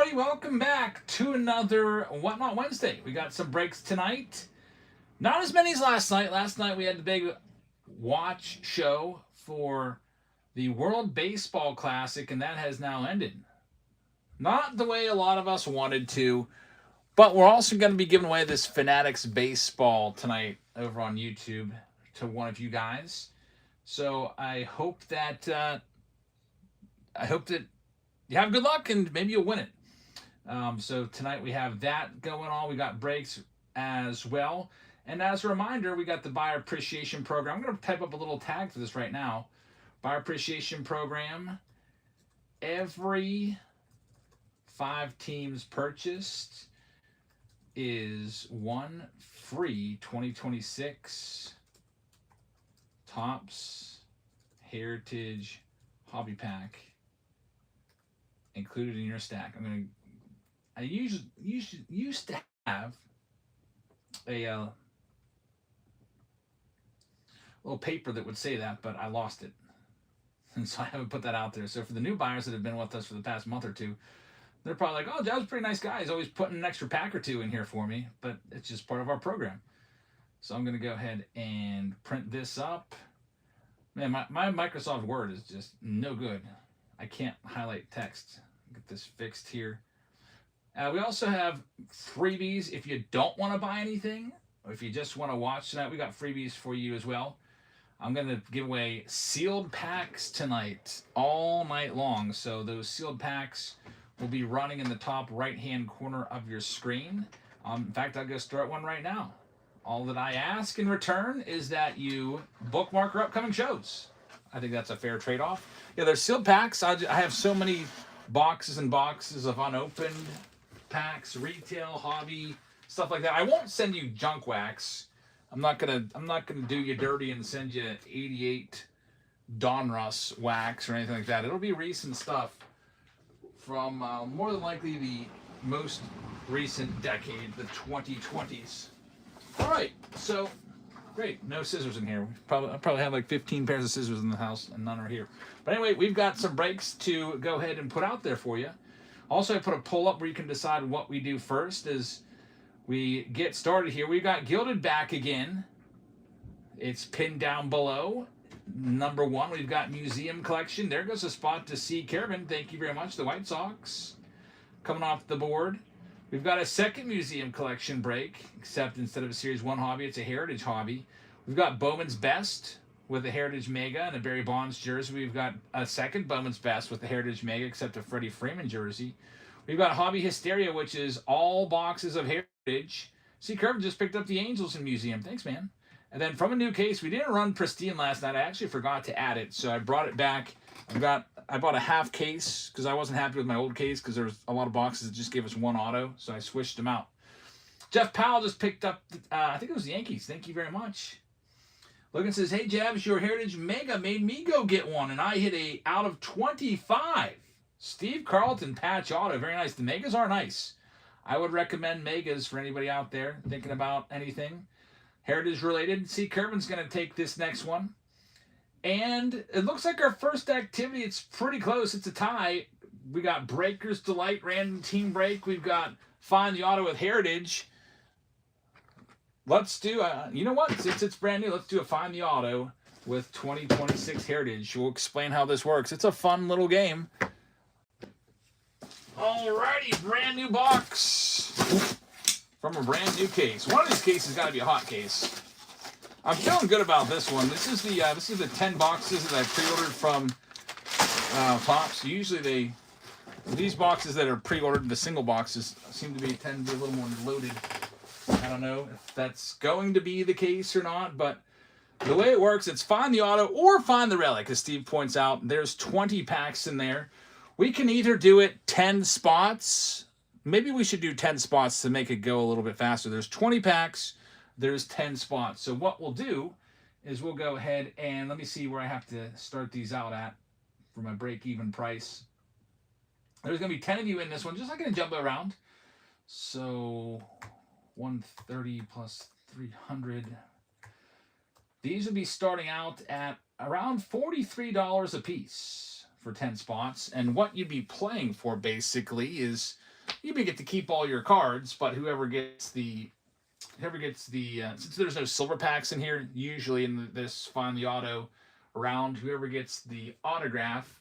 everybody. Welcome back to another Whatnot Wednesday. We got some breaks tonight. Not as many as last night. Last night we had the big watch show for the World Baseball Classic, and that has now ended. Not the way a lot of us wanted to, but we're also going to be giving away this Fanatics Baseball tonight over on YouTube to one of you guys. So I hope that you have good luck and maybe you'll win it. So tonight we have that going on. We got breaks as well. And as a reminder, we got the Buyer Appreciation Program. I'm going to type up a little tag for this right now. Buyer Appreciation Program. Every 5 teams purchased is one free 2026 Topps Heritage Hobby Pack included in your stack. I used to have a little paper that would say that, but I lost it, and so I haven't put that out there. So for the new buyers that have been with us for the past month or two, they're probably like, "Oh, Jeff's a pretty nice guy. He's always putting an extra pack or two in here for me," but it's just part of our program. So I'm going to go ahead and print this up. Man, my Microsoft Word is just no good. I can't highlight text. Get this fixed here. We also have freebies if you don't want to buy anything, or if you just want to watch tonight. We got freebies for you as well. I'm going to give away sealed packs tonight, all night long. So those sealed packs will be running in the top right-hand corner of your screen. In fact, I'll go start one right now. All that I ask in return is that you bookmark our upcoming shows. I think that's a fair trade-off. Yeah, there's sealed packs. I have so many boxes and boxes of unopened packs, retail, hobby, stuff like that. I won't send you junk wax. I'm not gonna do you dirty and send you 88 Donruss wax or anything like that. It'll be recent stuff from more than likely the most recent decade, the 2020s. All right, so great. No scissors in here. I probably have like 15 pairs of scissors in the house, and none are here. But anyway, we've got some breaks to go ahead and put out there for you. Also, I put a poll up where you can decide what we do first as we get started here. We've got Gilded back again. It's pinned down below. Number 1, we've got Museum Collection. There goes a spot to see Kevin. Thank you very much. The White Sox coming off the board. We've got a second Museum Collection break, except instead of a Series 1 hobby, it's a Heritage hobby. We've got Bowman's Best with a Heritage Mega and a Barry Bonds jersey. We've got a second Bowman's Best with the Heritage Mega, except a Freddie Freeman jersey. We've got Hobby Hysteria, which is all boxes of Heritage. See, Curve just picked up the Angels in Museum. Thanks, man. And then from a new case, we didn't run Pristine last night. I actually forgot to add it, so I brought it back. I bought a half case because I wasn't happy with my old case because there was a lot of boxes that just gave us one auto, so I switched them out. Jeff Powell just picked up, I think it was the Yankees. Thank you very much. Logan says, "Hey, Jabs, your Heritage Mega made me go get one, and I hit a out of 25. Steve Carlton patch auto. Very nice. The Megas are nice. I would recommend Megas for anybody out there thinking about anything Heritage related. See, Kervin's going to take this next one. And it looks like our first activity, it's pretty close. It's a tie. We got Breakers Delight, Random Team Break. We've got Find the Auto with Heritage. Let's do, you know what? Since it's brand new, let's do a Find the Auto with 2026 Heritage. We'll explain how this works. It's a fun little game. Alrighty, brand new box from a brand new case. One of these cases got to be a hot case. I'm feeling good about this one. This is the 10 boxes that I pre-ordered from Topps. Usually these boxes that are pre-ordered, the single boxes, tend to be a little more loaded. I don't know if that's going to be the case or not, but the way it works, it's Find the Auto or Find the Relic, as Steve points out. There's 20 packs in there. We can either do it 10 spots. Maybe we should do 10 spots to make it go a little bit faster. There's 20 packs. There's 10 spots. So what we'll do is we'll go ahead and let me see where I have to start these out at for my break-even price. There's going to be 10 of you in this one. Just not going to jump around. So 130 plus 300. These will be starting out at around $43 a piece for 10 spots. And what you'd be playing for basically is you may get to keep all your cards, but whoever gets the since there's no silver packs in here, usually in this Find the Auto round, whoever gets the autograph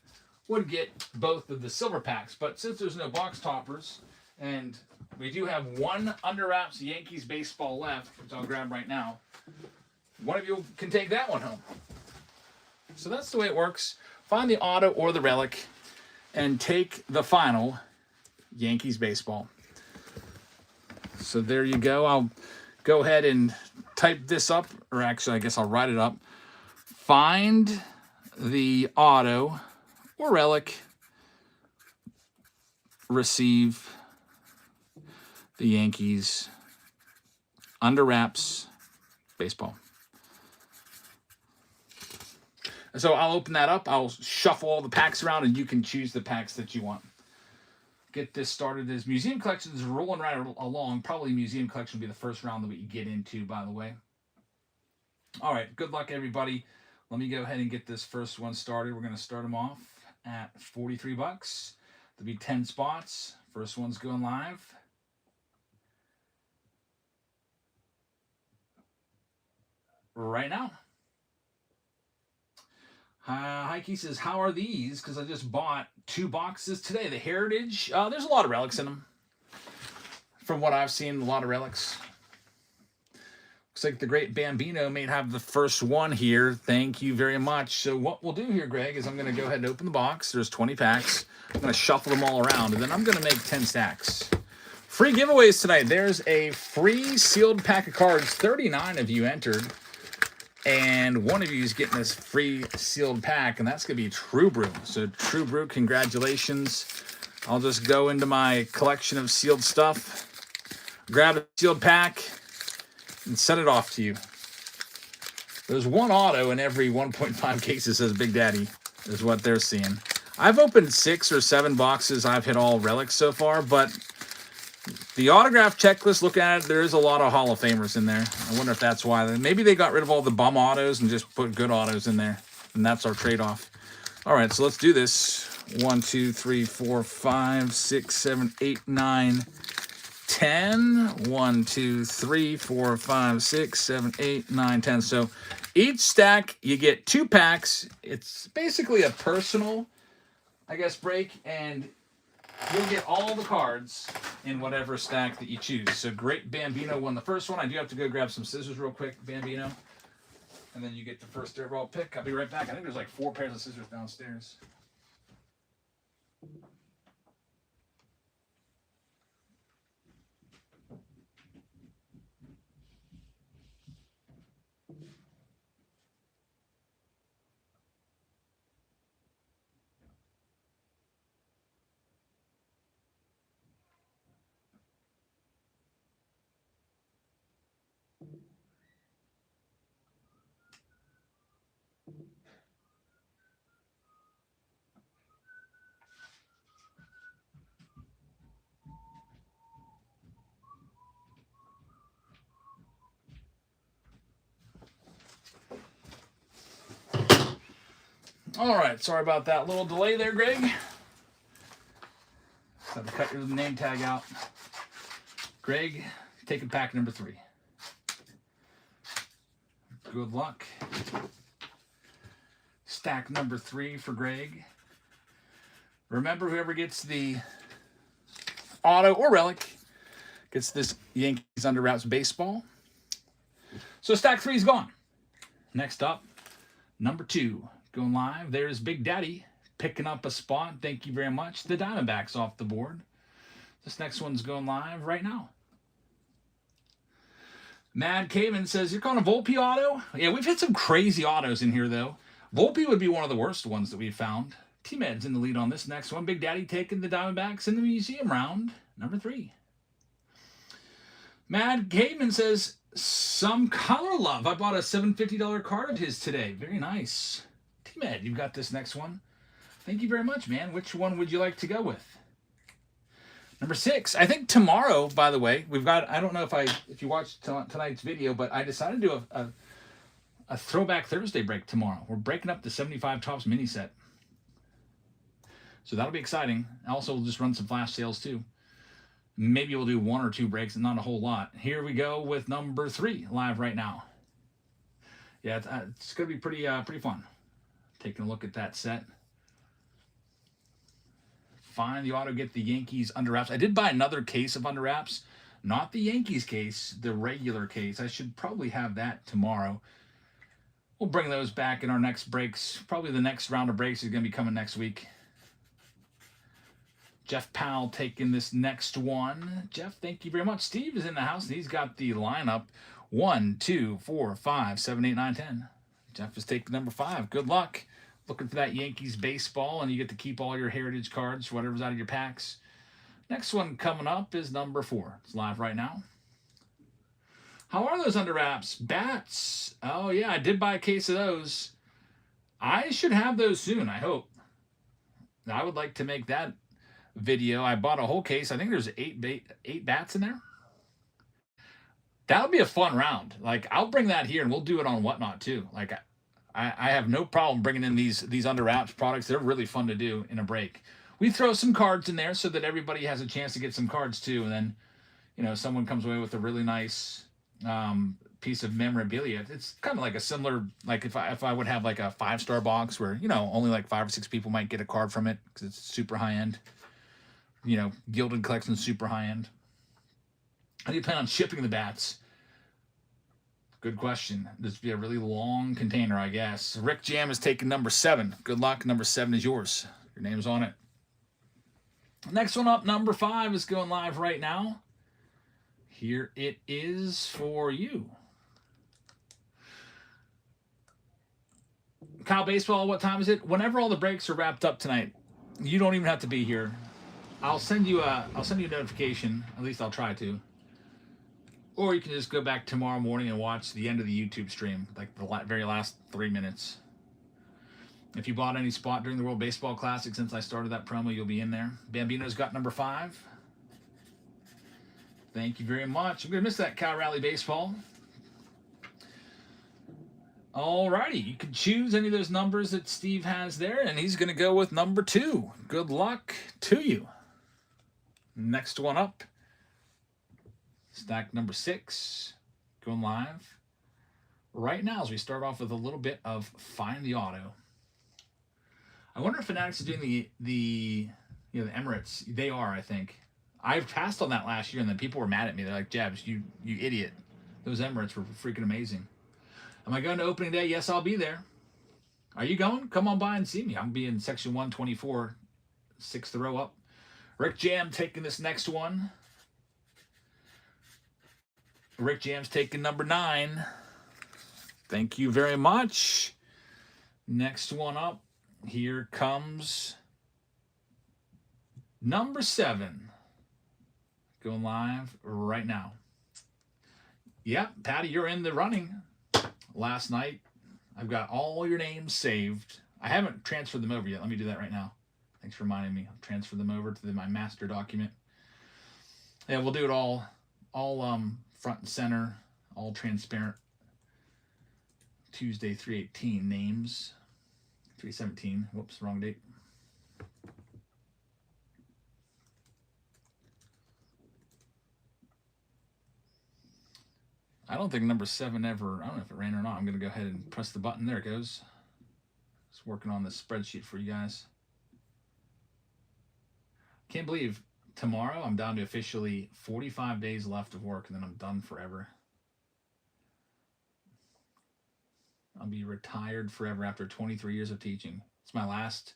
would get both of the silver packs. But since there's no box toppers, and we do have one under wraps Yankees baseball left, which I'll grab right now, one of you can take that one home. So that's the way it works. Find the auto or the relic and take the final Yankees baseball. So there you go. I'll go ahead and type this up, or actually I guess I'll write it up. Find the auto or relic, receive the Yankees under wraps baseball. So I'll open that up. I'll shuffle all the packs around, and you can choose the packs that you want. Get this started. As museum collections are rolling right along, probably museum collection will be the first round that we get into, by the way. All right, good luck, everybody. Let me go ahead and get this first one started. We're going to start them off at $43. There'll be 10 spots. First one's going live. Right now. Heike says, how are these? Because I just bought 2 boxes today. The Heritage, there's a lot of relics in them. From what I've seen, a lot of relics. Looks like the great Bambino may have the first one here. Thank you very much. So what we'll do here, Greg, is I'm going to go ahead and open the box. There's 20 packs. I'm going to shuffle them all around, and then I'm going to make 10 stacks. Free giveaways tonight. There's a free sealed pack of cards. 39 of you entered. And one of you is getting this free sealed pack, and that's going to be True Brew. So True Brew, congratulations. I'll just go into my collection of sealed stuff, grab a sealed pack, and send it off to you. There's one auto in every 1.5 cases, says Big Daddy, is what they're seeing. I've opened 6 or 7 boxes. I've hit all relics so far, but the autograph checklist, look at it, there is a lot of Hall of Famers in there. I wonder if that's why. Maybe they got rid of all the bum autos and just put good autos in there, and that's our trade-off. All right, so let's do this. 1, 2, 3, 4, 5, 6, 7, 8, 9, 10. 1, 2, 3, 4, 5, 6, 7, 8, 9, 10. So each stack, you get 2 packs. It's basically a personal, I guess, break, and you'll get all the cards in whatever stack that you choose. So great Bambino won the first one. I do have to go grab some scissors real quick, Bambino. And then you get the first airball pick. I'll be right back. I think there's like 4 pairs of scissors downstairs. All right, sorry about that little delay there, Greg. Have to cut your name tag out. Greg, taking pack number 3. Good luck. Stack number 3 for Greg. Remember, whoever gets the auto or relic gets this Yankees under wraps baseball. So stack 3 is gone. Next up, number 2. Going live. There's Big Daddy picking up a spot. Thank you very much. The Diamondbacks off the board. This next one's going live right now. Mad Caveman says, you're calling a Volpe auto? Yeah, we've hit some crazy autos in here, though. Volpe would be one of the worst ones that we've found. T-Med's in the lead on this next one. Big Daddy taking the Diamondbacks in the museum round. Number 3. Mad Caveman says, some color love. I bought a $750 card of his today. Very nice. T-Med, you've got this next one. Thank you very much, man. Which one would you like to go with? Number 6. I think tomorrow, by the way, we've got, I don't know if you watched tonight's video, but I decided to do a Throwback Thursday break tomorrow. We're breaking up the 75 Topps mini set. So that'll be exciting. Also, we'll just run some flash sales too. Maybe we'll do 1 or 2 breaks and not a whole lot. Here we go with number 3 live right now. Yeah, it's going to be pretty fun. Taking a look at that set. Find the auto, get the Yankees under wraps. I did buy another case of under wraps. Not the Yankees case, the regular case. I should probably have that tomorrow. We'll bring those back in our next breaks. Probably the next round of breaks is going to be coming next week. Jeff Powell taking this next one. Jeff, thank you very much. Steve is in the house, and he's got the lineup 1, 2, 4, 5, 7, 8, 9, 10. Jeff is taking number 5. Good luck. Looking for that Yankees baseball, and you get to keep all your heritage cards, whatever's out of your packs. Next one coming up is number 4. It's live right now. How are those under wraps? Bats. Oh, yeah, I did buy a case of those. I should have those soon, I hope. I would like to make that video. I bought a whole case. I think there's 8 bats in there. That would be a fun round. Like, I'll bring that here, and we'll do it on Whatnot, too. Like, I have no problem bringing in these under wraps products. They're really fun to do in a break. We throw some cards in there so that everybody has a chance to get some cards, too. And then, you know, someone comes away with a really nice piece of memorabilia. It's kind of like a similar, like if I would have like a 5-star box where, you know, only like 5 or 6 people might get a card from it because it's super high end. You know, Gilded collection is super high end. How do you plan on shipping the bats? Good question. This would be a really long container, I guess. Rick Jam is taking number 7. Good luck. Number 7 is yours. Your name's on it. Next one up, number 5 is going live right now. Here it is for you. Kyle Baseball, what time is it? Whenever all the breaks are wrapped up tonight, you don't even have to be here. I'll send you a notification. At least I'll try to. Or you can just go back tomorrow morning and watch the end of the YouTube stream, like the very last 3 minutes. If you bought any spot during the World Baseball Classic since I started that promo, you'll be in there. Bambino's got number 5. Thank you very much. I'm going to miss that Cal Rally Baseball. Alrighty, you can choose any of those numbers that Steve has there, and he's going to go with number 2. Good luck to you. Next one up. Stack number 6, going live right now as we start off with a little bit of Find the Auto. I wonder if Fanatics is doing the Emirates. They are, I think. I passed on that last year, and then people were mad at me. They're like, Jabs, you idiot. Those Emirates were freaking amazing. Am I going to opening day? Yes, I'll be there. Are you going? Come on by and see me. I'll be in section 124, 6th row up. Rick Jam taking this next one. Rick Jam's taking number 9. Thank you very much. Next one up. Here comes number 7. Going live right now. Yep, Patty, you're in the running. Last night, I've got all your names saved. I haven't transferred them over yet. Let me do that right now. Thanks for reminding me. I'll transfer them over to my master document. Yeah, we'll do it all front and center, all transparent. Tuesday, 3/18 names. 3/17. Whoops, wrong date. I don't think number 7 ever, I don't know if it ran or not. I'm going to go ahead and press the button. There it goes. Just working on this spreadsheet for you guys. Can't believe tomorrow I'm down to officially 45 days left of work, and then I'm done forever. I'll be retired forever after 23 years of teaching. It's my last,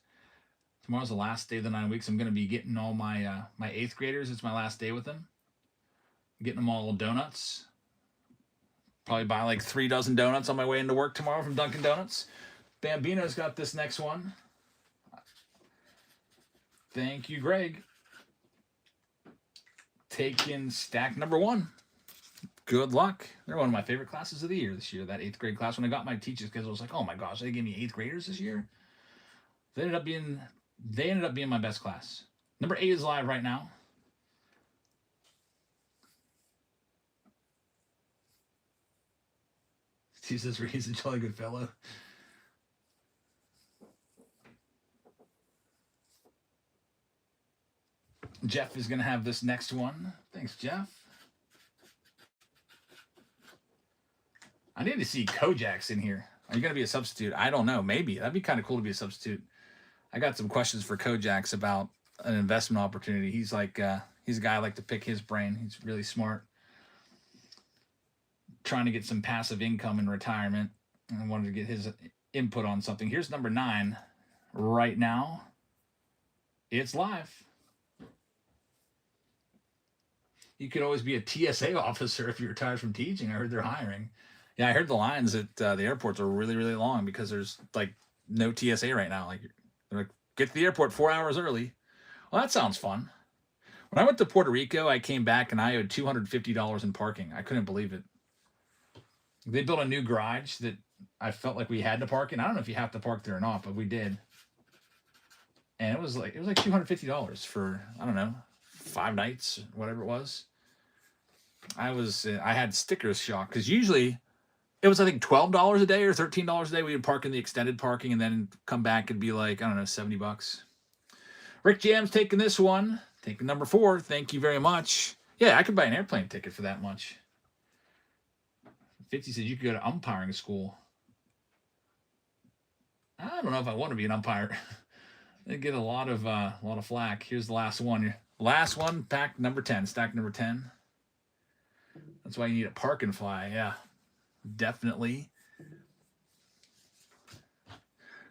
tomorrow's the last day of the 9 weeks. I'm going to be getting all my 8th graders. It's my last day with them. Getting them all donuts. Probably buy like 3 dozen donuts on my way into work tomorrow from Dunkin' Donuts. Bambino's got this next one. Thank you, Greg. Taking stack number 1. Good luck. They're one of my favorite classes of the year this year, that 8th grade class. When I got my teachers, because I was like, oh my gosh, they gave me 8th graders this year. They ended up being my best class. Number 8 is live right now. Steve says he's a jolly good fellow. Jeff is going to have this next one. Thanks, Jeff. I need to see Kojak's in here. Are you going to be a substitute? I don't know. Maybe. That'd be kind of cool to be a substitute. I got some questions for Kojak's about an investment opportunity. He's like, he's a guy I like to pick his brain. He's really smart. Trying to get some passive income in retirement. And I wanted to get his input on something. Here's number 9 right now. It's live. You could always be a TSA officer if you're retired from teaching. I heard they're hiring. Yeah, I heard the lines at the airports are really, really long because there's like no TSA right now. Like, they're like, get to the airport 4 hours early. Well, that sounds fun. When I went to Puerto Rico, I came back and I owed $250 in parking. I couldn't believe it. They built a new garage that I felt like we had to park in. I don't know if you have to park there or not, but we did. And it was like $250 for, I don't know, 5 nights, whatever it was. I had sticker shock because usually it was, I think, $12 a day or $13 a day. We would park in the extended parking and then come back and be like, I don't know, $70. Rick Jam's taking this one. Taking number 4. Thank you very much. Yeah, I could buy an airplane ticket for that much. 50 says you could go to umpiring school. I don't know if I want to be an umpire. They get a lot of flack. Here's the last one. Last one, pack number 10, stack number 10. That's why you need a park and fly. Yeah, definitely.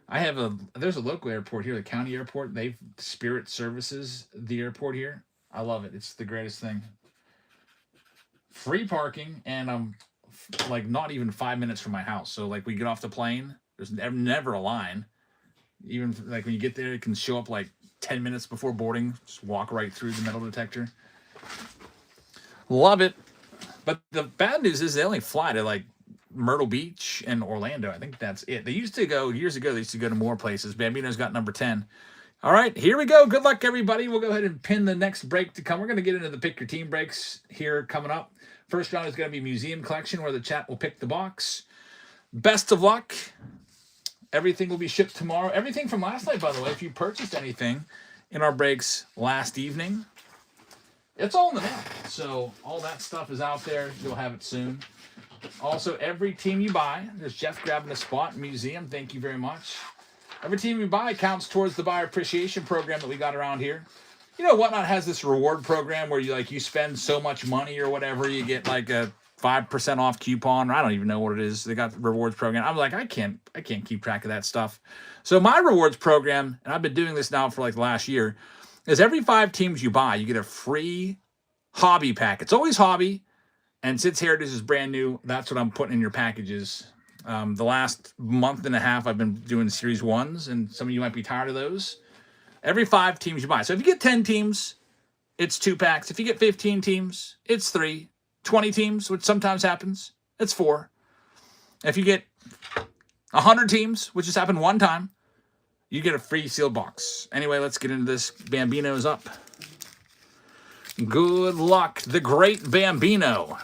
There's a local airport here, the county airport. Spirit services the airport here. I love it. It's the greatest thing. Free parking, and I'm like not even 5 minutes from my house. So like we get off the plane, there's never a line. Even like when you get there, it can show up like 10 minutes before boarding. Just walk right through the metal detector. Love it. But the bad news is they only fly to like Myrtle Beach and Orlando. I think that's it. They used to go, years ago, they used to go to more places. Bambino's got number 10. All right, here we go. Good luck, everybody. We'll go ahead and pin the next break to come. We're going to get into the pick your team breaks here coming up. First round is going to be museum collection where the chat will pick the box. Best of luck. Everything will be shipped tomorrow. Everything from last night, by the way, if you purchased anything in our breaks last evening, it's all in the mail. So all that stuff is out there. You'll have it soon. Also, every team you buy, there's Jeff grabbing a spot in museum. Thank you very much. Every team you buy counts towards the buyer appreciation program that we got around here. You know, Whatnot has this reward program where you spend so much money or whatever, you get like a 5% off coupon. Or I don't even know what it is. They got the rewards program. I'm like, I can't keep track of that stuff. So my rewards program, and I've been doing this now for like the last year, is every 5 teams you buy, you get a free hobby pack. It's always hobby. And since Heritage is brand new, that's what I'm putting in your packages. The last month and a half, I've been doing Series 1s, and some of you might be tired of those. Every 5 teams you buy. So if you get 10 teams, it's 2 packs. If you get 15 teams, it's 3. 20 teams, which sometimes happens, it's 4. If you get 100 teams, which has happened one time, you get a free sealed box. Anyway, let's get into this. Bambino's up. Good luck, the great Bambino.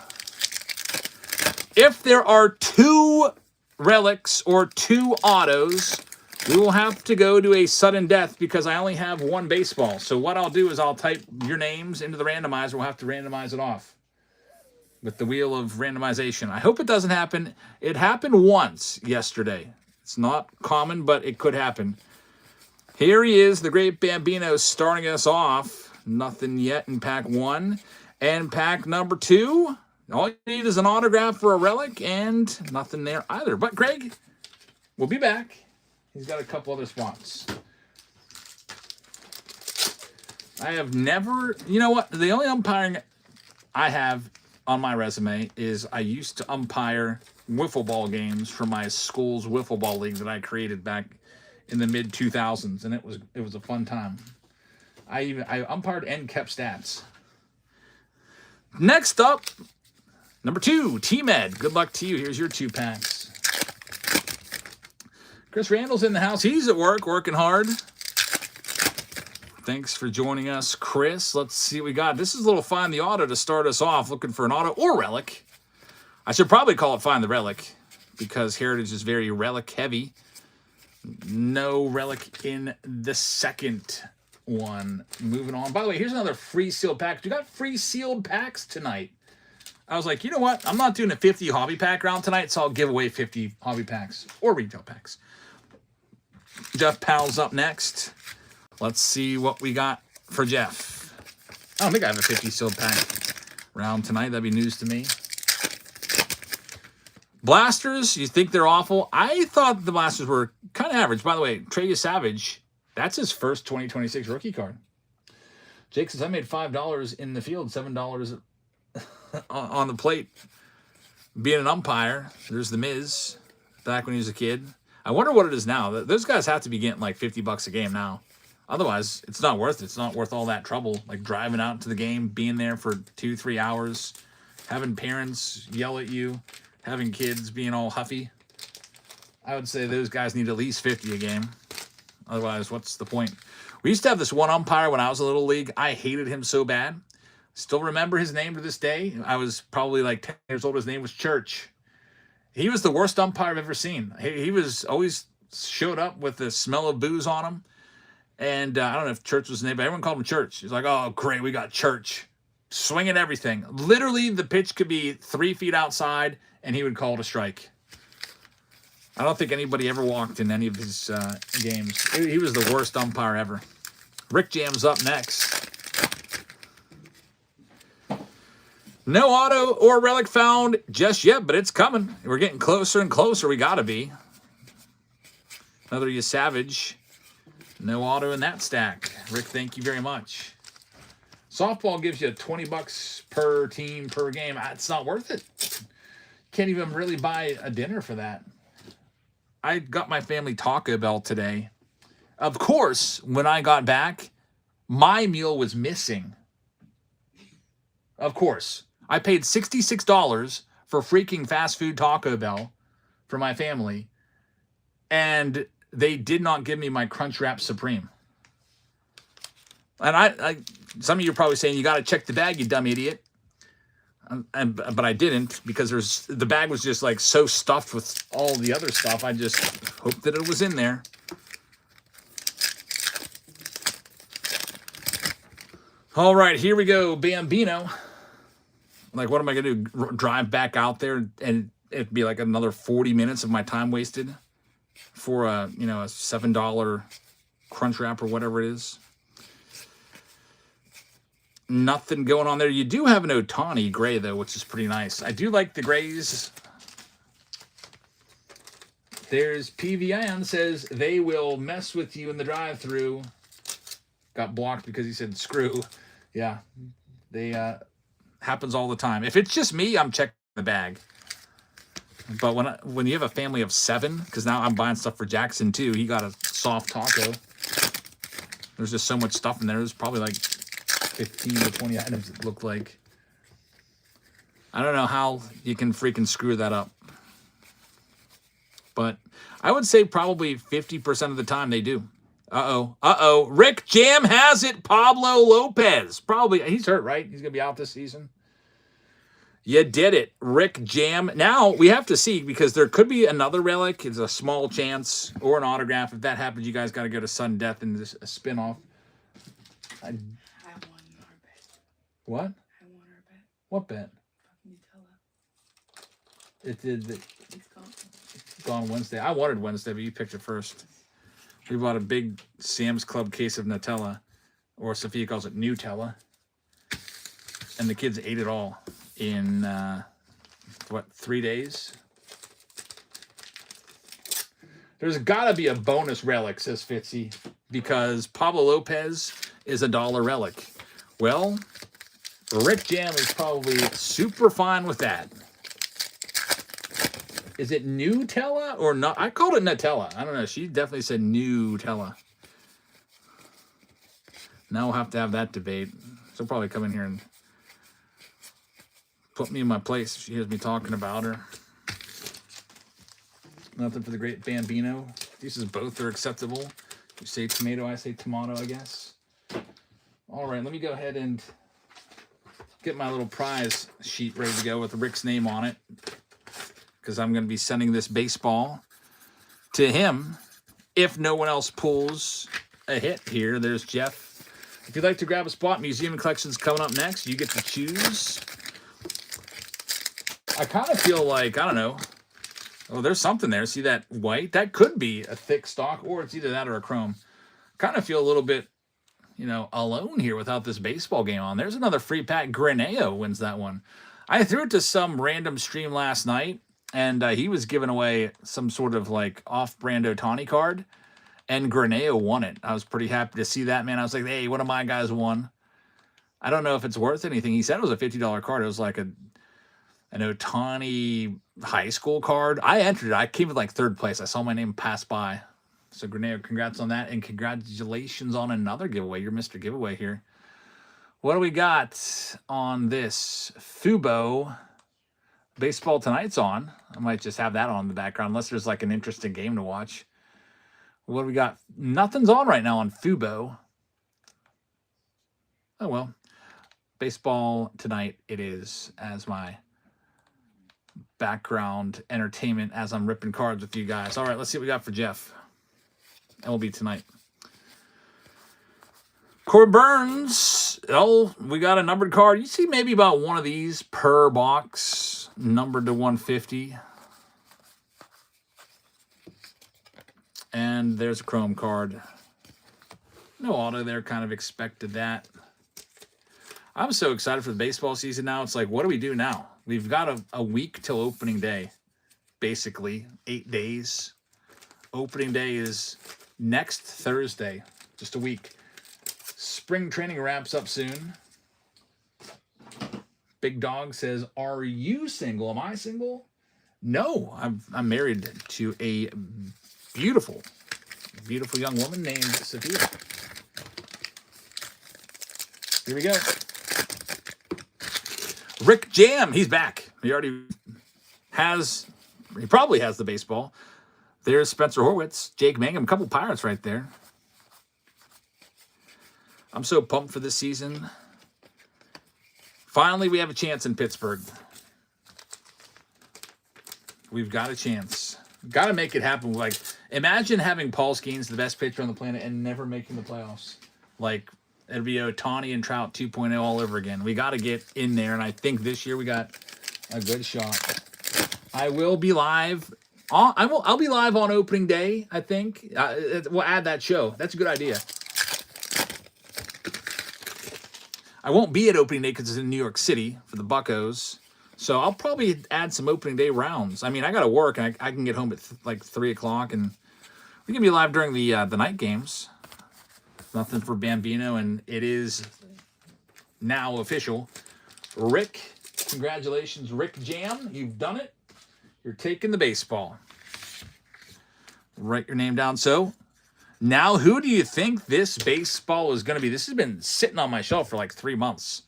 If there are 2 relics or 2 autos, we will have to go to a sudden death because I only have 1 baseball. So what I'll do is I'll type your names into the randomizer. We'll have to randomize it off with the wheel of randomization. I hope it doesn't happen. It happened once yesterday. It's not common, but it could happen. Here he is, the great Bambino, starting us off. Nothing yet in pack 1. And pack number 2, all you need is an autograph for a relic, and nothing there either. But Greg will be back. He's got a couple other spots. I have never, you know what? The only umpiring I have on my resume is I used to umpire wiffle ball games for my school's wiffle ball league that I created back in the mid 2000s, and it was a fun time. I umpired and kept stats. Next up, number 2, T-Med. Good luck to you. Here's your 2 packs. Chris Randall's in the house. He's at work, working hard. Thanks for joining us, Chris. Let's see what we got. This is a little Find the Auto to start us off. Looking for an auto or relic. I should probably call it Find the Relic because Heritage is very relic heavy. No relic in the second one. Moving on. By the way, here's another free sealed pack. We got free sealed packs tonight. I was like, you know what? I'm not doing a 50 hobby pack round tonight, so I'll give away 50 hobby packs or retail packs. Jeff Powell's up next. Let's see what we got for Jeff. I don't think I have a 50 sealed pack round tonight. That'd be news to me. Blasters, you think they're awful? I thought the Blasters were kind of average. By the way, Trey Savage, that's his first 2026 rookie card. Jake says, I made $5 in the field, $7 on the plate. Being an umpire, there's the Miz back when he was a kid. I wonder what it is now. Those guys have to be getting like $50 a game now. Otherwise, it's not worth it. It's not worth all that trouble. Like driving out to the game, being there for 2-3 hours, having parents yell at you, having kids being all huffy. I would say those guys need at least 50 a game. Otherwise, what's the point? We used to have this one umpire when I was in Little League. I hated him so bad. Still remember his name to this day. I was probably like 10 years old. His name was Church. He was the worst umpire I've ever seen. He was always showed up with the smell of booze on him. And I don't know if Church was his name, but everyone called him Church. He's like, oh, great, we got Church. Swinging everything. Literally, the pitch could be 3 feet outside, and he would call it a strike. I don't think anybody ever walked in any of his games. He was the worst umpire ever. Rick Jam's up next. No auto or relic found just yet, but it's coming. We're getting closer and closer. We got to be. Another You Savage. No auto in that stack. Rick, thank you very much. Softball gives you $20 per team per game. It's not worth it. Can't even really buy a dinner for that. I got my family Taco Bell today. Of course, when I got back, my meal was missing. Of course. I paid $66 for freaking fast food Taco Bell for my family, and they did not give me my Crunchwrap Supreme. And I some of you are probably saying, you got to check the bag, you dumb idiot. But I didn't, because the bag was just like so stuffed with all the other stuff. I just hoped that it was in there. All right, here we go. Bambino. Like, what am I going to do? Drive back out there and it'd be like another 40 minutes of my time wasted for a $7 crunch wrap or whatever it is. Nothing going on there. You do have an Ohtani gray, though, which is pretty nice. I do like the grays. There's PVN says they will mess with you in the drive-thru. Got blocked because he said screw. Yeah, they happens all the time. If it's just me, I'm checking the bag. But when you have a family of 7, because now I'm buying stuff for Jackson too. He got a soft taco. There's just so much stuff in there. There's probably like 15 to 20 items it look like. I don't know how you can freaking screw that up. But I would say probably 50% of the time they do. Uh-oh. Rick Jam has it. Pablo Lopez. Probably. He's hurt, right? He's going to be out this season. You did it. Rick Jam. Now, we have to see, because there could be another relic. It's a small chance. Or an autograph. If that happens, you guys got to go to sudden death and this a spinoff. I won our bet. What? I won our bet. What bet? Nutella. It did. It's gone. It's gone Wednesday. I wanted Wednesday, but you picked it first. We bought a big Sam's Club case of Nutella, or Sophia calls it Nutella, and the kids ate it all in 3 days? There's got to be a bonus relic, says Fitzy, because Pablo Lopez is a $1 relic. Well, Rick Jam is probably super fine with that. Is it Nutella or not? I called it Nutella. I don't know. She definitely said Nutella. Now we'll have to have that debate. She'll probably come in here and put me in my place if she hears me talking about her. Nothing for the great Bambino. These both are acceptable. You say tomato, I say tomato, I guess. All right, let me go ahead and get my little prize sheet ready to go with Rick's name on it, because I'm going to be sending this baseball to him if no one else pulls a hit here. There's Jeff If you'd like to grab a spot, Museum and Collections coming up next. You get to choose. I kind of feel like, I don't know. Oh, there's something there. See that white? That could be a thick stock, or it's either that or a chrome. Kind of feel a little bit, alone here without this baseball game on. There's another free pack. Graneo wins that one. I threw it to some random stream last night, and he was giving away some sort of like off-brand Ohtani card, and Graneo won it. I was pretty happy to see that, man. I was like, hey, one of my guys won. I don't know if it's worth anything. He said it was a $50 card. It was like an Ohtani high school card. I entered it. I came in like third place. I saw my name pass by. So, Grenade, congrats on that. And congratulations on another giveaway. You're Mr. Giveaway here. What do we got on this? Fubo. Baseball Tonight's on. I might just have that on in the background, unless there's like an interesting game to watch. What do we got? Nothing's on right now on Fubo. Oh, well. Baseball Tonight it is as my background entertainment as I'm ripping cards with you guys. All right, let's see what we got for Jeff. MLB Tonight. Corey Burns. Oh, we got a numbered card. You see maybe about one of these per box, numbered to 150. And there's a chrome card. No auto there, kind of expected that. I'm so excited for the baseball season now. It's like, what do we do now? We've got a week till opening day, basically 8 days. Opening day is next Thursday, just a week. Spring training wraps up soon. Big Dog says, "Are you single? Am I single?" No, I'm married to a beautiful young woman named Sophia. Here we go. Rick Jam, he's back. He probably has the baseball. There's Spencer Horwitz, Jake Mangum, a couple Pirates right there. I'm so pumped for this season. Finally, we have a chance in Pittsburgh. We've got a chance. Got to make it happen. Like, imagine having Paul Skeens, the best pitcher on the planet, and never making the playoffs. Like, it'll be Ohtani and Trout 2.0 all over again. We got to get in there, and I think this year we got a good shot. I will be live. I'll be live on opening day, I think. We'll add that show. That's a good idea. I won't be at opening day because it's in New York City for the Buccos. So I'll probably add some opening day rounds. I mean, I got to work, and I can get home at like 3 o'clock, and we can be live during the night games. Nothing for Bambino, and it is now official. Rick, congratulations, Rick Jam. You've done it. You're taking the baseball. Write your name down. So, now who do you think this baseball is going to be? This has been sitting on my shelf for like 3 months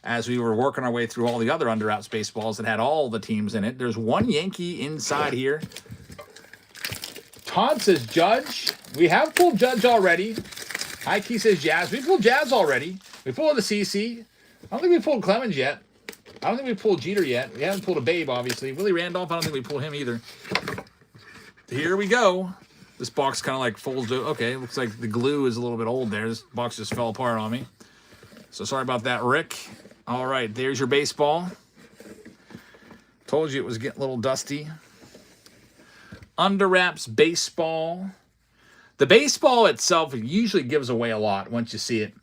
as we were working our way through all the other under-outs baseballs that had all the teams in it. There's one Yankee inside here. Todd says Judge. We have pulled Judge already. Ike says Jazz. We pulled Jazz already. We pulled the CC. I don't think we pulled Clemens yet. I don't think we pulled Jeter yet. We haven't pulled a Babe, obviously. Willie Randolph, I don't think we pulled him either. Here we go. This box kind of like folds. Okay, looks like the glue is a little bit old there. This box just fell apart on me. So sorry about that, Rick. All right, there's your baseball. Told you it was getting a little dusty. Under wraps baseball. The baseball itself usually gives away a lot once you see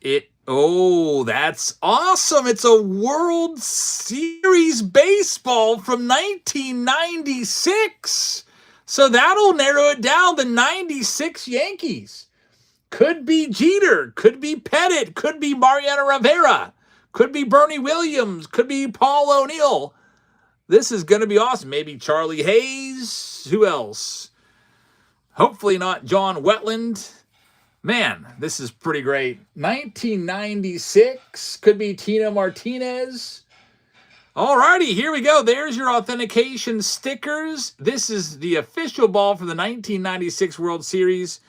it. Oh, that's awesome. It's a World Series baseball from 1996. So that'll narrow it down. The 96 Yankees. Could be Jeter. Could be Pettit. Could be Mariano Rivera. Could be Bernie Williams. Could be Paul O'Neill. This is going to be awesome. Maybe Charlie Hayes. Who else? Hopefully not John Wetland. Man, this is pretty great. 1996. Could be Tino Martinez. Alrighty, here we go. There's your authentication stickers. This is the official ball for the 1996 World Series.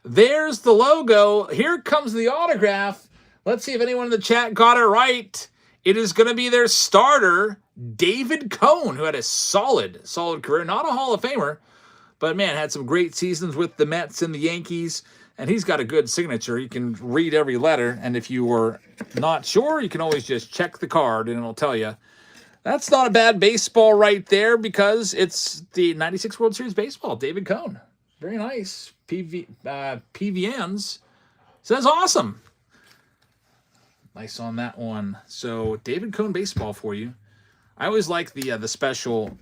There's the logo. Here comes the autograph. Let's see if anyone in the chat got it right. It is going to be their starter, David Cone, who had a solid career. Not a Hall of Famer, but man, had some great seasons with the Mets and the Yankees. And he's got a good signature. You can read every letter. And if you were not sure, you can always just check the card and it'll tell you. That's not a bad baseball right there because it's the 96 World Series baseball. David Cone. Very nice. PVNs. Says awesome. Nice on that one. So David Cone baseball for you. I always like the special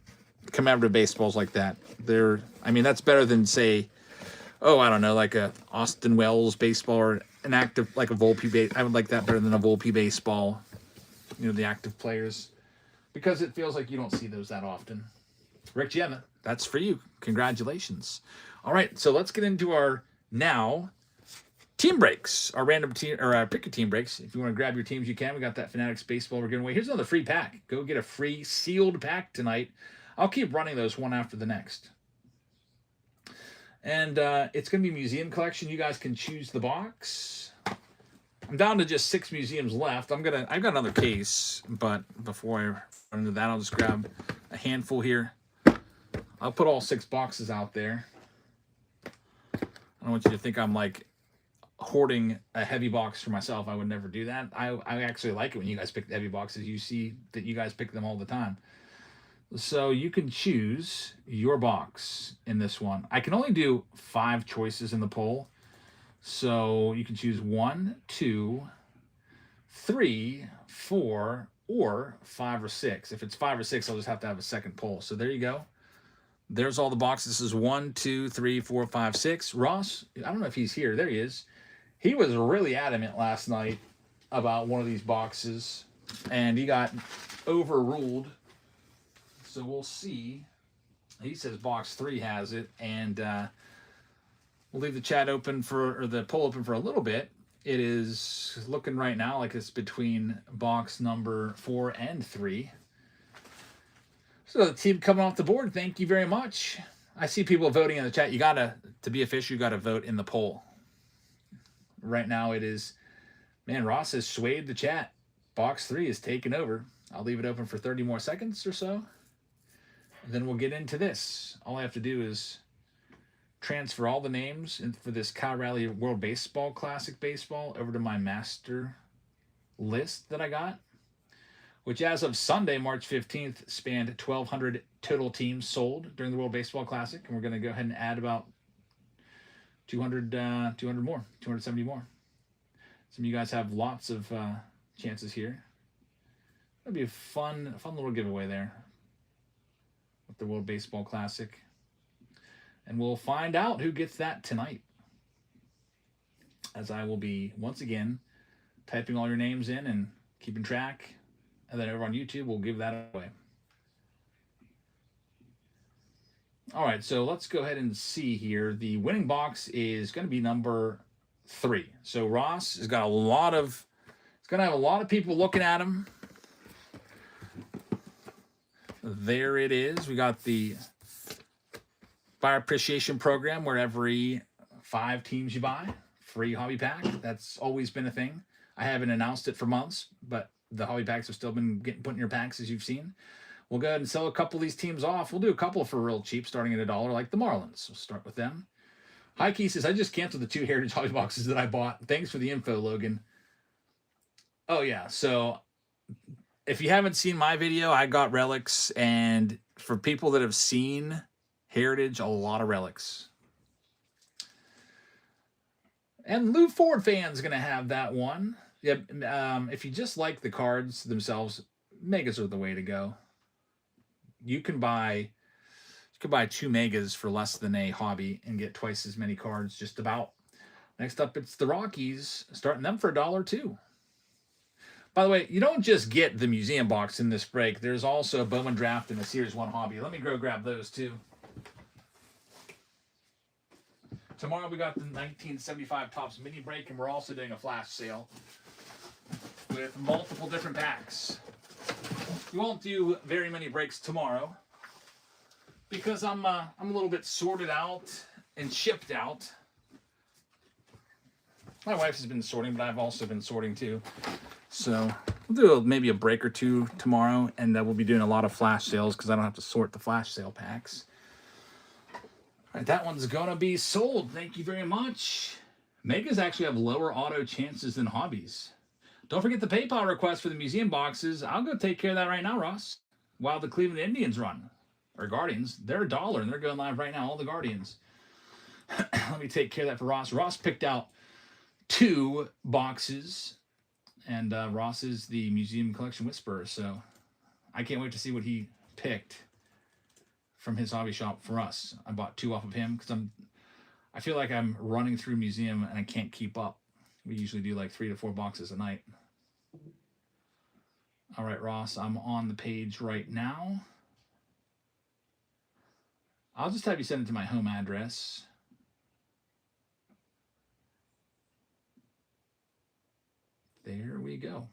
commemorative baseballs like that. That's better than, say, I don't know, like a Austin Wells baseball or an active, like a Volpe I would like that better than a Volpe baseball. The active players. Because it feels like you don't see those that often. Rick Gemma, that's for you. Congratulations. All right, so let's get into our now team breaks. Our random team, or pick a team breaks. If you want to grab your teams, you can. We got that Fanatics baseball we're giving away. Here's another free pack. Go get a free sealed pack tonight. I'll keep running those one after the next. And it's going to be museum collection. You guys can choose the box. I'm down to just 6 museums left. I've got another case, but before I run into that, I'll just grab a handful here. I'll put all 6 boxes out there. I don't want you to think I'm like hoarding a heavy box for myself. I would never do that. I actually like it when you guys pick the heavy boxes. You see that you guys pick them all the time. So you can choose your box in this one. I can only do 5 choices in the poll. So you can choose 1, 2, 3, 4, or 5 or 6. If it's 5 or 6, I'll just have to have a second poll. So there you go. There's all the boxes. This is 1, 2, 3, 4, 5, 6. Ross, I don't know if he's here. There he is. He was really adamant last night about one of these boxes, and he got overruled. So we'll see. He says box 3 has it, and we'll leave the chat open or the poll open for a little bit. It is looking right now like it's between box number 4 and 3. So the team coming off the board, thank you very much. I see people voting in the chat. To be official, you gotta vote in the poll. Right now it is, Ross has swayed the chat. Box 3 is taken over. I'll leave it open for 30 more seconds or so. And then we'll get into this. All I have to do is transfer all the names for this Cal Raleigh World Baseball Classic Baseball over to my master list that I got, which as of Sunday, March 15th, spanned 1,200 total teams sold during the World Baseball Classic. And we're going to go ahead and add about 270 more. Some of you guys have lots of chances here. That'd be a fun little giveaway there with the World Baseball Classic. And we'll find out who gets that tonight, as I will be, once again, typing all your names in and keeping track. And then over on YouTube, we'll give that away. All right, so let's go ahead and see here. The winning box is going to be number 3. So Ross has got it's going to have a lot of people looking at him. There it is. We got the Buyer Appreciation Program, where every 5 teams you buy, free hobby pack. That's always been a thing. I haven't announced it for months, but the hobby packs have still been put in your packs, as you've seen. We'll go ahead and sell a couple of these teams off. We'll do a couple for real cheap, starting at $1, like the Marlins. We'll start with them. Hi, Key says, I just canceled the 2 Heritage hobby boxes that I bought. Thanks for the info, Logan. Oh, yeah. So if you haven't seen my video, I got relics. And for people that have seen Heritage, a lot of relics. And Lou Ford fans going to have that one. Yeah, if you just like the cards themselves, megas are the way to go. You can buy 2 megas for less than a hobby and get twice as many cards, just about. Next up, it's the Rockies, starting them for $1 too. By the way, you don't just get the museum box in this break. There's also a Bowman draft and a Series 1 hobby. Let me go grab those too. Tomorrow we got the 1975 Topps mini break, and we're also doing a flash sale with multiple different packs. We won't do very many breaks tomorrow because I'm a little bit sorted out and shipped out. My wife has been sorting, but I've also been sorting too. So we'll do maybe a break or 2 tomorrow, and we'll be doing a lot of flash sales because I don't have to sort the flash sale packs. All right, that one's gonna be sold. Thank you very much. Megas actually have lower auto chances than hobbies. Don't forget the PayPal request for the museum boxes. I'll go take care of that right now, Ross. While the Cleveland Indians run, or Guardians, they're $1 and they're going live right now. All the Guardians. Let me take care of that for Ross. Ross picked out 2 boxes, and Ross is the museum collection whisperer, so I can't wait to see what he picked from his hobby shop for us. I bought 2 off of him because I feel like I'm running through museum and I can't keep up. We usually do like 3 to 4 boxes a night. All right, Ross, I'm on the page right now. I'll just have you send it to my home address. There we go.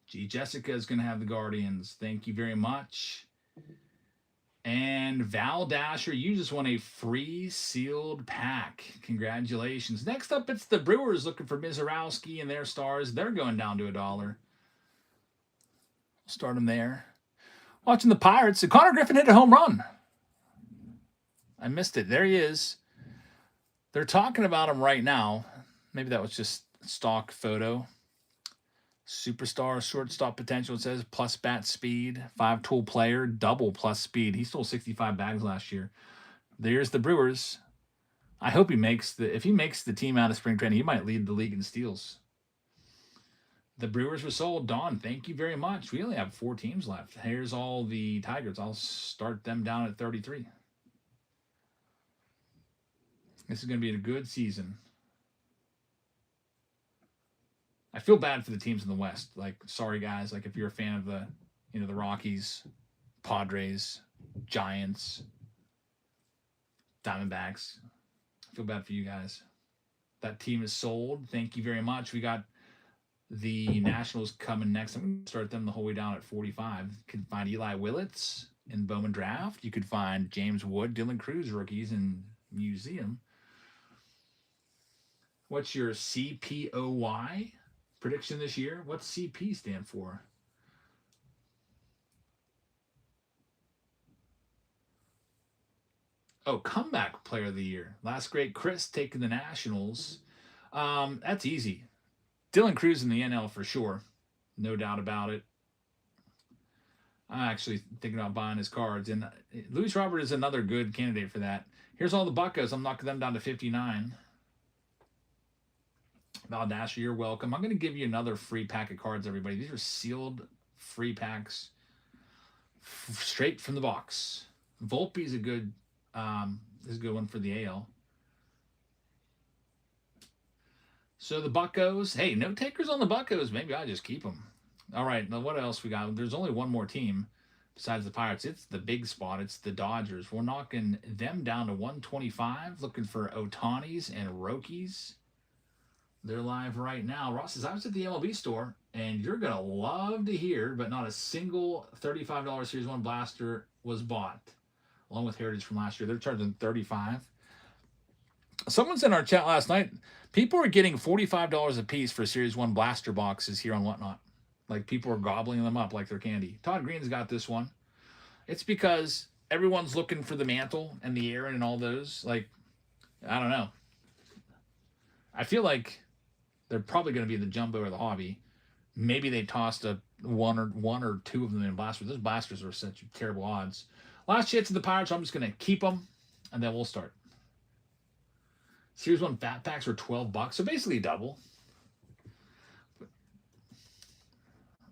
G. Jessica is going to have the Guardians. Thank you very much. And Val Dasher, you just won a free sealed pack. Congratulations. Next up, it's the Brewers looking for Mizorowski and their stars. They're going down to $1. Start them there. Watching the Pirates. Connor Griffin hit a home run. I missed it. There he is. They're talking about him right now. Maybe that was just stock photo. Superstar, shortstop potential, it says, plus bat speed, 5-tool player, double plus speed. He stole 65 bags last year. There's the Brewers. I hope if he makes the team out of spring training, he might lead the league in steals. The Brewers were sold. Dawn, thank you very much. We only have 4 teams left. Here's all the Tigers. I'll start them down at 33. This is going to be a good season. I feel bad for the teams in the West. Like, sorry guys. Like, if you're a fan of the Rockies, Padres, Giants, Diamondbacks, I feel bad for you guys. That team is sold. Thank you very much. We got the Nationals coming next. I'm going to start them the whole way down at 45. You can find Eli Willits in Bowman Draft. You could find James Wood, Dylan Cruz rookies in Museum. What's your CPOY prediction this year? What's CP stand for? Oh, comeback player of the year. Last great Chris taking the Nationals. That's easy. Dylan Cruz in the NL for sure. No doubt about it. I'm actually thinking about buying his cards. And Luis Robert is another good candidate for that. Here's all the Buccos. I'm knocking them down to 59. Val Dasher, you're welcome. I'm going to give you another free pack of cards, everybody. These are sealed free packs straight from the box. Volpe is a good one for the AL. So the Buccos, hey, no takers on the Buccos. Maybe I just keep them. All right, now what else we got? There's only one more team besides the Pirates. It's the big spot. It's the Dodgers. We're knocking them down to 125, looking for Otanis and Rokies. They're live right now. Ross says, I was at the MLB store, and you're going to love to hear, but not a single $35 Series 1 blaster was bought, along with Heritage from last year. They're charging $35. Someone's in our chat last night. People are getting $45 a piece for Series 1 blaster boxes here on Whatnot. Like, people are gobbling them up like they're candy. Todd Green's got this one. It's because everyone's looking for the Mantle and the Aaron and all those. Like, I don't know. I feel like they're probably going to be the jumbo or the hobby. Maybe they tossed one or two of them in blasters. Those blasters are such terrible odds. Last chance of the Pirates. So I'm just going to keep them, and then we'll start. Series 1 fat packs are $12, so basically double.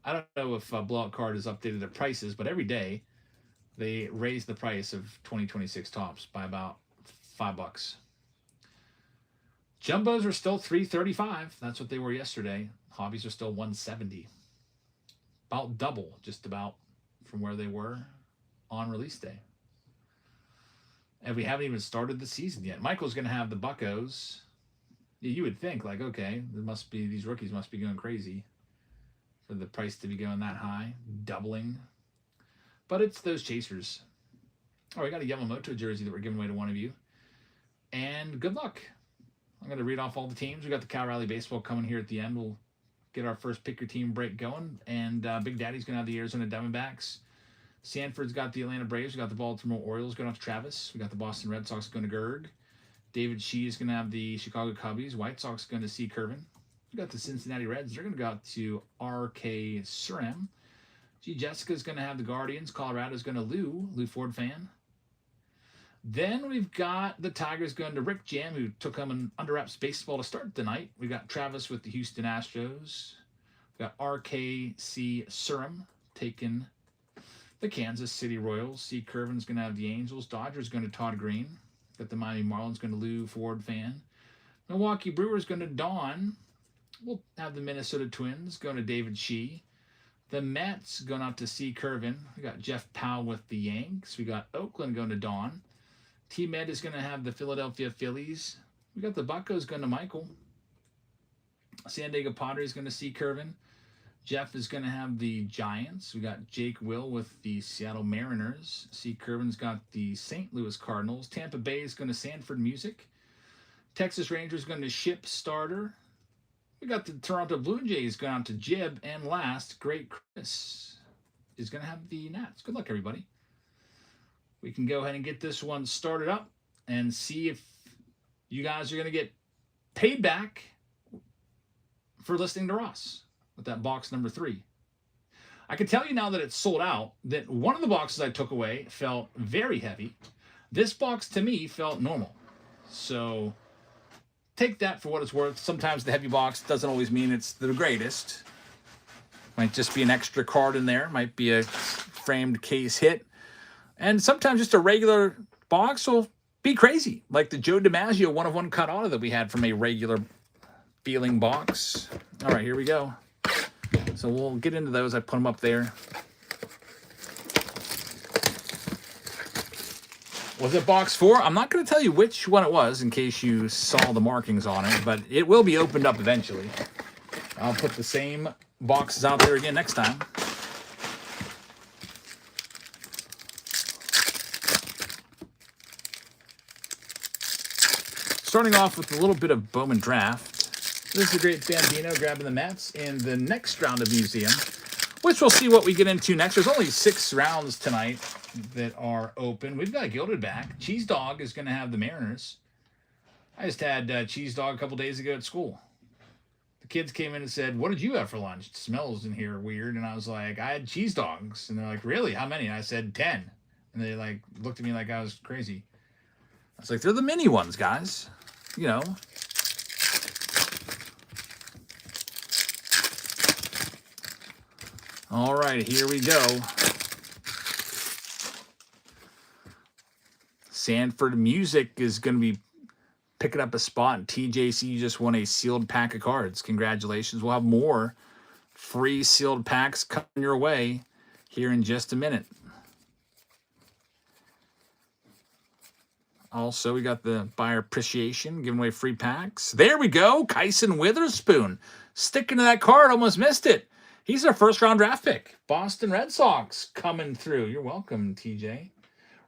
I don't know if Blowout Card has updated their prices, but every day they raise the price of 2026 tops by about $5. Jumbos are still $335. That's what they were yesterday. Hobbies are still $170. About double, just about, from where they were on release day. And we haven't even started the season yet. Michael's going to have the Buccos. You would think, like, okay, these rookies must be going crazy for the price to be going that high, doubling. But it's those chasers. Oh, we got a Yamamoto jersey that we're giving away to one of you. And good luck. I'm going to read off all the teams. We got the Cal Rally Baseball coming here at the end. We'll get our first pick your team break going. And Big Daddy's going to have the Arizona Diamondbacks. Sanford's got the Atlanta Braves. We got the Baltimore Orioles going off to Travis. We got the Boston Red Sox going to Gerg. David Shee is going to have the Chicago Cubbies. White Sox going to see Curvin. We got the Cincinnati Reds. They're going to go out to R.K. Suram. G. Jessica's going to have the Guardians. Colorado's going to Lou Ford fan. Then we've got the Tigers going to Rick Jam, who took him an under wraps baseball to start the night. We got Travis with the Houston Astros. We got RKC Suram taking the Kansas City Royals. C. Curvin's going to have the Angels. Dodgers going to Todd Green. Got the Miami Marlins going to Lou Ford fan. Milwaukee Brewers going to Dawn. We'll have the Minnesota Twins going to David Shee. The Mets going out to C. Curvin. We got Jeff Powell with the Yanks. We got Oakland going to Dawn. T-Med is going to have the Philadelphia Phillies. We got the Buccos going to Michael. San Diego Padres going to see Curvin. Jeff is going to have the Giants. We got Jake Will with the Seattle Mariners. C. Curvin's got the St. Louis Cardinals. Tampa Bay is going to Sanford Music. Texas Rangers going to Ship Starter. We got the Toronto Blue Jays going out to Jib. And last, Great Chris is going to have the Nats. Good luck, everybody. We can go ahead and get this one started up and see if you guys are going to get paid back for listening to Ross with that box number 3. I can tell you now that it's sold out that one of the boxes I took away felt very heavy. This box to me felt normal. So take that for what it's worth. Sometimes the heavy box doesn't always mean it's the greatest. Might just be an extra card in there. Might be a framed case hit. And sometimes just a regular box will be crazy, like the Joe DiMaggio 1-of-1 cut auto that we had from a regular feeling box. All right, here we go. So we'll get into those. I put them up there. Was it box 4? I'm not going to tell you which one it was in case you saw the markings on it, but it will be opened up eventually. I'll put the same boxes out there again next time. Starting off with a little bit of Bowman draft. This is a great Bambino grabbing the Mets in the next round of Museum, which we'll see what we get into next. There's only 6 rounds tonight that are open. We've got Gilded back. Cheese Dog is going to have the Mariners. I just had Cheese Dog a couple days ago at school. The kids came in and said, "What did you have for lunch? It smells in here weird." And I was like, "I had cheese dogs." And they're like, "Really? How many?" And I said, 10. And they like looked at me like I was crazy. I was like, "They're the mini ones, guys. You know." All right, here we go. Sanford Music is going to be picking up a spot. And TJC just won a sealed pack of cards. Congratulations. We'll have more free sealed packs coming your way here in just a minute. Also, we got the buyer appreciation, giving away free packs. There we go. Kyson Witherspoon. Sticking to that card. Almost missed it. He's our first-round draft pick. Boston Red Sox coming through. You're welcome, TJ.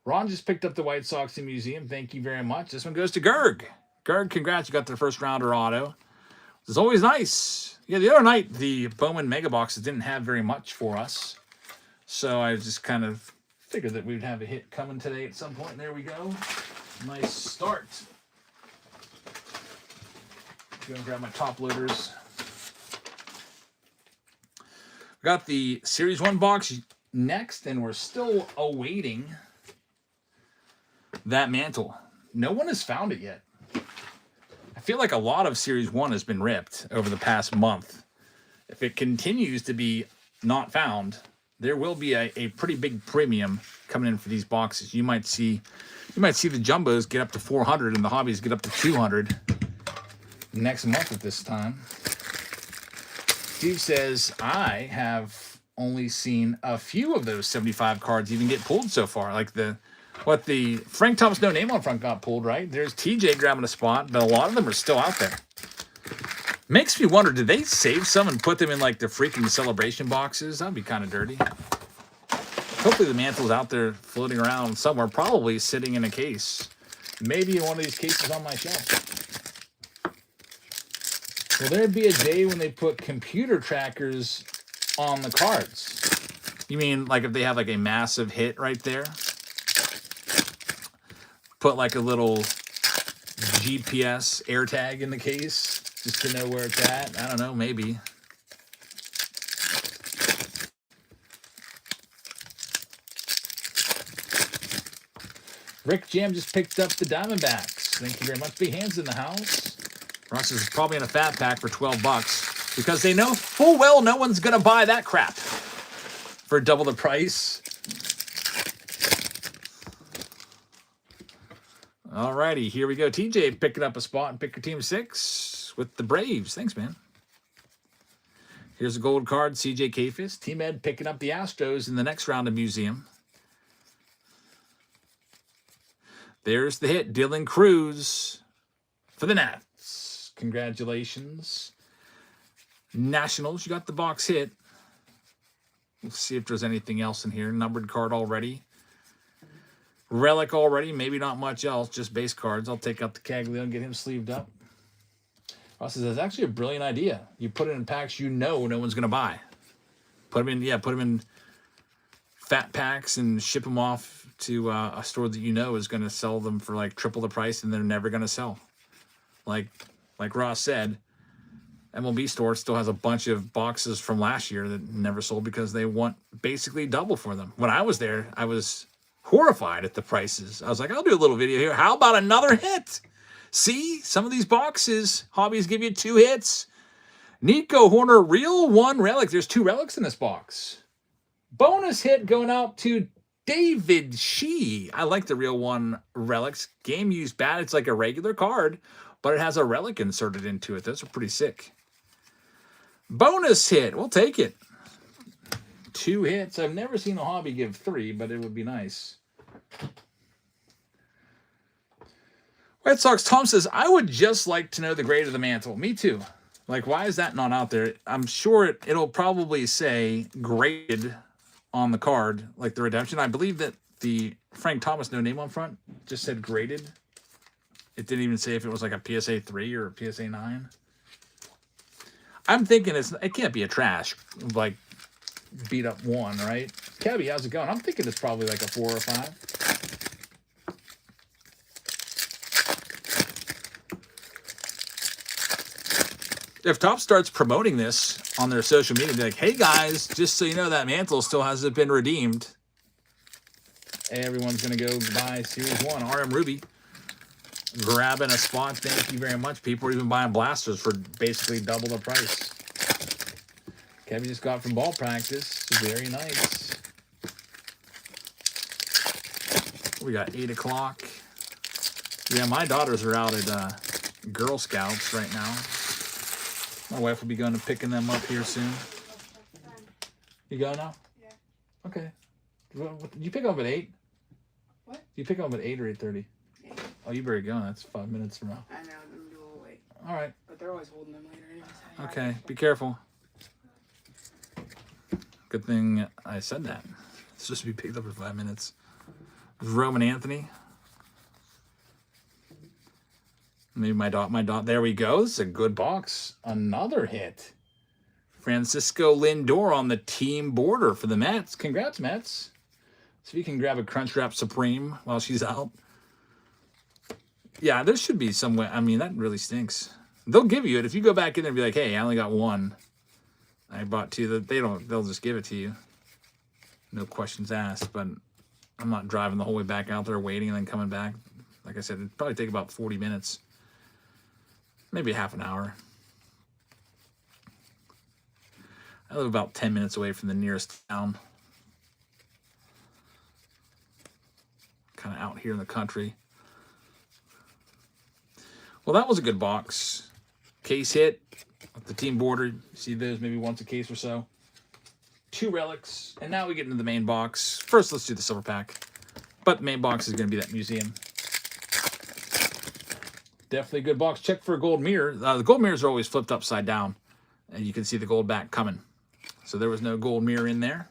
Ron just picked up the White Sox in Museum. Thank you very much. This one goes to Gerg. Gerg, congrats. You got the first-rounder auto. It's always nice. Yeah, the other night, the Bowman Mega Boxes didn't have very much for us. So I just kind of figured that we'd have a hit coming today at some point. There we go. Nice start. Go and grab my top loaders. We got the Series 1 box next, and we're still awaiting that mantle. No one has found it yet. I feel like a lot of Series 1 has been ripped over the past month. If it continues to be not found, there will be a pretty big premium coming in for these boxes. You might see the jumbos get up to 400 and the hobbies get up to 200 next month at this time. Steve says, I have only seen a few of those 75 cards even get pulled so far. Like the Frank Thomas no name on front got pulled, right? There's TJ grabbing a spot, but a lot of them are still out there. Makes me wonder, did they save some and put them in like the freaking celebration boxes? That'd be kind of dirty. Hopefully the mantle's out there floating around somewhere, probably sitting in a case. Maybe in one of these cases on my shelf. Will there be a day when they put computer trackers on the cards? You mean like if they have like a massive hit right there? Put like a little GPS AirTag in the case just to know where it's at. I don't know, maybe. Rick Jam just picked up the Diamondbacks. Thank you very much. Big hands in the house. Ross is probably in a fat pack for $12 because they know full well no one's going to buy that crap for double the price. Alrighty, here we go. TJ picking up a spot and pick your team 6 with the Braves. Thanks, man. Here's a gold card, CJ Kafis. Team Ed picking up the Astros in the next round of Museum. There's the hit, Dylan Cruz for the Nats. Congratulations. Nationals, you got the box hit. We'll see if there's anything else in here. Numbered card already. Relic already. Maybe not much else. Just base cards. I'll take out the Caglio and get him sleeved up. Ross says, that's actually a brilliant idea. You put it in packs you know no one's going to buy. Put them in fat packs and ship them off to a store that you know is going to sell them for like triple the price and they're never going to sell. Like Ross said, MLB store still has a bunch of boxes from last year that never sold because they want basically double for them. When I was there, I was horrified at the prices. I was like, I'll do a little video here. How about another hit? See, some of these boxes, hobbies give you 2 hits. Nico Horner, real 1 relic. There's 2 relics in this box. Bonus hit going out to David Shee. I like the real 1 relics. Game used bad. It's like a regular card, but it has a relic inserted into it. Those are pretty sick. Bonus hit. We'll take it. 2 hits. I've never seen a hobby give 3, but it would be nice. Red Sox Tom says, I would just like to know the grade of the mantle. Me too. Like, why is that not out there? I'm sure it'll probably say graded on the card, like the redemption. I believe that the Frank Thomas no name on front just said graded. It didn't even say if it was like a PSA 3 or a PSA 9. I'm thinking it can't be a trash, like beat up 1, right? Cabby, how's it going? I'm thinking it's probably like a 4 or 5. If Top starts promoting this on their social media, be like, hey guys, just so you know, that mantle still hasn't been redeemed. Everyone's going to go buy Series 1. RM Ruby grabbing a spot. Thank you very much. People are even buying blasters for basically double the price. Kevin just got from ball practice. Very nice. We got 8 o'clock. Yeah, my daughters are out at Girl Scouts right now. My wife will be going to picking them up here soon. You go now? Yeah. Okay. Did you pick up at 8? What? Do you pick up at 8 or 8:30? 8. Oh, you better go. That's 5 minutes from now. I know, I'm gonna do a little late. All right. But they're always holding them later anyways. Okay. Be careful. Good thing I said that. It's supposed to be picked up in 5 minutes. Roman Anthony. Maybe my dot. There we go. This is a good box. Another hit. Francisco Lindor on the team border for the Mets. Congrats, Mets. So if you can grab a Crunchwrap Supreme while she's out. Yeah, there should be some way. I mean, that really stinks. They'll give you it. If you go back in there and be like, hey, I only got 1. I bought 2. They'll just give it to you. No questions asked. But I'm not driving the whole way back out there waiting and then coming back. Like I said, it'd probably take about 40 minutes. Maybe half an hour. I live about 10 minutes away from the nearest town. Kind of out here in the country. Well, that was a good box. Case hit. The team border. You see those maybe once a case or so. 2 relics. And now we get into the main box. First, let's do the silver pack. But the main box is going to be that museum. Definitely a good box. Check for a gold mirror. The gold mirrors are always flipped upside down. And you can see the gold back coming. So there was no gold mirror in there.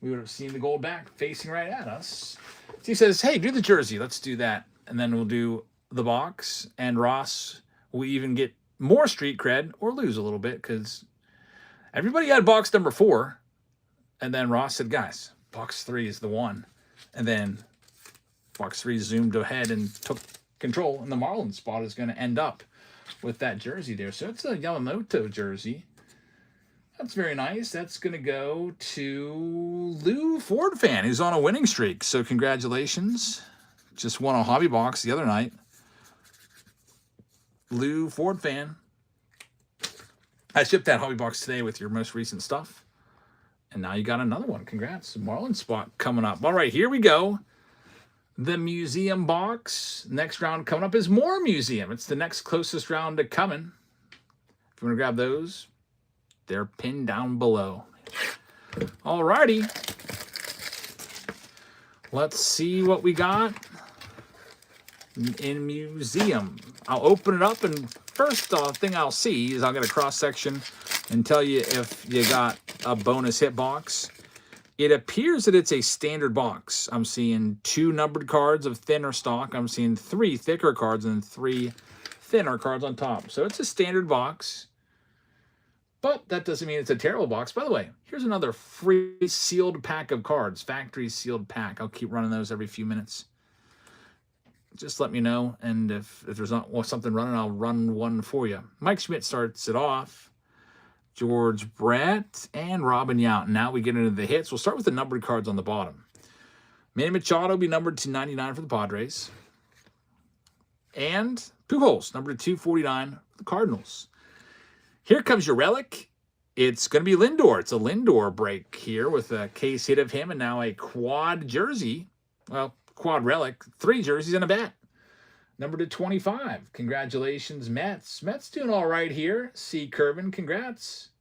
We would have seen the gold back facing right at us. So he says, hey, do the jersey. Let's do that. And then we'll do the box. And Ross will even get more street cred or lose a little bit because everybody had box number 4. And then Ross said, guys, box 3 is the one. And then box 3 zoomed ahead and took control, and the Marlins spot is going to end up with that jersey there. So it's a Yamamoto jersey. That's very nice. That's going to go to Lou Ford fan, who's on a winning streak. So congratulations. Just won a hobby box the other night. Lou Ford fan. I shipped that hobby box today with your most recent stuff. And now you got another one. Congrats. Marlin spot coming up. All right, here we go. The museum box. Next round coming up is more museum. It's the next closest round to coming. If you want to grab those, they're pinned down below. All righty. Let's see what we got in museum. I'll open it up, and first thing I'll see is I'll get a cross section and tell you if you got a bonus hit box. It appears that it's a standard box. I'm seeing 2 numbered cards of thinner stock. I'm seeing 3 thicker cards and 3 thinner cards on top. So it's a standard box, but that doesn't mean it's a terrible box. By the way, here's another free sealed pack of cards, factory sealed pack. I'll keep running those every few minutes. Just let me know, and if there's not something running, I'll run one for you. Mike Schmidt starts it off. George Brett and Robin Yount. Now we get into the hits. We'll start with the numbered cards on the bottom. Manny Machado will be numbered to 99 for the Padres. And Pujols, numbered to 249 for the Cardinals. Here comes your relic. It's going to be Lindor. It's a Lindor break here with a case hit of him and now a quad jersey. Well, quad relic. 3 jerseys and a bat. Number to 25. Congratulations, Mets. Mets doing all right here. C. Curvin, congrats.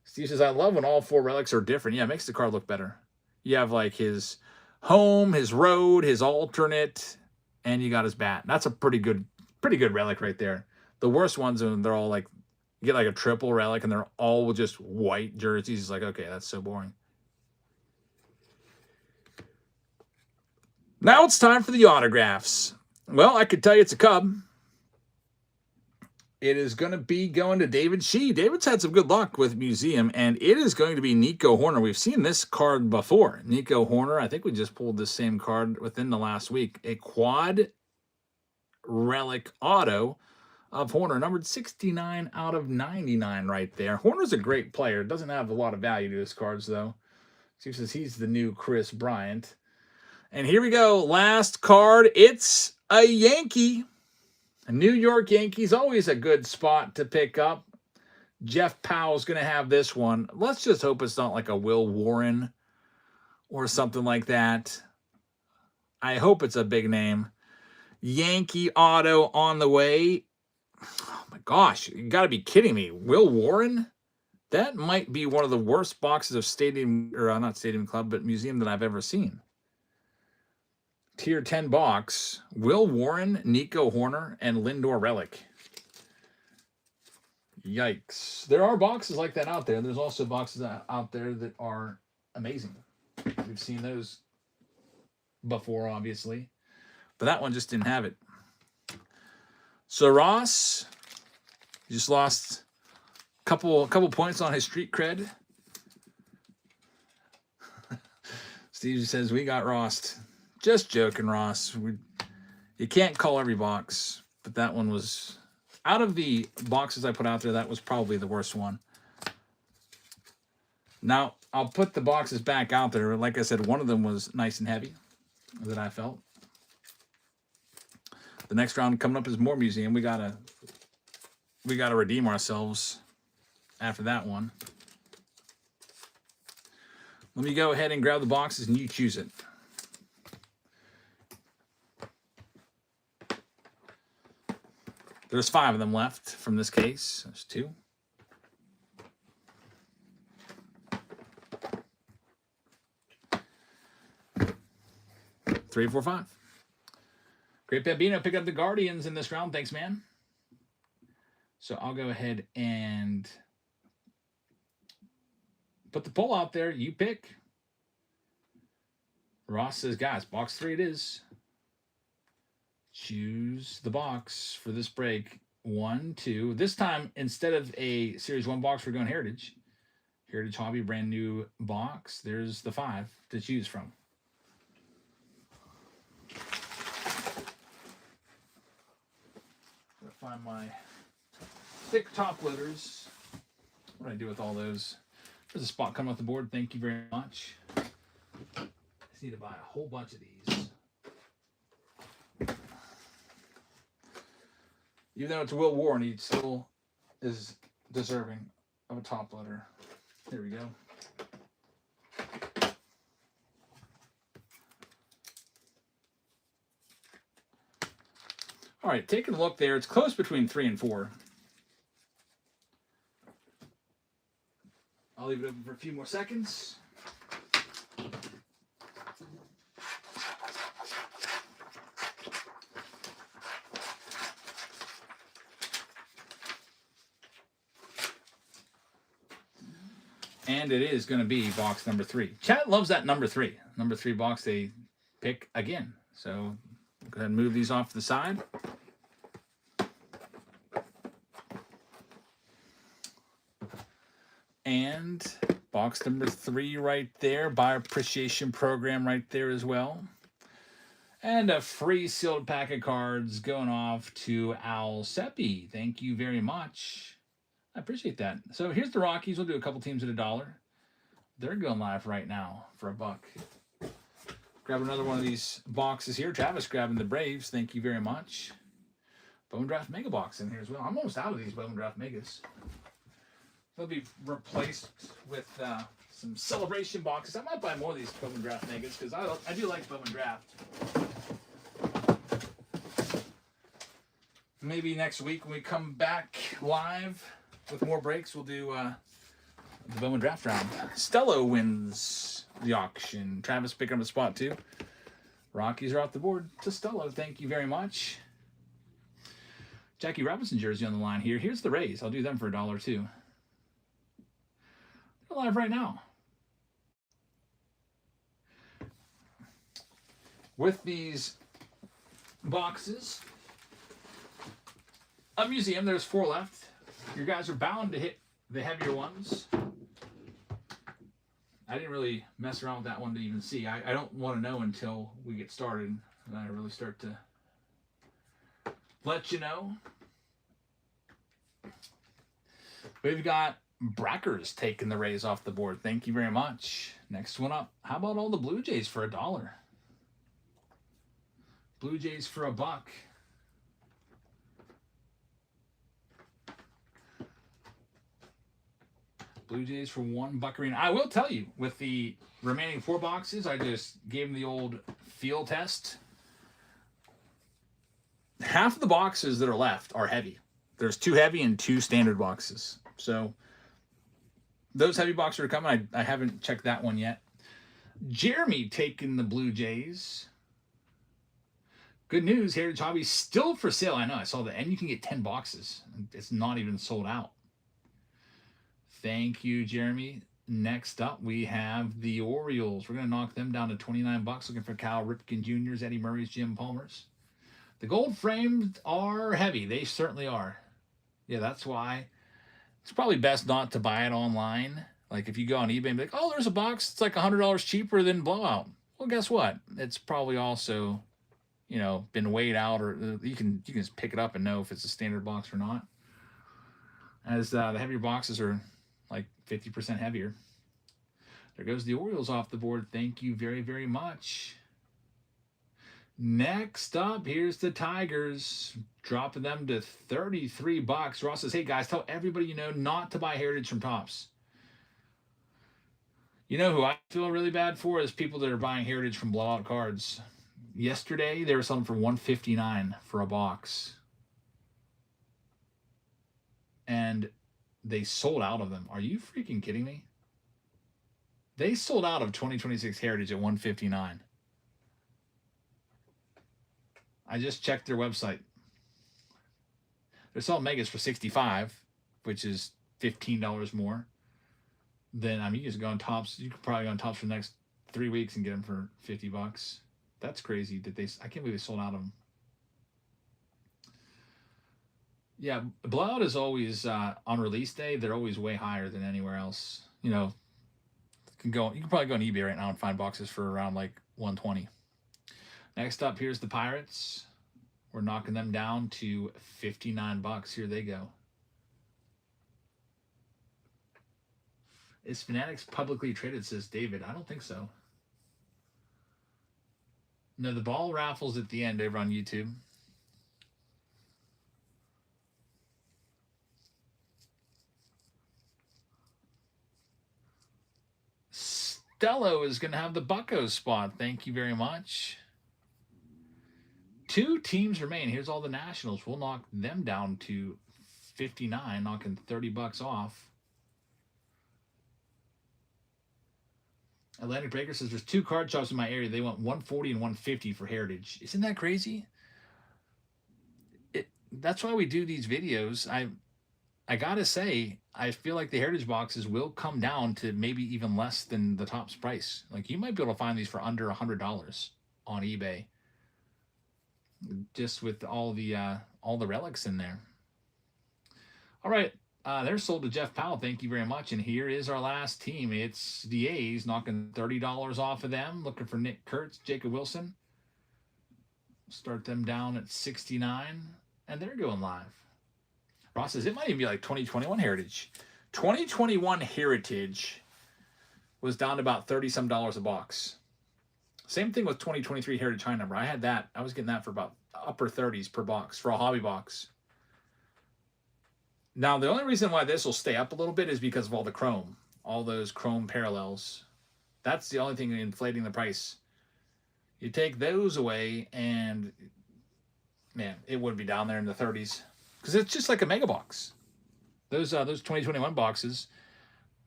Steve says, I love when all 4 relics are different. Yeah, it makes the card look better. You have like his home, his road, his alternate, and you got his bat. That's a pretty good relic right there. The worst ones, they're all like, you get like a triple relic and they're all just white jerseys. It's like, okay, that's so boring. Now it's time for the autographs. Well, I could tell you it's a Cub. It is going to be going to David Shee. David's had some good luck with museum, and it is going to be Nico Horner. We've seen this card before. Nico Horner, I think we just pulled the same card within the last week. A quad relic auto of Horner, numbered 69 out of 99 right there. Horner's a great player. Doesn't have a lot of value to his cards, though. Steve says he's the new Chris Bryant. And here we go. Last card. It's a Yankee. A New York Yankees, always a good spot to pick up. Jeff Powell's going to have this one. Let's just hope it's not like a Will Warren or something like that. I hope it's a big name. Yankee auto on the way. Oh my gosh, you got to be kidding me. Will Warren? That might be one of the worst boxes of Stadium, or not Stadium Club, but museum that I've ever seen. Tier 10 box, Will Warren, Nico Horner, and Lindor relic. Yikes. There are boxes like that out there. There's also boxes out there that are amazing. We've seen those before, obviously. But that one just didn't have it. So Ross just lost a couple points on his street cred. Steve says, we got Rossed. Just joking, Ross. You can't call every box, but that one was, out of the boxes I put out there, that was probably the worst one. Now, I'll put the boxes back out there. Like I said, one of them was nice and heavy that I felt. The next round coming up is more museum. We gotta redeem ourselves after that one. Let me go ahead and grab the boxes and you choose it. There's 5 of them left from this case. There's 2. Three, 4, 5. Great Bambino pick up the Guardians in this round. Thanks, man. So I'll go ahead and put the poll out there. You pick. Ross says, guys, box 3 it is. Choose the box for this break. 1, 2. This time, instead of a Series 1 box, we're going Heritage. Heritage Hobby, brand new box. There's the 5 to choose from. find my thick top loaders. What do I do with all those? There's a spot coming off the board. Thank you very much. I just need to buy a whole bunch of these. Even though it's Will Warren, he still is deserving of a top loader. There we go. All right, taking a look there. It's close between 3 and 4. I'll leave it open for a few more seconds. And it is going to be box number 3. Chat loves that number 3. Number 3 box they pick again. So go ahead and move these off to the side. And box number 3 right there. Buyer appreciation program right there as well. And a free sealed pack of cards going off to Al Seppi. Thank you very much. I appreciate that. So here's the Rockies. We'll do a couple teams at $1. They're going live right now for $1. Grab another one of these boxes here. Travis grabbing the Braves. Thank you very much. Bowman Draft Mega Box in here as well. I'm almost out of these Bowman Draft Megas. They'll be replaced with some celebration boxes. I might buy more of these Bowman Draft Megas because I do like Bowman Draft. Maybe next week when we come back live with more breaks, we'll do the Bowman Draft round. Stello wins the auction. Travis picking up a spot too. Rockies are off the board to Stello. Thank you very much. Jackie Robinson jersey on the line here. Here's the Rays. I'll do them for $1 too. They're live right now. With these boxes, a museum, there's 4 left. Your guys are bound to hit the heavier ones. I didn't really mess around with that one to even see. I don't want to know until we get started and I really start to let you know. We've got Brackers taking the Rays off the board. Thank you very much. Next one up. How about all the Blue Jays for $1? Blue Jays for $1. Blue Jays for $1. I will tell you, with the remaining 4 boxes, I just gave them the old feel test. Half of the boxes that are left are heavy. There's 2 heavy and 2 standard boxes. So those heavy boxes are coming. I haven't checked that one yet. Jeremy taking the Blue Jays. Good news, Heritage Hobby still for sale. I know, I saw that. And you can get 10 boxes. It's not even sold out. Thank you, Jeremy. Next up, we have the Orioles. We're going to knock them down to $29. Looking for Cal Ripken Jr.'s, Eddie Murray's, Jim Palmer's. The gold frames are heavy. They certainly are. Yeah, that's why it's probably best not to buy it online. Like if you go on eBay and be like, oh, there's a box. It's like $100 cheaper than Blowout. Well, guess what? It's probably also, you know, been weighed out, or you can just pick it up and know if it's a standard box or not. As the heavier boxes are like 50% heavier. There goes the Orioles off the board. Thank you very, very much. Next up, here's the Tigers. Dropping them to $33. Ross says, hey guys, tell everybody you know not to buy Heritage from Topps. You know who I feel really bad for is people that are buying Heritage from Blowout cards. Yesterday, they were selling for $159 for a box. And they sold out of them. Are you freaking kidding me? They sold out of 2026 Heritage at $159. I just checked their website. They're selling Megas for $65, which is $15 more. Then I mean, you just go on Topps. You could probably go on Topps for the next 3 weeks and get them for $50. That's crazy that I can't believe they sold out of them. Yeah, Blowout is always on release day. They're always way higher than anywhere else. You know, you can probably go on eBay right now and find boxes for around like $120. Next up, here's the Pirates. We're knocking them down to $59. Here they go. Is Fanatics publicly traded, says David. I don't think so. No, the ball raffles at the end over on YouTube. Stello is going to have the Bucco spot. Thank you very much. 2 teams remain. Here's all the Nationals. We'll knock them down to 59, knocking $30 off. Atlantic Breaker says there's 2 card shops in my area. They want 140 and 150 for Heritage. Isn't that crazy? That's why we do these videos. I gotta say, I feel like the Heritage boxes will come down to maybe even less than the top's price. Like, you might be able to find these for under $100 on eBay, just with all the relics in there. All right, they're sold to Jeff Powell. Thank you very much. And here is our last team. It's the A's, knocking $30 off of them. Looking for Nick Kurtz, Jacob Wilson. Start them down at 69, and they're going live. Ross says it might even be like 2021 Heritage. 2021 Heritage was down to about $30-some a box. Same thing with 2023 Heritage High Number. I had that. I was getting that for about upper 30s per box for a hobby box. Now, the only reason why this will stay up a little bit is because of all the chrome. All those chrome parallels. That's the only thing inflating the price. You take those away and, man, it would be down there in the 30s. Because it's just like a mega box. Those 2021 boxes,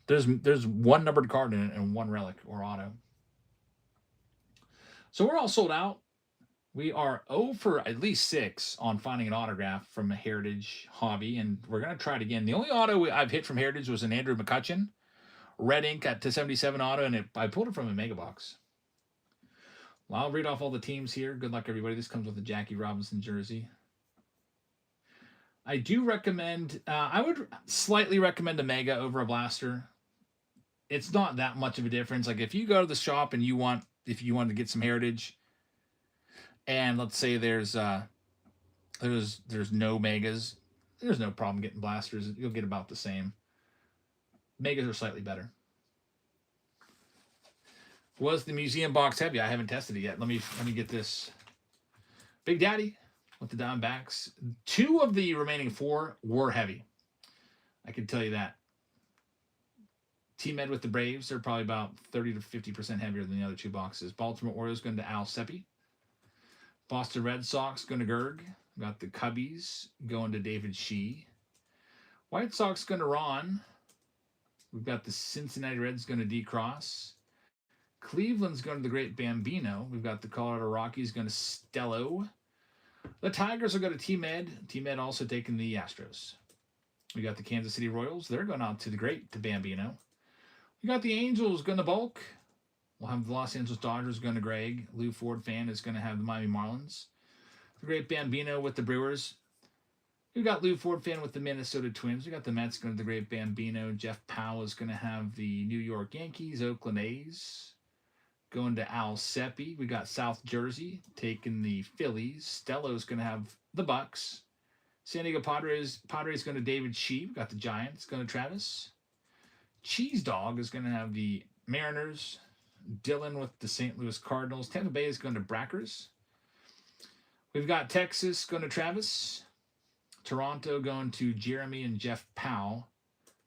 there's one numbered card in it and one relic or auto. So we're all sold out. We are 0 for at least 6 on finding an autograph from a Heritage hobby, and we're going to try it again. The only auto I've hit from Heritage was an Andrew McCutchen, red ink at 277 auto, and I pulled it from a mega box. Well, I'll read off all the teams here. Good luck, everybody. This comes with a Jackie Robinson jersey. I do recommend, I would slightly recommend a Mega over a Blaster. It's not that much of a difference. Like, if you go to the shop and if you want to get some Heritage, and let's say there's no Megas, there's no problem getting Blasters. You'll get about the same. Megas are slightly better. Was the museum box heavy? I haven't tested it yet. Let me get this. Big Daddy with the Diamondbacks. 2 of the remaining 4 were heavy. I can tell you that. T-Med with the Braves, they're probably about 30 to 50% heavier than the other 2 boxes. Baltimore Orioles going to Al Seppi. Boston Red Sox going to Gerg. Got the Cubbies going to David Shee. White Sox going to Ron. We've got the Cincinnati Reds going to D-Cross. Cleveland's going to the Great Bambino. We've got the Colorado Rockies going to Stello. The Tigers are going to T-Med. T-Med also taking the Astros. We got the Kansas City Royals. They're going out to the Great to Bambino. We got the Angels going to Bulk. We'll have the Los Angeles Dodgers going to Greg. Lou Ford fan is going to have the Miami Marlins. The Great Bambino with the Brewers. We've got Lou Ford fan with the Minnesota Twins. We got the Mets going to the Great Bambino. Jeff Powell is going to have the New York Yankees. Oakland A's going to Al Seppi. We got South Jersey taking the Phillies. Stello's going to have the Bucks. San Diego Padres going to David Shee. We got the Giants going to Travis. Cheese Dog is going to have the Mariners. Dylan with the St. Louis Cardinals. Tampa Bay is going to Brackers. We've got Texas going to Travis. Toronto going to Jeremy and Jeff Powell.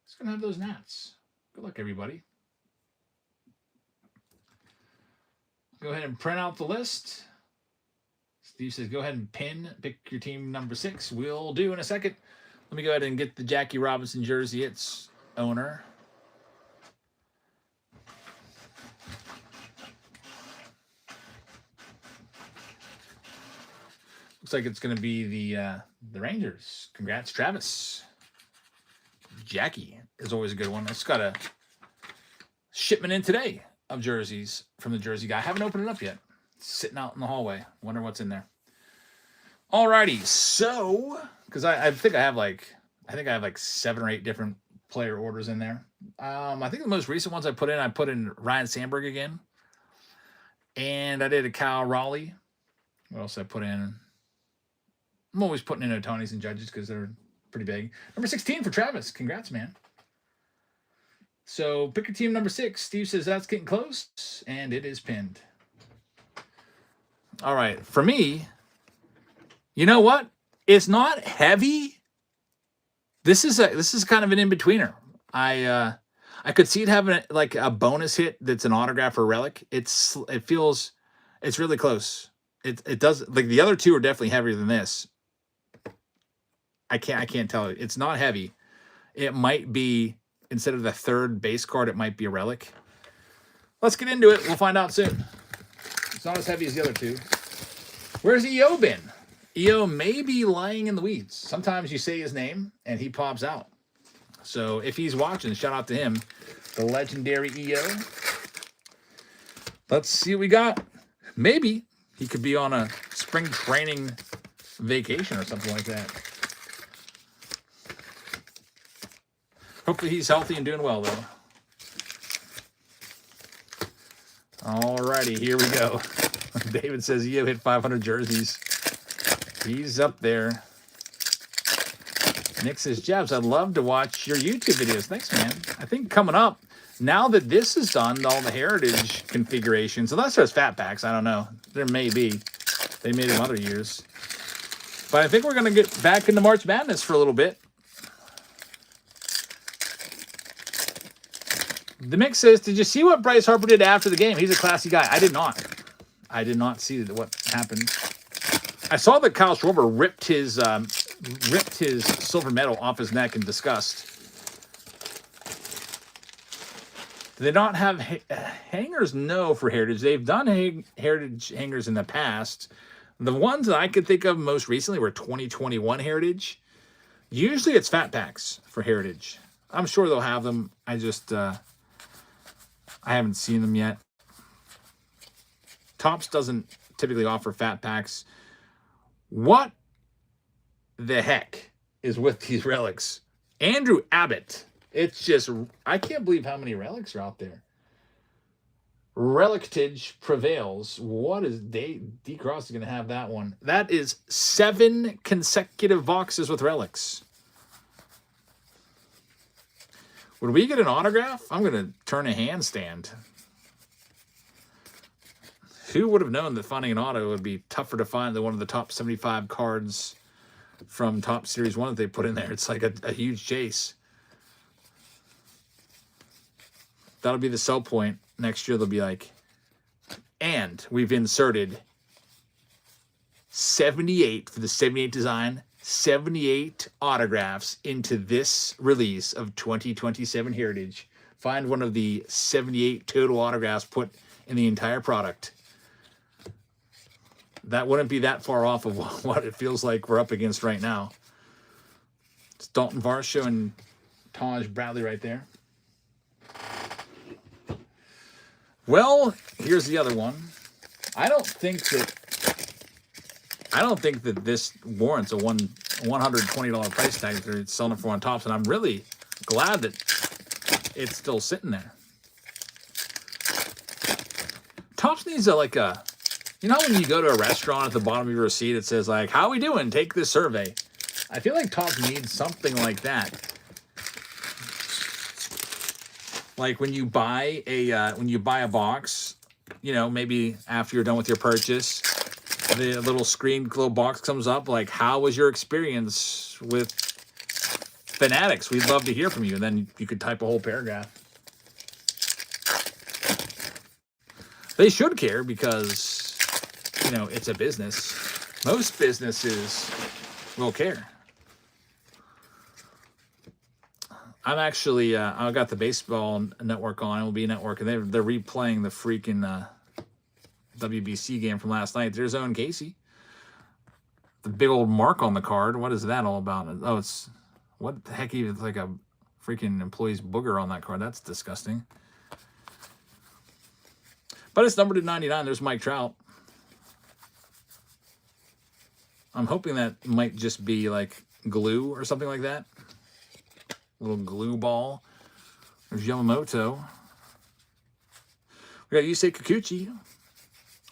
It's going to have those Nats. Good luck, everybody. Go ahead and print out the list. Steve says, go ahead and pick your team number 6. We'll do in a second. Let me go ahead and get the Jackie Robinson jersey. It's owner. Looks like it's going to be the Rangers. Congrats, Travis. Jackie is always a good one. It's got a shipment in today of jerseys from the Jersey guy. I haven't opened it up yet. It's sitting out in the hallway. Wonder what's in there. Alrighty, so because I think I have like 7 or 8 different player orders in there. I think the most recent ones I put in Ryan Sandberg again, and I did a Kyle Raleigh. What else I put in? I'm always putting in Otanis and Judges because they're pretty big. Number 16 for Travis. Congrats, man. So pick your team number 6. Steve says that's getting close, and it is pinned. All right, for me, you know what? It's not heavy. This is kind of an in-betweener. I could see it having like a bonus hit that's an autograph or relic. It's really close. It does, like, the other two are definitely heavier than this. I can't tell. It's not heavy. It might be, instead of the third base card, it might be a relic. Let's get into it. We'll find out soon. It's not as heavy as the other two. Where's EO been? EO may be lying in the weeds. Sometimes you say his name and he pops out. So if he's watching, shout out to him, the legendary EO. Let's see what we got. Maybe he could be on a spring training vacation or something like that. Hopefully he's healthy and doing well, though. Alrighty, here we go. David says EO hit 500 jerseys. He's up there. Nick says, Jabs, I'd love to watch your YouTube videos. Thanks, man. I think coming up, now that this is done, all the heritage configurations, unless there's fat packs, I don't know. There may be. They made them other years. But I think we're going to get back into March Madness for a little bit. The Mix says, did you see what Bryce Harper did after the game? He's a classy guy. I did not. I did not see what happened. I saw that Kyle Schwarber ripped his silver medal off his neck in disgust. Do they not have hangers? No, for Heritage. They've done Heritage hangers in the past. The ones that I could think of most recently were 2021 Heritage. Usually it's fat packs for Heritage. I'm sure they'll have them. I just I haven't seen them yet. Topps doesn't typically offer fat packs. What the heck is with these relics? Andrew Abbott. It's just, I can't believe how many relics are out there. Relictage prevails. What is D Cross is going to have that one? That is 7 consecutive boxes with relics. Would we get an autograph? I'm going to turn a handstand. Who would have known that finding an auto would be tougher to find than one of the top 75 cards from Top Series 1 that they put in there? It's like a huge chase. That'll be the sell point. Next year they'll be like, and we've inserted 78 for the 78 design, 78 autographs into this release of 2027 Heritage. Find one of the 78 total autographs put in the entire product. That wouldn't be that far off of what it feels like we're up against right now. It's Dalton Varsho and Taj Bradley right there. Well, here's the other one. I don't think that this warrants a $120 price tag they're selling it for on Topps, and I'm really glad that it's still sitting there. Topps needs you know when you go to a restaurant, at the bottom of your receipt it says like, how we doing? Take this survey. I feel like Topps needs something like that. Like when you buy a box, you know, maybe after you're done with your purchase, the little little box comes up like, how was your experience with Fanatics? We'd love to hear from you. And then you could type a whole paragraph. They should care because, you know, it's a business. Most businesses will care. I'm actually, I got the baseball network on, MLB network, and they're replaying the freaking WBC game from last night. There's Owen Casey. The big old mark on the card. What is that all about? Oh, it's, what the heck, even like a freaking employee's booger on that card. That's disgusting. But it's numbered to 99. There's Mike Trout. I'm hoping that might just be like glue or something like that. Little glue ball. There's Yamamoto. We got Yusei Kikuchi,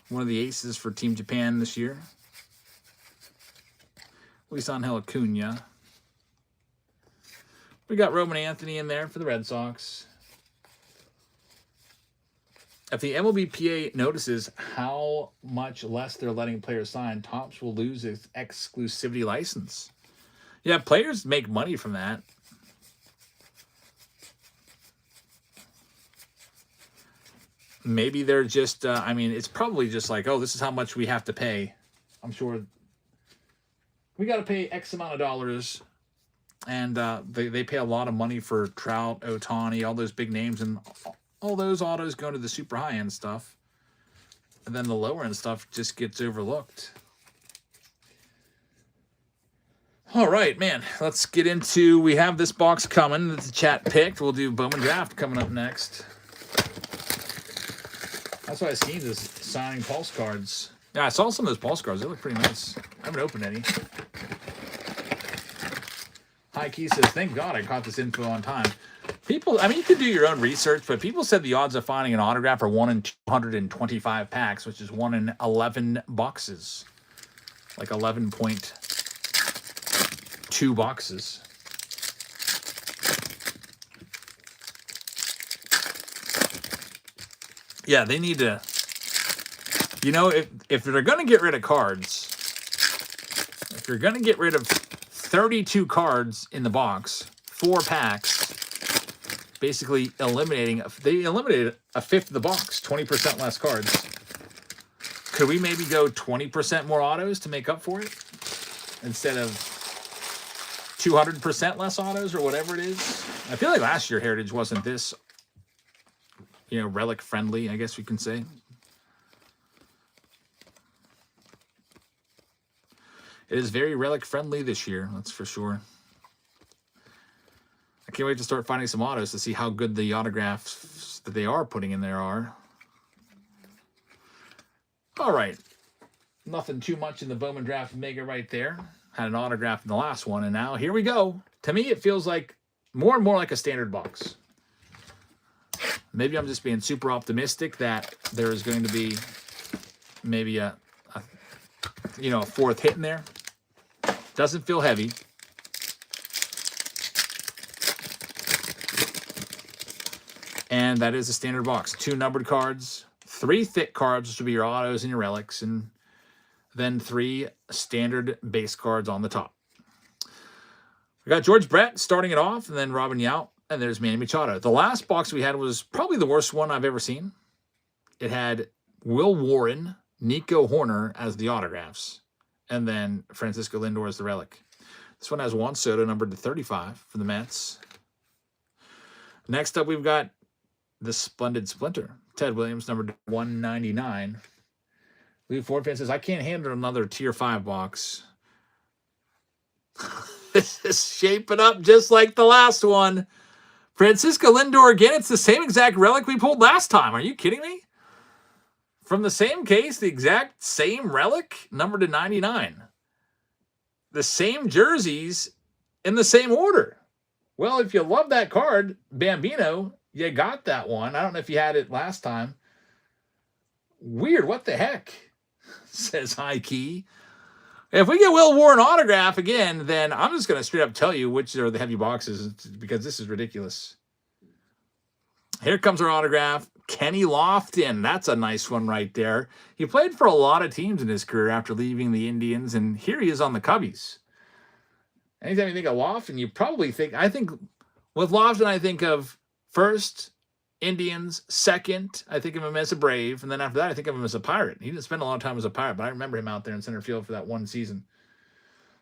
one of the aces for Team Japan this year. Luis Angel Acuna. We got Roman Anthony in there for the Red Sox. If the MLBPA notices how much less they're letting players sign, Topps will lose its exclusivity license. Yeah, players make money from that. Maybe they're just, I mean, it's probably just like, oh, this is how much we have to pay. I'm sure we got to pay X amount of dollars. And they pay a lot of money for Trout, Ohtani, all those big names. And all those autos go to the super high-end stuff. And then the lower-end stuff just gets overlooked. All right, man. Let's get into... We have this box coming that the chat picked. We'll do Bowman Draft coming up next. That's what I seen, is signing pulse cards. Yeah, I saw some of those pulse cards. They look pretty nice. I haven't opened any. High Key says, thank God I caught this info on time. People, I mean, you could do your own research, but people said the odds of finding an autograph are 1 in 225 packs, which is 1 in 11 boxes. Like 11.2 boxes. Yeah, they need to, you know, if they're going to get rid of cards, if you're going to get rid of 32 cards in the box, 4 packs, basically they eliminated a fifth of the box, 20% less cards. Could we maybe go 20% more autos to make up for it? Instead of 200% less autos or whatever it is? I feel like last year Heritage wasn't this, you know, relic friendly, I guess we can say. It is very relic friendly this year, that's for sure. I can't wait to start finding some autos to see how good the autographs that they are putting in there are. All right. Nothing too much in the Bowman Draft Mega right there. Had an autograph in the last one, and now here we go. To me, it feels like more and more like a standard box. Maybe I'm just being super optimistic that there is going to be maybe a fourth hit in there. Doesn't feel heavy. And that is a standard box. 2 numbered cards, 3 thick cards, which will be your autos and your relics, and then 3 standard base cards on the top. We got George Brett starting it off, and then Robin Yount, and there's Manny Machado. The last box we had was probably the worst one I've ever seen. It had Will Warren, Nico Horner as the autographs, and then Francisco Lindor as the relic. This one has Juan Soto, numbered to 35 for the Mets. Next up, we've got the Splendid Splinter. Ted Williams, numbered to 199. Lee Ford fan says, I can't handle another Tier 5 box. This is shaping up just like the last one. Francisco Lindor again. It's the same exact relic we pulled last time. Are you kidding me? From the same case, the exact same relic, numbered to 99. The same jerseys in the same order. Well, if you love that card, Bambino, you got that one. I don't know if you had it last time. Weird. What the heck? Says High Key. If we get Will Warren autograph again, then I'm just going to straight up tell you which are the heavy boxes, because this is ridiculous. Here comes our autograph. Kenny Lofton. That's a nice one right there. He played for a lot of teams in his career after leaving the Indians, and here he is on the Cubbies. Anytime you think of Lofton, you probably think, with Lofton, I think of first, Indians, second, I think of him as a Brave, and then after that, I think of him as a Pirate. He didn't spend a lot of time as a Pirate, but I remember him out there in center field for that one season.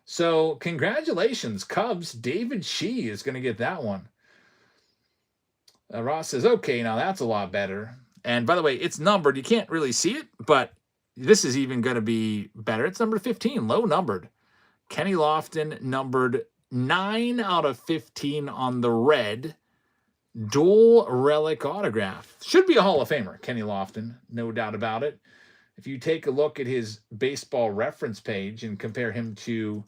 So, congratulations, Cubs. David Shee is going to get that one. Ross says, okay, now that's a lot better. And by the way, it's numbered. You can't really see it, but this is even going to be better. It's number 15, low numbered. Kenny Lofton, numbered 9 out of 15 on the red. Dual relic autograph. Should be a Hall of Famer, Kenny Lofton, no doubt about it. If you take a look at his baseball reference page and compare him to,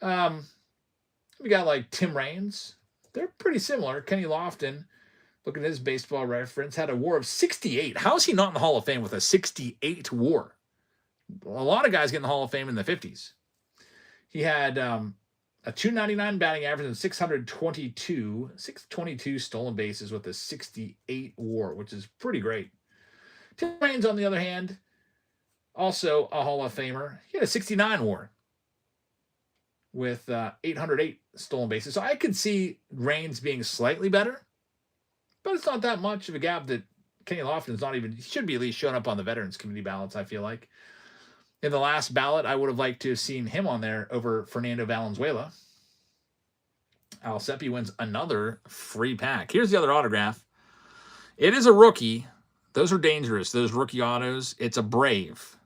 we got like Tim Raines. They're pretty similar. Kenny Lofton, look at his baseball reference, had a WAR of 68. How is he not in the Hall of Fame with a 68 WAR? A lot of guys get in the Hall of Fame in the 50s. He had a 299 batting average and 622 stolen bases with a 68 WAR, which is pretty great. Tim Raines, on the other hand, also a Hall of Famer. He had a 69 WAR with 808 stolen bases. So I could see Raines being slightly better, but it's not that much of a gap that Kenny Lofton's not even, he should be at least showing up on the Veterans Committee ballots, I feel like. In the last ballot, I would have liked to have seen him on there over Fernando Valenzuela. Al Seppi wins another free pack. Here's the other autograph. It is a rookie. Those are dangerous, those rookie autos. It's a Brave.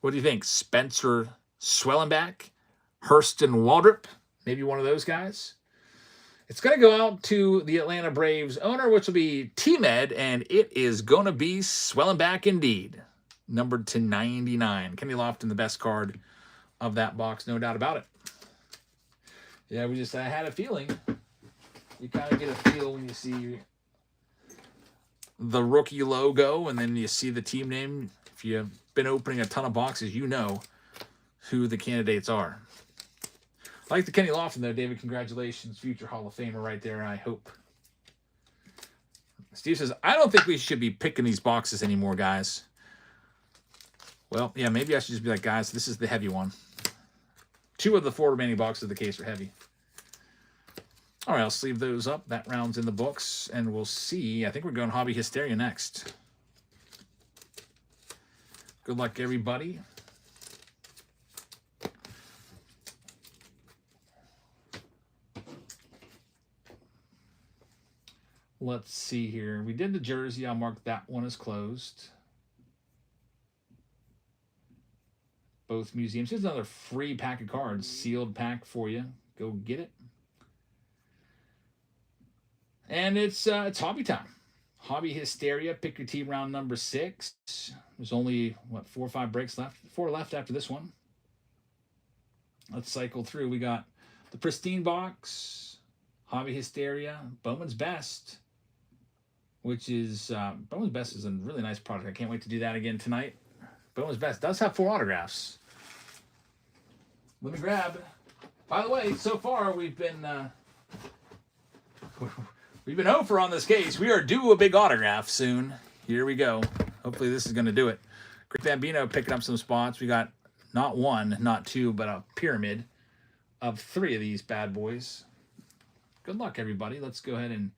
What do you think? Spencer Swellenbach? Hurston Waldrop? Maybe one of those guys? It's going to go out to the Atlanta Braves owner, which will be T-Med, and it is going to be Swellenbach indeed. Numbered to 99. Kenny Lofton, the best card of that box, no doubt about it. Yeah, I had a feeling. You kind of get a feel when you see the rookie logo and then you see the team name. If you've been opening a ton of boxes, you know who the candidates are. I like the Kenny Lofton, though, David. Congratulations. Future Hall of Famer right there, I hope. Steve says, I don't think we should be picking these boxes anymore, guys. Well, yeah, maybe I should just be like, guys, this is the heavy one. 2 of the 4 remaining boxes of the case are heavy. All right, I'll sleeve those up. That round's in the books, and we'll see. I think we're going Hobby Hysteria next. Good luck, everybody. Let's see here. We did the jersey. I'll mark that one as closed. Both museums. Here's another free pack of cards. Sealed pack for you. Go get it. And it's hobby time. Hobby Hysteria. Pick your team round number 6. There's only, 4 or 5 breaks left? 4 left after this one. Let's cycle through. We got the Pristine box. Hobby Hysteria. Bowman's Best. Which is, Bowman's Best is a really nice product. I can't wait to do that again tonight. Bowman's Best does have 4 autographs. Let me grab. By the way, so far we've been 0 on this case. We are due a big autograph soon. Here we go. Hopefully this is going to do it. Greg Bambino picking up some spots. We got not 1, not 2, but a pyramid of 3 of these bad boys. Good luck, everybody. Let's go ahead and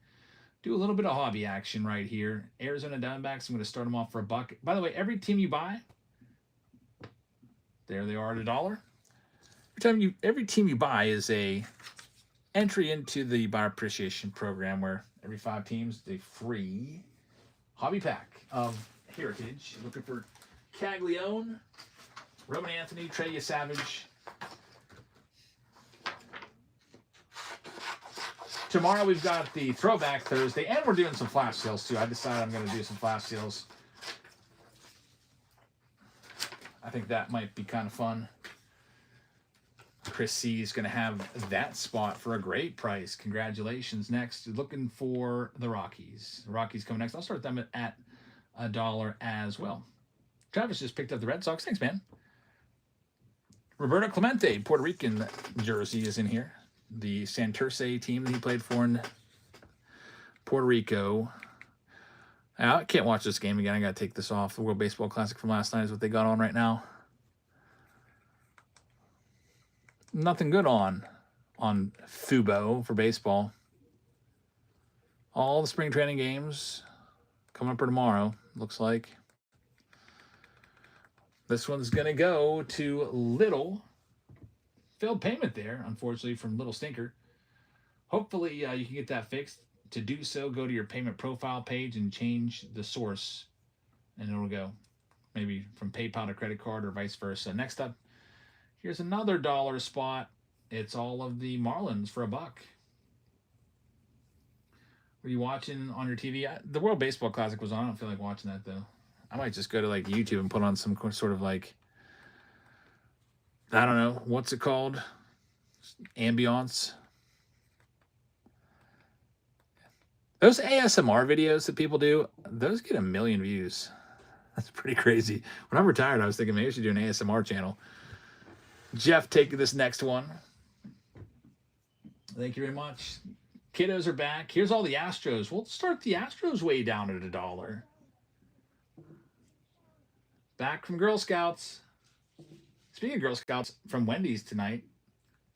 do a little bit of hobby action right here. Arizona Diamondbacks, I'm going to start them off for $1. By the way, every team you buy, there they are at $1. Every team you buy is a entry into the buyer appreciation program where every 5 teams, a free hobby pack of Heritage. Looking for Caglione, Roman Anthony, Trey Savage. Tomorrow we've got the Throwback Thursday, and we're doing some flash sales too. I decided I'm going to do some flash sales. I think that might be kind of fun. Chris C is going to have that spot for a great price. Congratulations. Next, looking for the Rockies. The Rockies coming next. I'll start them at $1 as well. Travis just picked up the Red Sox. Thanks, man. Roberto Clemente, Puerto Rican jersey is in here. The Santurce team that he played for in Puerto Rico. I can't watch this game again. I got to take this off. The World Baseball Classic from last night is what they got on right now. Nothing good on Fubo for baseball. All the spring training games coming up for tomorrow, looks like. This one's going to go to Little. Failed payment there, unfortunately, from Little Stinker. Hopefully, you can get that fixed. To do so, go to your payment profile page and change the source, and it'll go maybe from PayPal to credit card or vice versa. Next up, here's another $1 spot. It's all of the Marlins for $1. Were you watching on your TV? The World Baseball Classic was on. I don't feel like watching that, though. I might just go to, like, YouTube and put on some sort of, like, I don't know. What's it called? Ambiance. Those ASMR videos that people do, those get 1 million views. That's pretty crazy. When I'm retired, I was thinking maybe I should do an ASMR channel. Jeff taking this next one. Thank you very much. Kiddos are back. Here's all the Astros. We'll start the Astros way down at $1. Back from Girl Scouts. Speaking of Girl Scouts, from Wendy's tonight,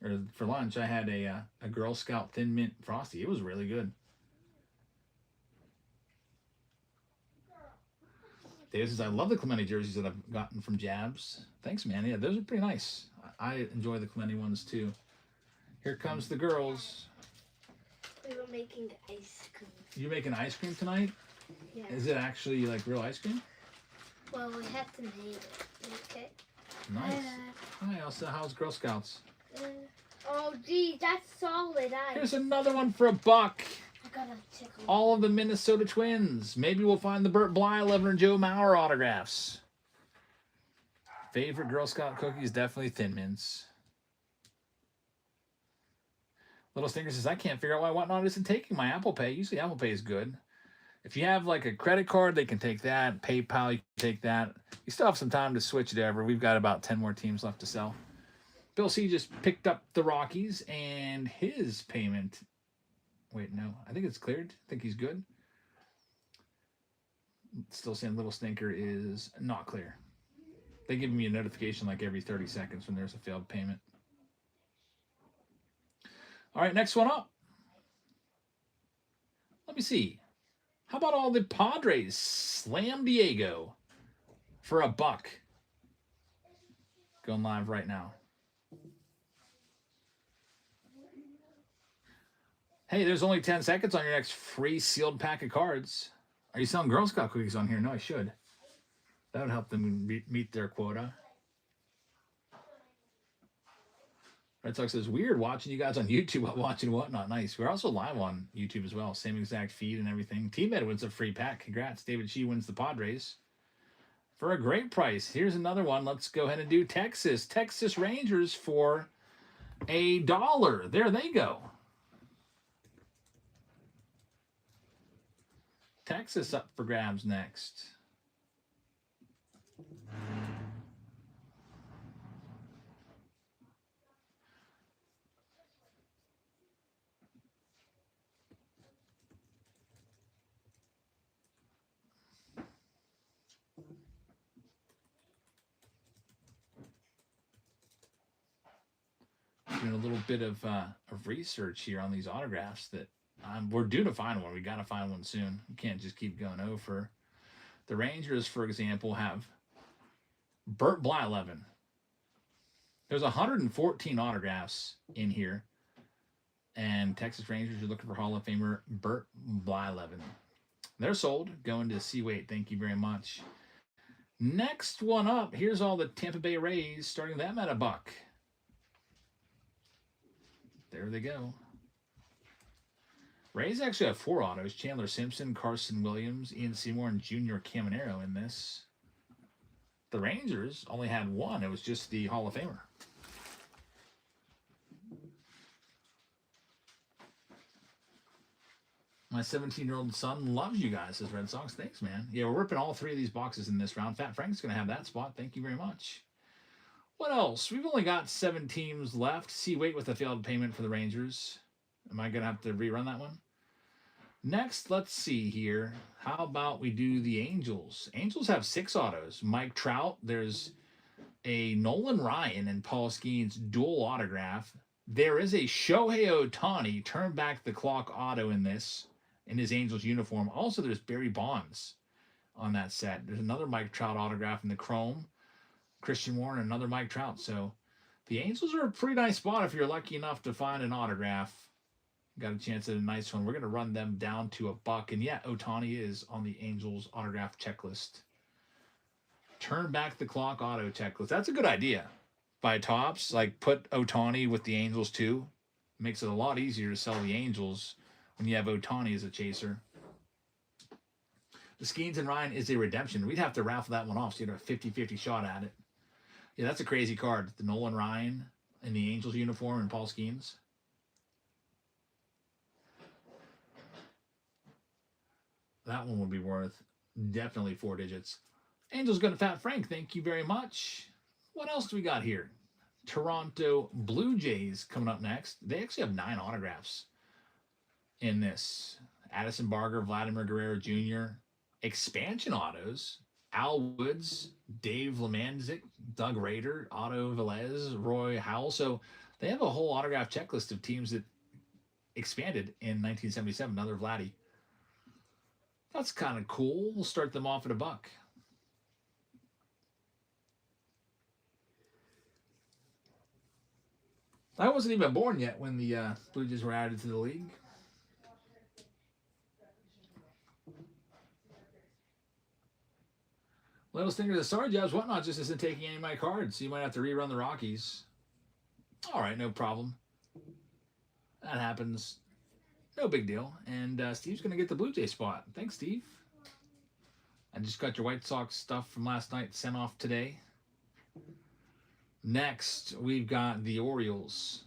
or for lunch, I had a Girl Scout Thin Mint Frosty. It was really good. Dave says, I love the Clemente jerseys that I've gotten from Jabs. Thanks, man. Yeah, those are pretty nice. I enjoy the Clemente ones, too. Here comes the girls. We were making ice cream. You making ice cream tonight? Yeah. Is it actually like real ice cream? Well, we have to make it. Okay. Nice. Hi, Elsa. How's Girl Scouts? Oh, gee, that's solid ice. Here's another one for $1. I got a tickle. All of the Minnesota Twins. Maybe we'll find the Burt Blyleven or Joe Mauer autographs. Favorite Girl Scout cookies, definitely Thin Mints. Little Stinker says, I can't figure out why Whatnot isn't taking my Apple Pay. Usually Apple Pay is good. If you have like a credit card, they can take that. PayPal, you can take that. You still have some time to switch it over. We've got about 10 more teams left to sell. Bill C just picked up the Rockies and his payment. Wait, no. I think it's cleared. I think he's good. Still saying Little Stinker is not clear. They give me a notification like every 30 seconds when there's a failed payment. All right, next one up. Let me see. How about all the Padres? Slam Diego for $1. Going live right now. Hey, there's only 10 seconds on your next free sealed pack of cards. Are you selling Girl Scout cookies on here? No, I should. That would help them meet their quota. Red Sox says, weird watching you guys on YouTube while watching Whatnot. Nice. We're also live on YouTube as well. Same exact feed and everything. T-Med wins a free pack. Congrats. David Shee wins the Padres for a great price. Here's another one. Let's go ahead and do Texas. Texas Rangers for $1. There they go. Texas up for grabs next. Doing a little bit of research here on these autographs that we're due to find one. We got to find one soon. We can't just keep going over. The Rangers, for example, have Burt Blyleven. There's 114 autographs in here. And Texas Rangers are looking for Hall of Famer Burt Blyleven. They're sold. Going to C-Weight. Thank you very much. Next one up. Here's all the Tampa Bay Rays, starting them at $1. There they go. Rays actually have 4 autos. Chandler Simpson, Carson Williams, Ian Seymour, and Junior Caminero in this. The Rangers only had 1. It was just the Hall of Famer. My 17-year-old son loves you guys, says Red Sox. Thanks, man. Yeah, we're ripping all 3 of these boxes in this round. Fat Frank's going to have that spot. Thank you very much. What else? We've only got 7 teams left. C-Weight with a failed payment for the Rangers. Am I going to have to rerun that one? Next, let's see here. How about we do the Angels? Angels have 6 autos. Mike Trout. There's a Nolan Ryan and Paul Skeens dual autograph. There is a Shohei Ohtani turn back the clock auto in this, in his Angels uniform. Also, there's Barry Bonds on that set. There's another Mike Trout autograph in the chrome. Christian Warren, another Mike Trout. So the Angels are a pretty nice spot if you're lucky enough to find an autograph. Got a chance at a nice one. We're going to run them down to $1. And yeah, Ohtani is on the Angels autograph checklist. Turn back the clock auto checklist. That's a good idea by Topps. Like, put Ohtani with the Angels too. Makes it a lot easier to sell the Angels when you have Ohtani as a chaser. The Skeens and Ryan is a redemption. We'd have to raffle that one off so you'd have a 50-50 shot at it. Yeah, that's a crazy card. The Nolan Ryan in the Angels uniform and Paul Skeens. That one would be worth definitely 4 digits. Angels going to Fat Frank. Thank you very much. What else do we got here? Toronto Blue Jays coming up next. They actually have 9 autographs in this. Addison Barger, Vladimir Guerrero Jr., expansion autos, Al Woods, Dave Lemanzik, Doug Rader, Otto Velez, Roy Howell. So they have a whole autograph checklist of teams that expanded in 1977. Another Vladdy. That's kind of cool. We'll start them off at $1. I wasn't even born yet when the Blue Jays were added to the league. Little Stinger the Star Jobs Whatnot just isn't taking any of my cards, so you might have to rerun the Rockies. All right, no problem. That happens. No big deal. And Steve's going to get the Blue Jay spot. Thanks, Steve. I just got your White Sox stuff from last night sent off today. Next, we've got the Orioles.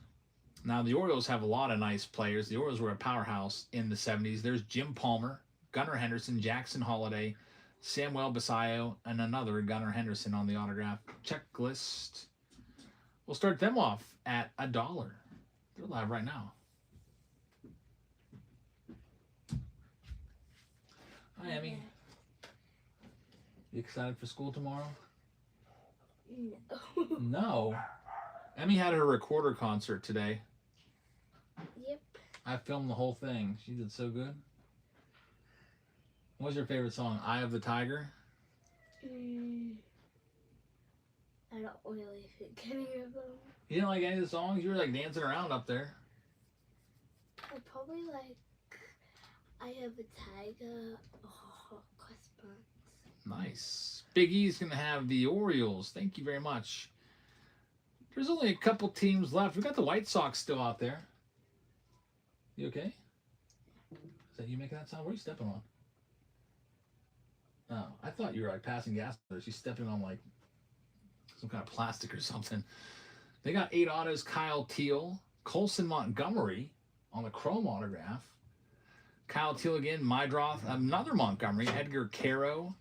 Now, the Orioles have a lot of nice players. The Orioles were a powerhouse in the 70s. There's Jim Palmer, Gunnar Henderson, Jackson Holliday, Samuel Basayo, and another Gunnar Henderson on the autograph checklist. We'll start them off at $1. They're live right now. Hi, Emmy. You excited for school tomorrow? No. No. Emmy had her recorder concert today. Yep. I filmed the whole thing. She did so good. What was your favorite song? Eye of the Tiger? I don't really think any of them. You didn't like any of the songs? You were like dancing around up there. I probably like I Have a Tiger. Oh, Christmas. Nice. Big E's going to have the Orioles. Thank you very much. There's only a couple teams left. We got the White Sox still out there. You okay? Is that you making that sound? What are you stepping on? Oh, I thought you were like passing gas. She's stepping on like some kind of plastic or something. They got 8 autos. Kyle Teal, Colson Montgomery on the chrome autograph. Kyle Teal again, Mydroth, another Montgomery, Edgar Caro,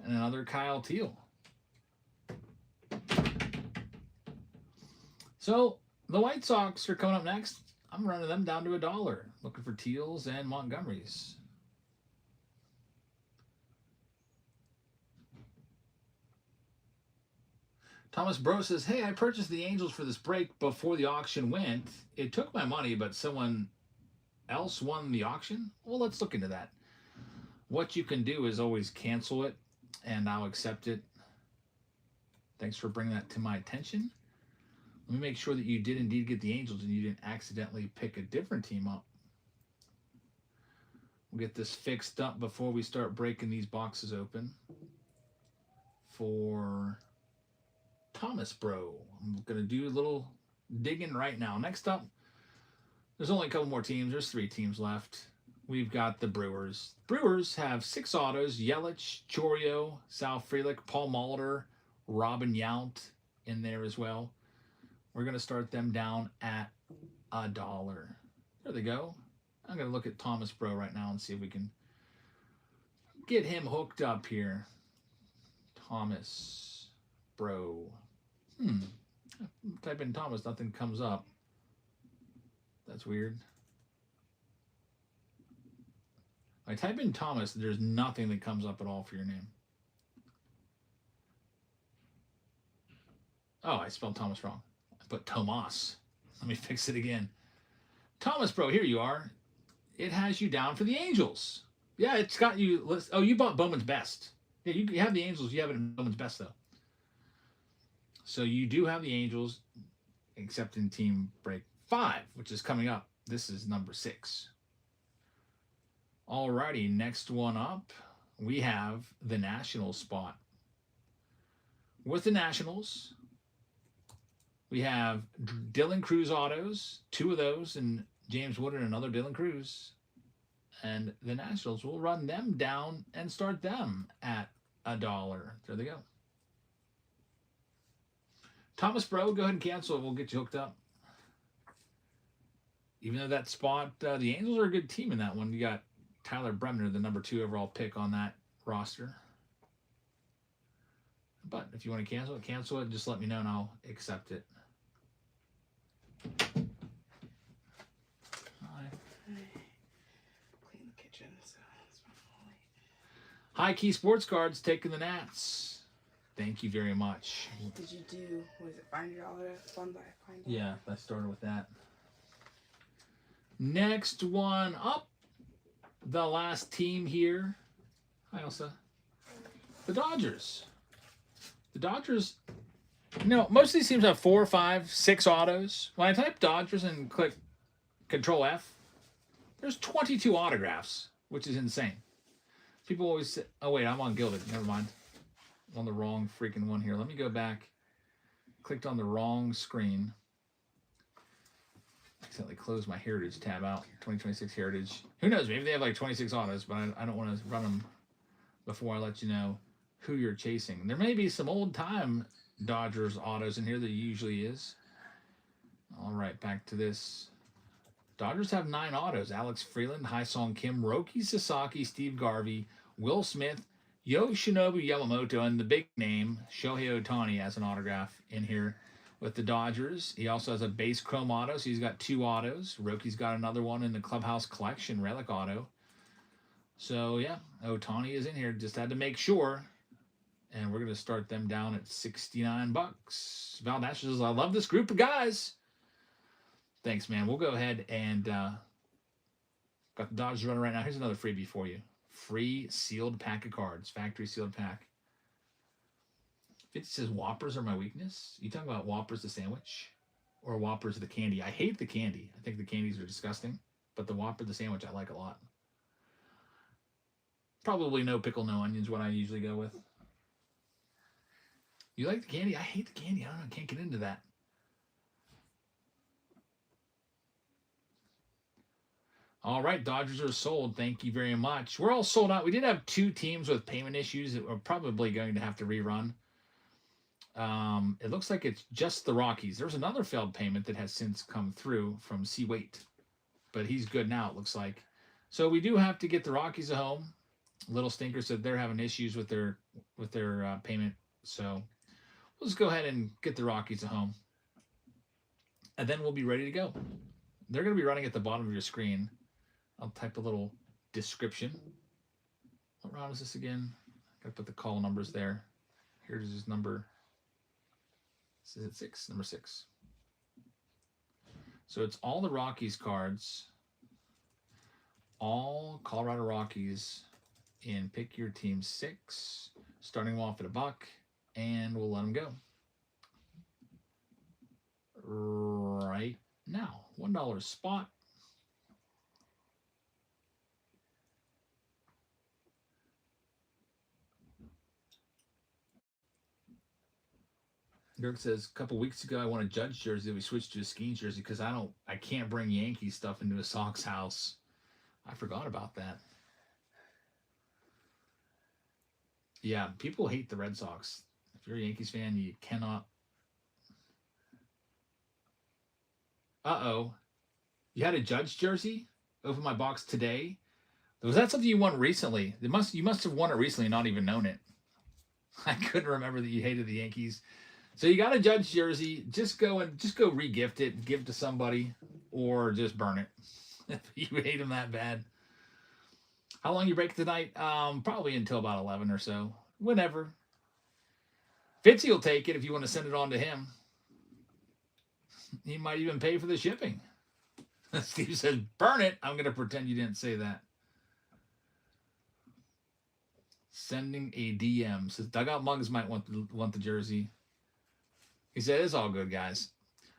and another Kyle Teal. So the White Sox are coming up next. I'm running them down to $1. Looking for Teals and Montgomerys. Thomas Bro says, hey, I purchased the Angels for this break before the auction went. It took my money, but someone else won the auction? Well, let's look into that. What you can do is always cancel it, and I'll accept it. Thanks for bringing that to my attention. Let me make sure that you did indeed get the Angels and you didn't accidentally pick a different team up. We'll get this fixed up before we start breaking these boxes open for Thomas Bro. I'm going to do a little digging right now. Next up, there's only a couple more teams. There's 3 teams left. We've got the Brewers. Brewers have 6 autos. Yelich, Chorio, Sal Frelick, Paul Molitor, Robin Yount in there as well. We're going to start them down at $1. There they go. I'm going to look at Thomas Bro right now and see if we can get him hooked up here. Thomas Bro. Type in Thomas, nothing comes up. That's weird. I type in Thomas, there's nothing that comes up at all for your name. Oh, I spelled Thomas wrong. I put Tomas. Let me fix it again. Thomas Bro, here you are. It has you down for the Angels. Yeah, it's got you. Oh, you bought Bowman's Best. Yeah, you have the Angels. You have it in Bowman's Best, though. So you do have the Angels, except in Team Break 5, which is coming up. This is number 6. Alrighty, next one up, we have the Nationals spot. With the Nationals, we have Dylan Cruz autos, 2 of those, and James Wood and another Dylan Cruz. And the Nationals will run them down and start them at $1. There they go. Thomas Bro, go ahead and cancel it. We'll get you hooked up. Even though that spot, the Angels are a good team in that one. You got Tyler Bremner, the number 2 overall pick on that roster. But if you want to cancel it, just let me know and I'll accept it. High Key Sports Cards taking the Nats. Thank you very much. Did you do, was it Find Your Dollar? Fun by Find Your Yeah, I started with that. Next one up. The last team here. Hi, Elsa. The Dodgers. The Dodgers, most of these teams have 4, 5, 6 autos. When I type Dodgers and click Control F, there's 22 autographs, which is insane. People always say, oh, wait, I'm on Gilded. Never mind. I'm on the wrong freaking one here. Let me go back. Clicked on the wrong screen. Accidentally closed my Heritage tab out. 2026 Heritage. Who knows? Maybe they have like 26 autos, but I don't want to run them before I let you know who you're chasing. There may be some old-time Dodgers autos in here. There usually is. All right, back to this. Dodgers have 9 autos. Alex Freeland, Haesung Kim, Roki Sasaki, Steve Garvey, Will Smith, Yoshinobu Yamamoto, and the big name, Shohei Ohtani, has an autograph in here with the Dodgers. He also has a base chrome auto, so he's got 2 autos. Roki's got another one in the Clubhouse Collection, relic auto. So, yeah, Ohtani is in here. Just had to make sure. And we're going to start them down at $69. Val Nash says, I love this group of guys. Thanks, man. We'll go ahead and got the Dodgers running right now. Here's another freebie for you. Free sealed pack of cards. Factory sealed pack. It says Whoppers are my weakness. You talking about Whoppers the sandwich? Or Whoppers the candy? I hate the candy. I think the candies are disgusting. But the Whopper the sandwich I like a lot. Probably no pickle, no onions, what I usually go with. You like the candy? I hate the candy. I don't know. I can't get into that. All right, Dodgers are sold. Thank you very much. We're all sold out. We did have 2 teams with payment issues that we're probably going to have to rerun. It looks like it's just the Rockies. There's another failed payment that has since come through from C. Waite, but he's good now, it looks like. So we do have to get the Rockies a home. Little Stinker said they're having issues with their payment. So we'll just go ahead and get the Rockies a home. And then we'll be ready to go. They're going to be running at the bottom of your screen. I'll type a little description. What round is this again? Got to put the call numbers there. Here's his number. Is it 6? Number 6. So it's all the Rockies cards. All Colorado Rockies in pick your team 6. Starting them off at $1. And we'll let them go. Right now. $1 spot. Dirk says, a couple weeks ago, I won a Judge jersey. We switched to a skiing jersey because I can't bring Yankee stuff into a Sox house. I forgot about that. Yeah, people hate the Red Sox. If you're a Yankees fan, you cannot. Uh-oh. You had a Judge jersey? Open my box today? Was that something you won recently? You must have won it recently and not even known it. I couldn't remember that you hated the Yankees. So you got a Judge jersey. Just go re-gift it, give it to somebody, or just burn it if you hate them that bad. How long you break tonight? Probably until about 11 or so. Whenever. Fitzy will take it if you want to send it on to him. He might even pay for the shipping. Steve says, burn it. I'm going to pretend you didn't say that. Sending a DM. Says, Dugout Mugs might want the jersey. He said, it's all good, guys.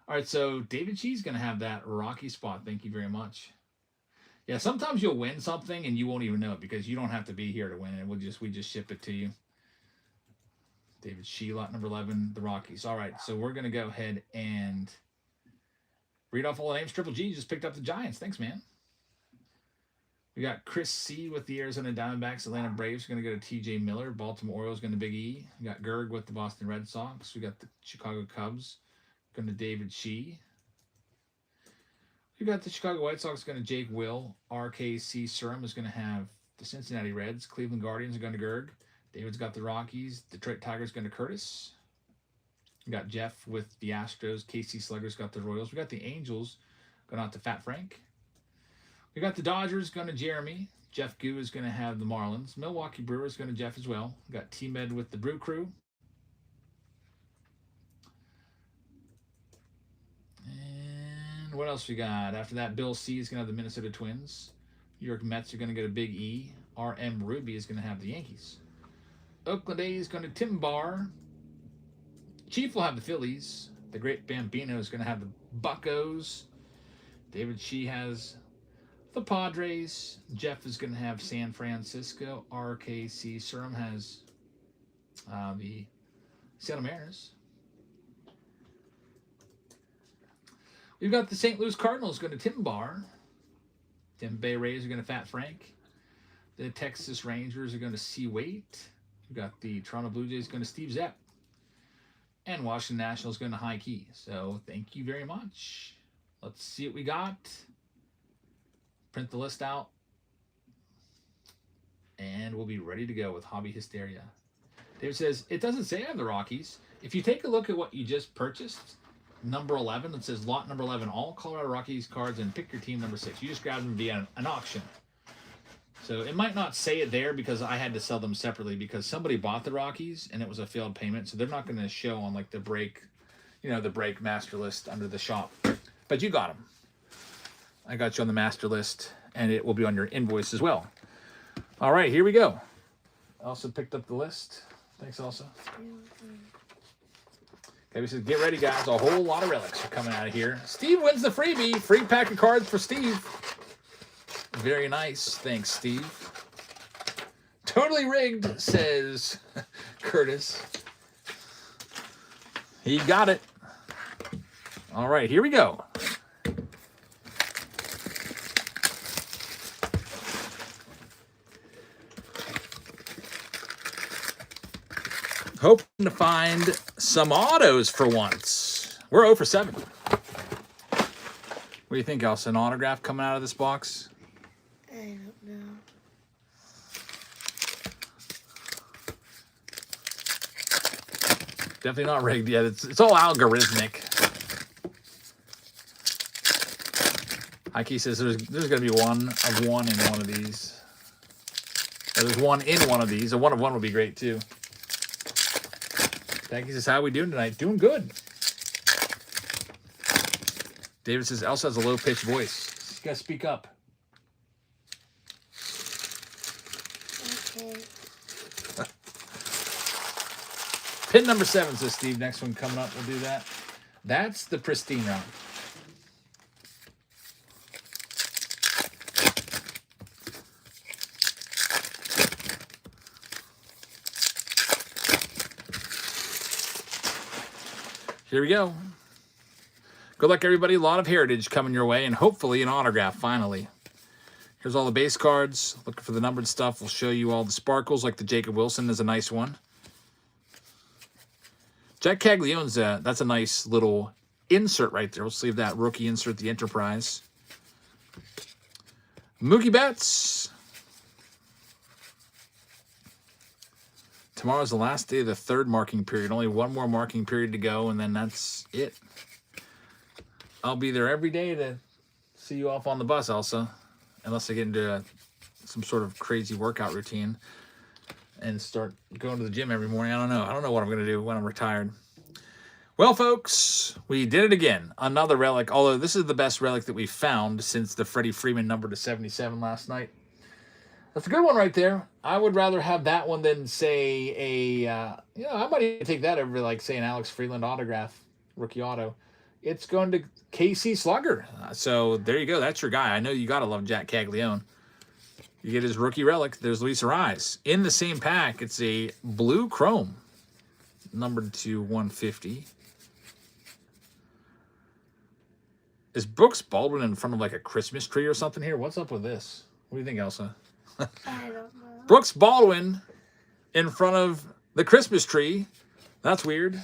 All right, so David Shee's going to have that Rocky spot. Thank you very much. Yeah, sometimes you'll win something and you won't even know it because you don't have to be here to win it. We just ship it to you. David Shee, lot number 11, the Rockies. All right, so we're going to go ahead and read off all the names. Triple G just picked up the Giants. Thanks, man. We got Chris C. with the Arizona Diamondbacks. Atlanta Braves going to go to T.J. Miller. Baltimore Orioles going to Big E. We got Gerg with the Boston Red Sox. We got the Chicago Cubs going to David Shee. We got the Chicago White Sox going to Jake Will. RKC Surham is going to have the Cincinnati Reds. Cleveland Guardians are going to Gerg. David's got the Rockies. Detroit Tigers going to Curtis. We got Jeff with the Astros. KC Sluggers got the Royals. We got the Angels going out to Fat Frank. We got the Dodgers going to Jeremy. Jeff Goo is going to have the Marlins. Milwaukee Brewers going to Jeff as well. We got T-Med with the Brew Crew. And what else we got? After that, Bill C is going to have the Minnesota Twins. New York Mets are going to get a big E. R.M. Ruby is going to have the Yankees. Oakland A's going to Tim Barr. Chief will have the Phillies. The Great Bambino is going to have the Buccos. David Shee has the Padres. Jeff is going to have San Francisco. RKC Surum has the Seattle Mariners. We've got the St. Louis Cardinals going to Tim Barr. Tim Bay Rays are going to Fat Frank. The Texas Rangers are going to C. Waite. We've got the Toronto Blue Jays going to Steve Zepp. And Washington Nationals going to High Key. So thank you very much. Let's see what we got. Print the list out. And we'll be ready to go with Hobby Hysteria. David says, it doesn't say I have the Rockies. If you take a look at what you just purchased, number 11, it says lot number 11, all Colorado Rockies cards, and pick your team number 6. You just grab them via an auction. So it might not say it there because I had to sell them separately because somebody bought the Rockies and it was a failed payment. So they're not going to show on like the break, the break master list under the shop. But you got them. I got you on the master list and it will be on your invoice as well. All right, here we go. Elsa picked up the list. Thanks, Elsa. Okay, we said, get ready, guys. A whole lot of relics are coming out of here. Steve wins the freebie. Free pack of cards for Steve. Very nice. Thanks, Steve. Totally rigged, says Curtis. He got it. All right, here we go. Hoping to find some autos for once. We're 0 for 7. What do you think, Elsa? An autograph coming out of this box? I don't know. Definitely not rigged yet. It's all algorithmic. Heike says there's going to be one of one in one of these. There's one in one of these. A one of one would be great, too. Becky says, how are we doing tonight? Doing good. David says, Elsa has a low-pitched voice. You got to speak up. Okay. Pin number 7, says Steve. Next one coming up, we'll do that. That's the Pristine round. Here we go. Good luck, everybody. A lot of heritage coming your way, and hopefully an autograph, finally. Here's all the base cards. Looking for the numbered stuff. We'll show you all the sparkles, like the Jacob Wilson is a nice one. Jack Caglione's, that's a nice little insert right there. We'll leave that rookie insert, the Enterprise. Mookie Betts. Tomorrow's the last day of the 3rd marking period. Only one more marking period to go, and then that's it. I'll be there every day to see you off on the bus, Elsa. Unless I get into some sort of crazy workout routine and start going to the gym every morning. I don't know. I don't know what I'm going to do when I'm retired. Well, folks, we did it again. Another relic, although this is the best relic that we've found since the Freddie Freeman number to 77 last night. That's a good one right there. I would rather have that one than, say, I might even take that over, like, say, an Alex Freeland autograph, rookie auto. It's going to KC Slugger. So there you go. That's your guy. I know you got to love Jack Caglione. You get his rookie relic. There's Luis Ariz. In the same pack, it's a blue chrome, numbered to 150. Is Brooks Baldwin in front of, like, a Christmas tree or something here? What's up with this? What do you think, Elsa? I don't know. Brooks Baldwin in front of the Christmas tree. That's weird.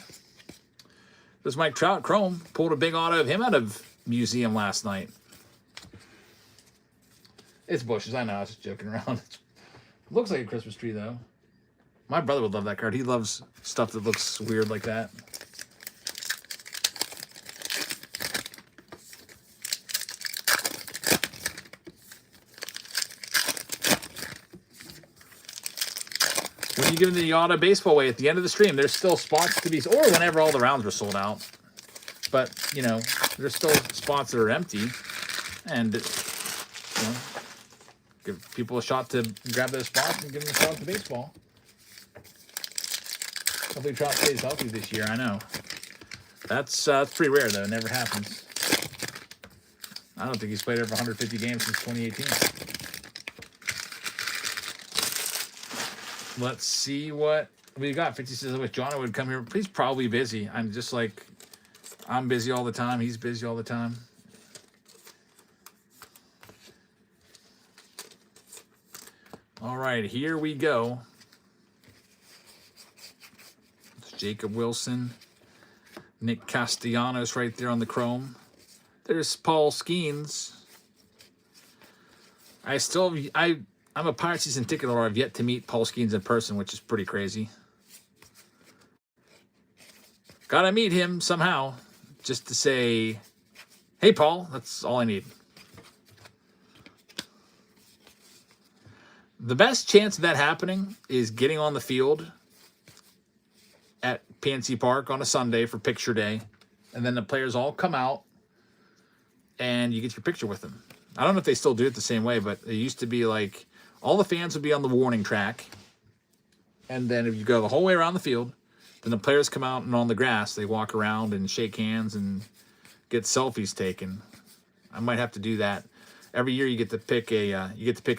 This Mike Trout Chrome pulled a big auto of him out of museum last night. It's bushes. I know. I was just joking around. It looks like a Christmas tree, though. My brother would love that card. He loves stuff that looks weird like that. when you give the auto baseball away at the end of the stream, there's still spots to be, or whenever all the rounds were sold out. But, you know, there's still spots that are empty. And, you know, give people a shot to grab those spots and give them a shot at the baseball. Hopefully Trout stays healthy this year, I know. That's pretty rare, though. It never happens. I don't think he's played over 150 games since 2018. Let's see what we got. 50 says, I wish John would come here. He's probably busy. I'm just like, I'm busy all the time. He's busy all the time. All right, here we go. It's Jacob Wilson. Nick Castellanos right there on the chrome. There's Paul Skeens. I'm a Pirate season ticket holder. I've yet to meet Paul Skeens in person, which is pretty crazy. Gotta meet him somehow, just to say, hey, Paul, that's all I need. The best chance of that happening is getting on the field at PNC Park on a Sunday for picture day, and then the players all come out, and you get your picture with them. I don't know if they still do it the same way, but it used to be like all the fans would be on the warning track, and then if you go the whole way around the field, then the players come out and on the grass, they walk around and shake hands and get selfies taken. I might have to do that. Every year you get to pick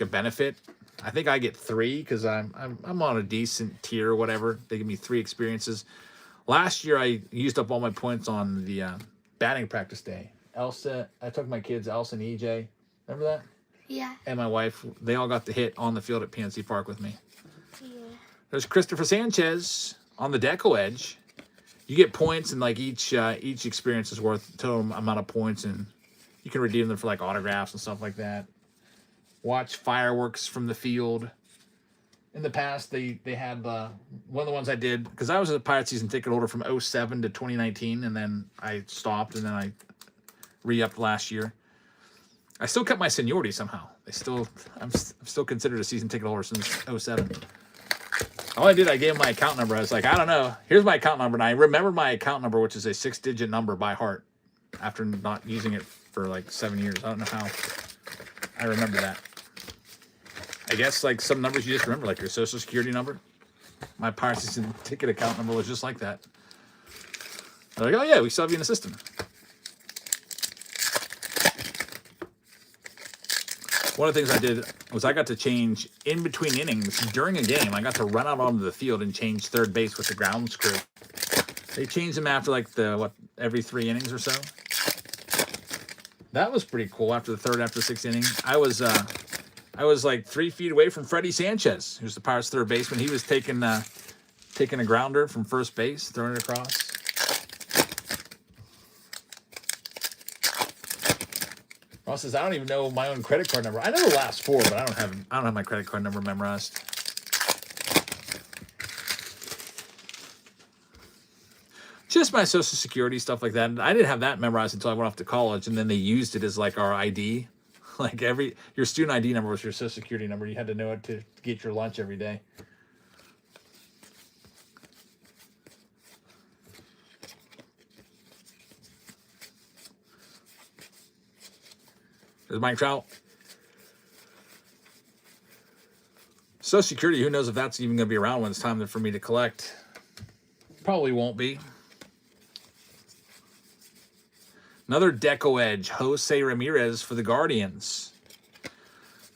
a benefit. I think I get 3 because I'm on a decent tier or whatever. They give me 3 experiences. Last year I used up all my points on the batting practice day. Elsa, I took my kids, Elsa and EJ. Remember that? Yeah. And my wife, they all got the hit on the field at PNC Park with me. Yeah. There's Christopher Sanchez on the deco edge. You get points, and like each experience is worth a total amount of points, and you can redeem them for like autographs and stuff like that. Watch fireworks from the field. In the past, they had one of the ones I did, because I was a Pirate season ticket holder from 2007 to 2019, and then I stopped, and then I re-upped last year. I still kept my seniority somehow. I'm still considered a season ticket holder since 2007. All I did, I gave him my account number. I was like, I don't know. Here's my account number. And I remember my account number, which is a 6-digit number by heart after not using it for like 7 years. I don't know how I remember that. I guess like some numbers you just remember, like your social security number. My Pirate season ticket account number was just like that. They're like, oh yeah, we still have you in the system. One of the things I did was I got to change in between innings during a game. I got to run out onto the field and change third base with the grounds crew. They changed them after like every 3 innings or so. That was pretty cool. After the 6th inning, I was like 3 feet away from Freddie Sanchez, who's the Pirates' third baseman. He was taking a grounder from first base, throwing it across. Ross says, I don't even know my own credit card number. I know the last 4, but I don't have my credit card number memorized. Just my social security, stuff like that. I didn't have that memorized until I went off to college, and then they used it as like our ID. Like your student ID number was your social security number. You had to know it to get your lunch every day. There's Mike Trout. Social Security, who knows if that's even going to be around when it's time for me to collect. Probably won't be. Another deco edge, Jose Ramirez for the Guardians.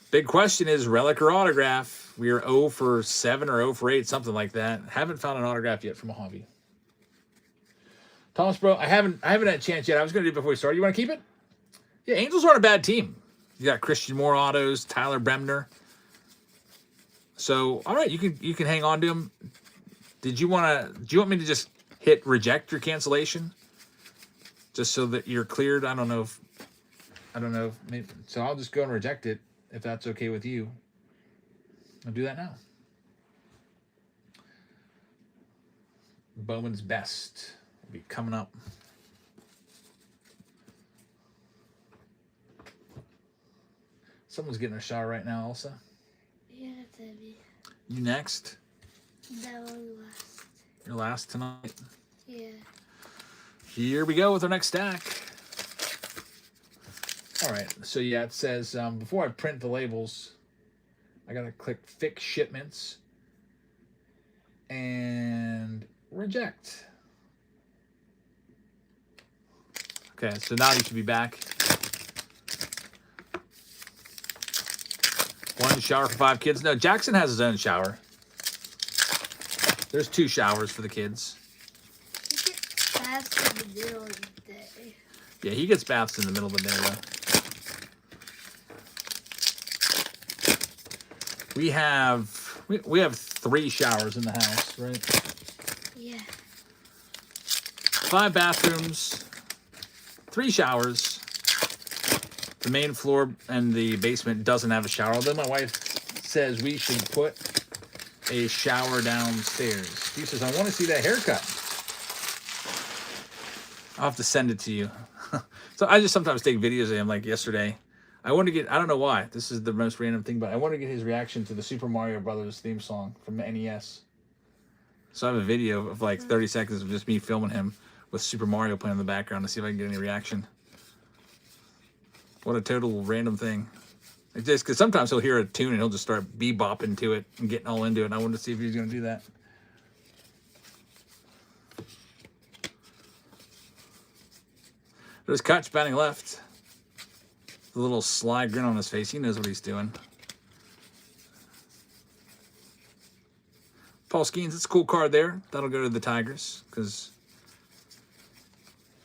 Big question is relic or autograph. We are 0 for 7 or 0 for 8, something like that. Haven't found an autograph yet from a hobby. Thomas, bro, I haven't had a chance yet. I was going to do it before we started. You want to keep it? Yeah, Angels aren't a bad team. You got Christian Moore autos, Tyler Bremner. So, all right, you can hang on to them. Do you want me to just hit reject your cancellation, just so that you're cleared? I don't know. Maybe, so I'll just go and reject it if that's okay with you. I'll do that now. Bowman's best will be coming up. Someone's getting a shower right now, Elsa. Yeah, that's heavy. You next? That was last. Your last tonight. Yeah. Here we go with our next stack. All right, so yeah, it says before I print the labels, I gotta click Fix Shipments and Reject. Okay, so now you should be back. 1 shower for 5 kids. No, Jackson has his own shower. There's 2 showers for the kids. He gets baths in the middle of the day. Yeah, he gets baths in the middle of the day, though. We have 3 showers in the house, right? Yeah. 5 bathrooms, 3 showers. The main floor and the basement doesn't have a shower, although my wife says we should put a shower downstairs. She says, I want to see that haircut. I'll have to send it to you. So I just sometimes take videos of him, like yesterday. I want to get, I don't know why, this is the most random thing, but I want to get his reaction to the Super Mario Brothers theme song from the NES. So I have a video of like 30 seconds of just me filming him with Super Mario playing in the background to see if I can get any reaction. What a total random thing. It's just because sometimes he'll hear a tune and he'll just start bebopping to it and getting all into it. And I wanted to see if he was going to do that. There's Kutch batting left. The little sly grin on his face. He knows what he's doing. Paul Skeens, it's a cool card there. That'll go to the Tigers because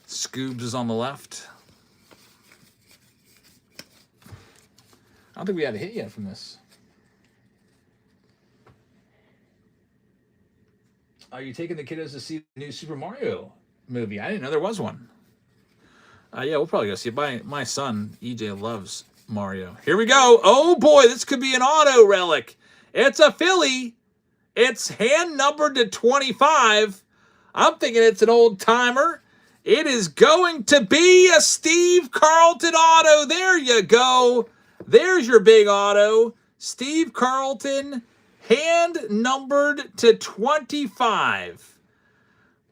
Scoobs is on the left. I don't think we had a hit yet from this. Are you taking the kiddos to see the new Super Mario movie? I didn't know there was one. Yeah, we'll probably go see it. My son, EJ, loves Mario. Here we go. Oh, boy, this could be an auto relic. It's a Philly. It's hand numbered to 25. I'm thinking it's an old timer. It is going to be a Steve Carlton auto. There you go. There's your big auto. Steve Carlton, hand numbered to 25.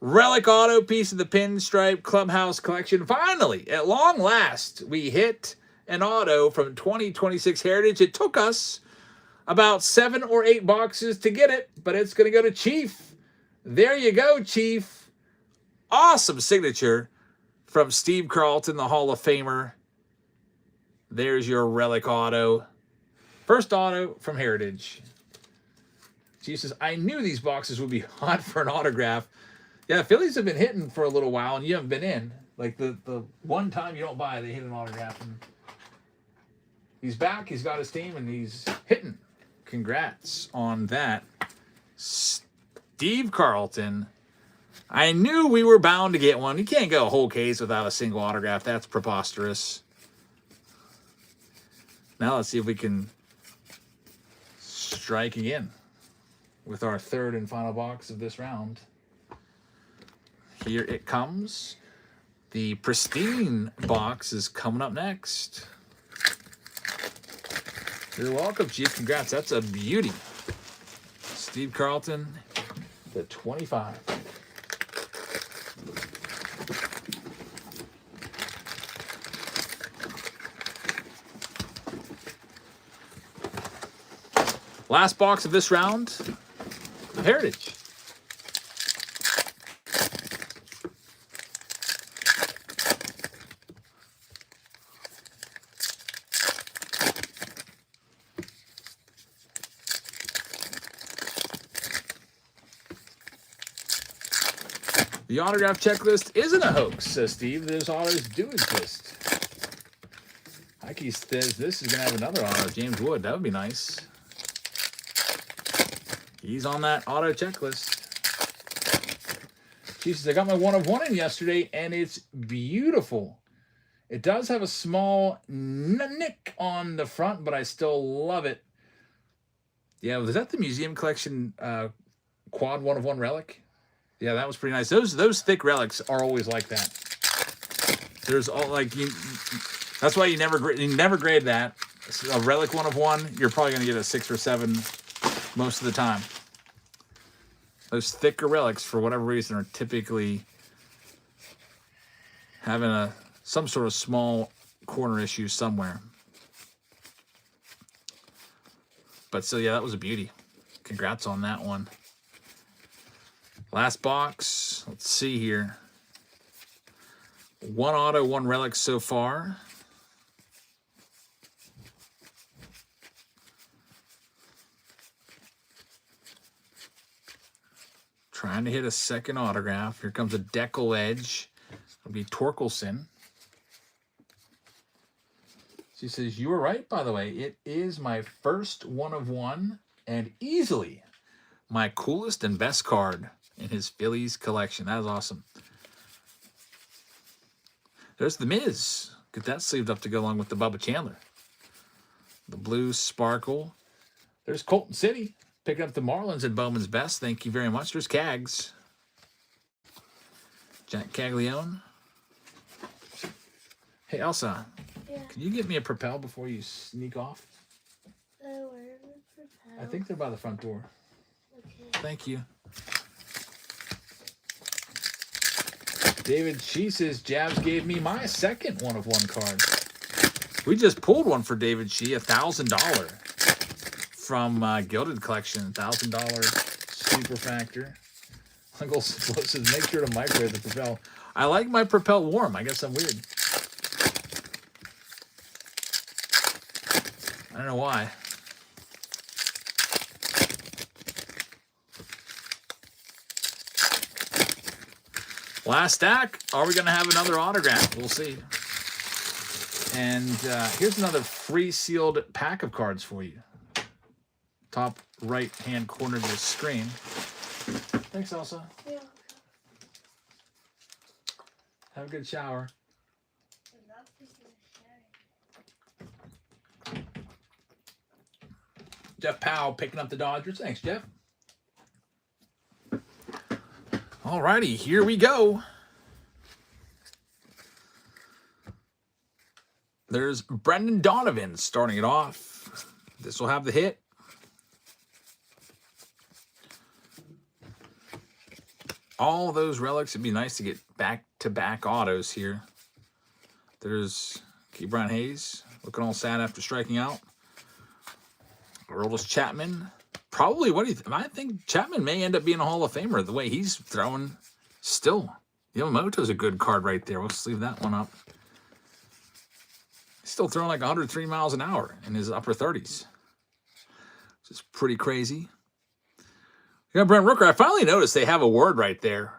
Relic auto piece of the Pinstripe Clubhouse collection. Finally, at long last, we hit an auto from 2026 Heritage. It took us about 7 or 8 boxes to get it, but it's going to go to Chief. There you go, Chief. Awesome signature from Steve Carlton, the Hall of Famer. There's your relic auto. First auto from Heritage. Chief says, I knew these boxes would be hot for an autograph. Yeah, Phillies have been hitting for a little while, and you haven't been in. Like, the one time you don't buy, they hit an autograph. And he's back. He's got his team, and he's hitting. Congrats on that. Steve Carlton. I knew we were bound to get one. You can't go a whole case without a single autograph. That's preposterous. Now let's see if we can strike again with our 3rd and final box of this round. Here it comes. The Pristine box is coming up next. You're welcome, Chief. Congrats. That's a beauty. Steve Carlton, the 25. Last box of this round of Heritage. The autograph checklist isn't a hoax, says Steve. Those autos do exist. Heike says this is going to have another auto. James Wood. That would be nice. He's on that auto checklist. She says, I got my 1 of 1 in yesterday, and it's beautiful. It does have a small nick on the front, but I still love it. Yeah, was that the museum collection quad 1 of 1 relic? Yeah, that was pretty nice. Those thick relics are always like that. There's all like that's why you never grade that. A relic 1 of 1, you're probably gonna get a 6 or 7 most of the time. those thicker relics, for whatever reason, are typically having some sort of small corner issue somewhere. But still, yeah, that was a beauty. Congrats on that one. Last box. Let's see here. 1 auto, 1 relic so far. Trying to hit a second autograph. Here comes a Deckle Edge. It'll be Torkelson. She says, you were right, by the way. It is my first 1 of 1 and easily my coolest and best card in his Phillies collection. That is awesome. There's the Miz. Get that sleeved up to go along with the Bubba Chandler. The blue sparkle. There's Colton City. Picking up the Marlins at Bowman's best. Thank you very much. There's Cags. Jack Caglione. Hey, Elsa. Yeah. Can you get me a Propel before you sneak off? Where is the Propel? I think they're by the front door. Okay. Thank you. David She says, Jabs gave me my second 1 of 1 card. We just pulled one for David She, $1,000 from Gilded Collection, $1,000 Super Factor. Uncle Flo says, make sure to microwave the Propel. I like my Propel warm. I guess I'm weird. I don't know why. Last stack. Are we going to have another autograph? We'll see. And here's another free sealed pack of cards for you. Top right-hand corner of the screen. Thanks, Elsa. Yeah. Have a good shower. Jeff Powell picking up the Dodgers. Thanks, Jeff. All righty, here we go. There's Brendan Donovan starting it off. This will have the hit. All those relics. It'd be nice to get back-to-back autos here. There's Ke'Bryan Hayes looking all sad after striking out. Aroldis Chapman. Probably, what do you think? I think Chapman may end up being a Hall of Famer the way he's throwing still. Yamamoto's a good card right there. We'll sleeve that one up. He's still throwing like 103 miles an hour in his upper 30s. Which is pretty crazy. You got Brent Rooker. I finally noticed they have a word right there.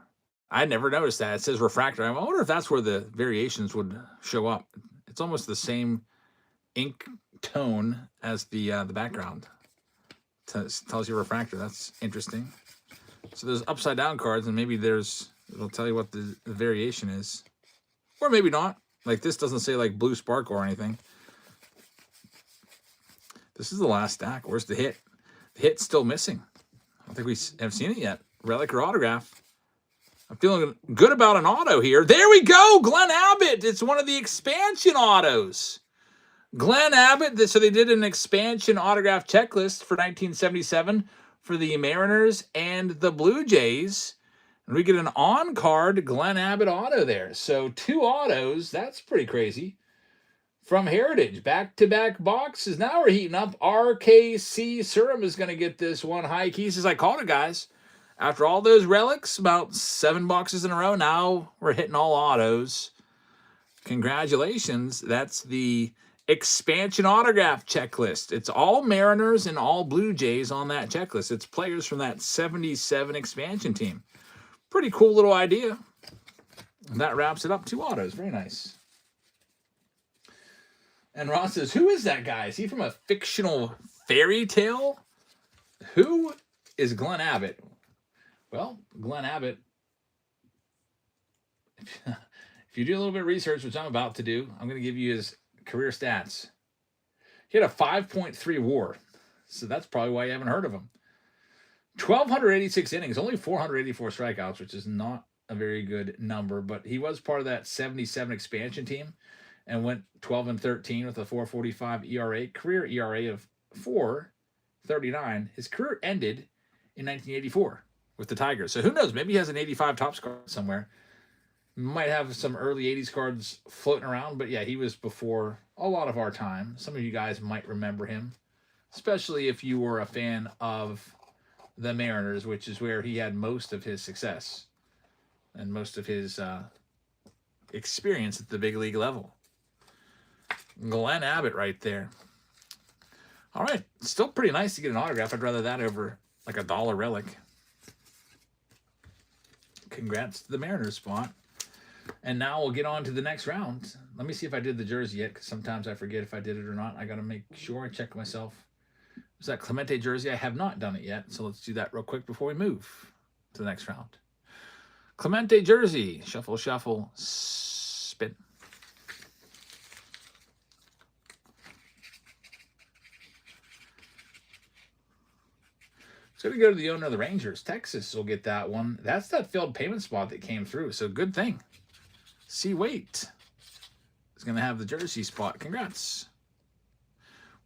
I had never noticed that. It says refractor. I wonder if that's where the variations would show up. It's almost the same ink tone as the background. Tells you refractor. That's interesting. So there's upside down cards, and maybe it'll tell you what the variation is. Or maybe not. Like this doesn't say like blue sparkle or anything. This is the last stack. Where's the hit? The hit's still missing. I don't think we have seen it yet. Relic or autograph. I'm feeling good about an auto here. There we go. Glenn Abbott. It's one of the expansion autos. Glenn Abbott, so they did an expansion autograph checklist for 1977 for the Mariners and the Blue Jays. And we get an on-card Glenn Abbott auto there. So 2 autos, that's pretty crazy. From Heritage, back-to-back boxes. Now we're heating up. RKC Serum is going to get this one. High keys, as I called it, guys. After all those relics, about 7 boxes in a row, now we're hitting all autos. Congratulations. That's the expansion autograph checklist. It's all Mariners and all Blue Jays on that checklist. It's players from that 77 expansion team. Pretty cool little idea. And that wraps it up. 2 autos. Very nice. And Ross says, who is that guy? Is he from a fictional fairy tale? Who is Glenn Abbott? Well, Glenn Abbott, if you do a little bit of research, which I'm about to do, I'm going to give you his career stats. He had a 5.3 WAR, so that's probably why you haven't heard of him. 1,286 innings, only 484 strikeouts, which is not a very good number, but he was part of that 77 expansion team and went 12-13 with a 4.45 ERA, career ERA of 4.39. His career ended in 1984. with the Tigers. So who knows? Maybe he has an 85 Topps card somewhere. Might have some early 80s cards floating around. But yeah, he was before a lot of our time. Some of you guys might remember him, especially if you were a fan of the Mariners, which is where he had most of his success and most of his experience at the big league level. Glenn Abbott right there. All right. Still pretty nice to get an autograph. I'd rather that over like a $1 relic. Congrats to the Mariners spot. And now we'll get on to the next round. Let me see if I did the jersey yet, because sometimes I forget if I did it or not. I got to make sure I check myself. Is that Clemente jersey? I have not done it yet, so let's do that real quick before we move to the next round. Clemente jersey. Shuffle, shuffle, spin. So we go to the owner of the Rangers. Texas will get that one. That's that failed payment spot that came through, so good thing. Wait is going to have the jersey spot. Congrats.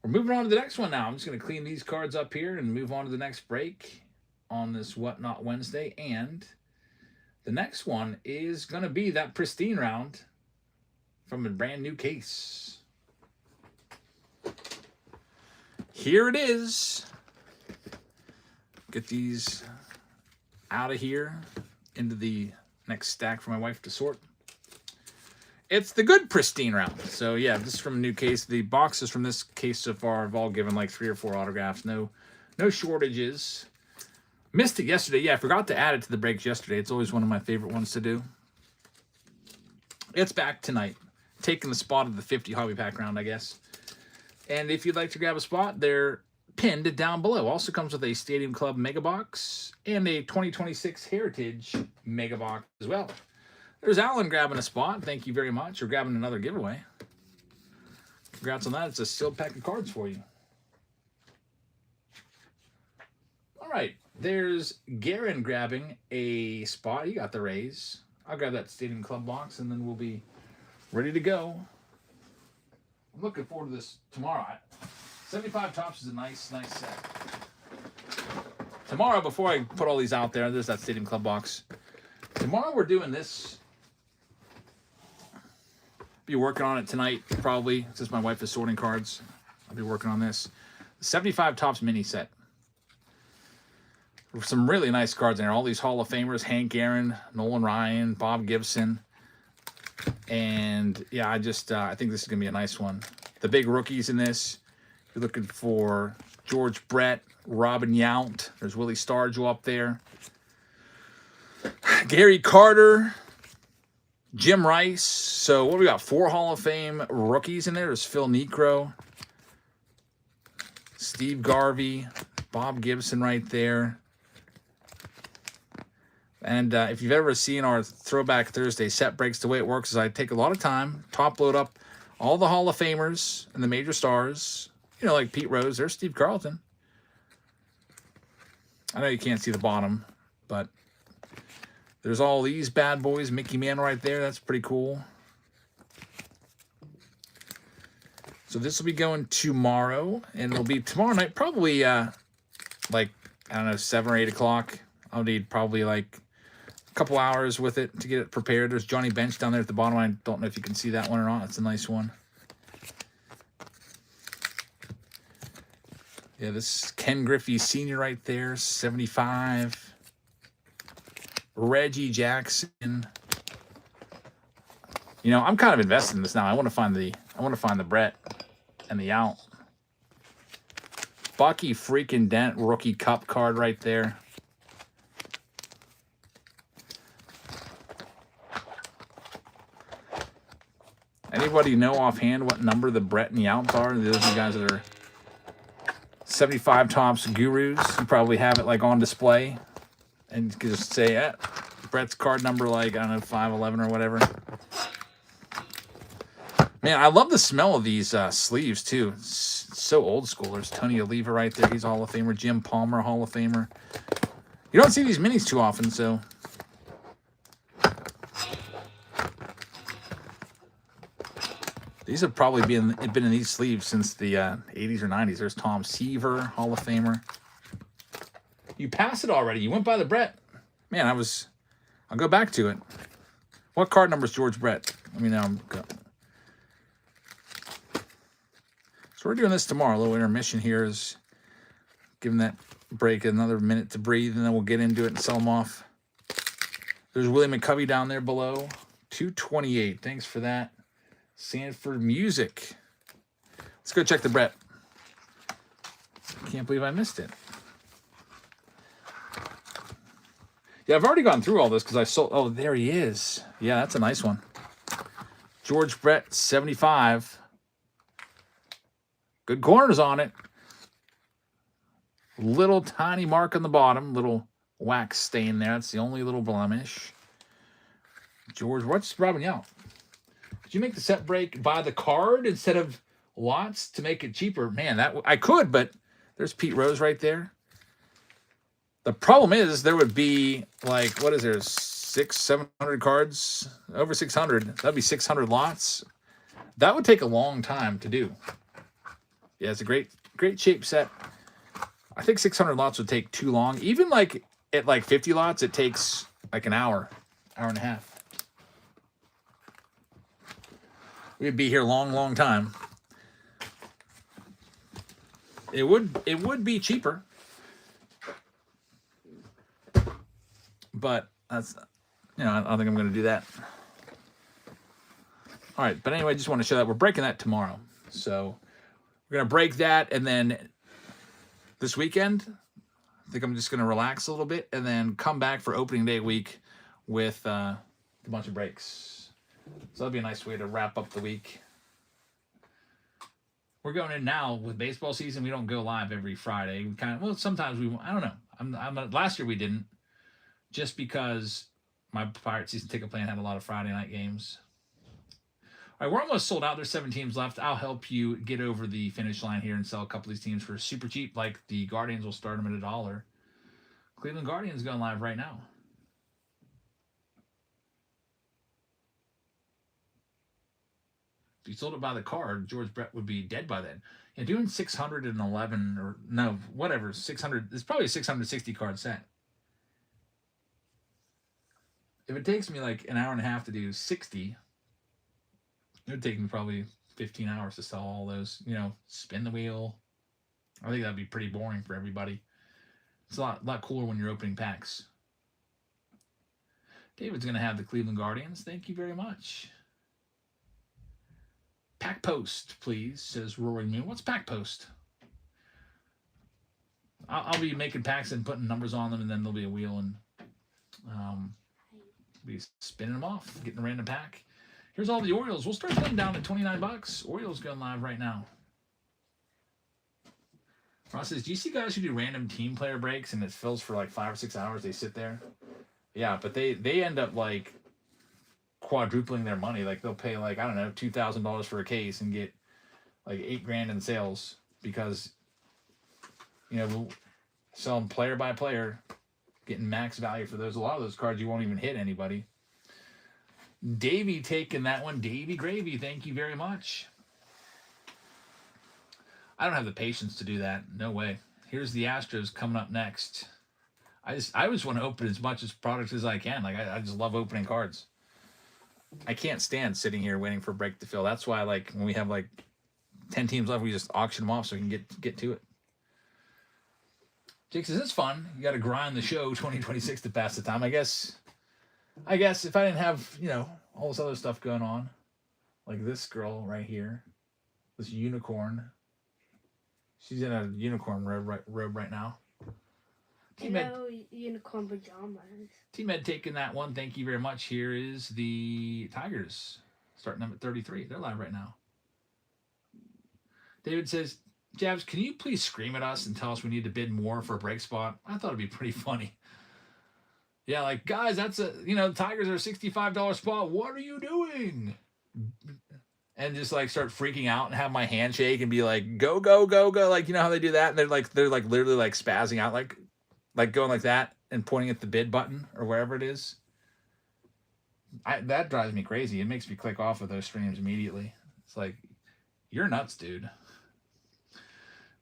We're moving on to the next one now. I'm just going to clean these cards up here and move on to the next break on this Whatnot Wednesday. And the next one is going to be that Pristine round from a brand new case. Here it is. Get these out of here into the next stack for my wife to sort. It's the good Pristine round. So yeah, this is from a new case. The boxes from this case so far have all given like 3 or 4 autographs. No shortages. Missed it yesterday. Yeah, I forgot to add it to the breaks yesterday. It's always one of my favorite ones to do. It's back tonight. Taking the spot of the 50 hobby pack round, I guess. And if you'd like to grab a spot, they're pinned down below. Also comes with a Stadium Club Mega Box and a 2026 Heritage Mega Box as well. There's Alan grabbing a spot. Thank you very much. Or grabbing another giveaway. Congrats on that. It's a sealed pack of cards for you. All right. There's Garen grabbing a spot. He got the Rays. I'll grab that Stadium Club box, and then we'll be ready to go. I'm looking forward to this tomorrow. 75 Topps is a nice set. Tomorrow, before I put all these out there, there's that Stadium Club box. Tomorrow we're doing this. Be working on it tonight, probably, since my wife is sorting cards. I'll be working on this. 75 Topps mini set. Some really nice cards in there. All these Hall of Famers, Hank Aaron, Nolan Ryan, Bob Gibson. And yeah, I think this is going to be a nice one. The big rookies in this. You're looking for George Brett, Robin Yount. There's Willie Stargell up there. Gary Carter, Jim Rice. So what do we got? 4 Hall of Fame rookies in there. There's Phil Niekro, Steve Garvey, Bob Gibson right there. And if you've ever seen our Throwback Thursday set breaks, the way it works is I take a lot of time, top load up all the Hall of Famers and the major stars. You know, like Pete Rose. There's Steve Carlton. I know you can't see the bottom, but there's all these bad boys. Mickey Mantle right there. That's pretty cool. So this will be going tomorrow, and it'll be tomorrow night, probably like, I don't know, 7 or 8 o'clock. I'll need probably like a couple hours with it to get it prepared. There's Johnny Bench down there at the bottom. I don't know if you can see that one or not. It's a nice one. Yeah, this is Ken Griffey Sr. right there, 75. Reggie Jackson. You know, I'm kind of invested in this now. I want to find the Brett and the Out. Bucky freaking Dent rookie cup card right there. Anybody know offhand what number the Brett and the Outs are? Those are you guys that are 75 Topps gurus. You probably have it like on display. And you can just say, yeah, Brett's card number, like, I don't know, 511 or whatever. Man, I love the smell of these sleeves, too. It's so old school. There's Tony Oliva right there. He's a Hall of Famer. Jim Palmer, Hall of Famer. You don't see these minis too often, so. These have probably been in these sleeves since the 80s or 90s. There's Tom Seaver, Hall of Famer. You passed it already. You went by the Brett. Man, I'll go back to it. What card number is George Brett? Let me know. So we're doing this tomorrow. A little intermission here is giving that break another minute to breathe, and then we'll get into it and sell them off. There's Willie McCovey down there below. 228. Thanks for that. Sanford Music. Let's go check the Brett. Can't believe I missed it. Yeah, I've already gone through all this because I sold. Oh, there he is. Yeah, that's a nice one. George Brett, 75. Good corners on it. Little tiny mark on the bottom. Little wax stain there. That's the only little blemish. George, what's Robin Yell? Did you make the set break by the card instead of lots to make it cheaper? Man, that I could, but there's Pete Rose right there. The problem is there would be like, what is there, 700 cards? Over 600. That'd be 600 lots. That would take a long time to do. Yeah, it's a great shape set. I think 600 lots would take too long. Even like at like 50 lots, it takes like an hour and a half. We'd be here a long, long time. It would be cheaper. But that's, I don't think I'm going to do that. All right, but anyway, I just want to show that we're breaking that tomorrow. So we're going to break that, and then this weekend, I think I'm just going to relax a little bit and then come back for opening day week with a bunch of breaks. So that'll be a nice way to wrap up the week. We're going in now with baseball season. We don't go live every Friday. We sometimes we, I don't know. Last year we didn't, just because my Pirate season ticket plan had a lot of Friday night games. All right, we're almost sold out. There's 7 teams left. I'll help you get over the finish line here and sell a couple of these teams for super cheap. Like the Guardians, will start them at $1. Cleveland Guardians going live right now. If you sold it by the card, George Brett would be dead by then. Yeah, doing 611 or no, whatever, 600. It's probably a 660 card set. If it takes me like an hour and a half to do 60, it would take me probably 15 hours to sell all those, spin the wheel. I think that'd be pretty boring for everybody. It's a lot cooler when you're opening packs. David's going to have the Cleveland Guardians. Thank you very much. Pack post, please, says Roaring Moon. What's pack post? I'll be making packs and putting numbers on them, and then there'll be a wheel, and be spinning them off, getting a random pack. Here's all the Orioles. We'll start playing down at $29. Orioles going live right now. Ross says, do you see guys who do random team player breaks and it fills for like 5 or 6 hours? They sit there. Yeah, but they end up like quadrupling their money. Like they'll pay like, I don't know, $2,000 for a case and get like $8,000 in sales because, we'll sell them player by player, getting max value for those. A lot of those cards you won't even hit anybody. Davey taking that one. Davey Gravy, thank you very much. I don't have the patience to do that. No way. Here's the Astros coming up next. I just want to open as much as product as I can. Like I just love opening cards. I can't stand sitting here waiting for a break to fill. That's why like when we have like 10 teams left, we just auction them off so we can get to it. Jake says it's fun. You got to grind the show 2026 to pass the time. I guess if I didn't have, all this other stuff going on, like this girl right here, this unicorn. She's in a unicorn robe right now. Unicorn pajamas. T-Med taking that one. Thank you very much. Here is the Tigers, starting them at 33. They're live right now. David says, Jabs, can you please scream at us and tell us we need to bid more for a break spot? I thought it'd be pretty funny. Yeah, like, guys, that's Tigers are a $65 spot. What are you doing? And just like start freaking out and have my handshake and be like, go, go, go, go. Like, how they do that? And they're like literally like spazzing out, like going like that and pointing at the bid button or wherever it is. That drives me crazy. It makes me click off of those streams immediately. It's like, you're nuts, dude.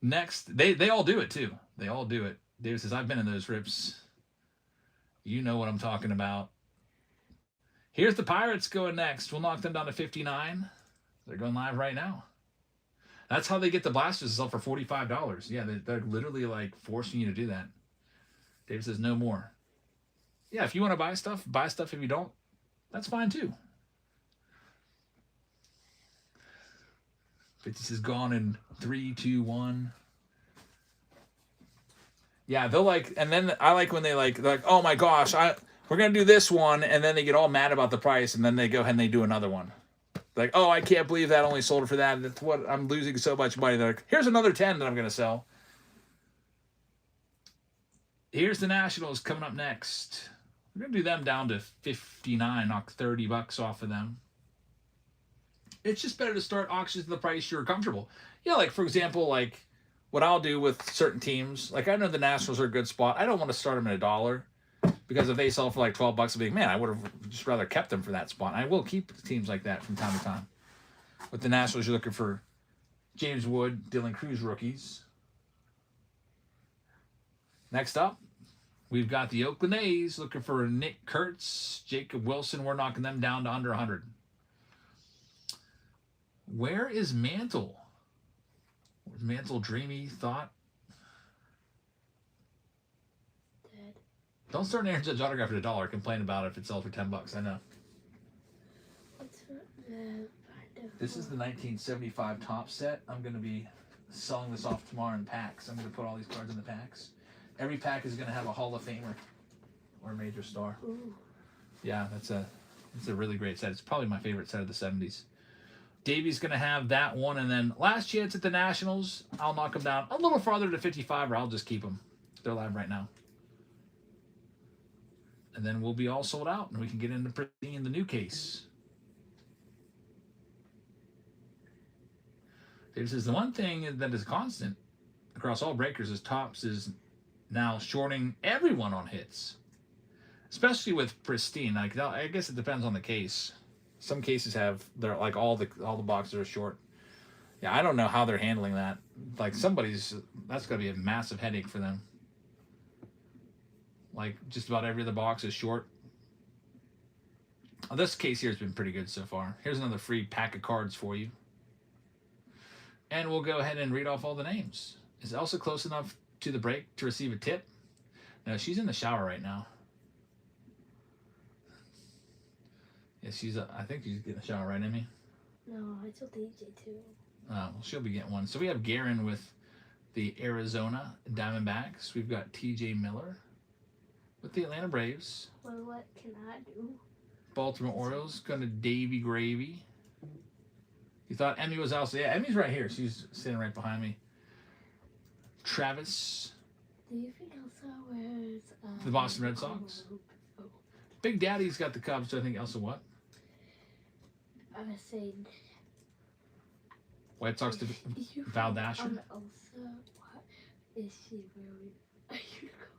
Next, they all do it too. They all do it. David says, I've been in those rips. You know what I'm talking about. Here's the Pirates going next. We'll knock them down to 59. They're going live right now. That's how they get the blasters to sell for $45. Yeah, they're literally like forcing you to do that. David says, no more. Yeah, if you want to buy stuff, buy stuff. If you don't, that's fine too. 50 says, gone in 3, 2, 1. Yeah, they'll like, and then I like when they're like, oh my gosh, we're gonna do this one, and then they get all mad about the price, and then they go ahead and they do another one. Like, oh, I can't believe that only sold it for that. That's what I'm losing so much money. They're like, here's another 10 that I'm gonna sell. Here's the Nationals coming up next. We're gonna do them down to 59, knock $30 off of them. It's just better to start auctions at the price you're comfortable. Yeah, like for example, like what I'll do with certain teams, like I know the Nationals are a good spot. I don't want to start them at $1 because if they sell for like $12, I'll be like, man, I would have just rather kept them for that spot. And I will keep teams like that from time to time. With the Nationals, you're looking for James Wood, Dylan Cruz rookies. Next up, we've got the Oakland A's looking for Nick Kurtz, Jacob Wilson. We're knocking them down to under 100. Where is Mantle? Was Mantle dreamy thought? Dead. Don't start an Aaron Judge autograph at $1. Complain about it if it sells for $10. I know. This is the 1975 top set. I'm going to be selling this off tomorrow in packs. I'm going to put all these cards in the packs. Every pack is going to have a Hall of Famer or a major star. Ooh. Yeah, it's a really great set. It's probably my favorite set of the 70s. Davey's going to have that one, and then last chance at the Nationals, I'll knock them down a little farther to 55, or I'll just keep them. They're live right now. And then we'll be all sold out, and we can get into Pristine, the new case. David says, the one thing that is constant across all breakers is Topps is now shorting everyone on hits, especially with Pristine. Like, I guess it depends on the case. Some cases they're like all the boxes are short. Yeah, I don't know how they're handling that. Like that's gonna be a massive headache for them. Like just about every other box is short. Oh, this case here has been pretty good so far. Here's another free pack of cards for you. And we'll go ahead and read off all the names. Is Elsa close enough to the break to receive a tip? No, she's in the shower right now. Yeah, I think she's getting a shower, right, Emmy? No, I told DJ too. Well, she'll be getting one. So we have Guerin with the Arizona Diamondbacks. We've got TJ Miller with the Atlanta Braves. Well, what can I do? Baltimore Orioles going to Davy Gravy. You thought Emmy was also... Yeah, Emmy's right here. She's sitting right behind me. Travis. Do you think Elsa wears... The Boston Red Sox. Oh. Big Daddy's got the Cubs. So I think Elsa what? I was saying... White Sox to Val Dasher. Elsa, what is she wearing? A unicorn?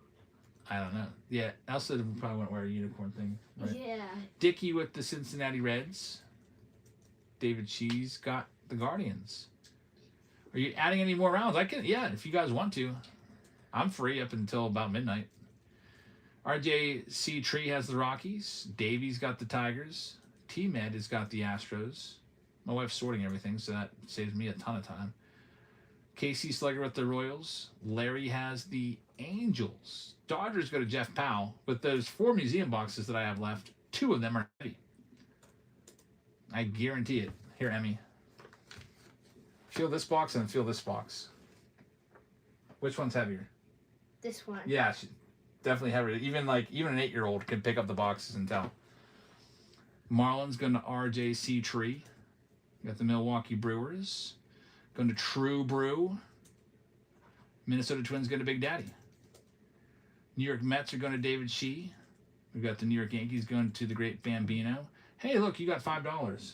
I don't know. Yeah, Elsa probably won't wear a unicorn thing. Right? Yeah. Dickey with the Cincinnati Reds. David Shee's got the Guardians. Are you adding any more rounds? I can, yeah, if you guys want to. I'm free up until about midnight. RJC Tree has the Rockies. Davy's got the Tigers. T-Med has got the Astros. My wife's sorting everything, so that saves me a ton of time. Casey Slugger with the Royals. Larry has the Angels. Dodgers go to Jeff Powell. With those 4 museum boxes that I have left, 2 of them are heavy. I guarantee it. Here, Emmy. Feel this box and feel this box. Which one's heavier? This one. Yeah, definitely heavier. Even an 8-year-old can pick up the boxes and tell. Marlins going to RJC Tree. Got the Milwaukee Brewers. Going to True Brew. Minnesota Twins going to Big Daddy. New York Mets are going to David Shee. We've got the New York Yankees going to the Great Bambino. Hey, look, you got $5.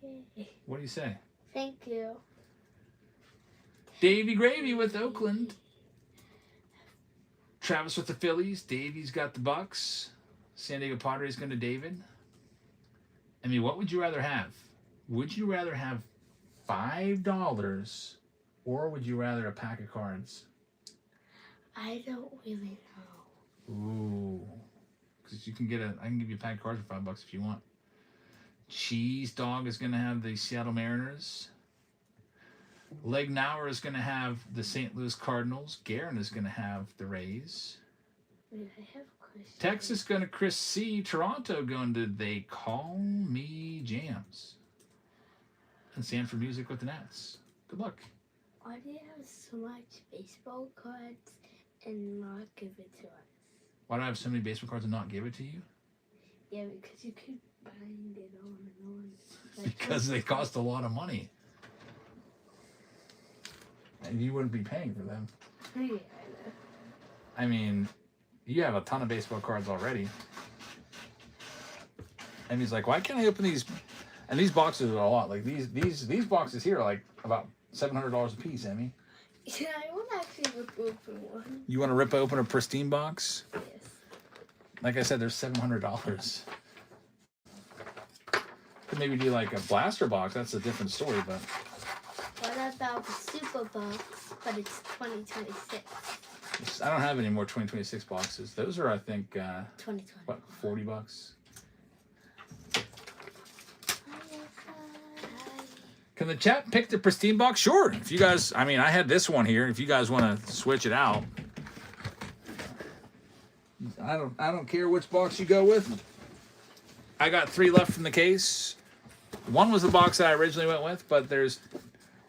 Yay. What do you say? Thank you. Davy Gravy with Oakland. Travis with the Phillies. Davy's got the Bucks. San Diego Padres going to David. I mean, what would you rather have? Would you rather have $5 or would you rather a pack of cards? I don't really know. Ooh. Because you can get I can give you a pack of cards for $5 if you want. Cheese Dog is going to have the Seattle Mariners. Legnauer is going to have the St. Louis Cardinals. Guerin is going to have the Rays. Wait, I have a question. Texas going to Chris C. Toronto going to They Call Me Jams. And Sanford Music with the Nats. Good luck. Why do you have so much baseball cards and not give it to us? Why do I have so many baseball cards and not give it to you? Yeah, because you could bind it on and on. Because they cost a lot of money. And you wouldn't be paying for them. Yeah, I know. I mean, you have a ton of baseball cards already. And he's like, why can't I open these? And these boxes are a lot. Like these boxes here are like about $700 a piece, Emmy. Yeah, I want to actually rip open one. You want to rip open a Pristine box? Yes. Like I said, they're $700. Could maybe do like a blaster box. That's a different story, but. What about the super box, but it's 2026? I don't have any more 2026 boxes. Those are, I think, 2020. what, $40? Can the chat pick the Pristine box? Sure. If you guys, I mean, I had this one here. If you guys want to switch it out, I don't care which box you go with. I got 3 left from the case. One was the box that I originally went with, but there's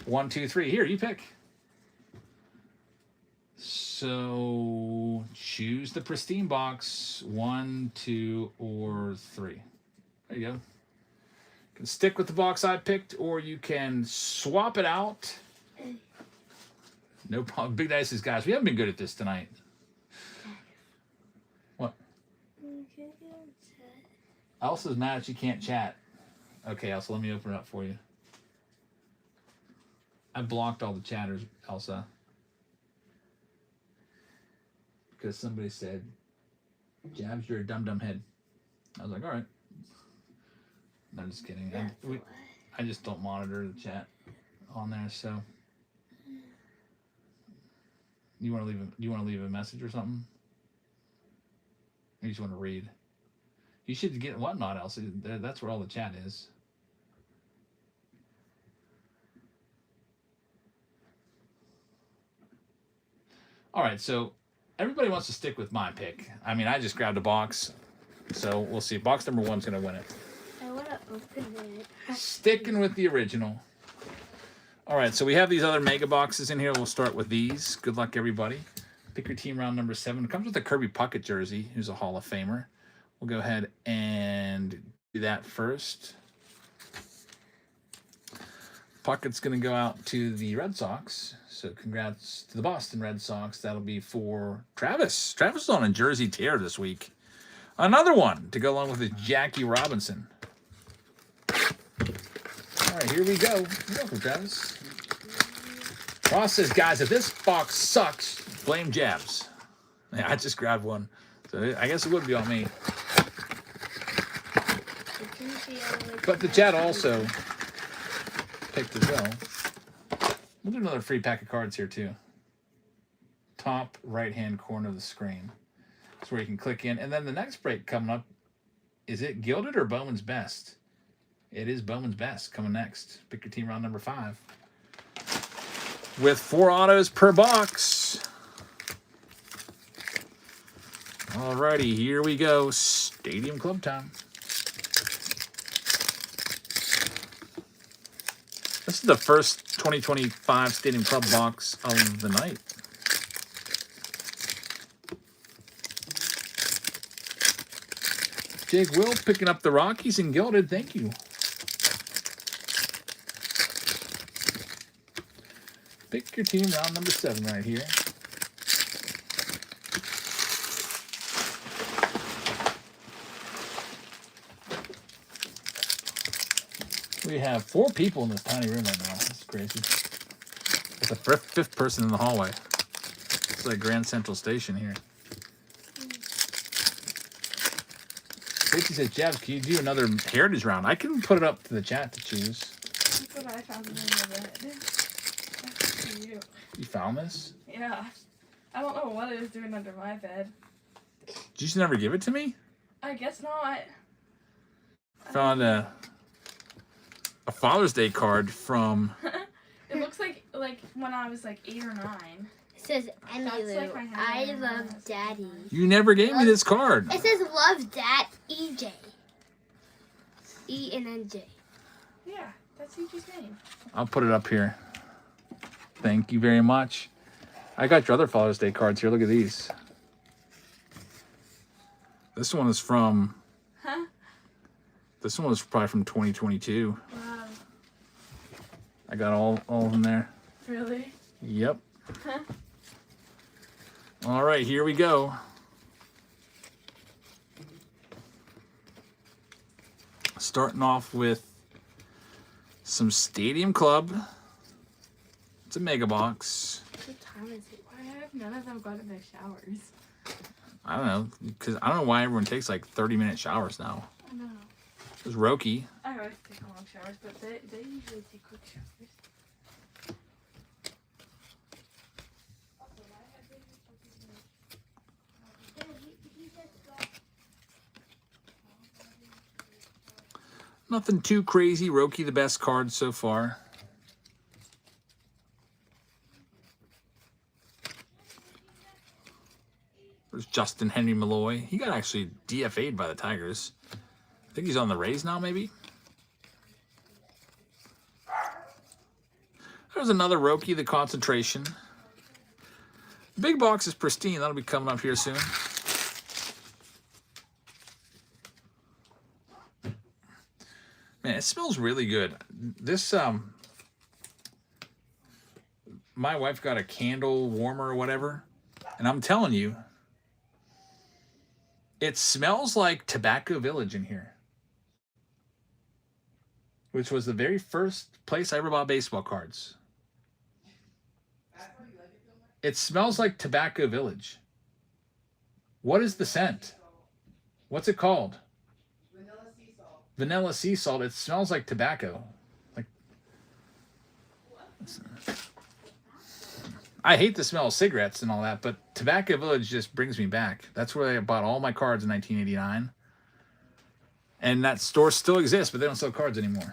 1, 2, 3. Here, you pick. So choose the Pristine box. 1, 2, or 3. There you go. You can stick with the box I picked, or you can swap it out. No problem. Big Dices, guys. We haven't been good at this tonight. What? Elsa's mad she can't chat. Okay, Elsa, let me open it up for you. I blocked all the chatters, Elsa. Because somebody said, Jabs, you're a dum-dum head. I was like, all right. No, I'm just kidding. I just don't monitor the chat on there, so. You want to leave a message or something? Or you just want to read? You should get Whatnot, Elsa. That's where all the chat is. All right, so everybody wants to stick with my pick. I mean, I just grabbed a box, so we'll see. Box number 1's going to win it. I want to open it. Sticking with the original. All right, so we have these other mega boxes in here. We'll start with these. Good luck, everybody. Pick your team round number 7. It comes with a Kirby Puckett jersey, who's a Hall of Famer. We'll go ahead and do that first. Puckett's going to go out to the Red Sox. So congrats to the Boston Red Sox. That'll be for Travis. Travis is on a jersey tear this week. Another one to go along with his Jackie Robinson. All right, here we go. You're welcome, Travis. Ross says, guys, if this box sucks, blame Jabs. Yeah, I just grabbed one. So I guess it would be on me. But the chat also picked as well. We'll do another free pack of cards here, too. Top right-hand corner of the screen. That's where you can click in. And then the next break coming up, is it Gilded or Bowman's Best? It is Bowman's Best coming next. Pick your team round number 5. With 4 autos per box. Alrighty, here we go. Stadium Club time. This is the first 2025 Stadium Club box of the night. Jake Will picking up the Rockies and Gilded. Thank you. Pick your team round number 7 right here. We have 4 people in this tiny room right now. That's crazy. It's the 5th person in the hallway. It's like Grand Central Station here. Tracy says, Jabs, can you do another heritage round? I can put it up to the chat to choose. That's what I found in the bed. That's for you. You found this? Yeah. I don't know what it was doing under my bed. Did you just never give it to me? I guess not. Found a Father's Day card from. It looks like when I was like 8 or 9. It says That's Emmylou. like my I hand. love Daddy. You never gave me this card. It says love Dad EJ. E-N-N-J. Yeah, that's EJ's name. I'll put it up here. Thank you very much. I got your other Father's Day cards here. Look at these. This one is from. Huh? This one was probably from 2022. Wow. I got all of them there. Really? Yep. Huh? All right, here we go. Starting off with some Stadium Club. It's a mega box. What time is it? Why have none of them gotten their showers? I don't know, because I don't know why everyone takes like 30-minute showers now. I know. There's Roki. I always take long showers, but they usually take quick showers. Nothing too crazy. Roki, the best card so far. There's Justin Henry Malloy. He got actually DFA'd by the Tigers. I think he's on the Rays now, maybe. There's another Roki, the concentration. Big box is Pristine. That'll be coming up here soon. Man, it smells really good. This, my wife got a candle warmer or whatever, and I'm telling you, it smells like Tobacco Village in here, which was the very first place I ever bought baseball cards. It smells like Tobacco Village. What is the scent? What's it called? Vanilla sea salt. It smells like tobacco. Like, I hate the smell of cigarettes and all that, but Tobacco Village just brings me back. That's where I bought all my cards in 1989. And that store still exists, but they don't sell cards anymore.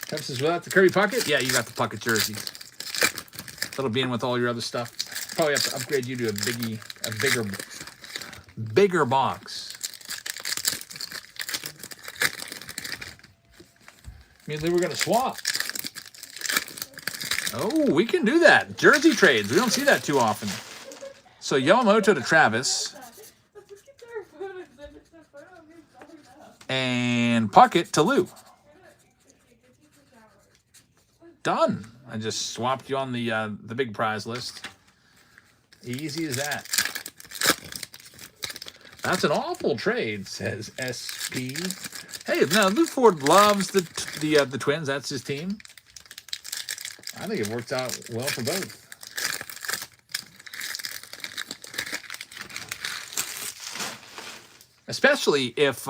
Travis says, without the Kirby Puckett? Yeah, you got the Puckett jersey. That'll be in with all your other stuff. Probably have to upgrade you to a bigger box. Immediately we're going to swap. Oh, we can do that. Jersey trades. We don't see that too often. So Yamamoto to Travis. And Puckett to Lou. Done. I just swapped you on the big prize list. Easy as that. That's an awful trade, says SP. Hey, now Lou Ford loves the Twins. That's his team. I think it worked out well for both. Especially if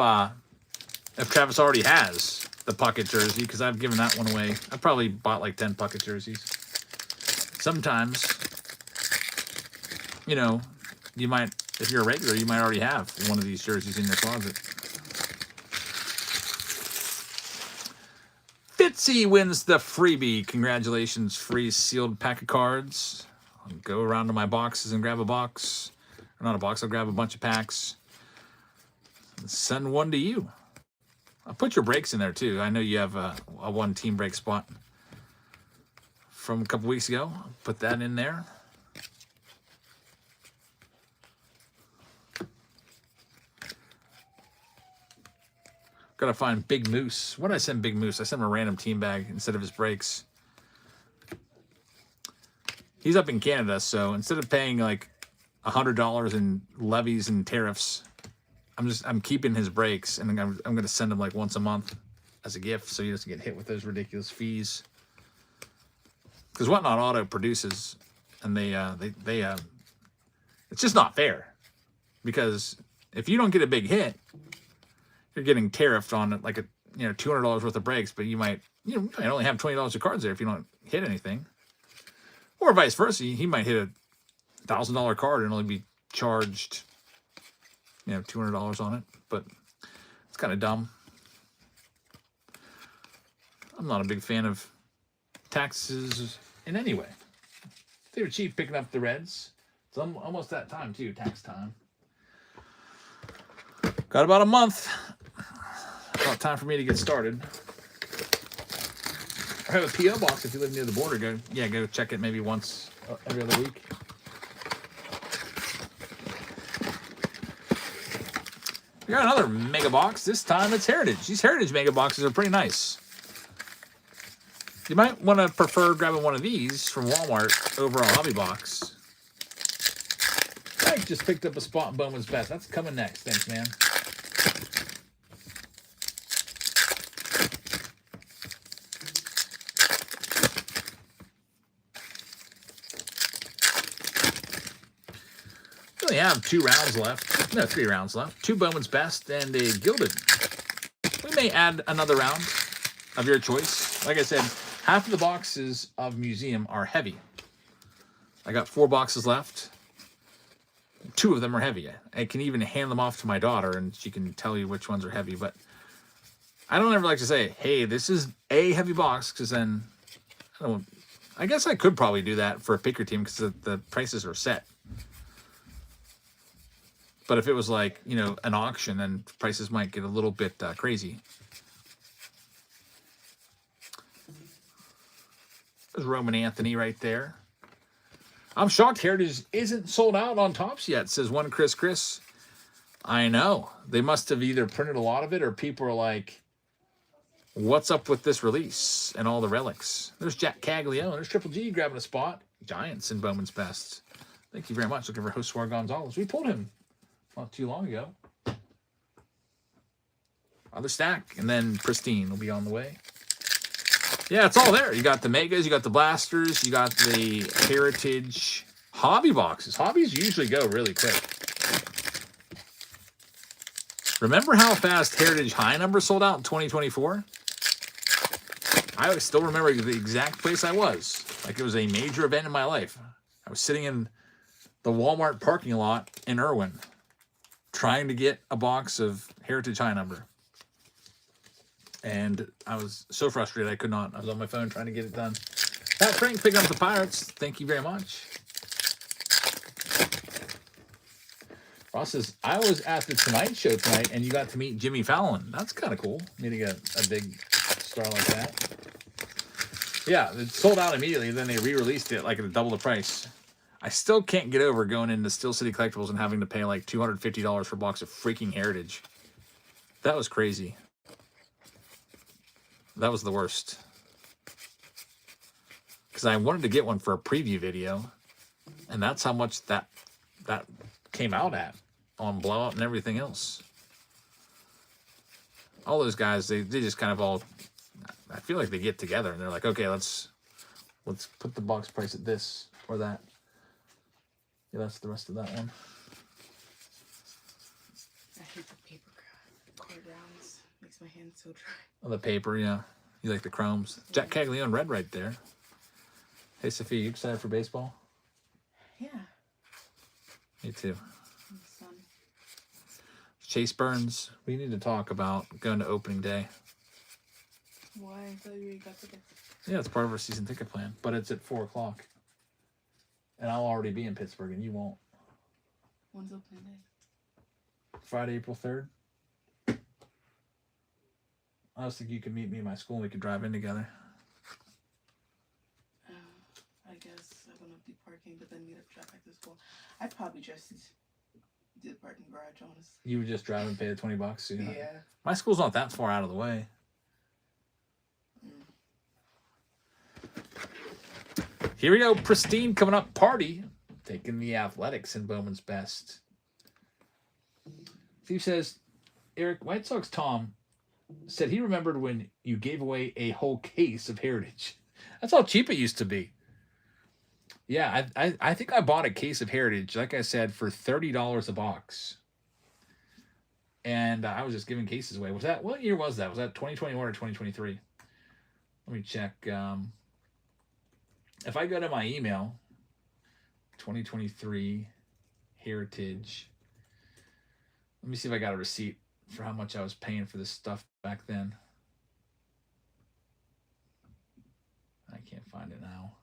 Travis already has the Puckett jersey, because I've given that one away. I've probably bought like 10 Puckett jerseys. Sometimes, you know, you might, if you're a regular, you might already have one of these jerseys in your closet. Fitzy wins the freebie. Congratulations, free sealed pack of cards. I'll go around to my boxes and grab a box. Or not a box, I'll grab a bunch of packs. And send one to you. I'll put your breaks in there too. I know you have a one team break spot from a couple weeks ago. I'll put that in there. Gotta find Big Moose. What did I send Big Moose? I sent him a random team bag instead of his breaks. He's up in Canada, so instead of paying like $100 in levies and tariffs, I'm keeping his breaks, and I'm gonna send him like once a month as a gift, so he doesn't get hit with those ridiculous fees. Because Whatnot Auto produces, and they it's just not fair. Because if you don't get a big hit, you're getting tariffed on it like $200 worth of breaks, but you might only have $20 of cards there if you don't hit anything, or vice versa. He might hit $1,000 card and only be charged, $200 on it. But it's kind of dumb. I'm not a big fan of taxes in any way. They were cheap picking up the Reds. It's almost that time too, tax time. Got about a month. About time for me to get started. I have a P.O. box if you live near the border. Go check it maybe once every other week. We got another mega box. This time it's Heritage. These Heritage mega boxes are pretty nice. You might want to prefer grabbing one of these from Walmart over a hobby box. I just picked up a spot in Bowman's Best. That's coming next. Thanks, man. We only have 2 rounds left. No, 3 rounds left. 2 Bowman's Best and a Gilded. We may add another round of your choice. Like I said, half of the boxes of Museum are heavy. I got 4 boxes left. 2 of them are heavy. I can even hand them off to my daughter and she can tell you which ones are heavy. But I don't ever like to say, hey, this is a heavy box, because then I guess I could probably do that for a picker team because the prices are set. But if it was like, an auction, then prices might get a little bit crazy. There's Roman Anthony right there. I'm shocked Heritage isn't sold out on Topps yet, says one Chris. I know. They must have either printed a lot of it or people are like, what's up with this release and all the relics? There's Jack Caglione. There's Triple G grabbing a spot. Giants in Bowman's Best. Thank you very much. Looking for Josue Gonzalez. We pulled him not too long ago. Other stack. And then Pristine will be on the way. Yeah, it's all there. You got the Megas, you got the Blasters, you got the Heritage hobby boxes. Hobbies usually go really quick. Remember how fast Heritage High Number sold out in 2024? I still remember the exact place I was. Like it was a major event in my life. I was sitting in the Walmart parking lot in Irwin trying to get a box of Heritage High Number. And I was so frustrated I could not. I was on my phone trying to get it done. Pat Frank picking up the Pirates. Thank you very much. Ross says, I was at the Tonight Show tonight and you got to meet Jimmy Fallon. That's kind of cool, meeting a big star like that. Yeah, it sold out immediately. Then they re-released it like at double the price. I still can't get over going into Steel City Collectibles and having to pay like $250 for a box of freaking Heritage. That was crazy. That was the worst. Because I wanted to get one for a preview video. And that's how much that came out at on Blowout and everything else. All those guys, they just kind of all, I feel like they get together and they're like, okay, let's put the box price at this or that. Yeah, that's the rest of that one. I hate the paper card rounds. Makes my hands so dry. Oh, the paper, yeah. You like the chromes. Jack Caglione red right there. Hey, Sophia, you excited for baseball? Yeah. Me too. And the sun. Chase Burns, we need to talk about going to opening day. Why? I thought you already got tickets. Yeah, it's part of our season ticket plan, but it's at 4 o'clock. And I'll already be in Pittsburgh, and you won't. When's opening day? Friday, April 3rd. I was thinking you could meet me at my school and we could drive in together. I guess I wouldn't be parking, but then you'd have to drive back to school. I'd probably just do the parking garage, honestly. You would just drive and pay the $20? So Yeah. My school's not that far out of the way. Here we go. Pristine coming up. Party. Taking the Athletics in Bowman's Best. Steve says, Eric, White Sox Tom said he remembered when you gave away a whole case of Heritage. That's how cheap it used to be. Yeah, I think I bought a case of Heritage, like I said, for $30 a box. And I was just giving cases away. What year was that? Was that 2021 or 2023? Let me check. If I go to my email, 2023 Heritage. Let me see if I got a receipt for how much I was paying for this stuff back then. I can't find it now.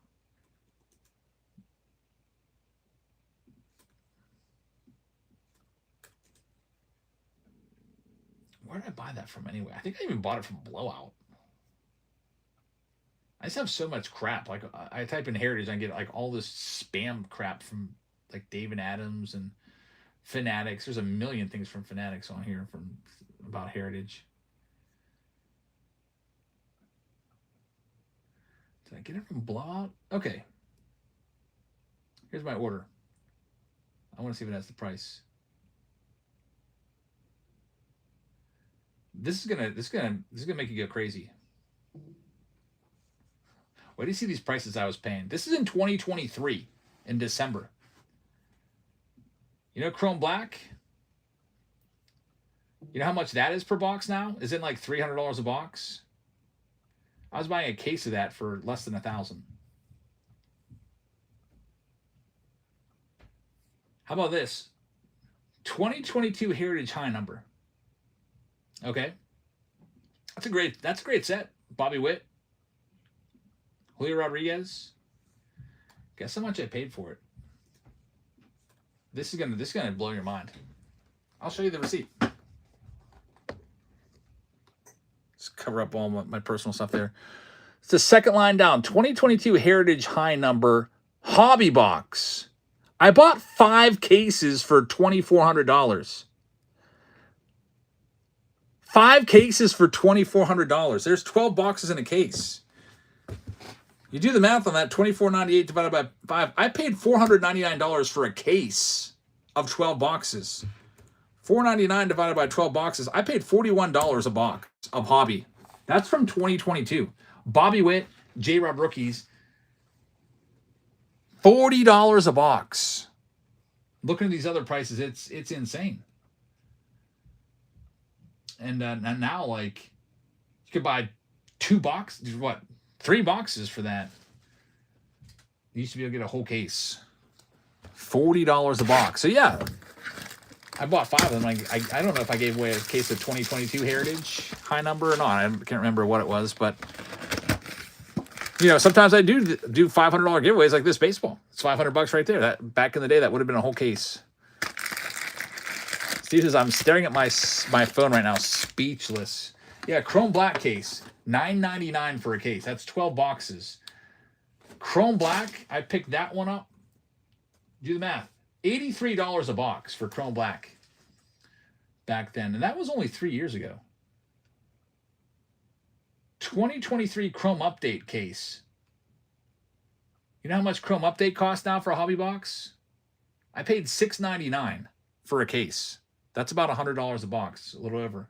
Where did I buy that from anyway? I think I even bought it from Blowout. I just have so much crap. Like I type in Heritage, I get like all this spam crap from like David Adams and Fanatics. There's a million things from Fanatics on here from about Heritage. Did I get it from Blowout? Okay. Here's my order. I want to see if it has the price. This is gonna make you go crazy. Why do you see these prices I was paying? This is in 2023 in December. You know Chrome Black? You know how much that is per box now? Is it like $300 a box? I was buying a case of that for less than $1,000. How about this? 2022 Heritage High number. Okay. That's a great set. Bobby Witt. Julio Rodriguez. Guess how much I paid for it. This is gonna blow your mind. I'll show you the receipt. Just cover up all my personal stuff there. It's the second line down. 2022 Heritage High number hobby box. I bought 5 cases for $2,400. 5 cases for $2,400. There's 12 boxes in a case. You do the math on that, $24.98 divided by 5. I paid $499 for a case of 12 boxes. $4.99 divided by 12 boxes. I paid $41 a box of hobby. That's from 2022. Bobby Witt, J-Rod rookies. $40 a box. Looking at these other prices, it's insane. And now, like, you could buy 2 boxes, 3 boxes for that. You used to be able to get a whole case. $40 a box. So, yeah, I bought 5 of them. I don't know if I gave away a case of 2022 Heritage High number or not. I can't remember what it was, but, you know, sometimes I do $500 giveaways like this baseball. It's $500 right there. That back in the day, that would have been a whole case. Steve says, I'm staring at my phone right now, speechless. Yeah, Chrome Black case, $9.99 for a case. That's 12 boxes. Chrome Black, I picked that one up. Do the math. $83 a box for Chrome Black back then. And that was only 3 years ago. 2023 Chrome Update case. You know how much Chrome Update costs now for a hobby box? I paid $6.99 for a case. That's about $100 a box, a little over.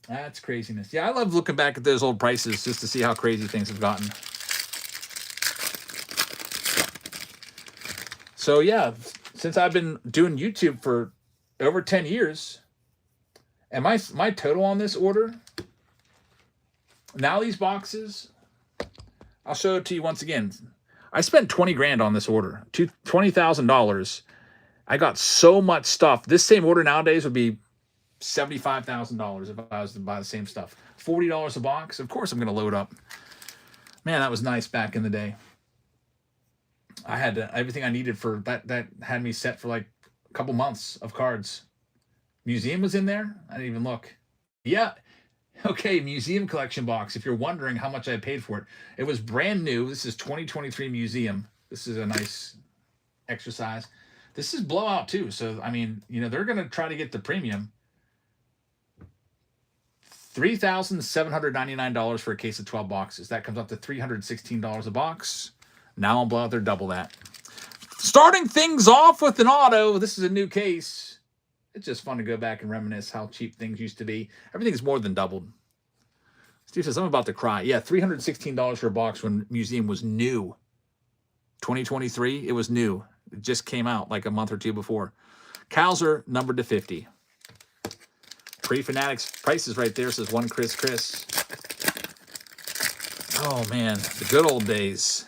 That's craziness. Yeah, I love looking back at those old prices just to see how crazy things have gotten. So yeah, since I've been doing YouTube for over 10 years, and my total on this order, now these boxes, I'll show it to you once again. I spent 20 grand on this order, $20,000. I got so much stuff. This same order nowadays would be $75,000 if I was to buy the same stuff. $40 a box. Of course I'm going to load up. Man, that was nice back in the day. I had everything I needed for that. That had me set for like a couple months of cards. Museum was in there. I didn't even look. Yeah. Okay, museum collection box. If you're wondering how much I paid for it, it was brand new. This is 2023 museum. This is a nice exercise. This is blowout too. So, I mean, you know, they're going to try to get the premium. $3,799 for a case of 12 boxes. That comes up to $316 a box. Now on blowout, they're double that. Starting things off with an auto. This is a new case. It's just fun to go back and reminisce how cheap things used to be. Everything's more than doubled. Steve says, I'm about to cry. Yeah, $316 for a box when museum was new. 2023, it was new. It just came out like a month or two before. Cowser, numbered to 50. Pre-Fanatics prices right there, says one Chris. Oh, man, the good old days.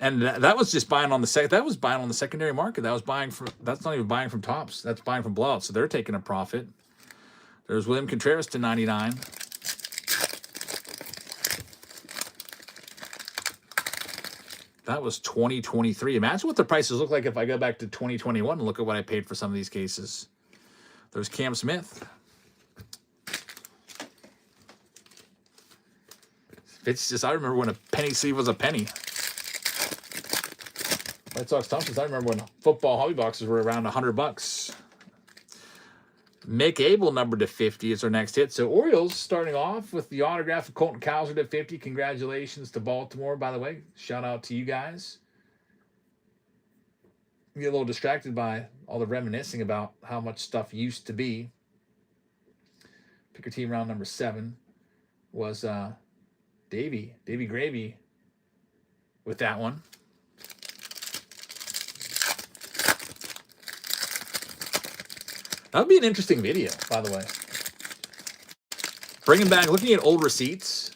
And that was just buying on the That was buying on the secondary market. That was buying from. That's not even buying from Tops. That's buying from blowouts. So they're taking a profit. There's William Contreras to 99. That was 2023. Imagine what the prices look like if I go back to 2021 and look at what I paid for some of these cases. There's Cam Smith. It's just, I remember when a penny sleeve was a penny. White Sox Thompsons, I remember when football hobby boxes were around $100. Mick Abel numbered to 50 is our next hit. So Orioles starting off with the autograph of Colton Cowser to 50. Congratulations to Baltimore, by the way. Shout out to you guys. Get a little distracted by all the reminiscing about how much stuff used to be. Picker team round number 7 was Davey Gravy with that one. That would be an interesting video, by the way. Bringing back, looking at old receipts.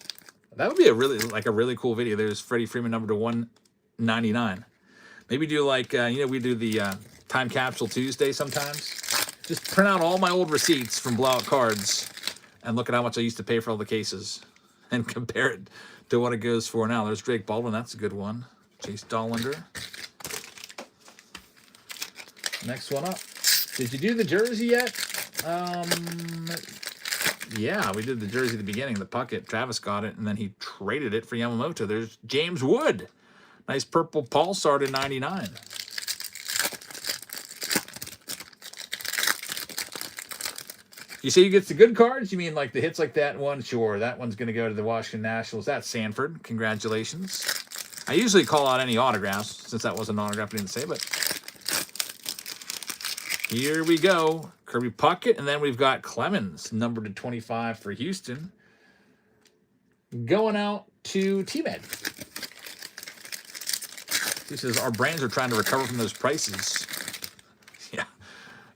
That would be a really cool video. There's Freddie Freeman number to 199. Maybe do like, we do the Time Capsule Tuesday sometimes. Just print out all my old receipts from blowout cards and look at how much I used to pay for all the cases and compare it to what it goes for now. There's Drake Baldwin. That's a good one. Chase Dollander. Next one up. Did you do the jersey yet? Yeah, we did the jersey at the beginning, the Puckett. Travis got it, and then he traded it for Yamamoto. There's James Wood. Nice purple Pulsar to 99. You say you get the good cards? You mean like the hits like that one? Sure, that one's going to go to the Washington Nationals. That's Sanford. Congratulations. I usually call out any autographs, since that was an autograph I didn't say, but here we go. Kirby Puckett, and then we've got Clemens, numbered to 25 for Houston. Going out to T-Med. He says, our brands are trying to recover from those prices. Yeah.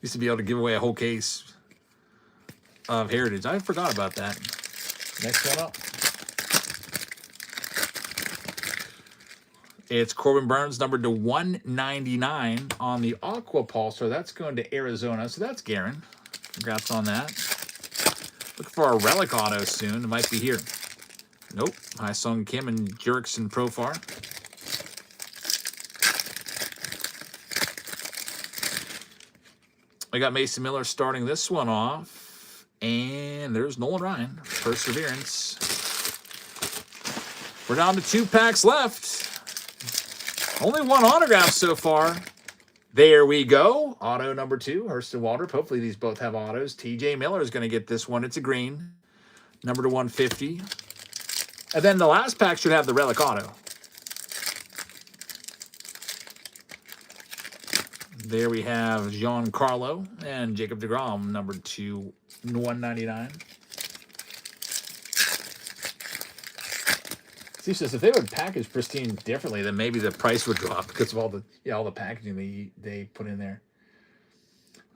Used to be able to give away a whole case of Heritage. I forgot about that. Next one up. It's Corbin Burns, numbered to 199 on the Aqua Pulsar. That's going to Arizona. So that's Garen. Congrats on that. Looking for a relic auto soon. It might be here. Nope. Sung Kim and Jurickson Profar. I got Mason Miller starting this one off. And there's Nolan Ryan. Perseverance. We're down to 2 packs left. Only one autograph so far. There we go. Auto number 2, Hurston Waldrop. Hopefully these both have autos. TJ Miller is going to get this one. It's a green. Number to 150. And then the last pack should have the relic auto. There we have Giancarlo and Jacob deGrom, number to 199. Steve says if they would package Pristine differently, then maybe the price would go up because of all the packaging they put in there.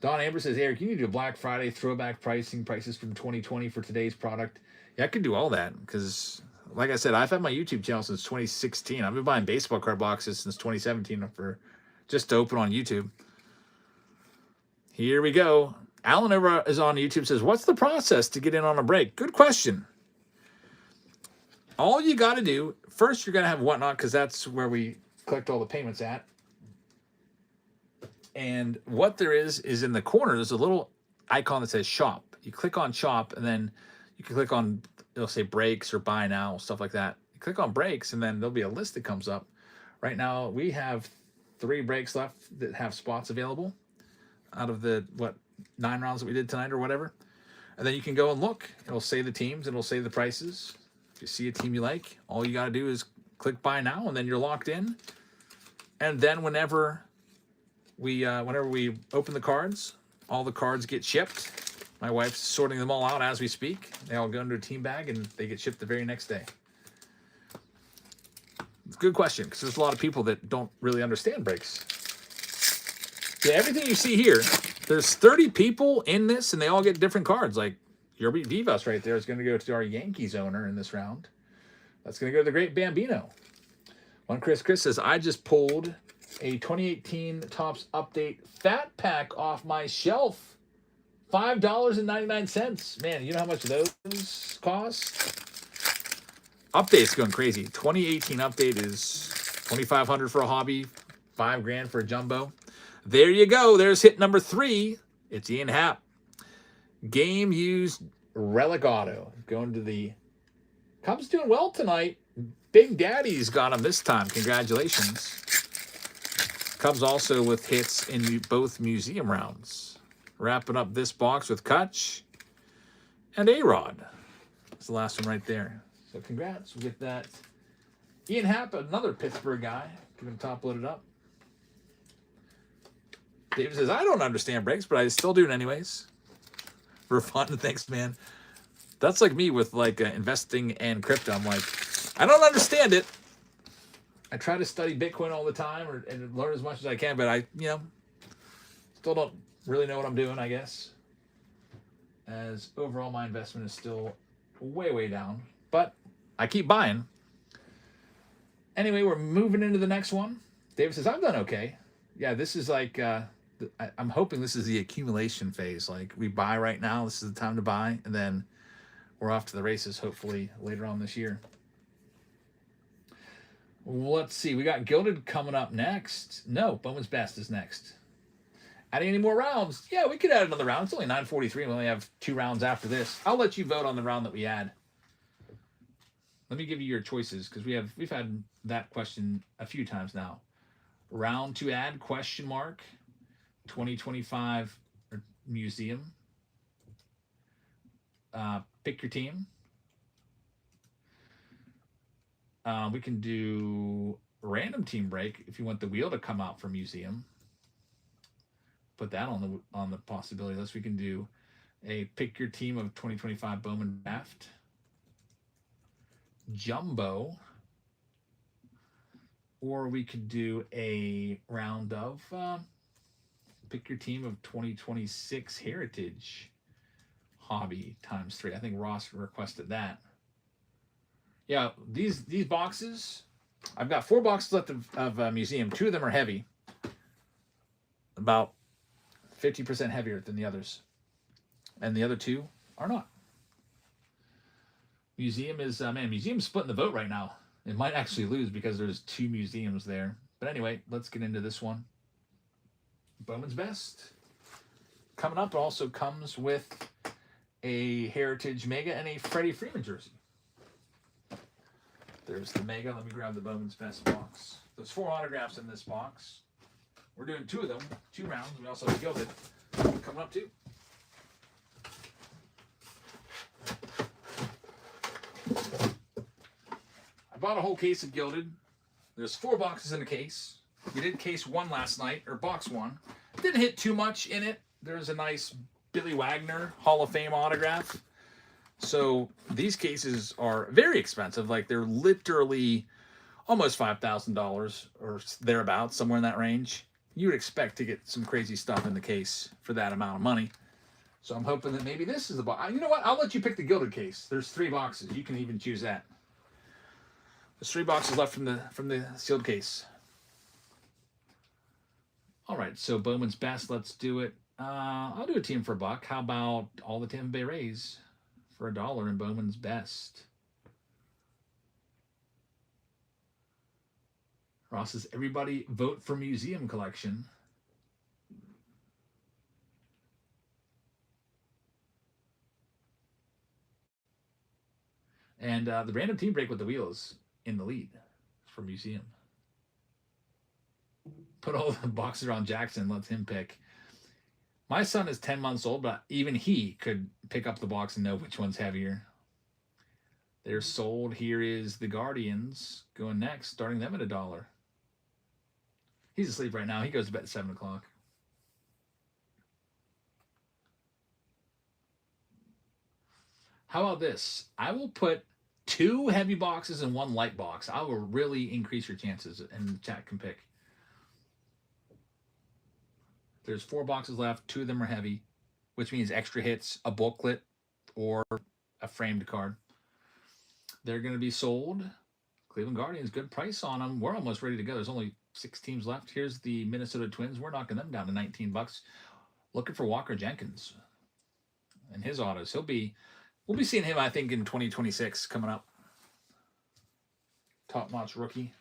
Don Amber says, Eric, you need to do Black Friday throwback prices from 2020 for today's product. Yeah, I could do all that because, like I said, I've had my YouTube channel since 2016. I've been buying baseball card boxes since 2017 for just to open on YouTube. Here we go. Alan over is on YouTube, says, what's the process to get in on a break? Good question. All you got to do, first you're going to have Whatnot because that's where we collect all the payments at. And what there is in the corner, there's a little icon that says shop. You click on shop and then you can click on, it'll say breaks or buy now, stuff like that. You click on breaks and then there'll be a list that comes up. Right now we have 3 breaks left that have spots available out of the, 9 rounds that we did tonight or whatever. And then you can go and look. It'll say the teams and it'll say the prices. If you see a team you like, all you got to do is click buy now, and then you're locked in. And then whenever we open the cards, all the cards get shipped. My wife's sorting them all out as we speak. They all go into a team bag, and they get shipped the very next day. It's a good question, because there's a lot of people that don't really understand breaks. Yeah, everything you see here, there's 30 people in this, and they all get different cards. Like, Yerby Vivas right there is going to go to our Yankees owner in this round. That's going to go to the Great Bambino. One Chris says, I just pulled a 2018 Topps Update Fat Pack off my shelf. $5.99. Man, you know how much those cost? Update's going crazy. 2018 Update is $2,500 for a hobby, $5,000 for a jumbo. There you go. There's hit number 3. It's Ian Happ. Game used relic auto. Going to the Cubs, doing well tonight. Big Daddy's got him this time. Congratulations. Cubs also with hits in both museum rounds. Wrapping up this box with Kutch and A-Rod. That's the last one right there. So congrats. We'll get that. Ian Happ, another Pittsburgh guy. Get him top loaded up. David says, I don't understand breaks, but I still do it anyways. For fun. Thanks, man. That's like me with like investing and crypto. I'm like, I don't understand it. I try to study Bitcoin all the time and learn as much as I can, but I, still don't really know what I'm doing, I guess. As overall, my investment is still way, way down. But I keep buying. Anyway, we're moving into the next one. David says, I've done okay. Yeah, this is like, I'm hoping this is the accumulation phase. Like, we buy right now. This is the time to buy. And then we're off to the races, hopefully, later on this year. Let's see. We got Gilded coming up next. No, Bowman's Best is next. Adding any more rounds? Yeah, we could add another round. It's only 9:43. We only have 2 rounds after this. I'll let you vote on the round that we add. Let me give you your choices because we've had that question a few times now. Round to add, question mark, 2025 museum. Pick your team. We can do random team break if you want the wheel to come out for museum. Put that on the possibility list. We can do a pick your team of 2025 Bowman draft. Jumbo. Or we could do a round of pick your team of 2026 Heritage Hobby ×3. I think Ross requested that. Yeah, these boxes, I've got 4 boxes left of museum. 2 of them are heavy. About 50% heavier than the others. And the other 2 are not. Museum is, museum's splitting the vote right now. It might actually lose because there's 2 museums there. But anyway, let's get into this one. Bowman's Best. Coming up, also comes with a Heritage Mega and a Freddie Freeman jersey. There's the Mega. Let me grab the Bowman's Best box. There's 4 autographs in this box. We're doing 2 of them, 2 rounds. We also have Gilded coming up too. I bought a whole case of Gilded. There's 4 boxes in a case. We did case 1 last night, or box 1. Didn't hit too much in it. There's a nice Billy Wagner Hall of Fame autograph. So these cases are very expensive. Like, they're literally almost $5,000 or thereabouts, somewhere in that range. You would expect to get some crazy stuff in the case for that amount of money. So I'm hoping that maybe this is the box. You know what? I'll let you pick the Gilded case. There's 3 boxes. You can even choose that. There's 3 boxes left from the sealed case. All right, so Bowman's Best. Let's do it. I'll do a team for $1. How about all the Tampa Bay Rays for $1 in Bowman's Best? Ross says, everybody vote for museum collection. And the random team break with the wheels in the lead for museum. Put all the boxes around Jackson, lets him pick. My son is 10 months old, but even he could pick up the box and know which one's heavier. They're sold. Here is the Guardians going next, starting them at $1. He's asleep right now. He goes to bed at 7 o'clock. How about this? I will put 2 heavy boxes and 1 light box. I will really increase your chances, and the chat can pick. There's 4 boxes left. 2 of them are heavy, which means extra hits, a booklet, or a framed card. They're going to be sold Cleveland Guardians, good price on them. We're almost ready to go. There's only 6 teams left. Here's the Minnesota Twins. We're knocking them down to $19. Looking for Walker Jenkins and his autos. We'll be seeing him, I think, in 2026 coming up. Top-notch rookie.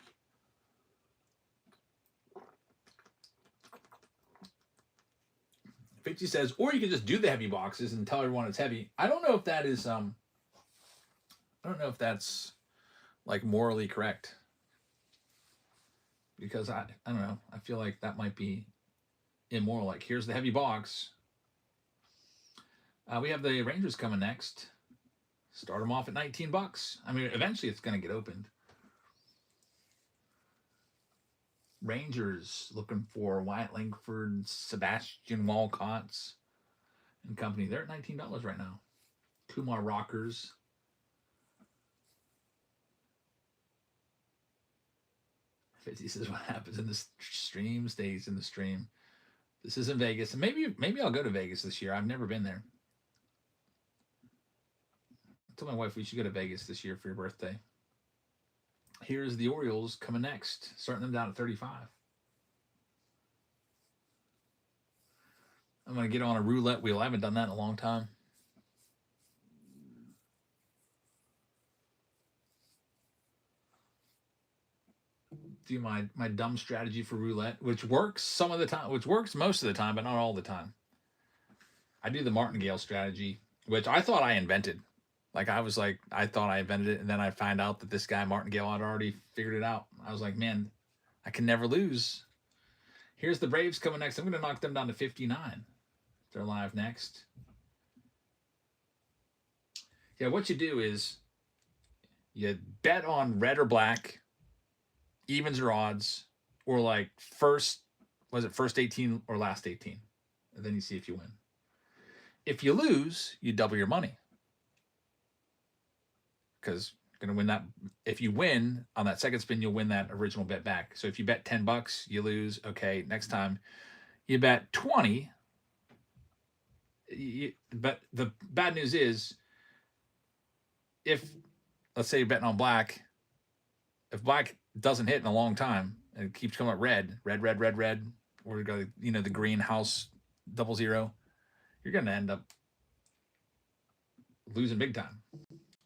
Fitzy says, or you can just do the heavy boxes and tell everyone it's heavy. I don't know if that is, I don't know if that's like morally correct. Because I don't know. I feel like that might be immoral. Like, here's the heavy box. We have the Rangers coming next. Start them off at $19. I mean, eventually it's going to get opened. Rangers looking for Wyatt Langford, Sebastian Walcott's and company. They're at $19 right now. Kumar Rockers. Fitzy says, what happens in the stream stays in the stream. This isn't Vegas. And maybe I'll go to Vegas this year. I've never been there. I told my wife we should go to Vegas this year for your birthday. Here's the Orioles coming next, starting them down at 35. I'm going to get on a roulette wheel. I haven't done that in a long time. Do my dumb strategy for roulette, which works some of the time, which works most of the time, but not all the time. I do the martingale strategy, which I thought I invented. Like, I thought I invented it, and then I find out that this guy, Martingale, had already figured it out. I was like, man, I can never lose. Here's the Braves coming next. I'm going to knock them down to 59. They're live next. Yeah, what you do is you bet on red or black, evens or odds, or like first 18 or last 18? And then you see if you win. If you lose, you double your money. Because you're going to win that. If you win on that second spin, you'll win that original bet back. So if you bet $10, you lose. Okay, next time you bet 20. But the bad news is, if let's say you're betting on black, if black doesn't hit in a long time and it keeps coming up red, or go, the green house 00, you're going to end up losing big time.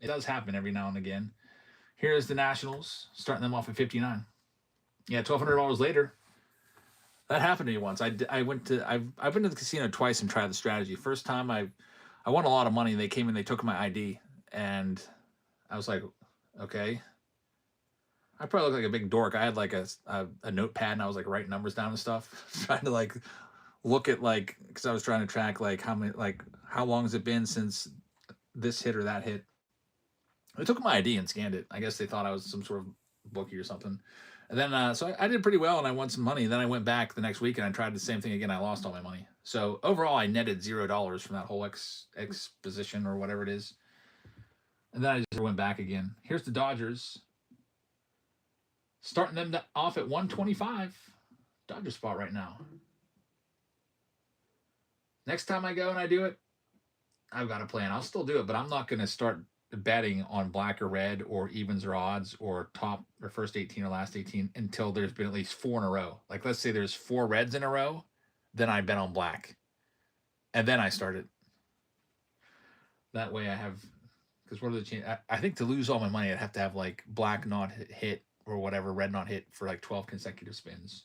It does happen every now and again. Here's the Nationals, starting them off at 59. Yeah, $1,200 later. That happened to me once. I've been to the casino twice and tried the strategy. First time I won a lot of money. They came in, they took my ID, and I was like, okay. I probably looked like a big dork. I had like a notepad, and I was like writing numbers down and stuff, trying to like look at because I was trying to track how long has it been since this hit or that hit. They took my ID and scanned it. I guess they thought I was some sort of bookie or something. And then, so I did pretty well, and I won some money. Then I went back the next week, and I tried the same thing again. I lost all my money. So overall, I netted $0 from that whole exposition or whatever it is. And then I just went back again. Here's the Dodgers. Starting them off at 125. Dodger spot right now. Next time I go and I do it, I've got a plan. I'll still do it, but I'm not going to start betting on black or red or evens or odds or top or first 18 or last 18 until there's been at least 4 in a row. Like, let's say there's 4 reds in a row, then I bet on black. And then I start it. That way I have, because what are the chances? I think to lose all my money, I'd have to have like black not hit or whatever, red not hit for like 12 consecutive spins.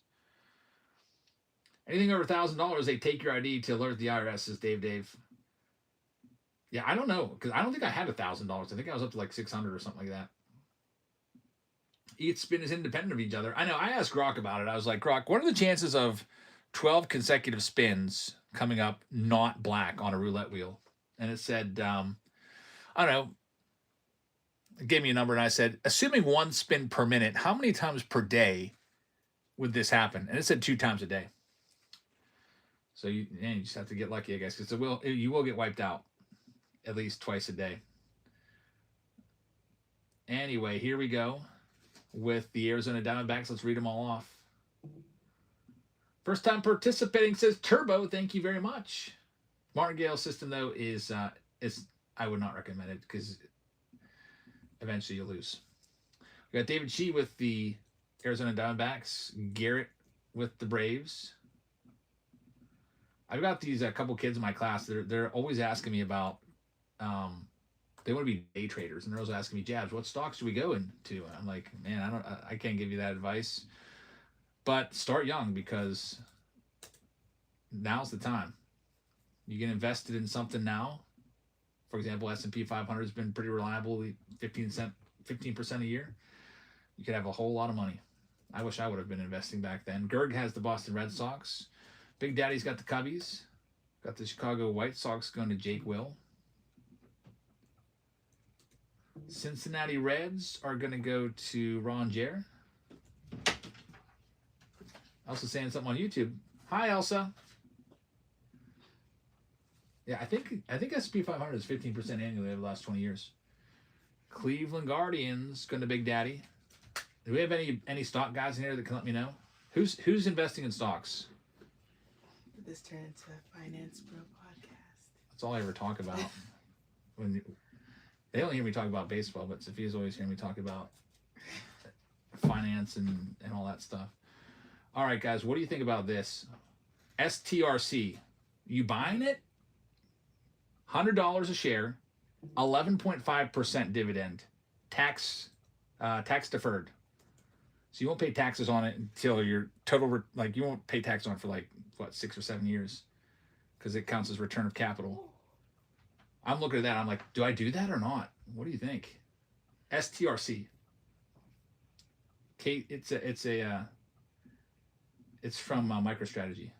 Anything over $1,000, they take your ID to alert the IRS, says Dave. Yeah, I don't know, because I don't think I had $1,000. I think I was up to like 600 or something like that. Each spin is independent of each other. I know. I asked Grok about it. I was like, Grok, what are the chances of 12 consecutive spins coming up not black on a roulette wheel? And it said, I don't know. It gave me a number, and I said, assuming 1 spin per minute, how many times per day would this happen? And it said 2 times a day. So you just have to get lucky, I guess, because you will get wiped out at least twice a day. Anyway, here we go with the Arizona Diamondbacks. Let's read them all off. First time participating, says Turbo. Thank you very much. Martingale system, though, is I would not recommend it because eventually you'll lose. We got David Shee with the Arizona Diamondbacks. Garrett with the Braves. I've got these a couple kids in my class. They're always asking me about. They want to be day traders, and they're always asking me, Jabs, what stocks do we go into? And I'm like, man, I can't give you that advice. But start young, because now's the time. You get invested in something now. For example, S&P 500 has been pretty reliable, 15% a year. You could have a whole lot of money. I wish I would have been investing back then. Gerg has the Boston Red Sox. Big Daddy's got the Cubbies. Got the Chicago White Sox going to Jake Will. Cincinnati Reds are going to go to Ron Jer. Elsa's saying something on YouTube. Hi, Elsa. Yeah, I think S&P 500 is 15% annually over the last 20 years. Cleveland Guardians going to Big Daddy. Do we have any stock guys in here that can let me know? Who's investing in stocks? This turned into a Finance Bro podcast. That's all I ever talk about. They only hear me talk about baseball, but Sophia's always hearing me talk about finance and all that stuff. All right, guys, what do you think about this? STRC. You buying it? $100 a share, 11.5% dividend, tax deferred. So you won't pay taxes on it until your total, you won't pay tax on it for 6 or 7 years, because it counts as return of capital. I'm looking at that. I'm like, do I do that or not? What do you think? STRC. Kate, it's from MicroStrategy.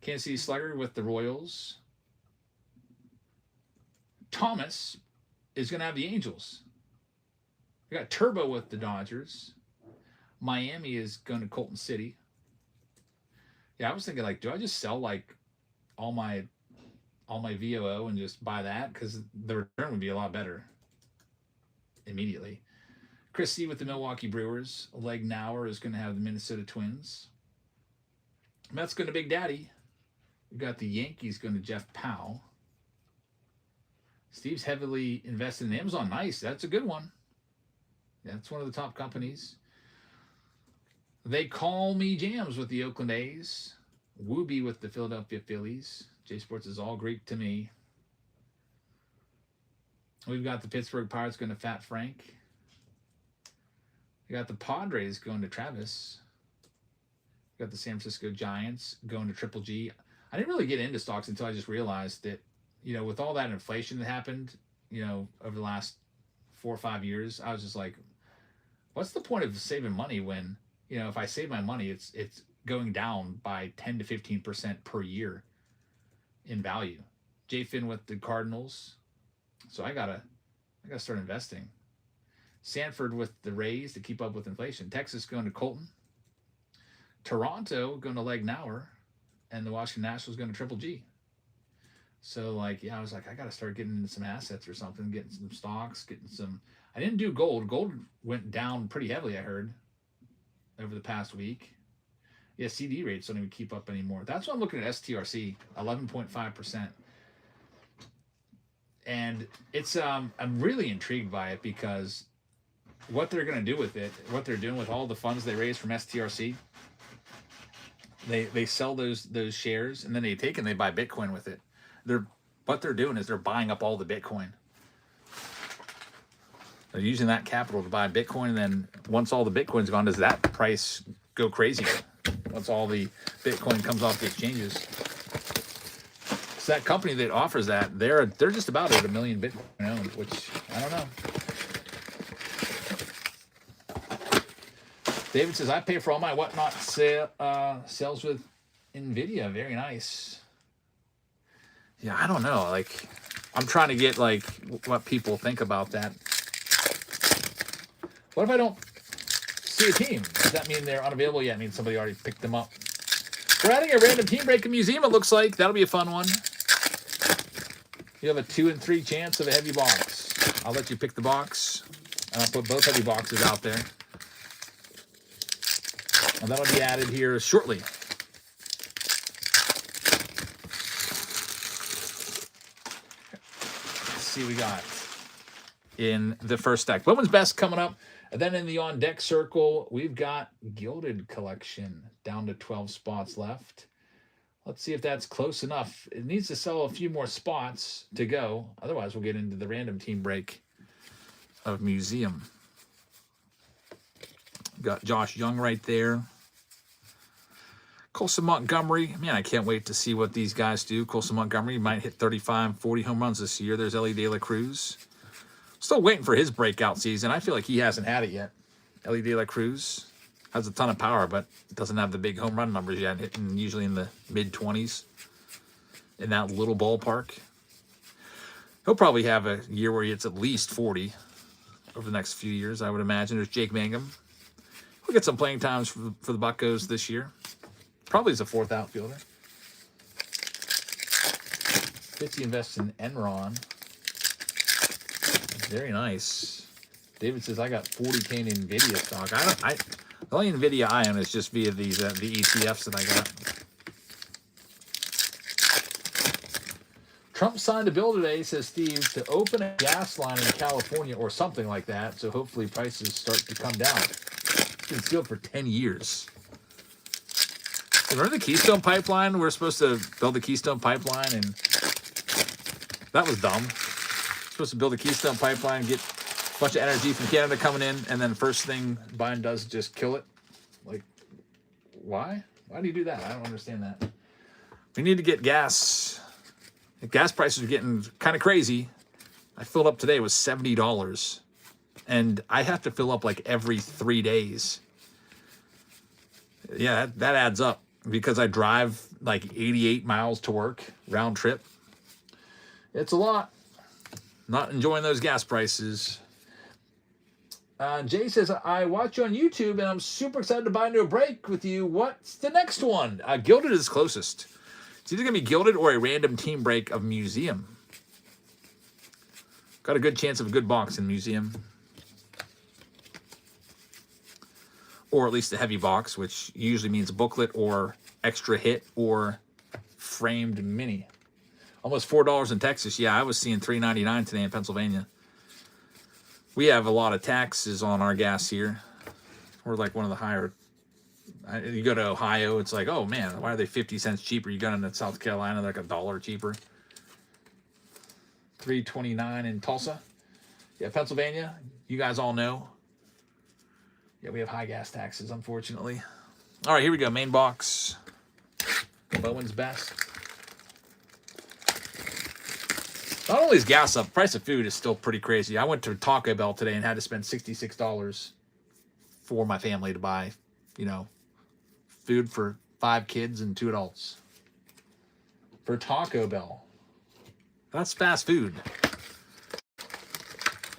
Kansas City Slugger with the Royals. Thomas is going to have the Angels. We got Turbo with the Dodgers. Miami is going to Colton City. Yeah, I was thinking, do I just sell all my VOO and just buy that, because the return would be a lot better immediately. Chris C with the Milwaukee Brewers. Leg Nauer is going to have the Minnesota Twins. Mets going to Big Daddy. We got the Yankees going to Jeff Powell. Steve's heavily invested in Amazon. Nice. That's a good one. That's one of the top companies. They Call Me Jams with the Oakland A's. Wooby with the Philadelphia Phillies. J Sports is all Greek to me. We've got the Pittsburgh Pirates going to Fat Frank. We got the Padres going to Travis. We got the San Francisco Giants going to Triple G. I didn't really get into stocks until I just realized that, with all that inflation that happened, over the last 4 or 5 years, I was just like, what's the point of saving money when, if I save my money, it's going down by 10 to 15% per year in value. J Finn with the Cardinals. So I gotta start investing. Sanford with the Rays to keep up with inflation. Texas going to Colton. Toronto going to Leg Nauer. And the Washington Nationals going to Triple G. So I was like, I got to start getting into some assets or something, getting some stocks, I didn't do gold. Gold went down pretty heavily, I heard, over the past week. Yeah, CD rates don't even keep up anymore. That's why I'm looking at STRC, 11.5%. And it's, I'm really intrigued by it, because what they're going to do with it, what they're doing with all the funds they raise from STRC, they sell those shares, and then they take and they buy Bitcoin with it. What they're doing is they're buying up all the Bitcoin. They're using that capital to buy Bitcoin, and then once all the Bitcoin's gone, does that price go crazy? Once all the Bitcoin comes off the exchanges. So that company that offers that, they're just about at 1 million Bitcoin owned, which I don't know. David says, I pay for all my whatnot sales with NVIDIA. Very nice. Yeah, I don't know. I'm trying to get what people think about that. What if I don't see a team? Does that mean they're unavailable yet? It means somebody already picked them up. We're adding a random team breaking museum, it looks like. That'll be a fun one. You have a 2 in 3 chance of a heavy box. I'll let you pick the box, and I'll put both heavy boxes out there. And that'll be added here shortly. Let's see what we got. in the first stack. Bowman's Best coming up. And then in the on-deck circle, we've got Gilded Collection down to 12 spots left. Let's see if that's close enough. It needs to sell a few more spots to go. Otherwise, we'll get into the random team break of Museum. Got Josh Young right there. Colson Montgomery. Man, I can't wait to see what these guys do. Colson Montgomery might hit 35, 40 home runs this year. There's Ellie De La Cruz. Still waiting for his breakout season. I feel like he hasn't had it yet. Ellie De La Cruz has a ton of power, but doesn't have the big home run numbers yet, hitting usually in the mid-20s in that little ballpark. He'll probably have a year where he hits at least 40 over the next few years, I would imagine. There's Jake Mangum. He'll get some playing times for the Buccos this year. Probably as a fourth outfielder. Fitzy invests in Enron. Very nice. David says, I got 40K in NVIDIA stock. The only NVIDIA I own is just via these the ETFs that I got. Trump signed a bill today, says Steve, to open a gas line in California or something like that, so hopefully prices start to come down. It's been sealed for 10 years. Remember the Keystone Pipeline? We were supposed to build the Keystone Pipeline, and that was dumb. Supposed to build a Keystone Pipeline, get a bunch of energy from Canada coming in, and then first thing Biden does is just kill it. Like, why? Why do you do that? I don't understand that. We need to get gas. Gas prices are getting kind of crazy. I filled up today, it was $70. And I have to fill up like every 3 days. Yeah, that adds up because I drive like 88 miles to work, round trip. It's a lot. Not enjoying those gas prices. Jay says, I watch you on YouTube and I'm super excited to buy into a break with you. What's the next one? Gilded is closest. It's either going to be Gilded or a random team break of Museum. Got a good chance of a good box in Museum. Or at least a heavy box, which usually means a booklet or extra hit or framed mini. Almost $4 in Texas. Yeah, I was seeing $3.99 today in Pennsylvania. We have a lot of taxes on our gas here. We're like one of the higher. You go to Ohio, it's like, oh man, why are they 50 cents cheaper? You go into South Carolina, they're like $1 cheaper. $3.29 in Tulsa. Yeah, Pennsylvania, you guys all know. Yeah, we have high gas taxes, unfortunately. All right, here we go. Main box. Bowman's Best. Not only is gas up, price of food is still pretty crazy. I went to Taco Bell today and had to spend $66 for my family to buy, food for 5 kids and 2 adults. For Taco Bell. That's fast food.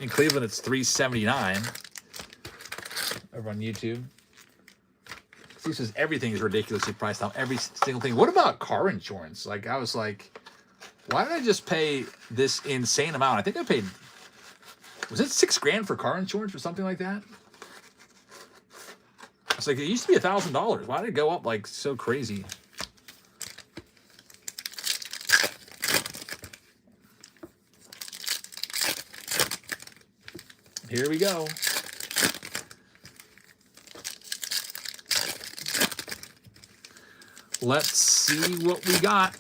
In Cleveland, it's $3.79 over on YouTube. Steve says everything is ridiculously priced now. Every single thing. What about car insurance? Like, I was like, why did I just pay this insane amount? I think I paid, was it $6,000 for car insurance or something like that? It's like, it used to be $1,000. Why did it go up like so crazy? Here we go. Let's see what we got.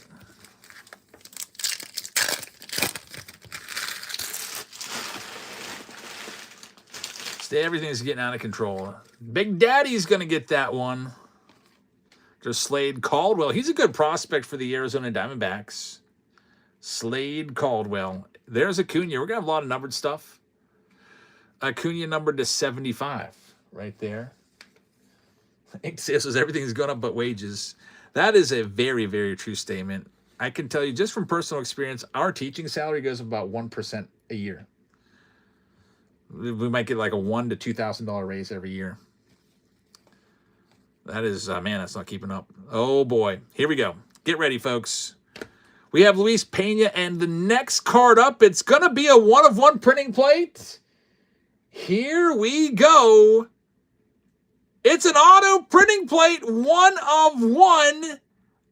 Everything's getting out of control. Big Daddy's going to get that one. There's Slade Caldwell. He's a good prospect for the Arizona Diamondbacks. Slade Caldwell. There's Acuna. We're going to have a lot of numbered stuff. Acuna numbered to 75 right there. It says everything's gone up but wages. That is a very, very true statement. I can tell you just from personal experience, our teaching salary goes up about 1% a year. We might get like a $1,000 to $2,000 raise every year. That is, man, that's not keeping up. Oh, boy. Here we go. Get ready, folks. We have Luis Pena, and the next card up, it's going to be a 1-of-1 printing plate. Here we go. It's an auto printing plate, 1-of-1.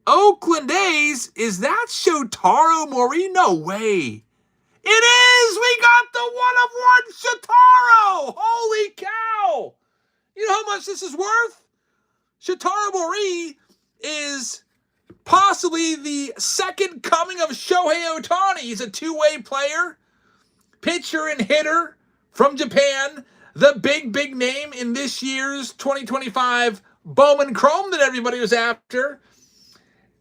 Oakland A's. Is that Shotaro Mori? No way. It is! We got the 1-of-1 Shotaro! Holy cow! You know how much this is worth? Shotaro Mori is possibly the second coming of Shohei Ohtani. He's a two-way player, pitcher and hitter from Japan. The big name in this year's 2025 Bowman Chrome that everybody was after.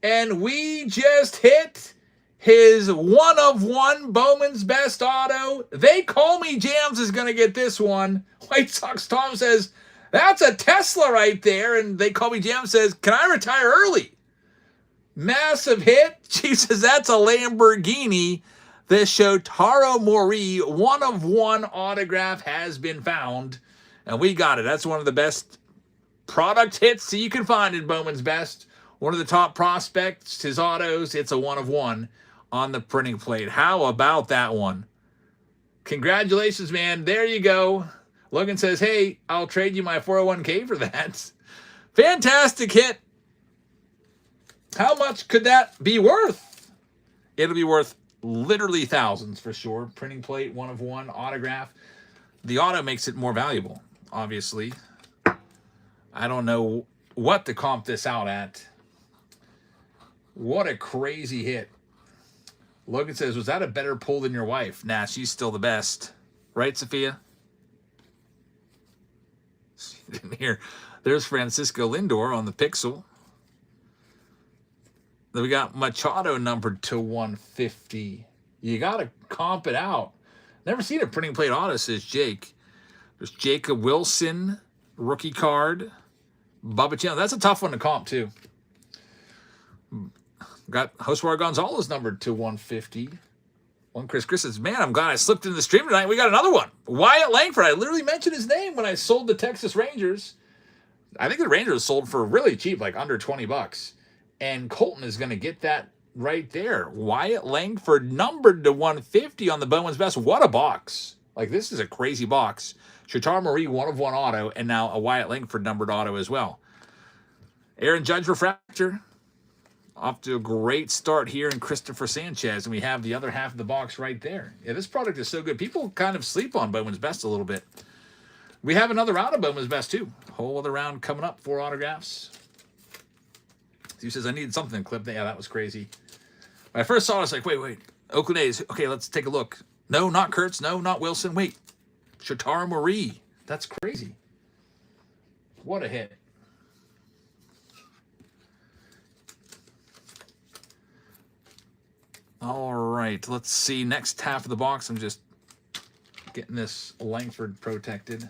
And we just hit his 1-of-1 Bowman's Best Auto. They Call Me Jams is going to get this one. White Sox Tom says, that's a Tesla right there. And They Call Me Jams says, can I retire early? Massive hit. She says, that's a Lamborghini. The Shotaro Mori 1-of-1 autograph has been found. And we got it. That's one of the best product hits that you can find in Bowman's Best. One of the top prospects, his autos. It's a 1-of-1 on the printing plate. How about that one? Congratulations, man. There you go. Logan says, hey, I'll trade you my 401k for that. Fantastic hit. How much could that be worth? It'll be worth literally thousands for sure. Printing plate, 1-of-1, autograph. The auto makes it more valuable, obviously. I don't know what to comp this out at. What a crazy hit. Logan says, was that a better pull than your wife? Nah, she's still the best. Right, Sophia? Here, there's Francisco Lindor on the Pixel. Then we got Machado numbered to 150. You got to comp it out. Never seen a printing plate auto, says Jake. There's Jacob Wilson, rookie card. Bubba Chan. That's a tough one to comp, too. Got Joswar Gonzalez numbered to 150. One Chris says, man, I'm glad I slipped into the stream tonight. We got another one. Wyatt Langford. I literally mentioned his name when I sold the Texas Rangers. I think the Rangers sold for really cheap, like under $20. And Colton is going to get that right there. Wyatt Langford numbered to 150 on the Bowman's Best. What a box. Like, this is a crazy box. Shotaro Mori, 1-of-1 auto, and now a Wyatt Langford numbered auto as well. Aaron Judge refractor. Off to a great start here in Christopher Sanchez, and we have the other half of the box right there. Yeah, this product is so good. People kind of sleep on Bowman's Best a little bit. We have another round of Bowman's Best, too. Whole other round coming up, 4 autographs. He says, I needed something to clip. Yeah, that was crazy. When I first saw it, I was like, wait. Oakland A's. Okay, let's take a look. No, not Kurtz. No, not Wilson. Wait. Shotaro Mori. That's crazy. What a hit. All right, let's see. Next half of the box, I'm just getting this Langford protected.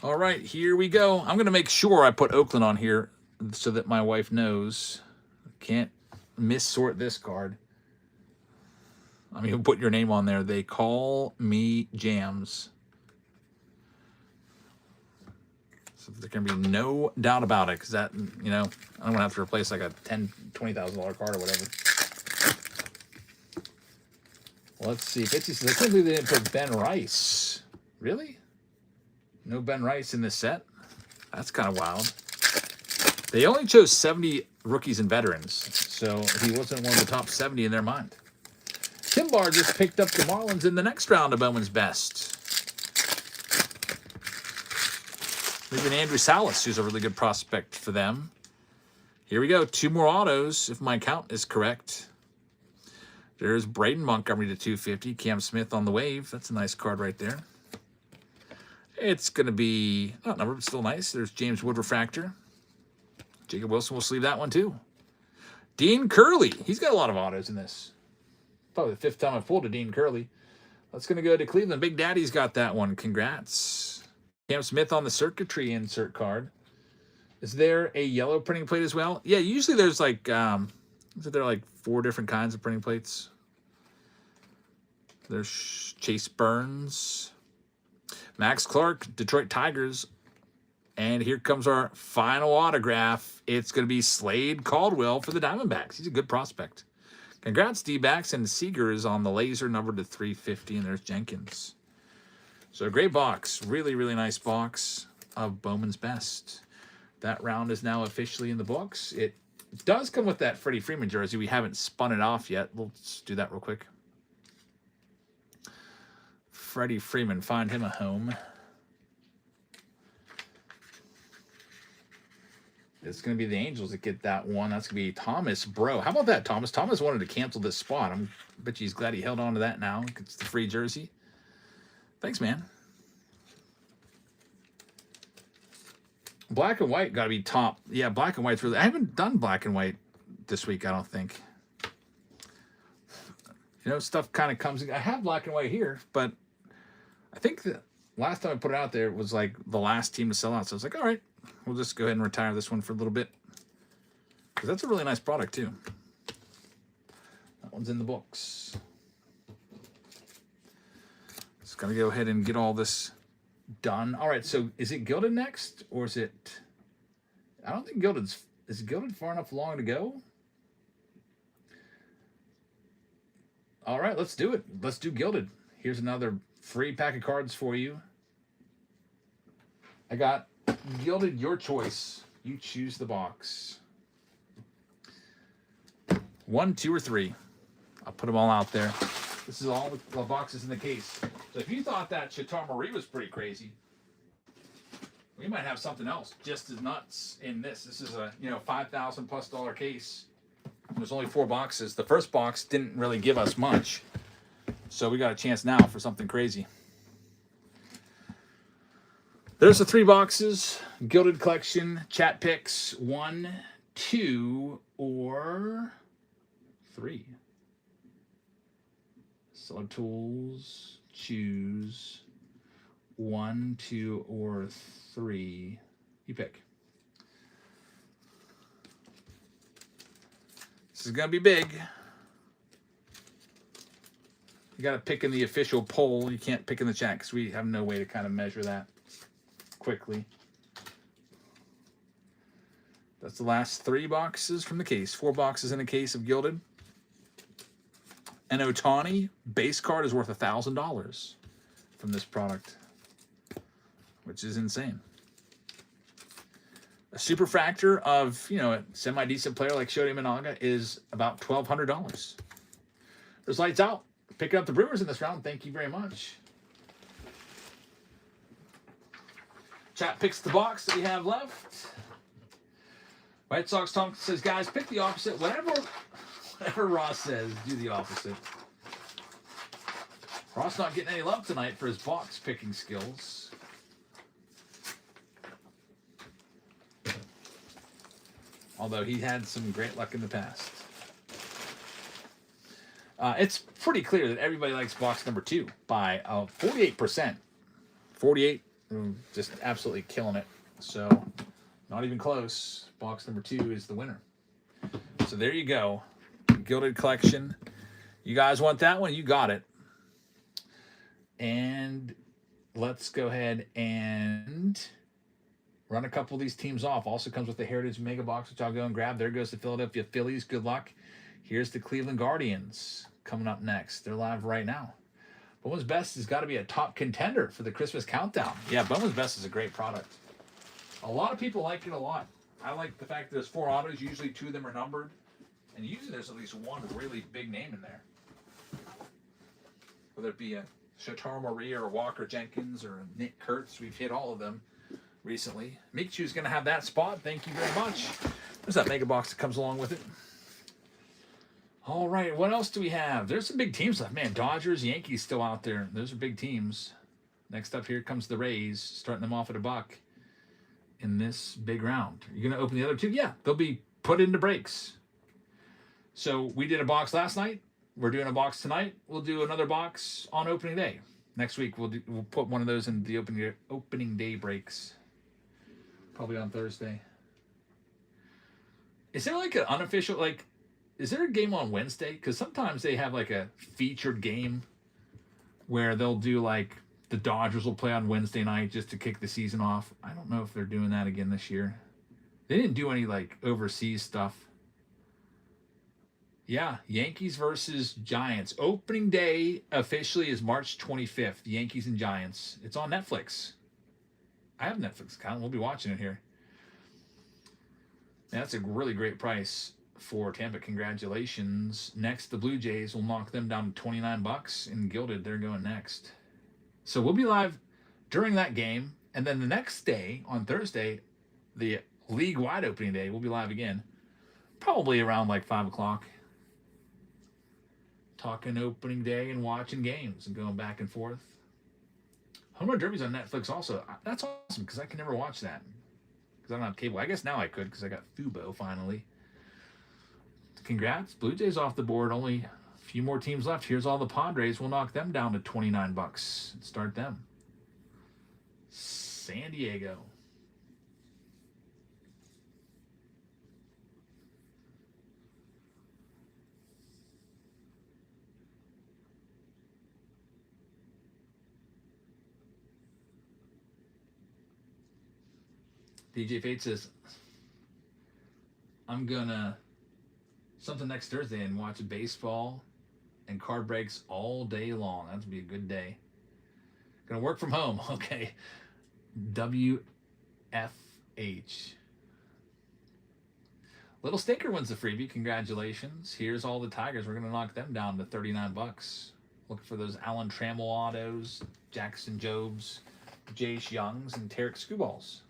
All right, here we go. I'm going to make sure I put Oakland on here so that my wife knows. Can't missort this card. I'm even putting your name on there. They Call Me Jams. So there can be no doubt about it, because that, you know, I'm going to have to replace like a $10,000, $20,000 card or whatever. Let's see. Bitsy says, I can't believe they didn't put Ben Rice. Really? No Ben Rice in this set? That's kind of wild. They only chose 70 rookies and veterans, so he wasn't one of the top 70 in their mind. Tim Barr just picked up the Marlins in the next round of Bowman's Best. Even Andrew Salas, who's a really good prospect for them. Here we go. 2 more autos, if my count is correct. There's Braden Montgomery to 250. Cam Smith on the wave. That's a nice card right there. It's going to be not numbered, but still nice. There's James Wood refractor. Jacob Wilson will sleeve that one too. Dean Curley. He's got a lot of autos in this. Probably the 5th time I've pulled a Dean Curley. That's going to go to Cleveland. Big Daddy's got that one. Congrats. Cam Smith on the circuitry insert card. Is there a yellow printing plate as well? Yeah, usually there's like, there are like 4 different kinds of printing plates. There's Chase Burns. Max Clark, Detroit Tigers. And here comes our final autograph. It's going to be Slade Caldwell for the Diamondbacks. He's a good prospect. Congrats, D-backs, and Seager is on the laser number to 350, and there's Jenkins. So a great box. Really, really nice box of Bowman's Best. That round is now officially in the books. It It does come with that Freddie Freeman jersey. We haven't spun it off yet. Let's do that real quick. Freddie Freeman, find him a home. It's going to be the Angels that get that one. That's going to be Thomas Bro. How about that, Thomas? Thomas wanted to cancel this spot. I bet you he's glad he held on to that now. It's the free jersey. Thanks, man. Black and white got to be top. Yeah, black and white's really... I haven't done black and white this week, I don't think. You know, stuff kind of comes... I have black and white here, but I think the last time I put it out there, it was like the last team to sell out. So I was like, all right, we'll just go ahead and retire this one for a little bit. Because that's a really nice product, too. That one's in the books. Just got to go ahead and get all this done. All right, so is it Gilded next? Or is it... I don't think Gilded's... Is Gilded far enough along to go? All right, let's do it. Let's do Gilded. Here's another free pack of cards for you. I got Gilded, your choice. You choose the box. 1, 2, or 3. I'll put them all out there. This is all the boxes in the case. So if you thought that Chateau Marie was pretty crazy, we might have something else just as nuts in this. This is a $5,000+ case. There's only 4 boxes. The first box didn't really give us much, so we got a chance now for something crazy. There's the 3 boxes. Gilded Collection, Chat Picks, 1, 2, or 3. Seller Tools, choose 1, 2, or 3. You pick. This is going to be big. You got to pick in the official poll. You can't pick in the chat because we have no way to kind of measure that quickly. That's the last 3 boxes from the case. 4 boxes in a case of Gilded. An Ohtani base card is worth $1,000 from this product, which is insane. A superfractor of, a semi-decent player like Shodi Managa is about $1,200. There's lights out. Picking up the Brewers in this round. Thank you very much. Chat picks the box that we have left. White Sox Tom says, guys, pick the opposite. Whatever Ross says, do the opposite. Ross not getting any love tonight for his box picking skills. Although he had some great luck in the past. It's pretty clear that everybody likes box number 2 by 48%. 48, just absolutely killing it. So, not even close. Box number 2 is the winner. So there you go. Gilded Collection. You guys want that one? You got it. And let's go ahead and run a couple of these teams off. Also comes with the Heritage Mega Box, which I'll go and grab. There goes the Philadelphia Phillies. Good luck. Here's the Cleveland Guardians coming up next. They're live right now. Bowman's Best has got to be a top contender for the Christmas countdown. Yeah, Bowman's Best is a great product. A lot of people like it a lot. I like the fact that there's 4 autos. Usually 2 of them are numbered. And usually there's at least 1 really big name in there. Whether it be a Chateau Marie or a Walker Jenkins or a Nick Kurtz. We've hit all of them recently. Michu's going to have that spot. Thank you very much. There's that mega box that comes along with it. All right, what else do we have? There's some big teams left. Man, Dodgers, Yankees still out there. Those are big teams. Next up here comes the Rays, starting them off at $1 in this big round. Are you going to open the other 2? Yeah, they'll be put into breaks. So we did a box last night. We're doing a box tonight. We'll do another box on opening day. Next week we'll put one of those in the opening day breaks. Probably on Thursday. Is there like an unofficial is there a game on Wednesday? Because sometimes they have like a featured game where they'll do like the Dodgers will play on Wednesday night just to kick the season off. I don't know if they're doing that again this year. They didn't do any like overseas stuff. Yeah, Yankees versus Giants. Opening day officially is March 25th. Yankees and Giants. It's on Netflix. I have a Netflix account. We'll be watching it here. That's a really great price for Tampa. Congratulations. Next, the Blue Jays will knock them down to $29 in Gilded. They're going next. So we'll be live during that game, and then the next day on Thursday, the league-wide opening day, we'll be live again, probably around like 5 o'clock, talking opening day and watching games and going back and forth. Home Run Derby's on Netflix also. That's awesome because I can never watch that because I don't have cable. I guess now I could because I got Fubo finally. Congrats. Blue Jays off the board. Only a few more teams left. Here's all the Padres. We'll knock them down to $29 and start them. San Diego. DJ Fate says, I'm gonna something next Thursday and watch baseball and card breaks all day long. That'd be a good day. Gonna work from home. Okay. WFH. Little Stinker wins the freebie. Congratulations. Here's all the Tigers. We're gonna knock them down to $39. Looking for those Alan Trammell autos, Jackson Jobs, Jace Youngs, and Tarek Screwballs.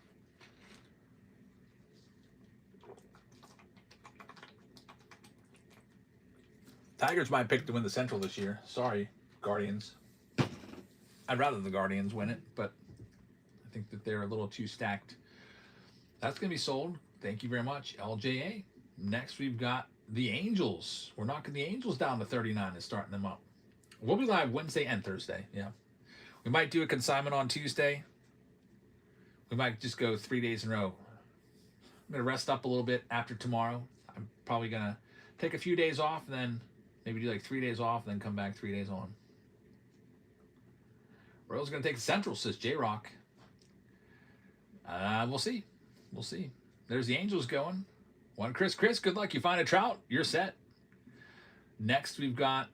Tigers might pick to win the Central this year. Sorry, Guardians. I'd rather the Guardians win it, but I think that they're a little too stacked. That's going to be sold. Thank you very much, LJA. Next, we've got the Angels. We're knocking the Angels down to 39 and starting them up. We'll be live Wednesday and Thursday. Yeah. We might do a consignment on Tuesday. We might just go 3 days in a row. I'm going to rest up a little bit after tomorrow. I'm probably going to take a few days off, then maybe do like 3 days off, then come back 3 days on. Royals going to take the Central, says J-Rock. We'll see. We'll see. There's the Angels going. One Chris, good luck. You find a Trout, you're set. Next, we've got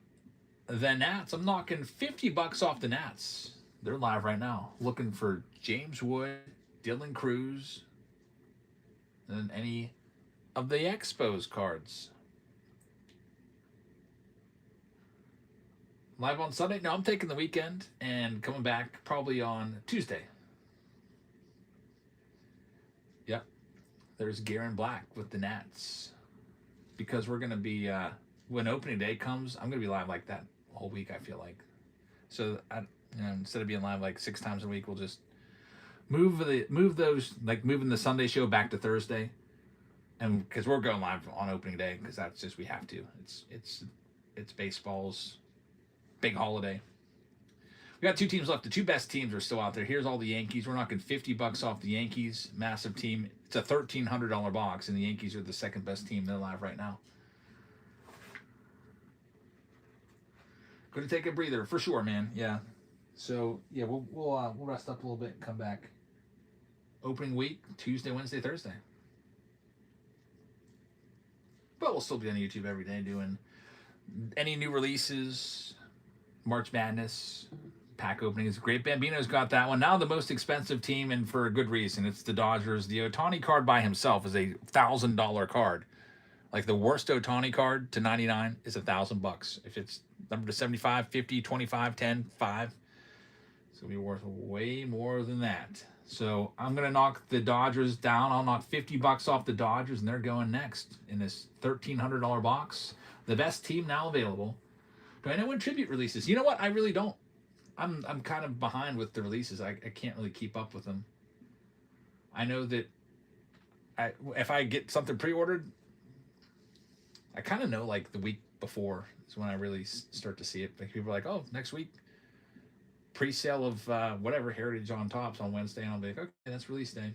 the Nats. I'm knocking $50 off the Nats. They're live right now. Looking for James Wood, Dylan Cruz, and any of the Expos cards. Live on Sunday? No, I'm taking the weekend and coming back probably on Tuesday. Yep. There's Garen Black with the Nats. Because we're going to be, when opening day comes, I'm going to be live like that whole week, I feel like. So instead of being live like 6 times a week, we'll just move those, like moving the Sunday show back to Thursday. And because we're going live on opening day, because that's just, we have to. It's baseball's big holiday. We got 2 teams left. The 2 best teams are still out there. Here's all the Yankees. We're knocking $50 off the Yankees. Massive team. It's a $1,300 box, and the Yankees are the second best team. They're live right now. Going to take a breather for sure, man. Yeah. So yeah, we'll rest up a little bit and come back. Opening week, Tuesday, Wednesday, Thursday. But we'll still be on YouTube every day doing any new releases. March Madness, pack openings. Great Bambino's got that one. Now the most expensive team, and for a good reason. It's the Dodgers. The Ohtani card by himself is a $1,000 card. Like the worst Ohtani card to 99 is $1,000. If it's number to 75, 50, 25, 10, 5, it's going to be worth way more than that. So I'm going to knock the Dodgers down. I'll knock $50 off the Dodgers, and they're going next in this $1,300 box. The best team now available. Do I know when tribute releases? You know what? I really don't. I'm kind of behind with the releases. I can't really keep up with them. I know that if I get something pre-ordered, I kind of know like the week before is when I really start to see it. Like people are like, oh, next week, pre-sale of whatever Heritage on Tops on Wednesday. And I'll be like, okay, that's release day.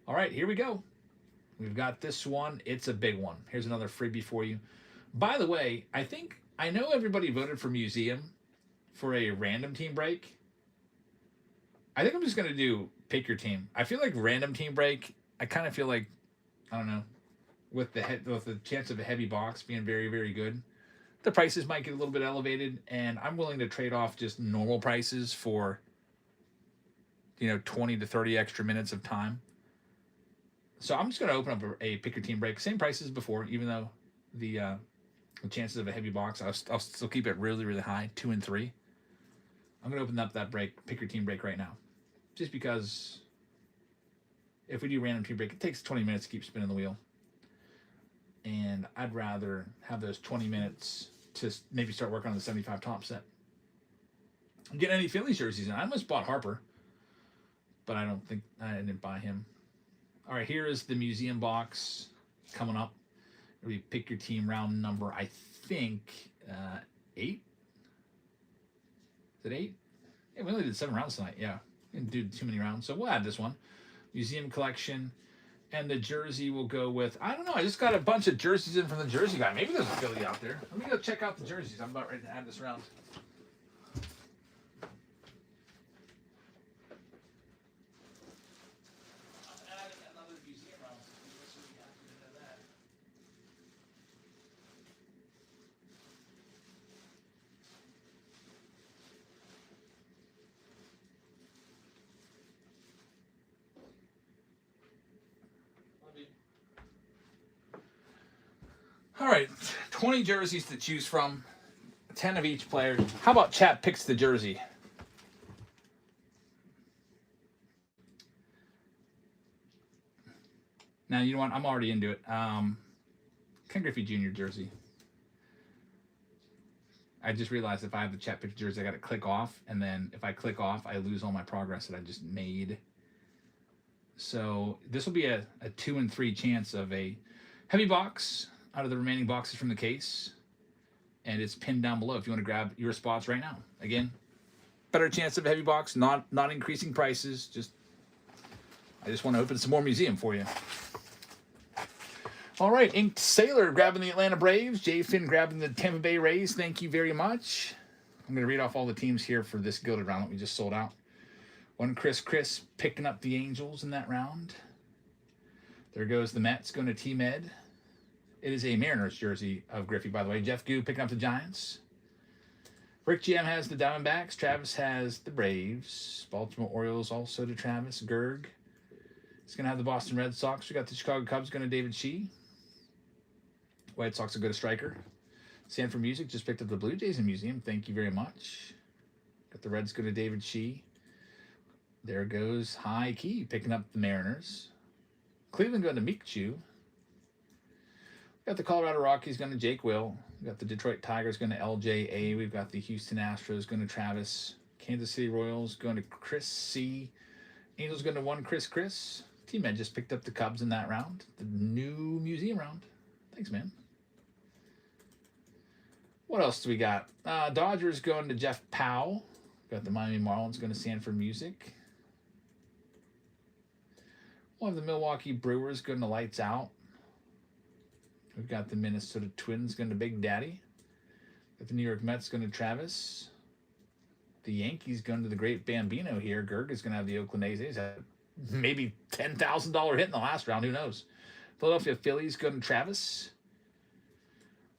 All right, here we go. We've got this one. It's a big one. Here's another freebie for you. By the way, I know everybody voted for Museum for a random team break. I think I'm just going to do pick your team. I feel like random team break, I kind of feel like, I don't know, with the chance of a heavy box being very, very good, the prices might get a little bit elevated, and I'm willing to trade off just normal prices for, 20 to 30 extra minutes of time. So I'm just going to open up a pick your team break. Same prices before, even though the chances of a heavy box, I'll still keep it really, really high, 2 and 3. I'm going to open up that break, pick your team break right now. Just because if we do random team break, it takes 20 minutes to keep spinning the wheel. And I'd rather have those 20 minutes to maybe start working on the 75 top set. Get any Phillies jerseys in. I almost bought Harper, but I didn't buy him. All right, here is the museum box coming up. We pick your team round number, I think, 8. Is it 8? Yeah, we only did 7 rounds tonight. Yeah, we didn't do too many rounds. So we'll add this one. Museum collection. And the jersey will go with, I don't know, I just got a bunch of jerseys in from the jersey guy. Maybe there's a Philly out there. Let me go check out the jerseys. I'm about ready to add this round. All right, 20 jerseys to choose from, 10 of each player. How about chat picks the jersey? Now, you know what? I'm already into it. Ken Griffey Jr. jersey. I just realized if I have the chat pick jersey, I got to click off. And then if I click off, I lose all my progress that I just made. So this will be a 2 and 3 chance of a heavy box out of the remaining boxes from the case, and it's pinned down below if you want to grab your spots right now. Again, better chance of a heavy box, not increasing prices. I just want to open some more museum for you. All right, Inked Sailor grabbing the Atlanta Braves, J Finn grabbing the Tampa Bay Rays. Thank you very much. I'm going to read off all the teams here for this Gilded round that we just sold out. One Chris picking up the Angels in that round. There goes the Mets going to Team Ed. It is a Mariners jersey of Griffey, by the way. Jeff Goo picking up the Giants. Rick GM has the Diamondbacks. Travis has the Braves. Baltimore Orioles also to Travis. Gerg. He's going to have the Boston Red Sox. We got the Chicago Cubs going to David Shee. White Sox will go to Striker. Sanford Music just picked up the Blue Jays in Museum. Thank you very much. Got the Reds go to David Shee. There goes High Key picking up the Mariners. Cleveland going to Michu. Got the Colorado Rockies going to Jake Will. We got the Detroit Tigers going to LJA. We've got the Houston Astros going to Travis. Kansas City Royals going to Chris C. Angels going to one Chris. Team Ed just picked up the Cubs in that round. The new museum round. Thanks, man. What else do we got? Dodgers going to Jeff Powell. Got the Miami Marlins going to Sanford Music. We'll have the Milwaukee Brewers going to Lights Out. We've got the Minnesota Twins going to Big Daddy. Got the New York Mets going to Travis. The Yankees going to the Great Bambino here. Gerg is going to have the Oakland A's. He's had maybe $10,000 hit in the last round. Who knows? Philadelphia Phillies going to Travis.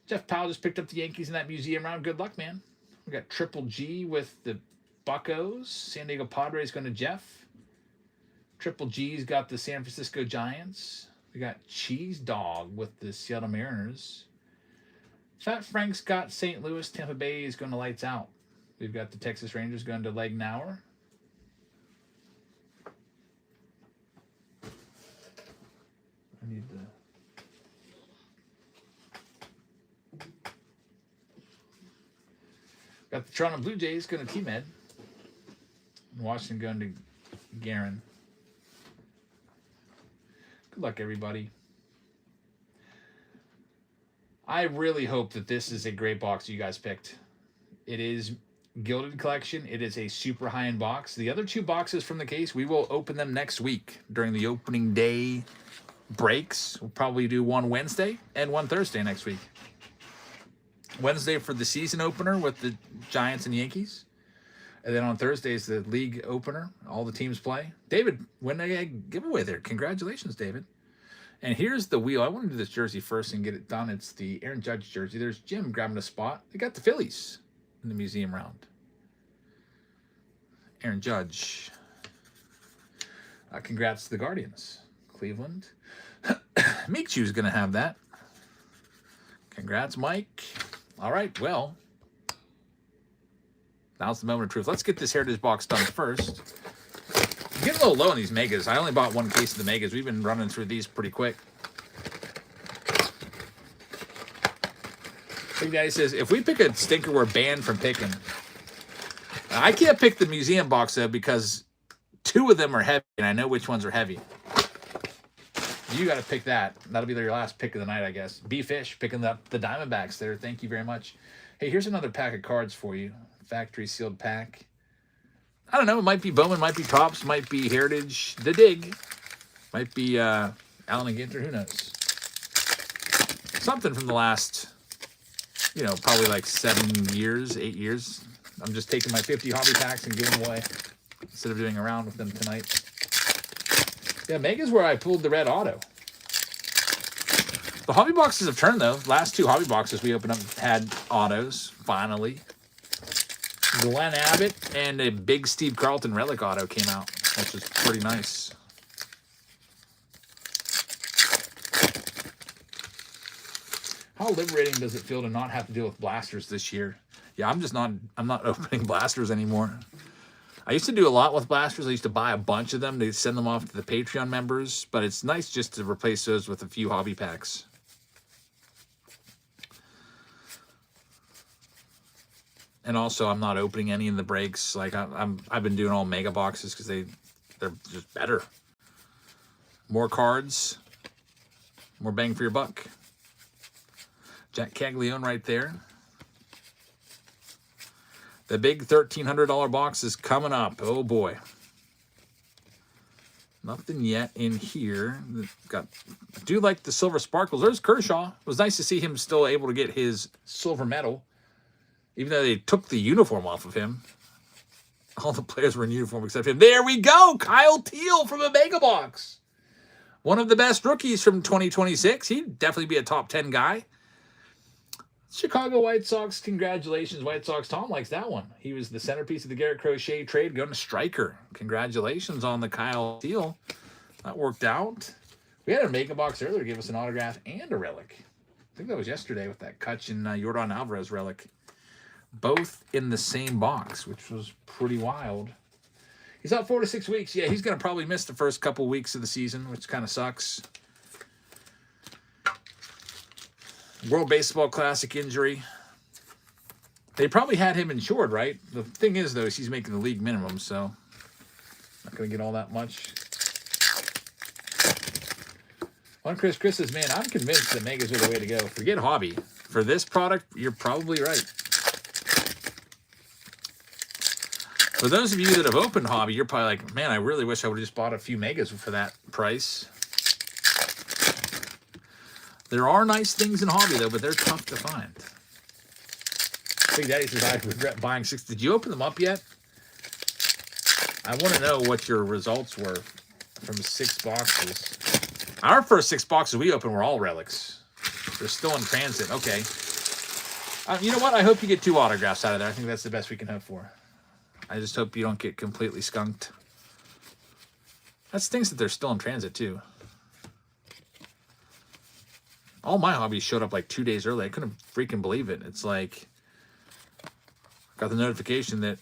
Jeff Powell just picked up the Yankees in that museum round. Good luck, man. We got Triple G with the Buccos. San Diego Padres going to Jeff. Triple G's got the San Francisco Giants. We got Cheese Dog with the Seattle Mariners. Fat Frank's got St. Louis. Tampa Bay is going to Lights Out. We've got the Texas Rangers going to Legnauer. I need the... Got the Toronto Blue Jays going to Team Ed. Washington going to Garen. Good luck, everybody. I really hope that this is a great box you guys picked. It is Gilded Collection. It is a super high-end box. The other 2 boxes from the case, we will open them next week during the opening day breaks. We'll probably do one Wednesday and one Thursday next week. Wednesday for the season opener with the Giants and Yankees. And then on Thursday is the league opener. All the teams play. David, win a giveaway there. Congratulations, David. And here's the wheel. I want to do this jersey first and get it done. It's the Aaron Judge jersey. There's Jim grabbing a spot. They got the Phillies in the museum round. Aaron Judge. Congrats to the Guardians. Cleveland. Cleveland. Michu's going to have that. Congrats, Mike. All right, well, now's the moment of truth. Let's get this Heritage box done first. I'm getting a little low on these megas. I only bought one case of the megas. We've been running through these pretty quick. Big Daddy says, if we pick a stinker, we're banned from picking. I can't pick the museum box, though, because 2 of them are heavy, and I know which ones are heavy. You got to pick that. That'll be your last pick of the night, I guess. B-Fish picking up the Diamondbacks there. Thank you very much. Hey, here's another pack of cards for you. Factory sealed pack. I don't know. It might be Bowman, might be Topps, might be Heritage. The Dig. Might be Allen and Ginter. Who knows? Something from the last, probably like 7 years, 8 years. I'm just taking my 50 hobby packs and giving them away instead of doing a round with them tonight. Yeah, Mega's where I pulled the red auto. The hobby boxes have turned, though. Last 2 hobby boxes we opened up had autos, finally. Glenn Abbott and a big Steve Carlton relic auto came out, which is pretty nice. How liberating does it feel to not have to deal with blasters this year? Yeah, I'm not opening blasters anymore. I used to do a lot with blasters. I used to buy a bunch of them to send them off to the Patreon members, but it's nice just to replace those with a few hobby packs. And also, I'm not opening any in the breaks. Like I've been doing all mega boxes because they're just better. More cards, more bang for your buck. Jack Caglione right there. The big $1,300 box is coming up. Oh, boy. Nothing yet in here. I do like the silver sparkles. There's Kershaw. It was nice to see him still able to get his silver medal, even though they took the uniform off of him. All the players were in uniform except him. There we go. Kyle Teal from a mega box. One of the best rookies from 2026. He'd definitely be a top 10 guy. Chicago White Sox, congratulations, White Sox. Tom likes that one. He was the centerpiece of the Garrett Crochet trade, going to striker. Congratulations on the Kyle Steele. That worked out. We had a mega box earlier to give us an autograph and a relic. I think that was yesterday with that Kutch and Yordan Alvarez relic. Both in the same box, which was pretty wild. He's out 4 to 6 weeks. Yeah, he's going to probably miss the first couple weeks of the season, which kind of sucks. World Baseball Classic injury. They probably had him insured, right? The thing is, though, is he's making the league minimum, so not going to get all that much. One Chris says, man, I'm convinced that megas are the way to go. Forget hobby. For this product, you're probably right. For those of you that have opened hobby, you're probably like, man, I really wish I would have just bought a few megas for that price. There are nice things in hobby, though, but they're tough to find. Big Daddy says, I regret buying 6. Did you open them up yet? I want to know what your results were from 6 boxes. Our first 6 boxes we opened were all relics. They're still in transit. Okay. You know what? I hope you get 2 autographs out of there. I think that's the best we can hope for. I just hope you don't get completely skunked. That stinks that they're still in transit, too. All my hobbies showed up like 2 days early. I couldn't freaking believe it. It's like, got the notification that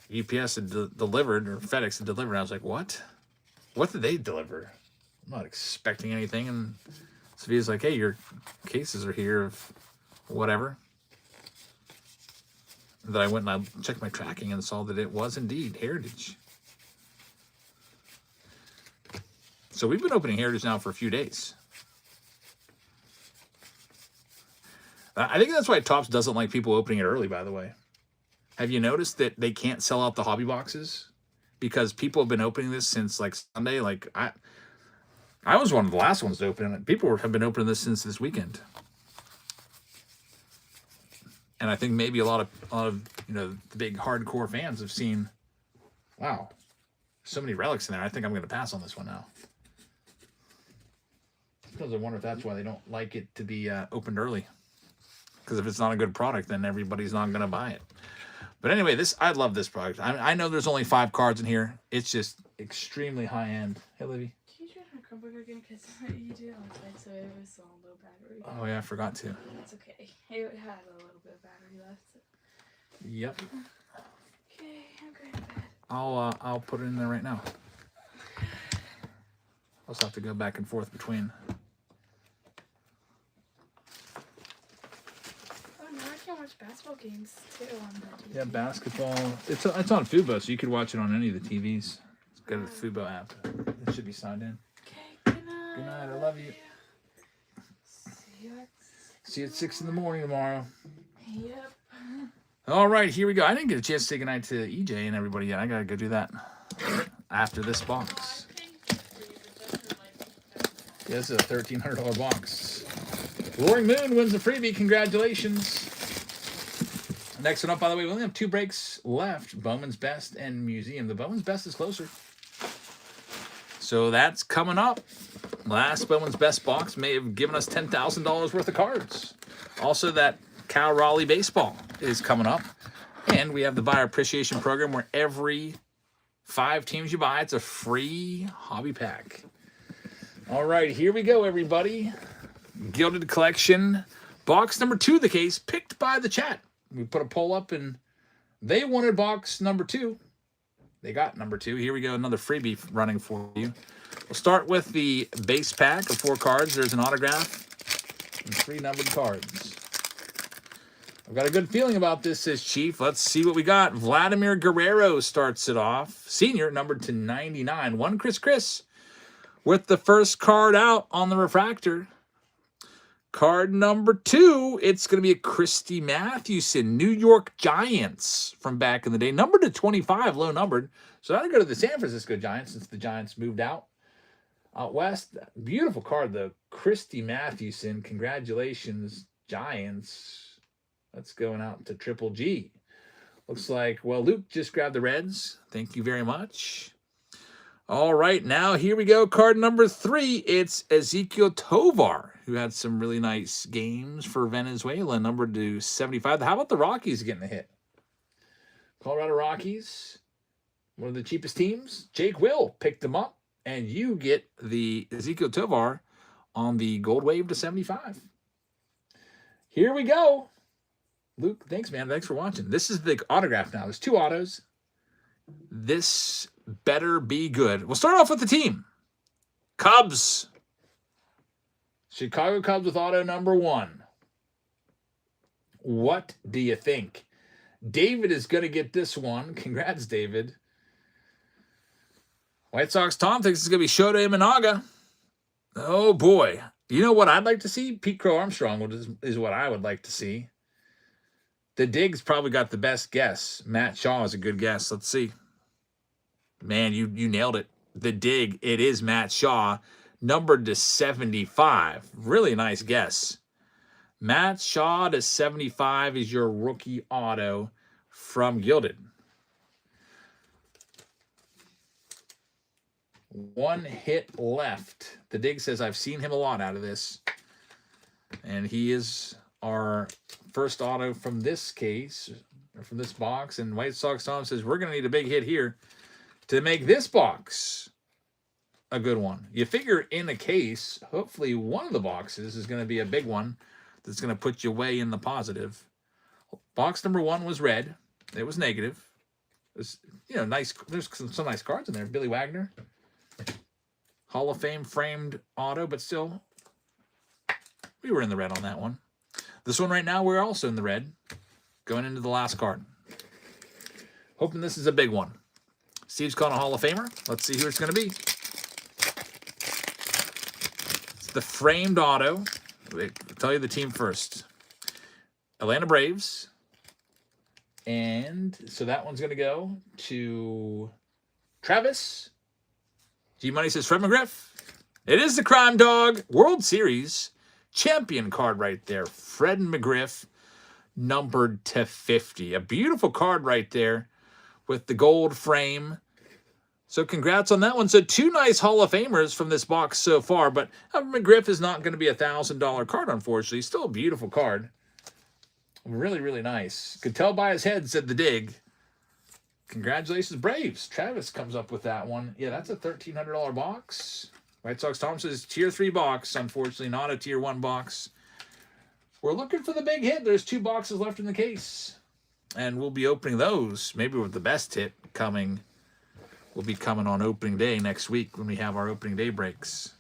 UPS had delivered, or FedEx had delivered. I was like, what? What did they deliver? I'm not expecting anything. And Sophia's like, hey, your cases are here of whatever. And then I went and I checked my tracking and saw that it was indeed Heritage. So we've been opening Heritage now for a few days. I think that's why Topps doesn't like people opening it early, by the way. Have you noticed that they can't sell out the hobby boxes? Because people have been opening this since like Sunday. Like I was one of the last ones to open it. People have been opening this since this weekend. And I think maybe a lot of the big hardcore fans have seen, wow, so many relics in there. I think I'm going to pass on this one now. Because I wonder if that's why they don't like it to be opened early. Because if it's not a good product, then everybody's not going to buy it. But anyway, I love this product. I know there's only 5 cards in here. It's just extremely high end. Hey, Livy. Can you try to come notebook again? Because you did on site, so it was on low battery. Oh yeah, I forgot to. That's okay. It had a little bit of battery left. So. Yep. Okay, I'm going to bed. I'll put it in there right now. I'll just have to go back and forth between. Oh, now I can watch basketball games too on the TV. Yeah, basketball. It's on Fubo, so you could watch it on any of the TVs. It's got a Fubo app. It should be signed in. Okay, good night. Good night. I love you. See you at 6 in the morning tomorrow. Yep. All right, here we go. I didn't get a chance to say goodnight to EJ and everybody yet. I gotta go do that after this box. Yeah, this is a $1,300 box. Roaring Moon wins the freebie. Congratulations. Next one up, by the way, we only have 2 breaks left. Bowman's Best and Museum. The Bowman's Best is closer. So that's coming up. Last Bowman's Best box may have given us $10,000 worth of cards. Also, that Cal Raleigh baseball is coming up. And we have the buyer appreciation program where every 5 teams you buy, it's a free hobby pack. All right, here we go, everybody. Gilded Collection. Box number 2 of the case, picked by the chat. We put a poll up, and they wanted box number 2. They got number 2. Here we go, another freebie running for you. We'll start with the base pack of 4 cards. There's an autograph and 3 numbered cards. I've got a good feeling about this, says Chief. Let's see what we got. Vladimir Guerrero starts it off. Senior, numbered to 99. One Chris with the first card out on the refractor. Card number 2, it's going to be a Christy Mathewson, New York Giants from back in the day. Numbered to 25, low numbered. So that'll go to the San Francisco Giants since the Giants moved out west. Beautiful card, though. Christy Mathewson. Congratulations, Giants. That's going out to Triple G. Looks like, well, Luke just grabbed the Reds. Thank you very much. All right, now here we go. Card number 3. It's Ezequiel Tovar, who had some really nice games for Venezuela, numbered to 75. How about the Rockies getting a hit? Colorado Rockies, one of the cheapest teams. Jake Will picked them up, and you get the Ezequiel Tovar on the gold wave to 75. Here we go. Luke, thanks, man. Thanks for watching. This is the autograph now. There's 2 autos. This better be good. We'll start off with the team. Cubs. Chicago Cubs with auto number 1. What do you think? David is going to get this one. Congrats, David. White Sox Tom thinks it's going to be Shota Imanaga. Oh, boy. You know what I'd like to see? Pete Crow Armstrong is what I would like to see. The Dig's probably got the best guess. Matt Shaw is a good guess. Let's see. Man, you nailed it. The Dig, it is Matt Shaw, numbered to 75. Really nice guess. Matt Shaw to 75 is your rookie auto from Gilded. 1 hit left. The Dig says, I've seen him a lot out of this. And he is our first auto from this case, or from this box. And White Sox Tom says, we're going to need a big hit here to make this box a good one. You figure in a case, hopefully one of the boxes is going to be a big one that's going to put you way in the positive. Box number 1 was red. It was negative. It was, nice. There's some nice cards in there. Billy Wagner. Hall of Fame framed auto, but still, we were in the red on that one. This one right now, we're also in the red. Going into the last card. Hoping this is a big one. Steve's calling a Hall of Famer. Let's see who it's going to be. It's the framed auto. I'll tell you the team first. Atlanta Braves. And so that one's going to go to Travis. G-Money says Fred McGriff. It is the Crime Dog World Series champion card right there. Fred McGriff, numbered to 50. A beautiful card right there with the gold frame. So congrats on that one. So 2 nice Hall of Famers from this box so far, but McGriff is not going to be a $1,000 card, unfortunately. Still a beautiful card. Really, really nice. Could tell by his head, said the Dig. Congratulations, Braves. Travis comes up with that one. Yeah, that's a $1,300 box. White Sox Tom says tier 3 box. Unfortunately, not a tier 1 box. We're looking for the big hit. There's 2 boxes left in the case. And we'll be opening those. Maybe with the best hit coming. Will be coming on opening day next week when we have our opening day breaks.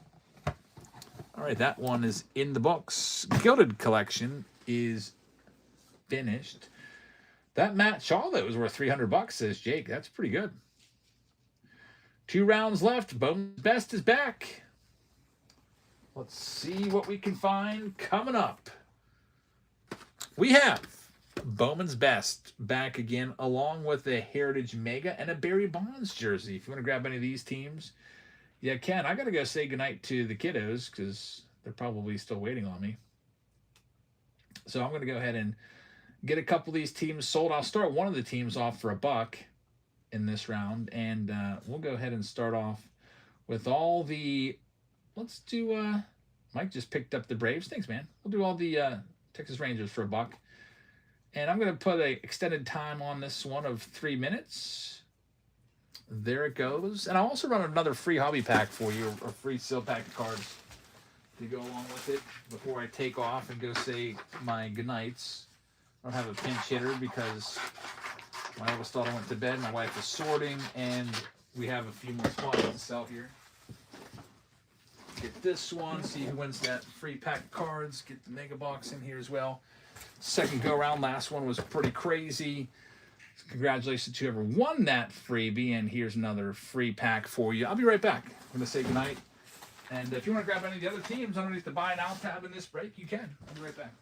All right, that one is in the books. Gilded collection is finished. That Matt Shaw that was worth $300, says Jake. That's pretty good. 2 rounds left. Bowman's best is back. Let's see what we can find coming up. We have Bowman's best back again, along with a Heritage Mega and a Barry Bonds jersey. If you want to grab any of these teams, yeah, Ken, I got to go say goodnight to the kiddos because they're probably still waiting on me. So I'm going to go ahead and get a couple of these teams sold. I'll start one of the teams off for $1 in this round, and we'll go ahead and start off with all the, let's do, Mike just picked up the Braves. Thanks, man. We'll do all the Texas Rangers for $1. And I'm going to put an extended time on this one of 3 minutes. There it goes. And I'll also run another free hobby pack for you, a free seal pack of cards to go along with it before I take off and go say my goodnights. I don't have a pinch hitter because my oldest daughter went to bed. My wife is sorting, and we have a few more spots to sell here. Get this one, see who wins that free pack of cards. Get the mega box in here as well. Second go around, last one was pretty crazy. Congratulations to whoever won that freebie, and here's another free pack for you. I'll be right back. I'm going to say goodnight. And if you want to grab any of the other teams underneath the buy now tab in this break, you can. I'll be right back.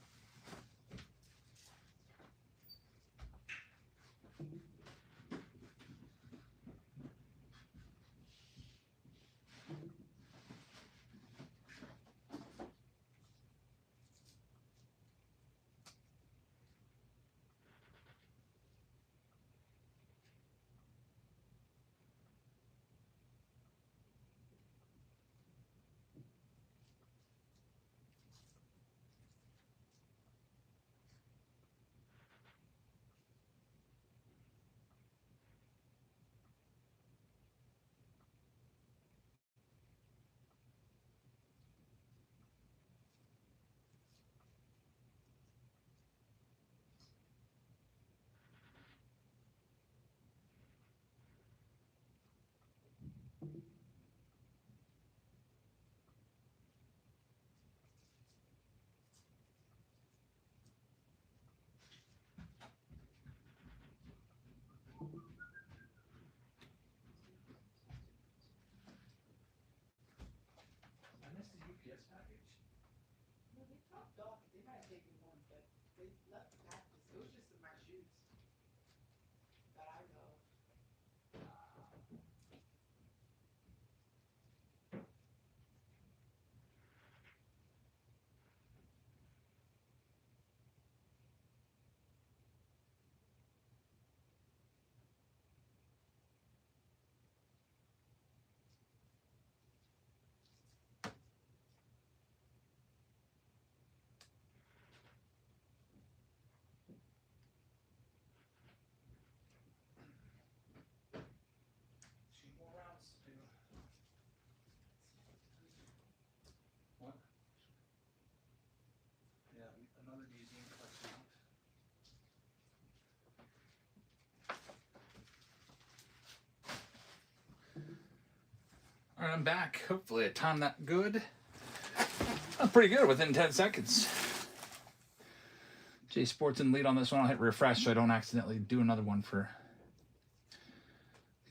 All right, I'm back. Hopefully I timed that good. That's pretty good within 10 seconds. J Sports in lead on this one. I'll hit refresh so I don't accidentally do another one for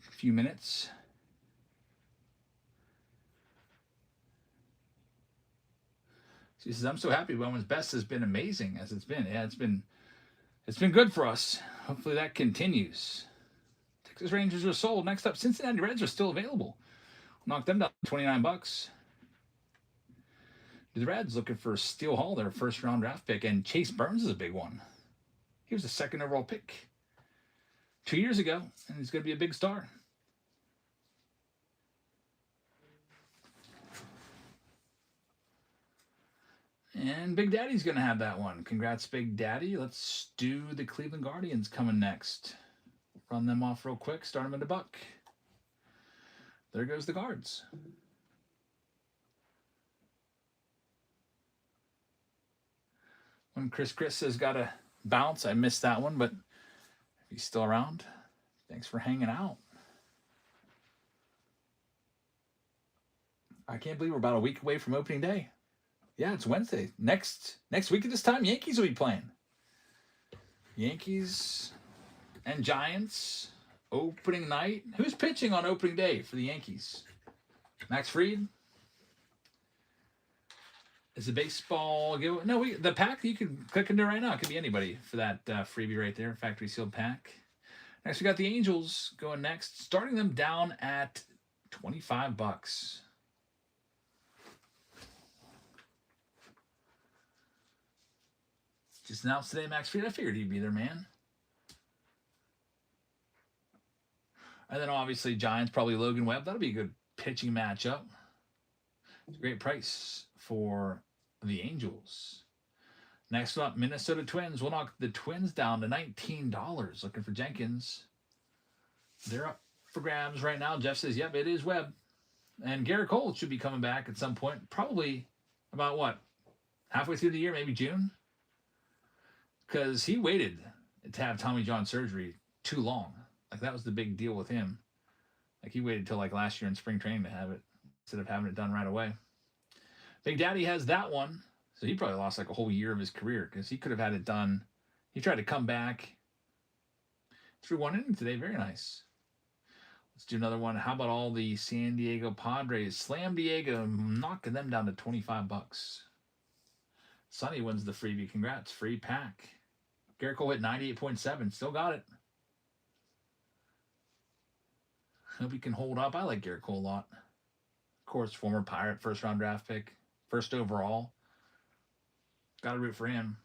a few minutes. She says, I'm so happy. Bowman's best has been amazing as it's been. Yeah, it's been good for us. Hopefully that continues. Texas Rangers are sold. Next up, Cincinnati Reds are still available. Knock them down to $29. The Reds looking for Steele Hall, their first round draft pick, and Chase Burns is a big one. He was a second overall pick 2 years ago, and he's going to be a big star. And Big Daddy's going to have that one. Congrats, Big Daddy. Let's do the Cleveland Guardians coming next. Run them off real quick. Start them at $1. There goes the Guards. When Chris has got to bounce, I missed that one, but if he's still around, thanks for hanging out. I can't believe we're about a week away from opening day. Yeah, it's Wednesday. Next week at this time, Yankees will be playing. Yankees and Giants opening night. Who's pitching on opening day for the Yankees? Max Fried? Is the baseball give? No, the pack you can click into right now. It could be anybody for that freebie right there, factory sealed pack. Next, we got the Angels going next, starting them down at $25. Just announced today, Max Fried. I figured he'd be there, man. And then obviously Giants, probably Logan Webb. That'll be a good pitching matchup. It's a great price for the Angels. Next up, Minnesota Twins. We'll knock the Twins down to $19. Looking for Jenkins. They're up for grabs right now. Jeff says, yep, it is Webb. And Garrett Cole should be coming back at some point. Probably about what? Halfway through the year, maybe June? Because he waited to have Tommy John surgery too long. Like, that was the big deal with him. Like, he waited till like last year in spring training to have it instead of having it done right away. Big Daddy has that one. So he probably lost like a whole year of his career because he could have had it done. He tried to come back. Threw one inning today. Very nice. Let's do another one. How about all the San Diego Padres? Slam Diego, knocking them down to $25. Sonny wins the freebie. Congrats. Free pack. Garrett Cole hit 98.7. Still got it. Hope he can hold up. I like Garrett Cole a lot. Of course, former Pirate, first-round draft pick. First overall. Got to root for him.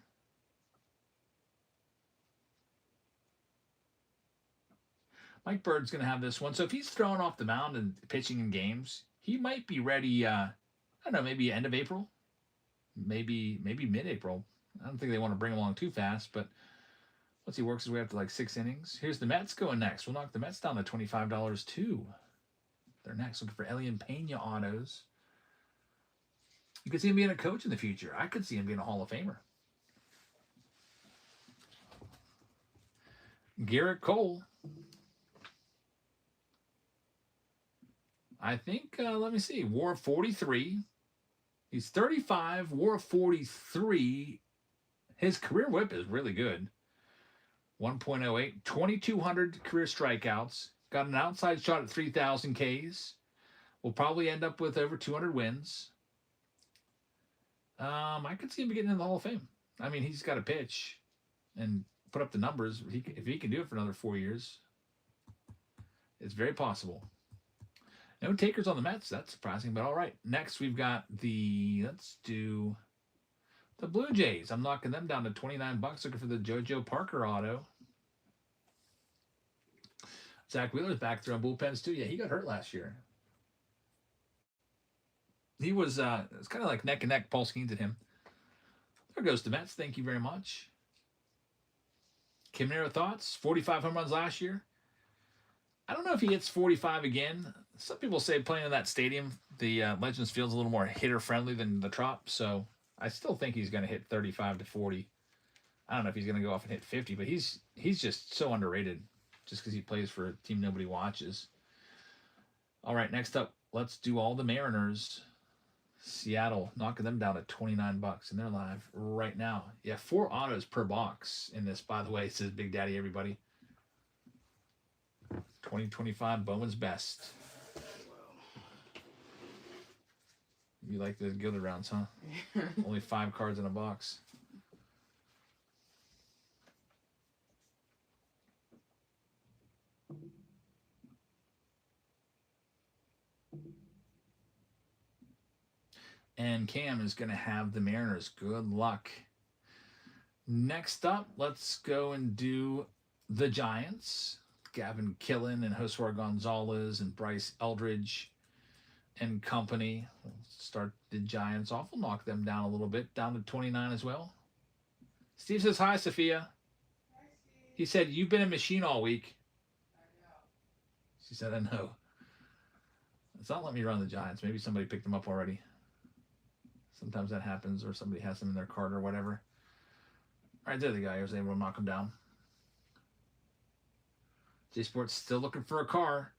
Mike Bird's going to have this one. So if he's throwing off the mound and pitching in games, he might be ready, I don't know, maybe end of April. Maybe mid-April. I don't think they want to bring him along too fast, but once he works his way up to like 6 innings. Here's the Mets going next. We'll knock the Mets down to $25 too. They're next. Looking for Elian Pena autos. You could see him being a coach in the future. I could see him being a Hall of Famer. Garrett Cole. I think, let me see, WAR 43. He's 35, WAR 43. His career whip is really good. 1.08, 2,200 career strikeouts. Got an outside shot at 3,000 Ks. Will probably end up with over 200 wins. I could see him getting in the Hall of Fame. I mean, he's got to pitch and put up the numbers. If he can do it for another 4 years, it's very possible. No takers on the Mets. That's surprising, but all right. Next, we've got let's do the Blue Jays. I'm knocking them down to $29. Looking for the JoJo Parker auto. Zach Wheeler's back throwing bullpens too. Yeah, he got hurt last year. He was, it's kind of like neck and neck. Paul Skeens at him. There goes the Mets. Thank you very much. Kim Nero thoughts? 45 home runs last year. I don't know if he hits 45 again. Some people say playing in that stadium, the Legends Field's a little more hitter-friendly than the Trop, so I still think he's going to hit 35 to 40. I don't know if he's going to go off and hit 50, but he's just so underrated just because he plays for a team nobody watches. All right, next up, let's do all the Mariners. Seattle, knocking them down to $29, and they're live right now. Yeah, 4 autos per box in this, by the way, says Big Daddy, everybody. 2025 Bowman's best. You like the Gilded rounds, huh? Only 5 cards in a box. And Cam is going to have the Mariners. Good luck. Next up, let's go and do the Giants. Gavin Killen and Josue Gonzalez and Bryce Eldridge and company. We'll start the Giants off. We'll knock them down a little bit, down to 29 as well. Steve says, hi, Sophia. Hi, Steve. He said, you've been a machine all week. I know. She said, I know. It's not letting me run the Giants. Maybe somebody picked them up already. Sometimes that happens, or somebody has them in their cart or whatever. All right, there the guy. I was able to knock him down. J Sports still looking for a car.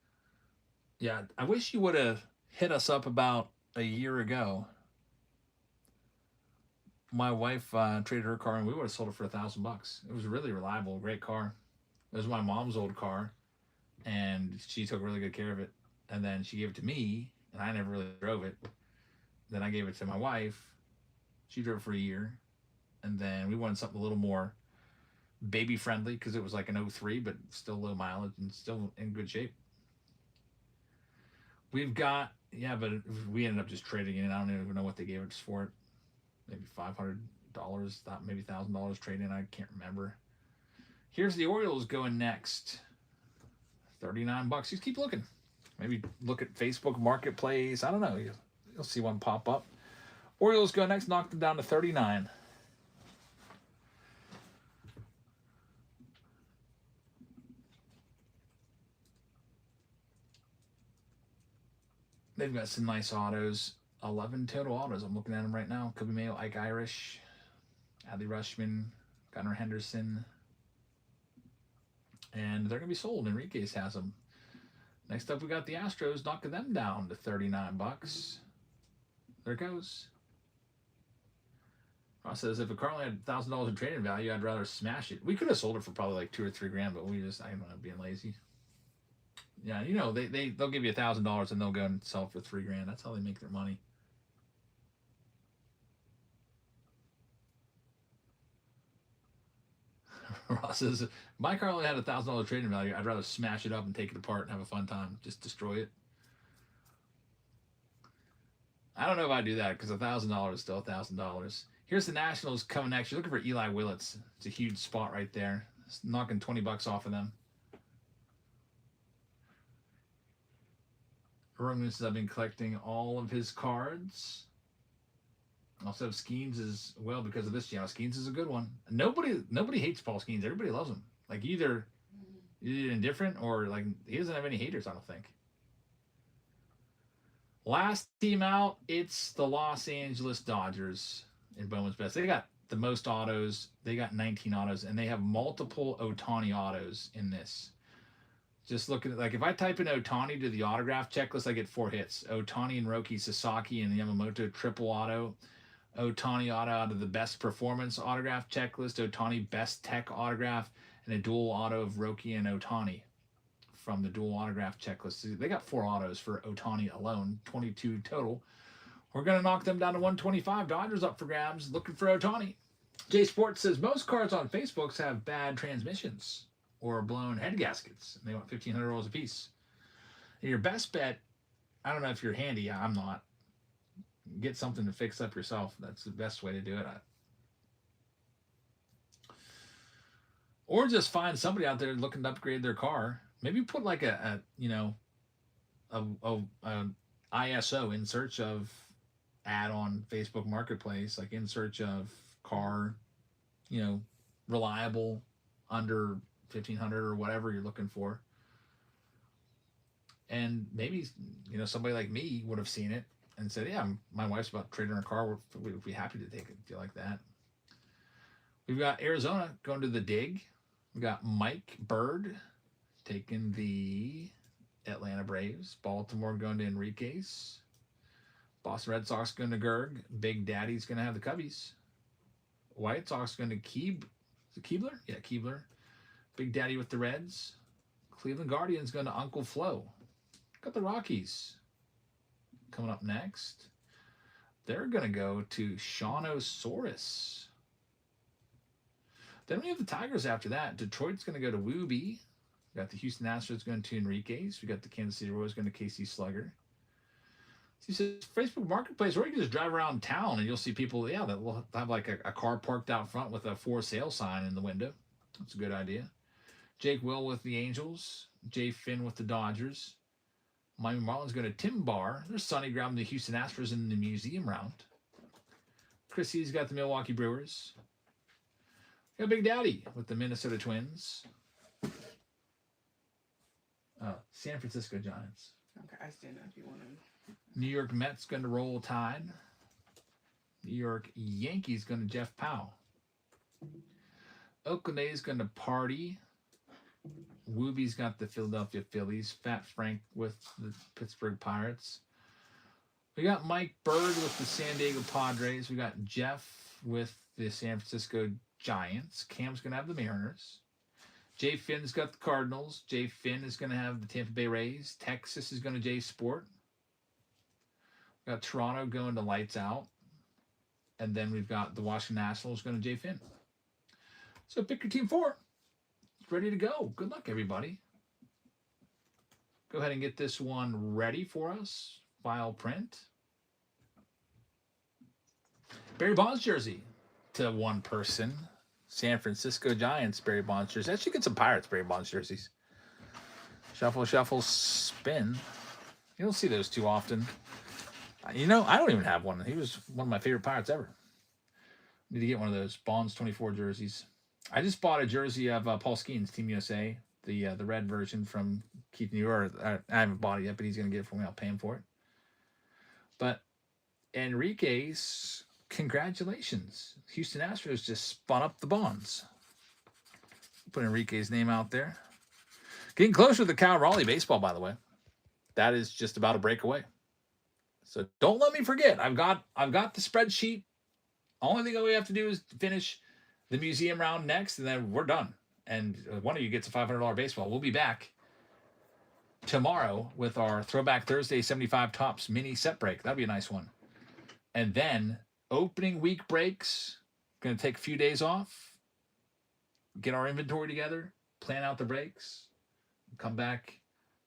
Yeah, I wish you would have hit us up about a year ago. My wife traded her car and we would have sold it for $1,000. It was really reliable, great car. It was my mom's old car, and she took really good care of it. And then she gave it to me, and I never really drove it. Then I gave it to my wife. She drove it for a year, and then we wanted something a little more baby friendly because it was like an '03, but still low mileage and still in good shape. We've got, yeah, but we ended up just trading it. I don't even know what they gave us for it. Maybe $500, maybe $1,000 trading. I can't remember. Here's the Orioles going next. $39. Just keep looking. Maybe look at Facebook Marketplace. I don't know. You'll see one pop up. Orioles go next. Knocked them down to 39. They've got some nice autos. 11 total autos. I'm looking at them right now. Kobe Mayo, Ike Irish, Adley Rushman, Gunnar Henderson. And they're going to be sold. Enriquez has them. Next up, we got the Astros knocking them down to $39. There it goes. Ross says, if a car only had $1,000 in trading value, I'd rather smash it. We could have sold it for probably like $2 or $3 grand, but I don't know, being lazy. Yeah, you know, they'll give you $1,000 and they'll go and sell it for $3 grand. That's how they make their money. Ross says, my car only had $1,000 trading value. I'd rather smash it up and take it apart and have a fun time. Just destroy it. I don't know if I do that because $1,000 is still $1,000. Here's the Nationals coming next. You're looking for Eli Willits. It's a huge spot right there. It's knocking $20 off of them. Roman says, I've been collecting all of his cards. Also have Skeens as well because of this channel. Skeens is a good one. Nobody hates Paul Skeens. Everybody loves him. Like either indifferent or like he doesn't have any haters, I don't think. Last team out, it's the Los Angeles Dodgers in Bowman's Best. They got the most autos. They got 19 autos, and they have multiple Ohtani autos in this. Just look at it. Like if I type in Ohtani to the autograph checklist, I get 4 hits. Ohtani and Roki Sasaki and Yamamoto triple auto. Ohtani auto out of the best performance autograph checklist. Ohtani best tech autograph, and a dual auto of Roki and Ohtani from the dual autograph checklist. They got 4 autos for Ohtani alone, 22 total. We're going to knock them down to 125. Dodgers up for grabs, looking for Ohtani. J Sports says most cards on Facebook have bad transmissions or blown head gaskets. And they want $1,500 a piece. And your best bet, I don't know if you're handy. I'm not. Get something to fix up yourself. That's the best way to do it. Or just find somebody out there looking to upgrade their car. Maybe put like a ISO in search of ad on Facebook Marketplace, like in search of car, reliable under 1,500 or whatever you're looking for. And maybe, somebody like me would have seen it and said, yeah, my wife's about trading her car. We'd be happy to take it if you like that. We've got Arizona going to the dig. We've got Mike Bird taking the Atlanta Braves. Baltimore going to Enriquez. Boston Red Sox going to Gerg. Big Daddy's going to have the Cubbies. White Sox going to Keebler? Yeah, Keebler. Big Daddy with the Reds. Cleveland Guardians going to Uncle Flo. Got the Rockies coming up next. They're going to go to Shawnosaurus. Then we have the Tigers after that. Detroit's going to go to Wooby. We got the Houston Astros going to Enriquez. We got the Kansas City Royals going to KC Slugger. He says Facebook Marketplace, or you can just drive around town and you'll see people, that will have like a car parked out front with a for sale sign in the window. That's a good idea. Jake Will with the Angels. Jay Finn with the Dodgers. Miami Marlins going to Tim Barr. There's Sonny grabbing the Houston Astros in the museum round. Chrissy's got the Milwaukee Brewers. Got Big Daddy with the Minnesota Twins. San Francisco Giants. Okay, I stand up if you want to. New York Mets going to Roll Tide. New York Yankees going to Jeff Powell. Oakland A's going to party. Wooby's got the Philadelphia Phillies. Fat Frank with the Pittsburgh Pirates. We got Mike Bird with the San Diego Padres. We got Jeff with the San Francisco Giants. Cam's going to have the Mariners. Jay Finn's got the Cardinals. Jay Finn is going to have the Tampa Bay Rays. Texas is going to Jay Sport. We got Toronto going to Lights Out. And then we've got the Washington Nationals going to Jay Finn. So pick your team 4. It's ready to go. Good luck, everybody. Go ahead and get this one ready for us. File print. Barry Bonds jersey to one person. San Francisco Giants Barry Bonds jersey. Actually get some Pirates Barry Bonds jerseys. Shuffle, shuffle, spin. You don't see those too often. You know, I don't even have one. He was one of my favorite Pirates ever. Need to get one of those Bonds 24 jerseys. I just bought a jersey of Paul Skeens, Team USA, the red version from Keith New York. I haven't bought it yet, but he's going to get it for me. I'll pay him for it. But Enrique's, congratulations. Houston Astros just spun up the Bonds. Put Enrique's name out there. Getting closer to the Cal Raleigh baseball, by the way. That is just about a break away. So don't let me forget. I've got the spreadsheet. Only thing that we have to do is finish the museum round next, and then we're done. And one of you gets a $500 baseball. We'll be back tomorrow with our Throwback Thursday 75 Tops mini set break. That'd be a nice one. And then opening week breaks. Going to take a few days off. Get our inventory together. Plan out the breaks. Come back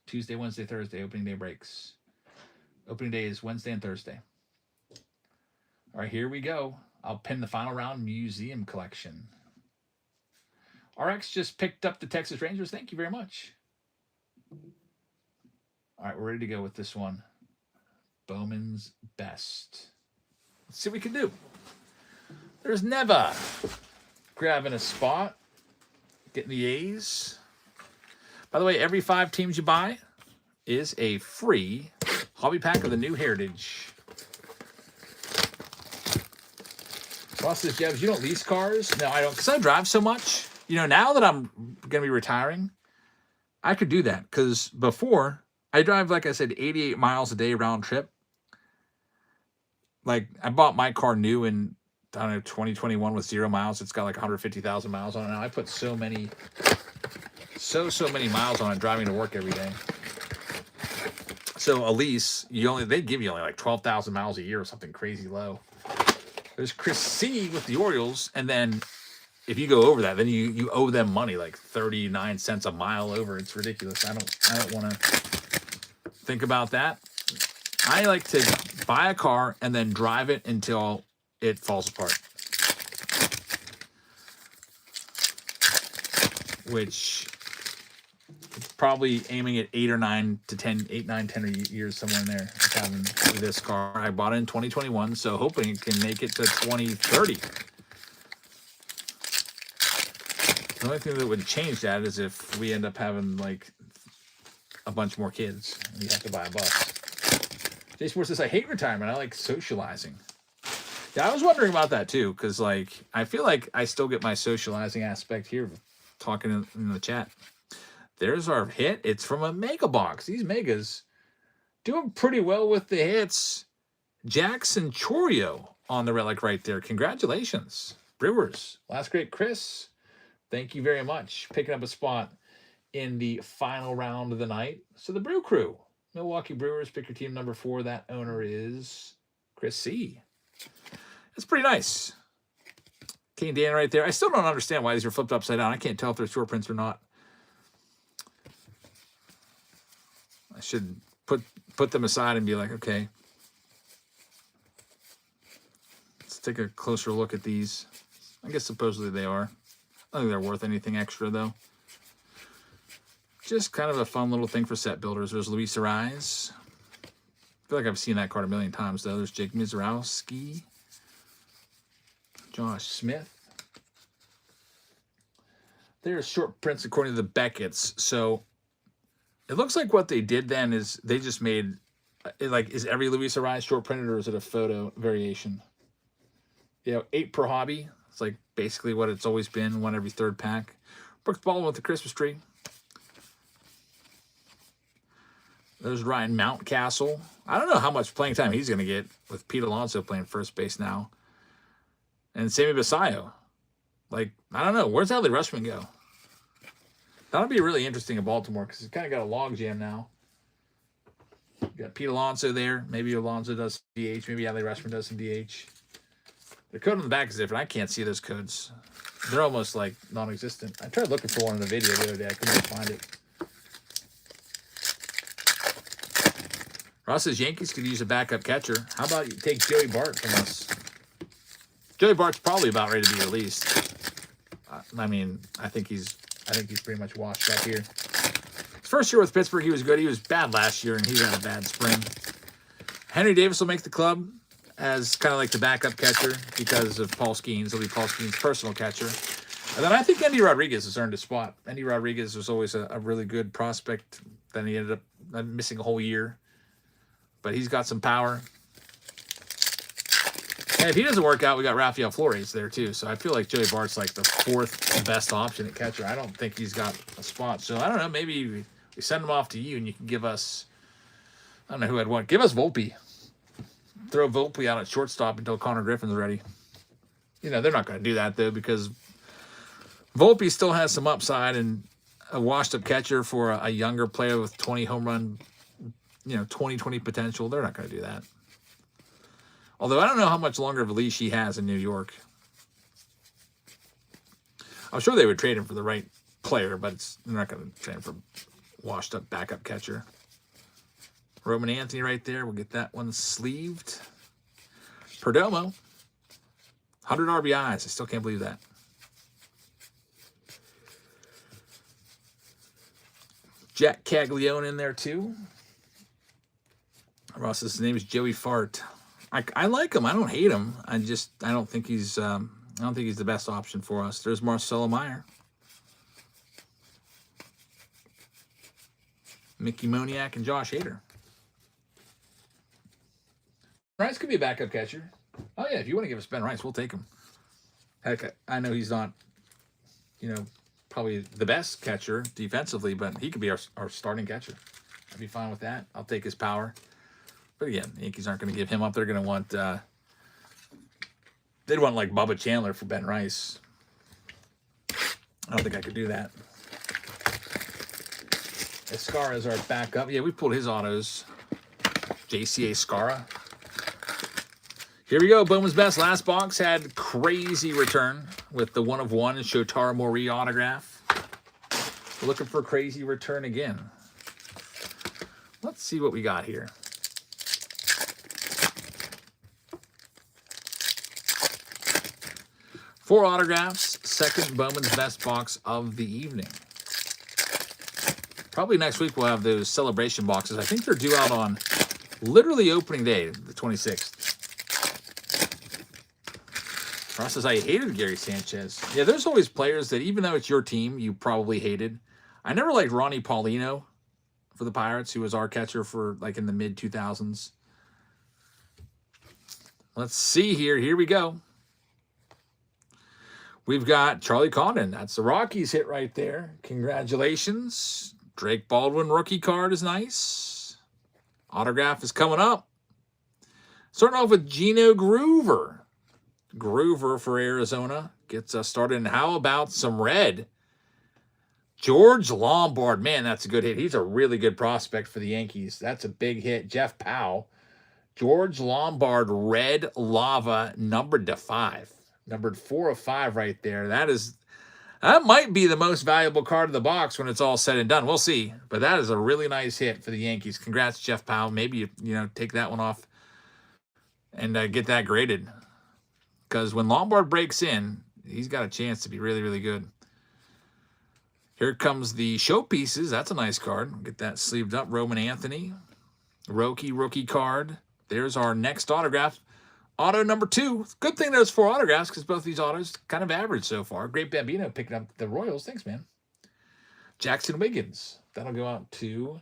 Tuesday, Wednesday, Thursday. Opening day breaks. Opening day is Wednesday and Thursday. All right, here we go. I'll pin the final round museum collection. RX just picked up the Texas Rangers. Thank you very much. All right, we're ready to go with this one. Bowman's best. Let's see what we can do. There's Neva grabbing a spot. Getting the A's. By the way, every 5 teams you buy is a free hobby pack of the New Heritage. Ross says, Jebs, you don't lease cars? No, I don't, because I drive so much. You know, now that I'm going to be retiring, I could do that. Because before, I drive, like I said, 88 miles a day round trip. Like, I bought my car new in, I don't know, 2021 with 0 miles. It's got like 150,000 miles on it now. I put so many miles on it driving to work every day. So a lease, they'd give you only like 12,000 miles a year or something crazy low. There's Chris C with the Orioles, and then if you go over that, then you owe them money, like 39 cents a mile over. It's ridiculous. I don't want to think about that. I like to buy a car and then drive it until it falls apart. Which probably aiming at 8 or 9 to 10, 8, 9, 10 years, somewhere in there. Having this car. I bought it in 2021, so hoping it can make it to 2030. The only thing that would change that is if we end up having like a bunch more kids and you have to buy a bus. Jay Sports says, I hate retirement. I like socializing. Yeah, I was wondering about that too, because like I feel like I still get my socializing aspect here, talking in the chat. There's our hit. It's from a mega box. These megas doing pretty well with the hits. Jackson Chorio on the relic right there. Congratulations, Brewers. Last great, Chris. Thank you very much. Picking up a spot in the final round of the night. So the Brew Crew, Milwaukee Brewers, pick your team number 4. That owner is Chris C. That's pretty nice. Kane Dan right there. I still don't understand why these are flipped upside down. I can't tell if they're short prints or not. I should put them aside and be like, okay, let's take a closer look at these. I guess supposedly they are. I don't think they're worth anything extra, though. Just kind of a fun little thing for set builders. There's Luis Ariz. I feel like I've seen that card a million times, though. There's Jake Mizrowski. Josh Smith. There's short prints according to the Beckett's. So it looks like what they did then is they just made, like, is every Luis Ariz short printed or is it a photo variation? 8 per hobby. It's like basically what it's always been, one every third pack. Brooks Baldwin with the Christmas tree. There's Ryan Mountcastle. I don't know how much playing time he's going to get with Pete Alonso playing first base now. And Sammy Basayo. Like, I don't know. Where's Adley Rutschman go? That'll be really interesting in Baltimore because he's kind of got a logjam now. You got Pete Alonso there. Maybe Alonso does DH. Maybe Adley Rutschman does some DH. The code on the back is different. I can't see those codes. They're almost like non-existent. I tried looking for one in the video the other day. I couldn't even find it. Ross says Yankees could use a backup catcher. How about you take Joey Bart from us? Joey Bart's probably about ready to be released. I mean, I think he's pretty much washed up here. His first year with Pittsburgh, he was good. He was bad last year, and he had a bad spring. Henry Davis will make the club as kind of like the backup catcher because of Paul Skeens. He'll be Paul Skeens' personal catcher. And then I think Endy Rodriguez has earned a spot. Endy Rodriguez was always a really good prospect. Then he ended up missing a whole year. But he's got some power. And if he doesn't work out, we got Rafael Flores there too. So I feel like Joey Bart's like the fourth best option at catcher. I don't think he's got a spot. So I don't know. Maybe we send him off to you and you can give us, I don't know who I'd want. Give us Volpe. Throw Volpe out at shortstop until Connor Griffin's ready. You know, they're not going to do that though because Volpe still has some upside and a washed-up catcher for a younger player with 20 home run, 2020 potential. They're not going to do that. Although I don't know how much longer of a leash he has in New York. I'm sure they would trade him for the right player, but they're not going to trade him for washed-up backup catcher. Roman Anthony right there. We'll get that one sleeved. Perdomo. 100 RBIs. I still can't believe that. Jack Caglione in there too. Ross's name is Joey Fart. I like him. I don't hate him. I don't think he's the best option for us. There's Marcelo Meyer. Mickey Moniak and Josh Hader. Rice could be a backup catcher. Oh yeah, if you want to give us Ben Rice, we'll take him. Heck, I know he's not, probably the best catcher defensively, but he could be our starting catcher. I'd be fine with that. I'll take his power. But again, the Yankees aren't going to give him up. They're going to want, they'd want like Bubba Chandler for Ben Rice. I don't think I could do that. Escara is our backup. Yeah, we pulled his autos. JCA Escara. Here we go. Bowman's Best. Last box had crazy return with the 1/1 Shotaro Mori autograph. We're looking for crazy return again. Let's see what we got here. 4 autographs, second Bowman's Best box of the evening. Probably next week we'll have those celebration boxes. I think they're due out on literally opening day, the 26th. Ross says, I hated Gary Sanchez. Yeah, there's always players that even though it's your team, you probably hated. I never liked Ronnie Paulino for the Pirates, who was our catcher for like in the mid-2000s. Let's see here. Here we go. We've got Charlie Condon. That's the Rockies hit right there. Congratulations. Drake Baldwin rookie card is nice. Autograph is coming up. Starting off with Gino Groover. Groover for Arizona gets us started. And how about some red? George Lombard. Man, that's a good hit. He's a really good prospect for the Yankees. That's a big hit. Jeff Powell. George Lombard, red lava, numbered to 5. Numbered 4 of 5 right there. That might be the most valuable card in the box when it's all said and done. We'll see. But that is a really nice hit for the Yankees. Congrats, Jeff Powell. Maybe you take that one off and get that graded. Because when Lombard breaks in, he's got a chance to be really, really good. Here comes the showpieces. That's a nice card. Get that sleeved up. Roman Anthony. Rookie card. There's our next autograph. Auto number 2. Good thing there's 4 autographs because both these autos kind of average so far. Great Bambino picking up the Royals. Thanks, man. Jackson Wiggins. That'll go out to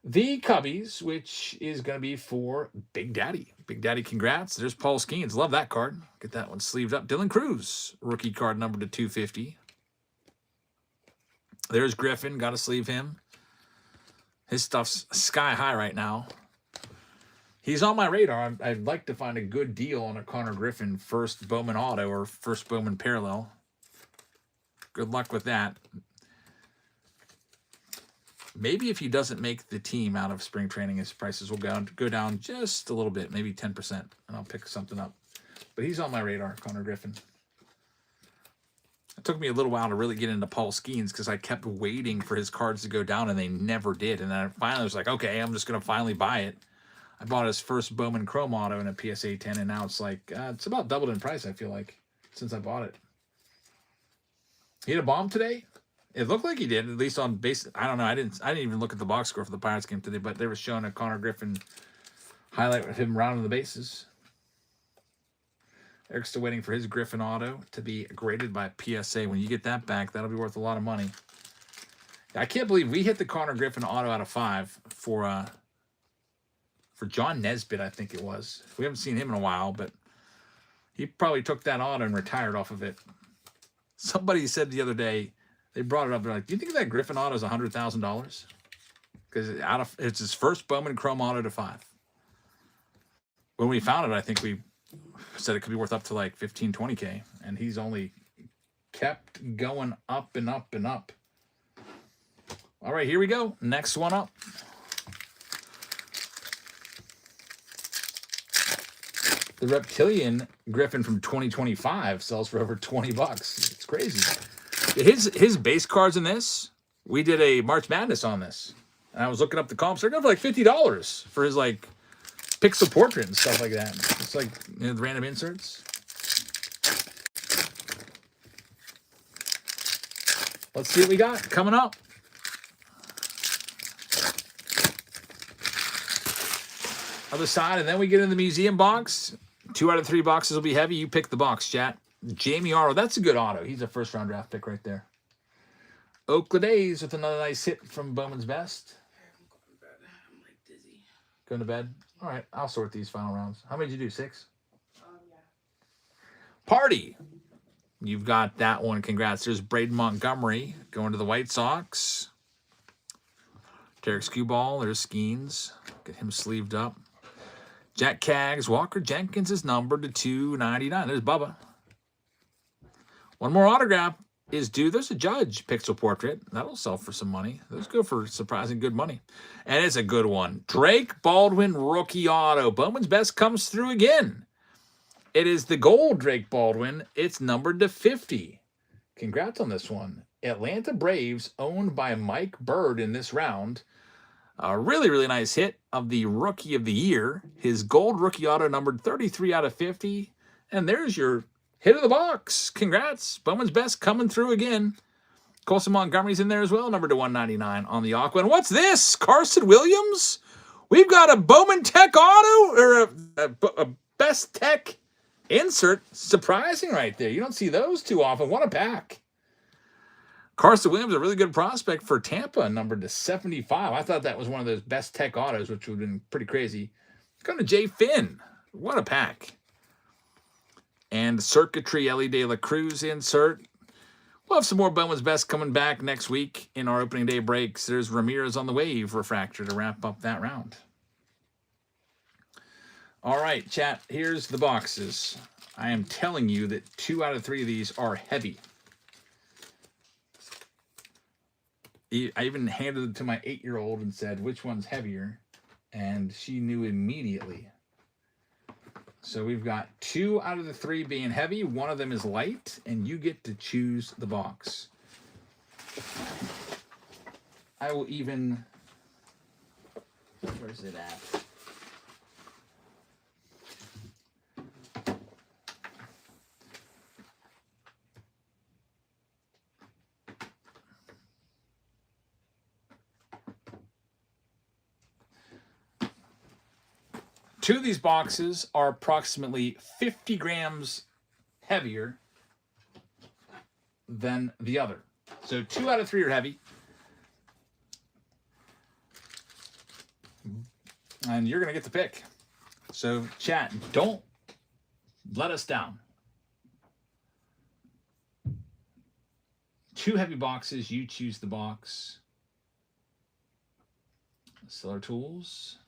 the Cubbies, which is going to be for Big Daddy. Big Daddy, congrats. There's Paul Skeens. Love that card. Get that one sleeved up. Dylan Cruz, rookie card number to 250. There's Griffin. Got to sleeve him. His stuff's sky high right now. He's on my radar. I'd like to find a good deal on a Connor Griffin first Bowman auto or first Bowman parallel. Good luck with that. Maybe if he doesn't make the team out of spring training, his prices will go down just a little bit, maybe 10%, and I'll pick something up. But he's on my radar, Connor Griffin. It took me a little while to really get into Paul Skeens because I kept waiting for his cards to go down, and they never did. And then I finally was like, okay, I'm just going to finally buy it. I bought his first Bowman Chrome Auto in a PSA 10, and now it's like, it's about doubled in price, I feel like, since I bought it. He had a bomb today? It looked like he did, at least on base. I don't know. I didn't even look at the box score for the Pirates game today, but they were showing a Connor Griffin highlight of him rounding the bases. Eric's still waiting for his Griffin auto to be graded by PSA. When you get that back, that'll be worth a lot of money. I can't believe we hit the Connor Griffin auto out of 5 for John Nesbitt, I think it was. We haven't seen him in a while, but he probably took that auto and retired off of it. Somebody said the other day, they brought it up. They're like, "Do you think that Griffin auto is $100,000?" Because it's his first Bowman Chrome auto to 5. When we found it, I think we said it could be worth up to like 15, 20K, and he's only kept going up and up and up. All right, here we go. Next one up. The Reptilian Griffin from 2025 sells for over $20. It's crazy. His base cards in this, we did a March Madness on this. And I was looking up the comps. They're going for like $50 for his like pixel portrait and stuff like that. It's like, you know, the random inserts. Let's see what we got coming up. Other side, and then we get in the museum box. 2 out of 3 boxes will be heavy. You pick the box, chat. Jamie Arrow, that's a good auto. He's a first-round draft pick right there. Oakland A's with another nice hit from Bowman's Best. I'm going to bed. I'm like dizzy. Going to bed? All right, I'll sort these final rounds. How many did you do? 6? Yeah. Party. You've got that one. Congrats. There's Braden Montgomery going to the White Sox. Tarek Skubal. There's Skeens. Get him sleeved up. Jack Kaggs. Walker Jenkins is numbered to 299. There's Bubba. One more autograph is due. There's a Judge pixel portrait. That'll sell for some money. Those go for surprising good money. And it's a good one. Drake Baldwin rookie auto. Bowman's Best comes through again. It is the gold Drake Baldwin. It's numbered to 50. Congrats on this one. Atlanta Braves owned by Mike Bird in this round. A really, really nice hit of the Rookie of the Year. His gold rookie auto numbered 33 out of 50. And there's your hit of the box. Congrats. Bowman's Best coming through again. Colson Montgomery's in there as well, numbered to 199 on the Aqua. And what's this? Carson Williams? We've got a Bowman Tech auto or a Best Tech insert. Surprising right there. You don't see those too often. What a pack. Carson Williams, a really good prospect for Tampa, numbered to 75. I thought that was one of those Best Tech autos, which would have been pretty crazy. Going to Jay Finn. What a pack. And Circuitry Ellie De La Cruz insert. We'll have some more Bowman's Best coming back next week in our opening day breaks. There's Ramirez on the Wave refractor to wrap up that round. All right, chat, here's the boxes. I am telling you that 2 out of 3 of these are heavy. I even handed it to my 8-year-old and said, which one's heavier? And she knew immediately. So we've got 2 out of the 3 being heavy. One of them is light, and you get to choose the box. I will even... Where's it at? Two of these boxes are approximately 50 grams heavier than the other. So 2 out of 3 are heavy. And you're going to get the pick. So, chat, don't let us down. 2 heavy boxes. You choose the box. Seller tools.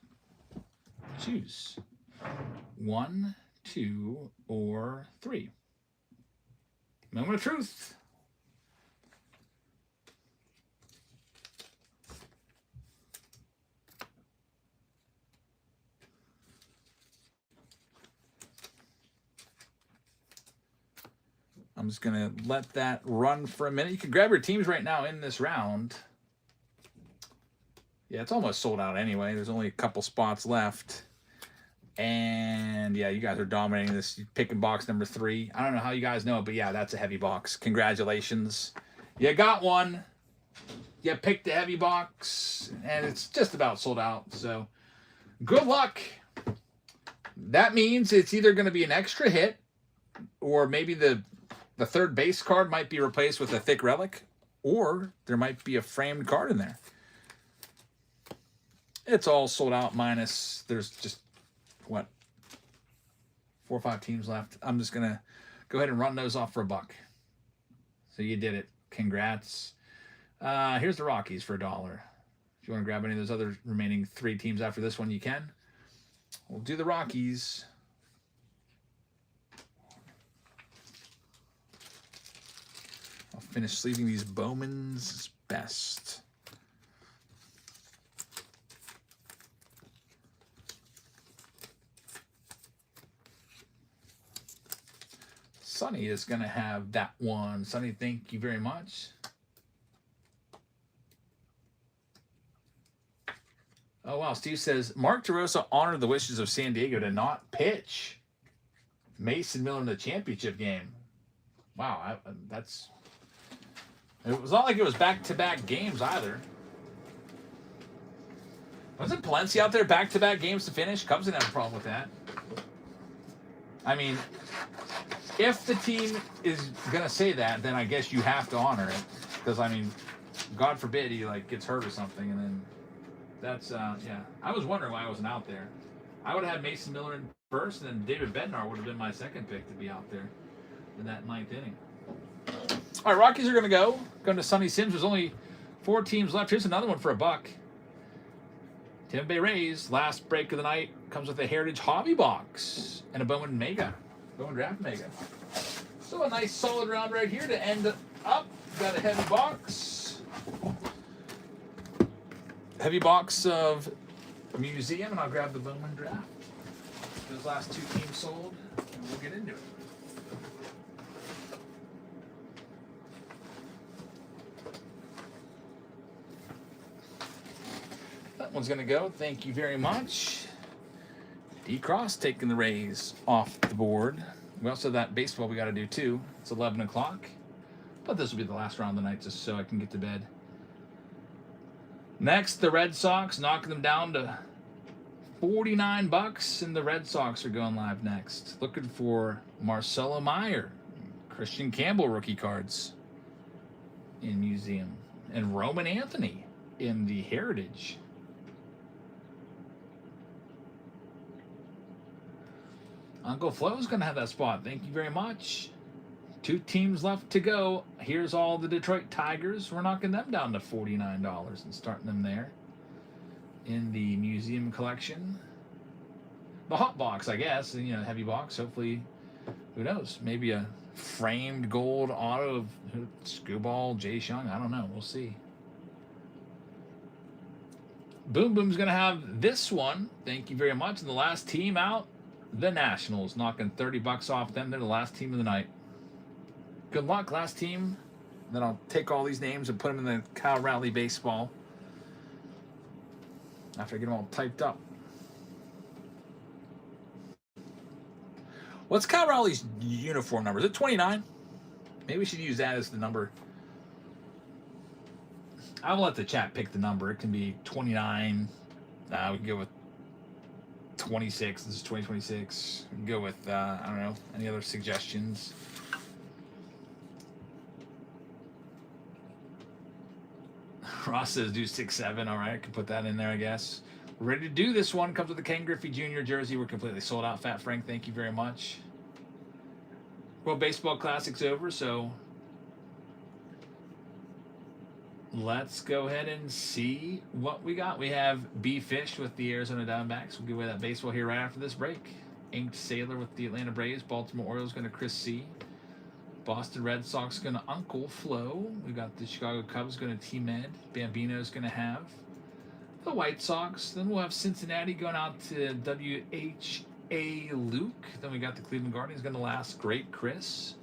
Choose 1, 2, or 3. Moment of truth. I'm just going to let that run for a minute. You can grab your teams right now in this round. Yeah, it's almost sold out anyway. There's only a couple spots left. And yeah, you guys are dominating this. Picking box number 3. I don't know how you guys know it, but yeah, that's a heavy box. Congratulations. You got one. You picked a heavy box, and it's just about sold out. So good luck. That means it's either going to be an extra hit, or maybe the third base card might be replaced with a thick relic, or there might be a framed card in there. It's all sold out minus, there's just, what, 4 or 5 teams left. I'm just going to go ahead and run those off for $1. So you did it. Congrats. Here's the Rockies for $1. If you want to grab any of those other remaining 3 teams after this one, you can. We'll do the Rockies. I'll finish sleeving these Bowman's best. Sonny is going to have that one. Sonny, thank you very much. Oh, wow. Steve says, Mark DeRosa honored the wishes of San Diego to not pitch Mason Miller in the championship game. Wow. That's... It was not like it was back-to-back games either. Wasn't Palencia out there back-to-back games to finish? Cubs didn't have a problem with that. I mean, if the team is going to say that, then I guess you have to honor it. Because, I mean, God forbid he, like, gets hurt or something, and then that's, yeah. I was wondering why I wasn't out there. I would have had Mason Miller in first, and then David Bednar would have been my second pick to be out there in that 9th inning. All right, Rockies are going to go. Going to Sonny Sims. There's only 4 teams left. Here's another one for $1. Tampa Bay Rays, last break of the night, comes with a Heritage Hobby Box and a Bowman Mega. Bowman Draft Mega. So a nice solid round right here to end up. Got a heavy box. Heavy box of Museum, and I'll grab the Bowman Draft. Those last 2 teams sold, and we'll get into it. That one's going to go. Thank you very much. D-Cross taking the Rays off the board. We also have that baseball we got to do too. It's 11 o'clock. But this will be the last round of the night just so I can get to bed. Next, the Red Sox, knocking them down to $49, and the Red Sox are going live next. Looking for Marcelo Meyer, Christian Campbell rookie cards in Museum, and Roman Anthony in the Heritage. Uncle Flo's going to have that spot. Thank you very much. 2 teams left to go. Here's all the Detroit Tigers. We're knocking them down to $49 and starting them there in the Museum collection. The hot box, I guess, you know, heavy box. Hopefully, who knows? Maybe a framed gold auto of Screwball, Jay Shung. I don't know. We'll see. Boom Boom's going to have this one. Thank you very much. And the last team out, the Nationals, knocking $30 off them. They're the last team of the night. Good luck, last team. Then I'll take all these names and put them in the Kyle Rowley baseball after I get them all typed up. What's Kyle Rowley's uniform number? Is it 29? Maybe we should use that as the number. I'll let the chat pick the number. It can be 29. We can go with 26. This is 2026. We can go with, I don't know, any other suggestions. Ross says do 6-7. All right, I can put that in there, I guess. Ready to do this one. Comes with the Ken Griffey Jr. jersey. We're completely sold out, Fat Frank. Thank you very much. World Baseball Classic's over, so let's go ahead and see what we got. We have B. Fish with the Arizona Diamondbacks. We'll give away that baseball here right after this break. Inked Sailor with the Atlanta Braves. Baltimore Orioles going to Chris C. Boston Red Sox going to Uncle Flo. We got the Chicago Cubs going to T-Med. Bambino's going to have the White Sox. Then we'll have Cincinnati going out to W.H.A. Luke. Then we got the Cleveland Guardians going to Last Great Chris.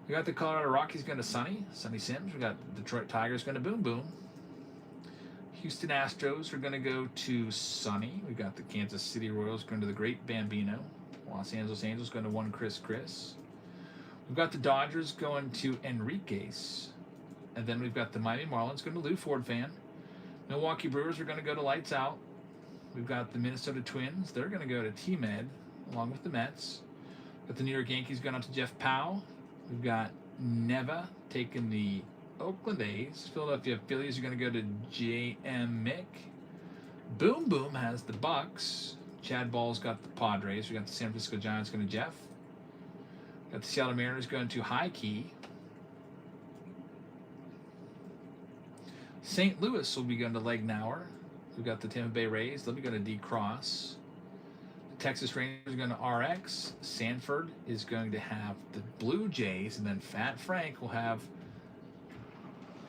We got the Colorado Rockies going to Sonny Sims. We got Detroit Tigers going to Boom Boom. Houston Astros are going to go to Sonny. We got the Kansas City Royals going to the Great Bambino. Los Angeles Angels going to one Chris. We've got the Dodgers going to Enriquez. And then we've got the Miami Marlins going to Lou Ford Fan. Milwaukee Brewers are going to go to Lights Out. We've got the Minnesota Twins. They're going to go to T-Med along with the Mets. Got the New York Yankees going up to Jeff Powell. We've got Neva taking the Oakland A's. Philadelphia Phillies are going to go to J.M. Mick. Boom Boom has the Bucks. Chad Ball's got the Padres. We got the San Francisco Giants going to Jeff. Got the Seattle Mariners going to High Key. St. Louis will be going to Legnauer. We've got the Tampa Bay Rays. They'll be going to D. Cross. The Texas Rangers are going to RX. Sanford is going to have the Blue Jays. And then Fat Frank will have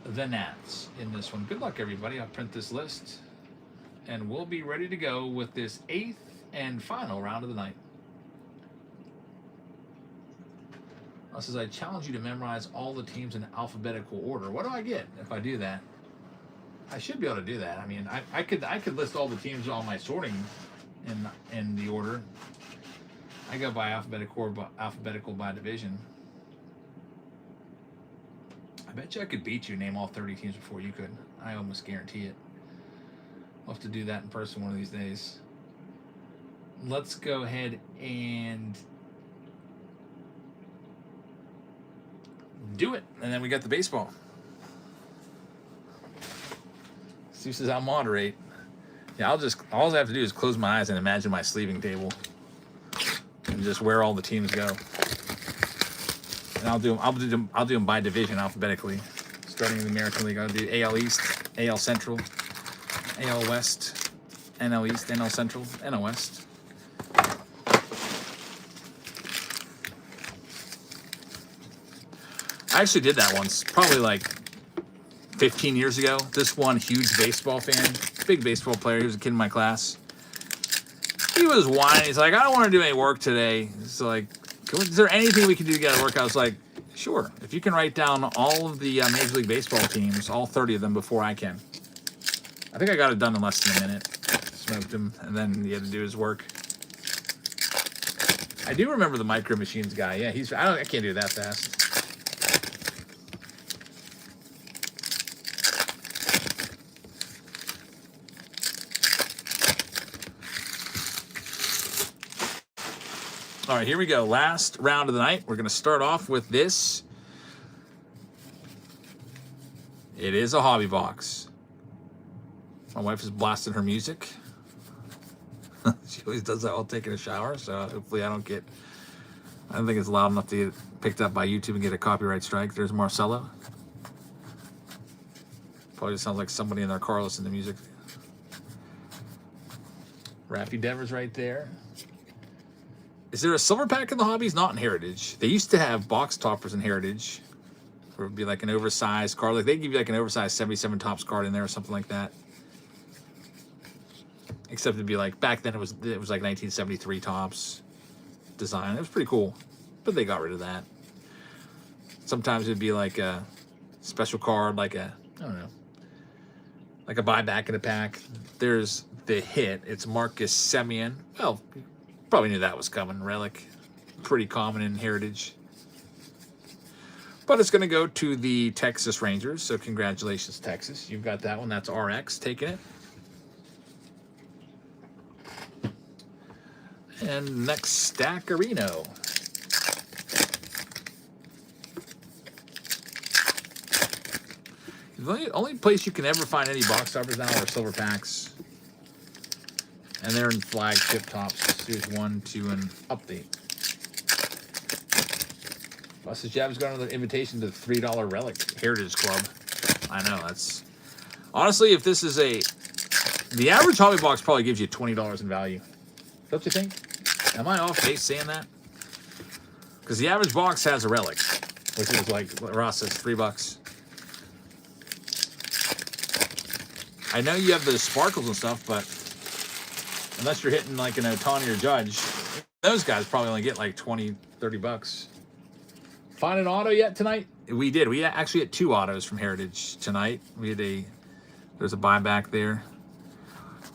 the Nats in this one. Good luck, everybody. I'll print this list. And we'll be ready to go with this 8th and final round of the night. It says, I challenge you to memorize all the teams in alphabetical order. What do I get if I do that? I should be able to do that. I mean, I could list all the teams on my sorting in the order. I go by alphabetical by division. I bet you I could beat you, name all 30 teams before you could. I almost guarantee it. I'll have to do that in person one of these days. Let's go ahead and do it. And then we got the baseball. Steve says I'll moderate. Yeah, all I have to do is close my eyes and imagine my sleeving table and just where all the teams go. And I'll do them by division alphabetically. Starting in the American League, I'll do AL East, AL Central, AL West, NL East, NL Central, NL West. I actually did that once, probably like 15 years ago. This one huge baseball fan, big baseball player. He was a kid in my class. He was whining. He's like, I don't want to do any work today. It's like, is there anything we can do to get a workout? I was like, sure. If you can write down all of the Major League Baseball teams, all 30 of them before I can. I think I got it done in less than a minute. Smoked him, and then he had to do his work. I do remember the Micro Machines guy. Yeah, I can't do that fast. All right, here we go. Last round of the night. We're going to start off with this. It is a hobby box. My wife is blasting her music. She always does that while taking a shower, so hopefully I don't think it's loud enough to get picked up by YouTube and get a copyright strike. There's Marcelo. Probably just sounds like somebody in their car listening to music. Raffy Devers right there. Is there a silver pack in the hobbies? Not in Heritage. They used to have box toppers in Heritage. Where it would be like an oversized card. Like they give you like an oversized 77 tops card in there or something like that. Except it'd be like, back then it was like 1973 tops design. It was pretty cool. But they got rid of that. Sometimes it'd be like a special card, like a buyback in a pack. There's the hit. It's Marcus Semien. Well, probably knew that was coming. Relic. Pretty common in Heritage. But it's going to go to the Texas Rangers. So congratulations, Texas. You've got that one. That's RX taking it. And next, Staccarino. The only place you can ever find any box toppers now are silver packs. And they're in flagship tops. Series 1, 2, and update. Busted Jab's got another invitation to the $3 Relic Heritage Club. I know, that's... Honestly, if this is the average hobby box probably gives you $20 in value. Don't you think? Am I off base saying that? Because the average box has a relic, which is like Ross says, $3. I know you have the sparkles and stuff, but unless you're hitting like an Otani or Judge, those guys probably only get like $20-$30. Find an auto yet tonight? We did. We actually had 2 autos from Heritage tonight. We had there's a buyback there.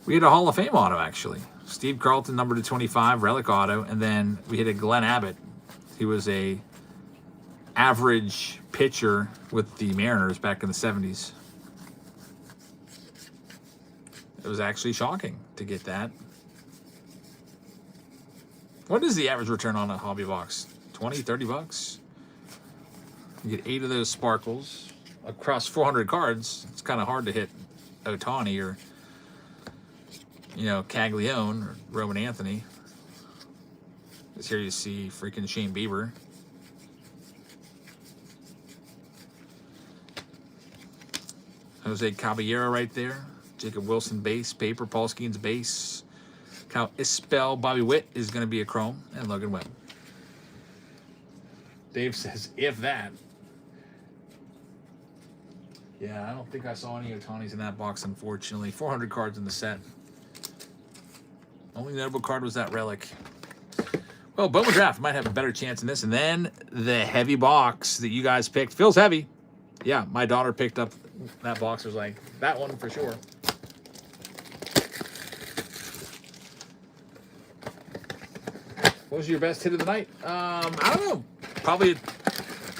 We had a Hall of Fame auto actually. Steve Carlton, number to 25, relic auto, and then we had a Glenn Abbott. He was a average pitcher with the Mariners back in the 70s. It was actually shocking to get that. What is the average return on a hobby box? $20-$30? You get 8 of those sparkles across 400 cards. It's kind of hard to hit Otani or, you know, Caglione or Roman Anthony. Because here you see freaking Shane Bieber. Jose Caballero right there. Jacob Wilson base, paper. Paul Skeens base. Cal Isbell, Bobby Witt is going to be a chrome, and Logan Webb. Dave says, if that. Yeah, I don't think I saw any Otanis in that box, unfortunately. 400 cards in the set. Only notable card was that relic. Well, Bowman Draft might have a better chance in this. And then the heavy box that you guys picked feels heavy. Yeah, my daughter picked up that box. Was like, that one for sure. What was your best hit of the night? I don't know. Probably,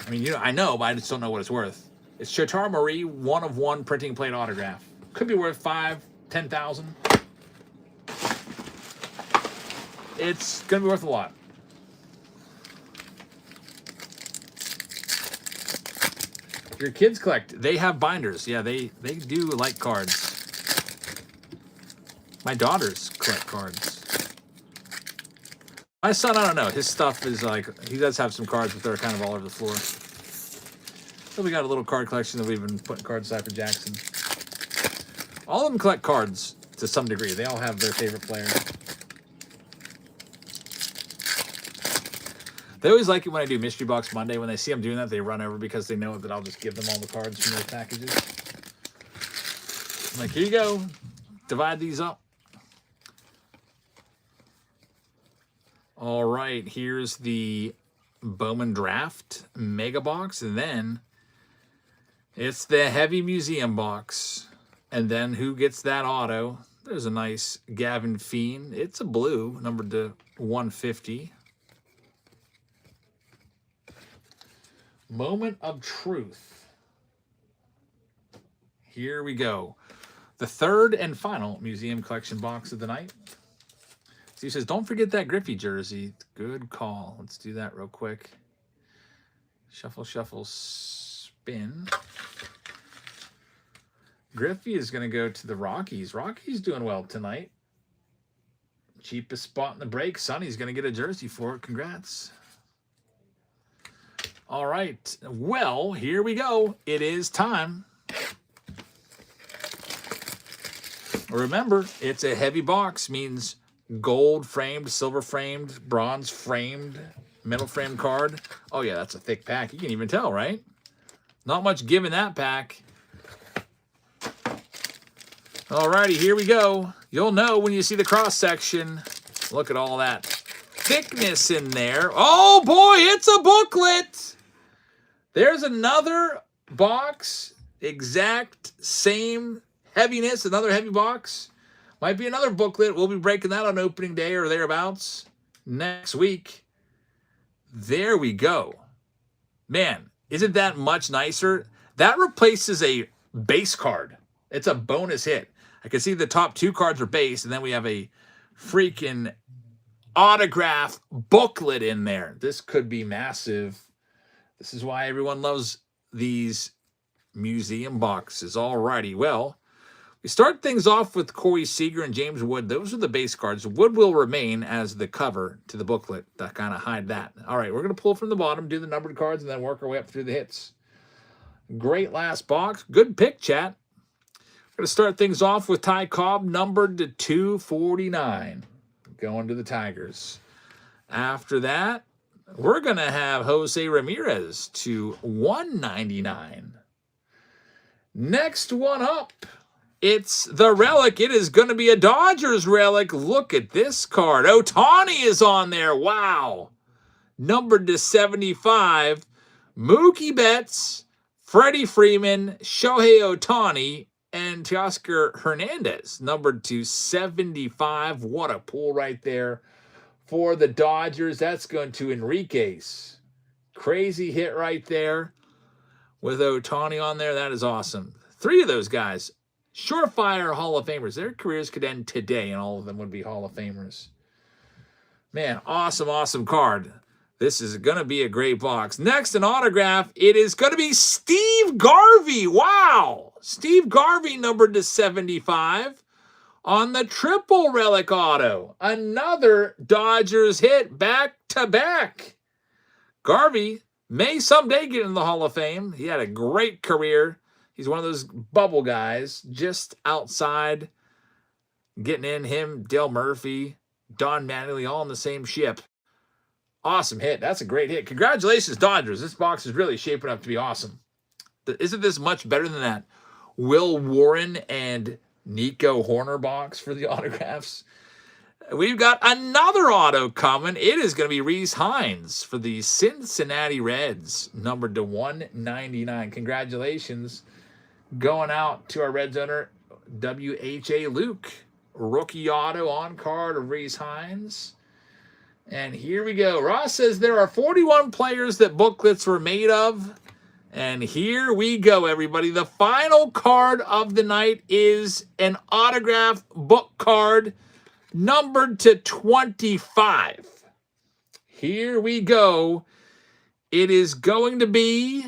I mean, you know, I know, but I just don't know what it's worth. It's Shotaro Marie, 1/1 printing plate autograph. Could be worth $5,000-$10,000. It's gonna be worth a lot. Your kids collect. They have binders. Yeah, they do like cards. My daughters collect cards. My son, I don't know. His stuff is like, he does have some cards, but they're kind of all over the floor. So we got a little card collection that we've been putting cards aside for Jackson. All of them collect cards to some degree. They all have their favorite player. They always like it when I do Mystery Box Monday. When they see I'm doing that, they run over because they know that I'll just give them all the cards from those packages. I'm like, here you go. Divide these up. All right, here's the Bowman Draft Mega Box, and then it's the Heavy Museum Box. And then who gets that auto? There's a nice Gavin Fiend. It's a blue, numbered to 150. Moment of Truth. Here we go. The third and final museum collection box of the night. He says, don't forget that Griffey jersey. Good call. Let's do that real quick. Shuffle, shuffle, spin. Griffey is going to go to the Rockies. Rockies doing well tonight. Cheapest spot in the break. Sonny's going to get a jersey for it. Congrats. All right. Well, here we go. It is time. Remember, it's a heavy box. Means gold framed, silver framed, bronze framed, metal framed card. Oh, yeah, that's a thick pack. You can even tell, right? Not much give in that pack. All righty, here we go. You'll know when you see the cross section. Look at all that thickness in there. Oh, boy, it's a booklet. There's another box. Exact same heaviness. Another heavy box. Might be another booklet. We'll be breaking that on opening day or thereabouts next week. There we go. Man, isn't that much nicer? That replaces a base card. It's a bonus hit. I can see the top 2 cards are base, and then we have a freaking autograph booklet in there. This could be massive. This is why everyone loves these museum boxes. Alrighty, well, We start things off with Corey Seager and James Wood. Those are the base cards. Wood will remain as the cover to the booklet to kind of hide that. All right, we're going to pull from the bottom, do the numbered cards, and then work our way up through the hits. Great last box. Good pick, chat. We're going to start things off with Ty Cobb, numbered to 249. Going to the Tigers. After that, we're going to have Jose Ramirez to 199. Next one up, it's the relic. It is going to be a Dodgers relic. Look at this card. Ohtani is on there. Wow. Numbered to 75. Mookie Betts, Freddie Freeman, Shohei Ohtani, and Teoscar Hernandez. Numbered to 75. What a pull right there for the Dodgers. That's going to Enriquez. Crazy hit right there with Ohtani on there. That is awesome. 3 of those guys, surefire Hall of Famers. Their careers could end today, and all of them would be Hall of Famers. Man, awesome, awesome card. This is going to be a great box. Next, an autograph. It is going to be Steve Garvey. Wow. Steve Garvey, numbered to 75 on the triple relic auto. Another Dodgers hit back-to-back. Garvey may someday get in the Hall of Fame. He had a great career. He's one of those bubble guys just outside getting in. Him, Dale Murphy, Don Mattingly, all on the same ship. Awesome hit. That's a great hit. Congratulations, Dodgers. This box is really shaping up to be awesome. Isn't this much better than that Will Warren and Nico Horner box for the autographs? We've got another auto coming. It is going to be Rhys Hines for the Cincinnati Reds, numbered to 199. Congratulations going out to our Reds owner, W.H.A. Luke. Rookie auto on card of Rhys Hines. And here we go. Ross says there are 41 players that booklets were made of. And here we go, everybody. The final card of the night is an autograph book card numbered to 25. Here we go. It is going to be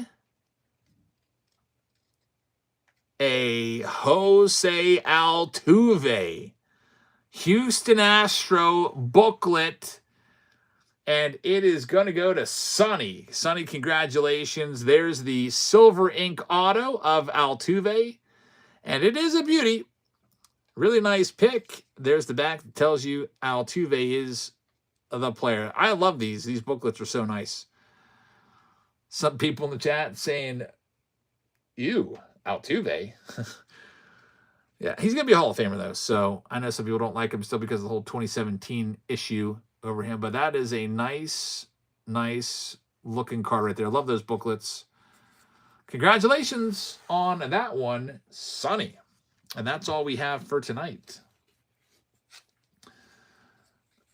a Jose Altuve Houston Astro booklet. And it is going to go to Sonny. Sonny, congratulations. There's the silver ink auto of Altuve. And it is a beauty. Really nice pick. There's the back that tells you Altuve is the player. I love these. These booklets are so nice. Some people in the chat saying, ew, Altuve. Yeah, he's going to be a Hall of Famer, though. So I know some people don't like him still because of the whole 2017 issue over him. But that is a nice, nice looking card right there. I love those booklets. Congratulations on that one, Sonny. And that's all we have for tonight.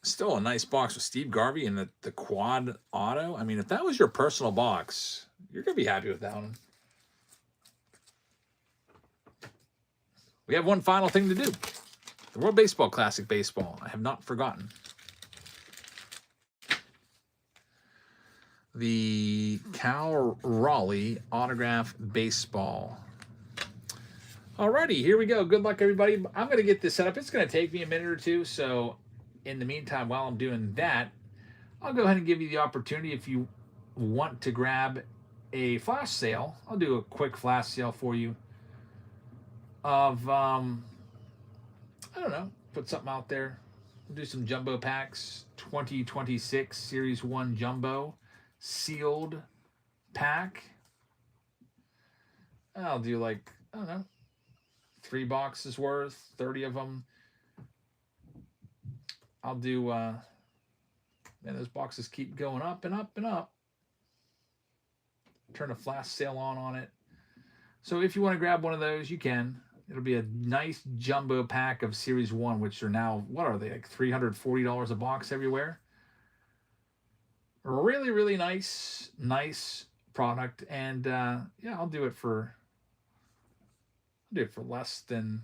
Still a nice box with Steve Garvey and the quad auto. I mean, if that was your personal box, you're going to be happy with that one. We have one final thing to do. The World Baseball Classic Baseball. I have not forgotten. The Cal Raleigh Autograph Baseball. Alrighty, here we go. Good luck, everybody. I'm going to get this set up. It's going to take me a minute or two. So in the meantime, while I'm doing that, I'll go ahead and give you the opportunity if you want to grab a flash sale. I'll do a quick flash sale for you of, I don't know, put something out there. We'll do some jumbo packs. 2026 Series 1 Jumbo sealed pack. I'll do like, I don't know, 3 boxes worth, 30 of them. I'll do, man, those boxes keep going up and up and up. Turn a flash sale on it. So if you want to grab one of those, you can. It'll be a nice jumbo pack of Series 1, which are now, what are they, like $340 a box everywhere? Really, really nice product. And yeah, I'll do it for less than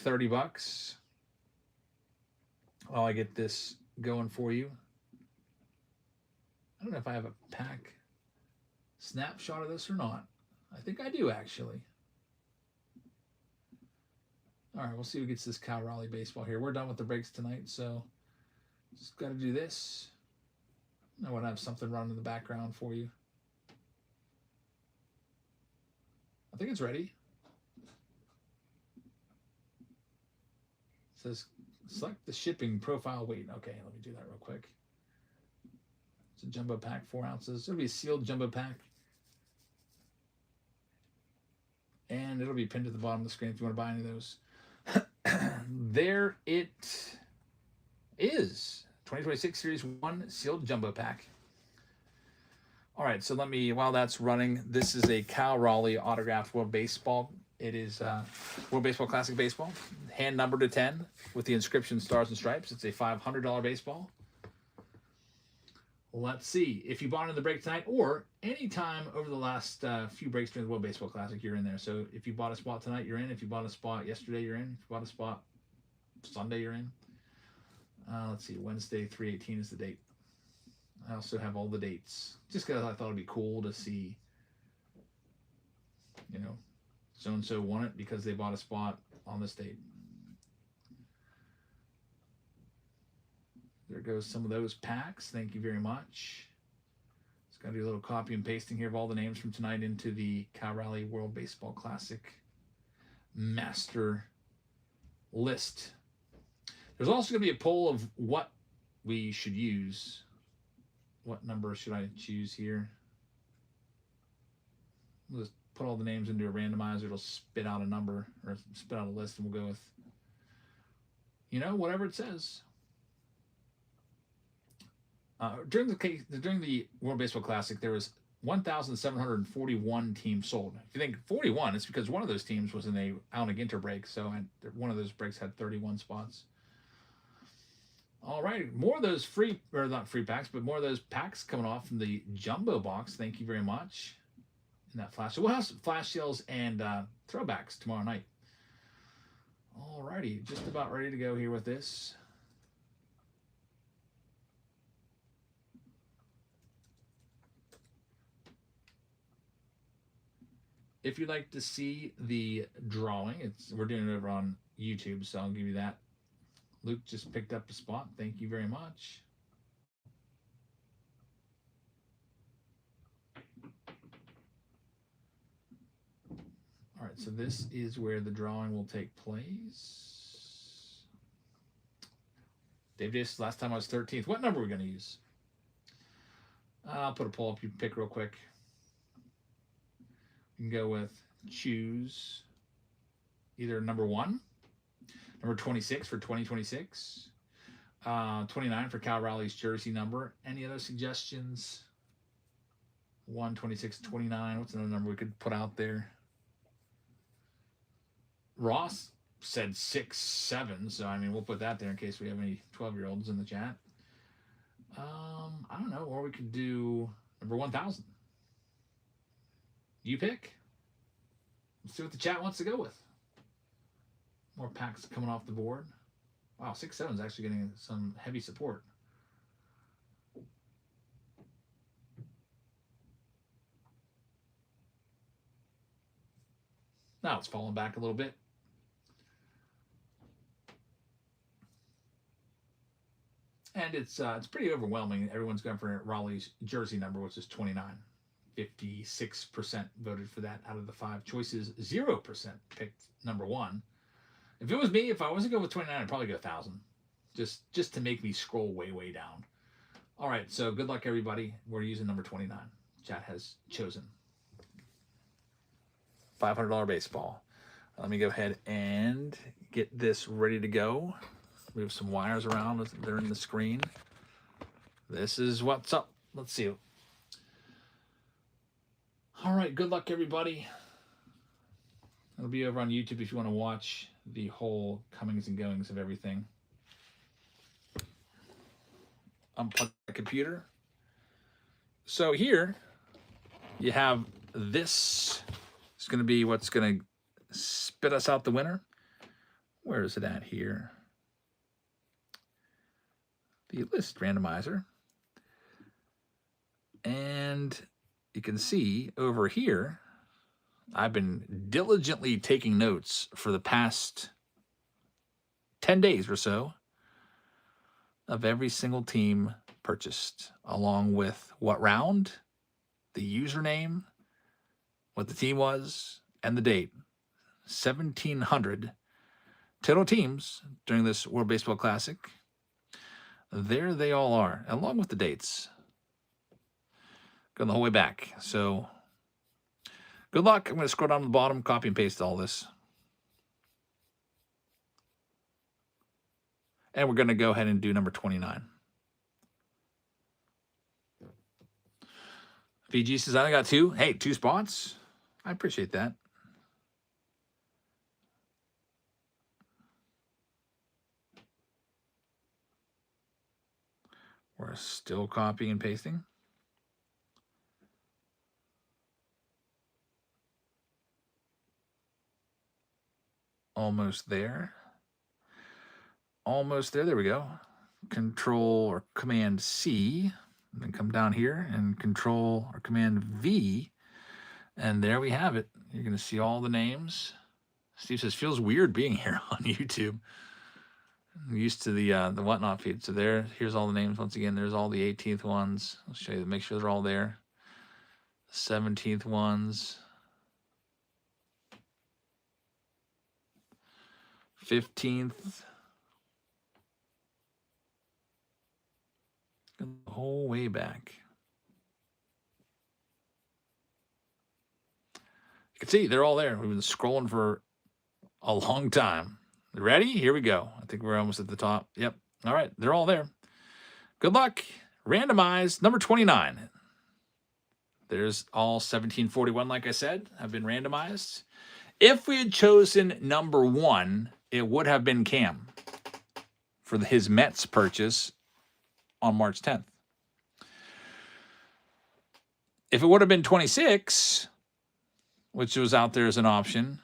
$30 while I get this going for you. I don't know if I have a pack snapshot of this or not. I think I do, actually. All right, we'll see who gets this Cal Raleigh baseball here. We're done with the breaks tonight, so just got to do this. I want to have something running in the background for you. I think it's ready. It says select the shipping profile weight. Okay, let me do that real quick. It's a jumbo pack, 4 ounces. It'll be a sealed jumbo pack. And it'll be pinned to the bottom of the screen if you want to buy any of those. There it is. 2026 Series 1 sealed jumbo pack. All right, so let me, while that's running, this is a Cal Raleigh autographed World Baseball. It is World Baseball Classic Baseball, hand numbered to 10 with the inscription Stars and Stripes. It's a $500 baseball. Let's see. If you bought it in the break tonight or any time over the last few breaks during the World Baseball Classic, you're in there. So if you bought a spot tonight, you're in. If you bought a spot yesterday, you're in. If you bought a spot Sunday, you're in. Let's see. Wednesday, 3/18 is the date. I also have all the dates. Just because I thought it'd be cool to see, you know, so-and-so won it because they bought a spot on this date. There goes some of those packs. Thank you very much. Just got to do a little copy and pasting here of all the names from tonight into the Cal Raleigh World Baseball Classic Master List. There's also going to be a poll of what we should use. What number should I choose here? We'll just put all the names into a randomizer. It'll spit out a number or spit out a list, and we'll go with, you know, whatever it says. During the World Baseball Classic, there was 1,741 teams sold. If you think 41, it's because one of those teams was in a Allen Ginter break, so one of those breaks had 31 spots. All right, more of those free, or not free packs, but more of those packs coming off from the jumbo box. Thank you very much. In that flash, so we'll have some flash sales and throwbacks tomorrow night. All righty, just about ready to go here with this. If you'd like to see the drawing, we're doing it over on YouTube, so I'll give you that. Luke just picked up a spot. Thank you very much. All right, so this is where the drawing will take place. Dave Davis, last time I was 13th. What number are we going to use? I'll put a poll up. You pick real quick. You can go with choose either number 1, number 26 for 2026, 29 for Cal Raleigh's jersey number. Any other suggestions? 1, 26, 29. What's another number we could put out there? Ross said 6, 7. So, I mean, we'll put that there in case we have any 12-year-olds in the chat. I don't know. Or we could do number 1,000. You pick. Let's see what the chat wants to go with. More packs coming off the board. Wow, 6, 7 is actually getting some heavy support. Now it's falling back a little bit. And it's pretty overwhelming. Everyone's going for Raleigh's jersey number, which is 29. 56% voted for that out of the 5 choices. 0% picked number 1. If it was me, if I wasn't going with 29, I'd probably go 1,000. Just to make me scroll way, way down. All right, so good luck, everybody. We're using number 29. Chat has chosen. $500 baseball. Let me go ahead and get this ready to go. Move some wires around. They're in the screen. This is what's up. Let's see. All right, good luck, everybody. It'll be over on YouTube if you want to watch the whole comings and goings of everything. Unplug the computer. So here you have this. It's going to be what's going to spit us out the winner. Where is it at here? The list randomizer. And you can see over here, I've been diligently taking notes for the past 10 days or so of every single team purchased, along with what round, the username, what the team was, and the date. 1,700 total teams during this World Baseball Classic. There they all are, along with the dates. Going the whole way back. So good luck. I'm going to scroll down to the bottom, copy and paste all this. And we're going to go ahead and do number 29. VG says, I only got 2. Hey, 2 spots. I appreciate that. We're still copying and pasting. Almost there. Almost there. There we go. Control or Command C. And then come down here and Control or Command V. And there we have it. You're going to see all the names. Steve says, feels weird being here on YouTube. I'm used to the whatnot feed. So here's all the names. Once again, there's all the 18th ones. I'll show you, make sure they're all there. 17th ones. 15th. The whole way back. You can see they're all there. We've been scrolling for a long time. Ready? Here we go. I think we're almost at the top. Yep. All right. They're all there. Good luck. Randomized. Number 29. There's all 1741, like I said, have been randomized. If we had chosen number 1, it would have been Cam for his Mets purchase on March 10th. If it would have been 26, which was out there as an option,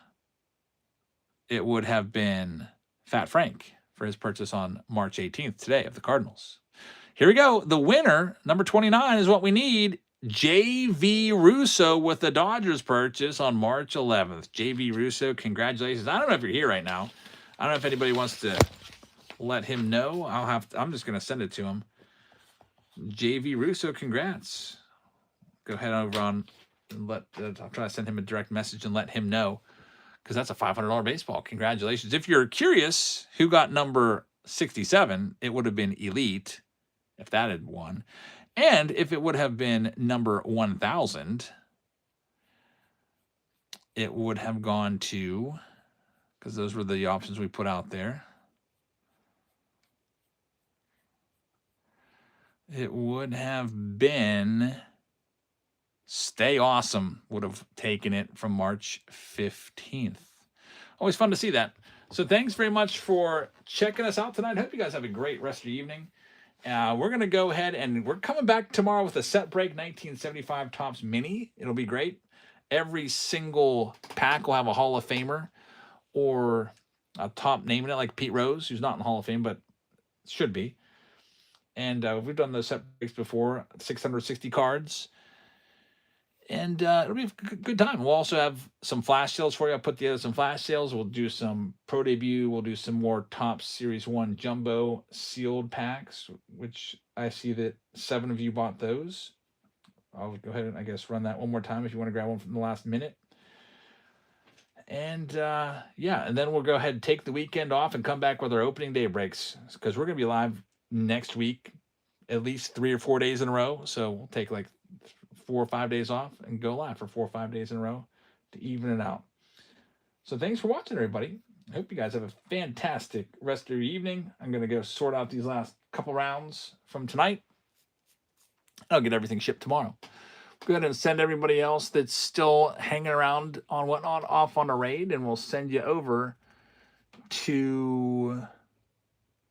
it would have been Fat Frank for his purchase on March 18th today of the Cardinals. Here we go. The winner, number 29, is what we need. J.V. Russo with the Dodgers purchase on March 11th. J.V. Russo, congratulations. I don't know if you're here right now. I don't know if anybody wants to let him know. I'm just going to send it to him. J.V. Russo, congrats. Go ahead over on and I'll try to send him a direct message and let him know, because that's a $500 baseball. Congratulations. If you're curious who got number 67, it would have been Elite if that had won. And if it would have been number 1,000, it would have gone to, because those were the options we put out there. It would have been Stay Awesome, would have taken it from March 15th. Always fun to see that. So thanks very much for checking us out tonight. I hope you guys have a great rest of your evening. We're going to go ahead and we're coming back tomorrow with a Set Break 1975 Topps Mini. It'll be great. Every single pack will have a Hall of Famer or a top name in it, like Pete Rose, who's not in the Hall of Fame, but should be. And we've done those Set Breaks before, 660 cards. And it'll be a good time. We'll also have some flash sales for you. I'll put together some flash sales. We'll do some Pro Debut. We'll do some more Top Series 1 Jumbo sealed packs, which I see that 7 of you bought those. I'll go ahead and, I guess, run that one more time if you want to grab one from the last minute. And, yeah, and then we'll go ahead and take the weekend off and come back with our opening day breaks, because we're going to be live next week at least 3 or 4 days in a row. So we'll take like 4 or 5 days off and go live for 4 or 5 days in a row to even it out. So thanks for watching, everybody. I hope you guys have a fantastic rest of your evening. I'm going to go sort out these last couple rounds from tonight. I'll get everything shipped tomorrow. Go ahead and send everybody else that's still hanging around on Whatnot off on a raid, and we'll send you over to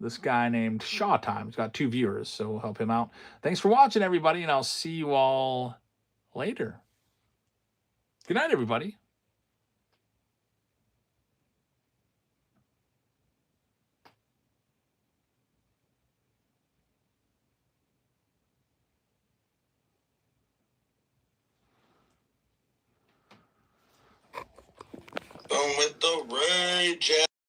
this guy named Shaw Time. He's got 2 viewers, so we'll help him out. Thanks for watching, everybody, and I'll see you all later. Good night, everybody. With the rage.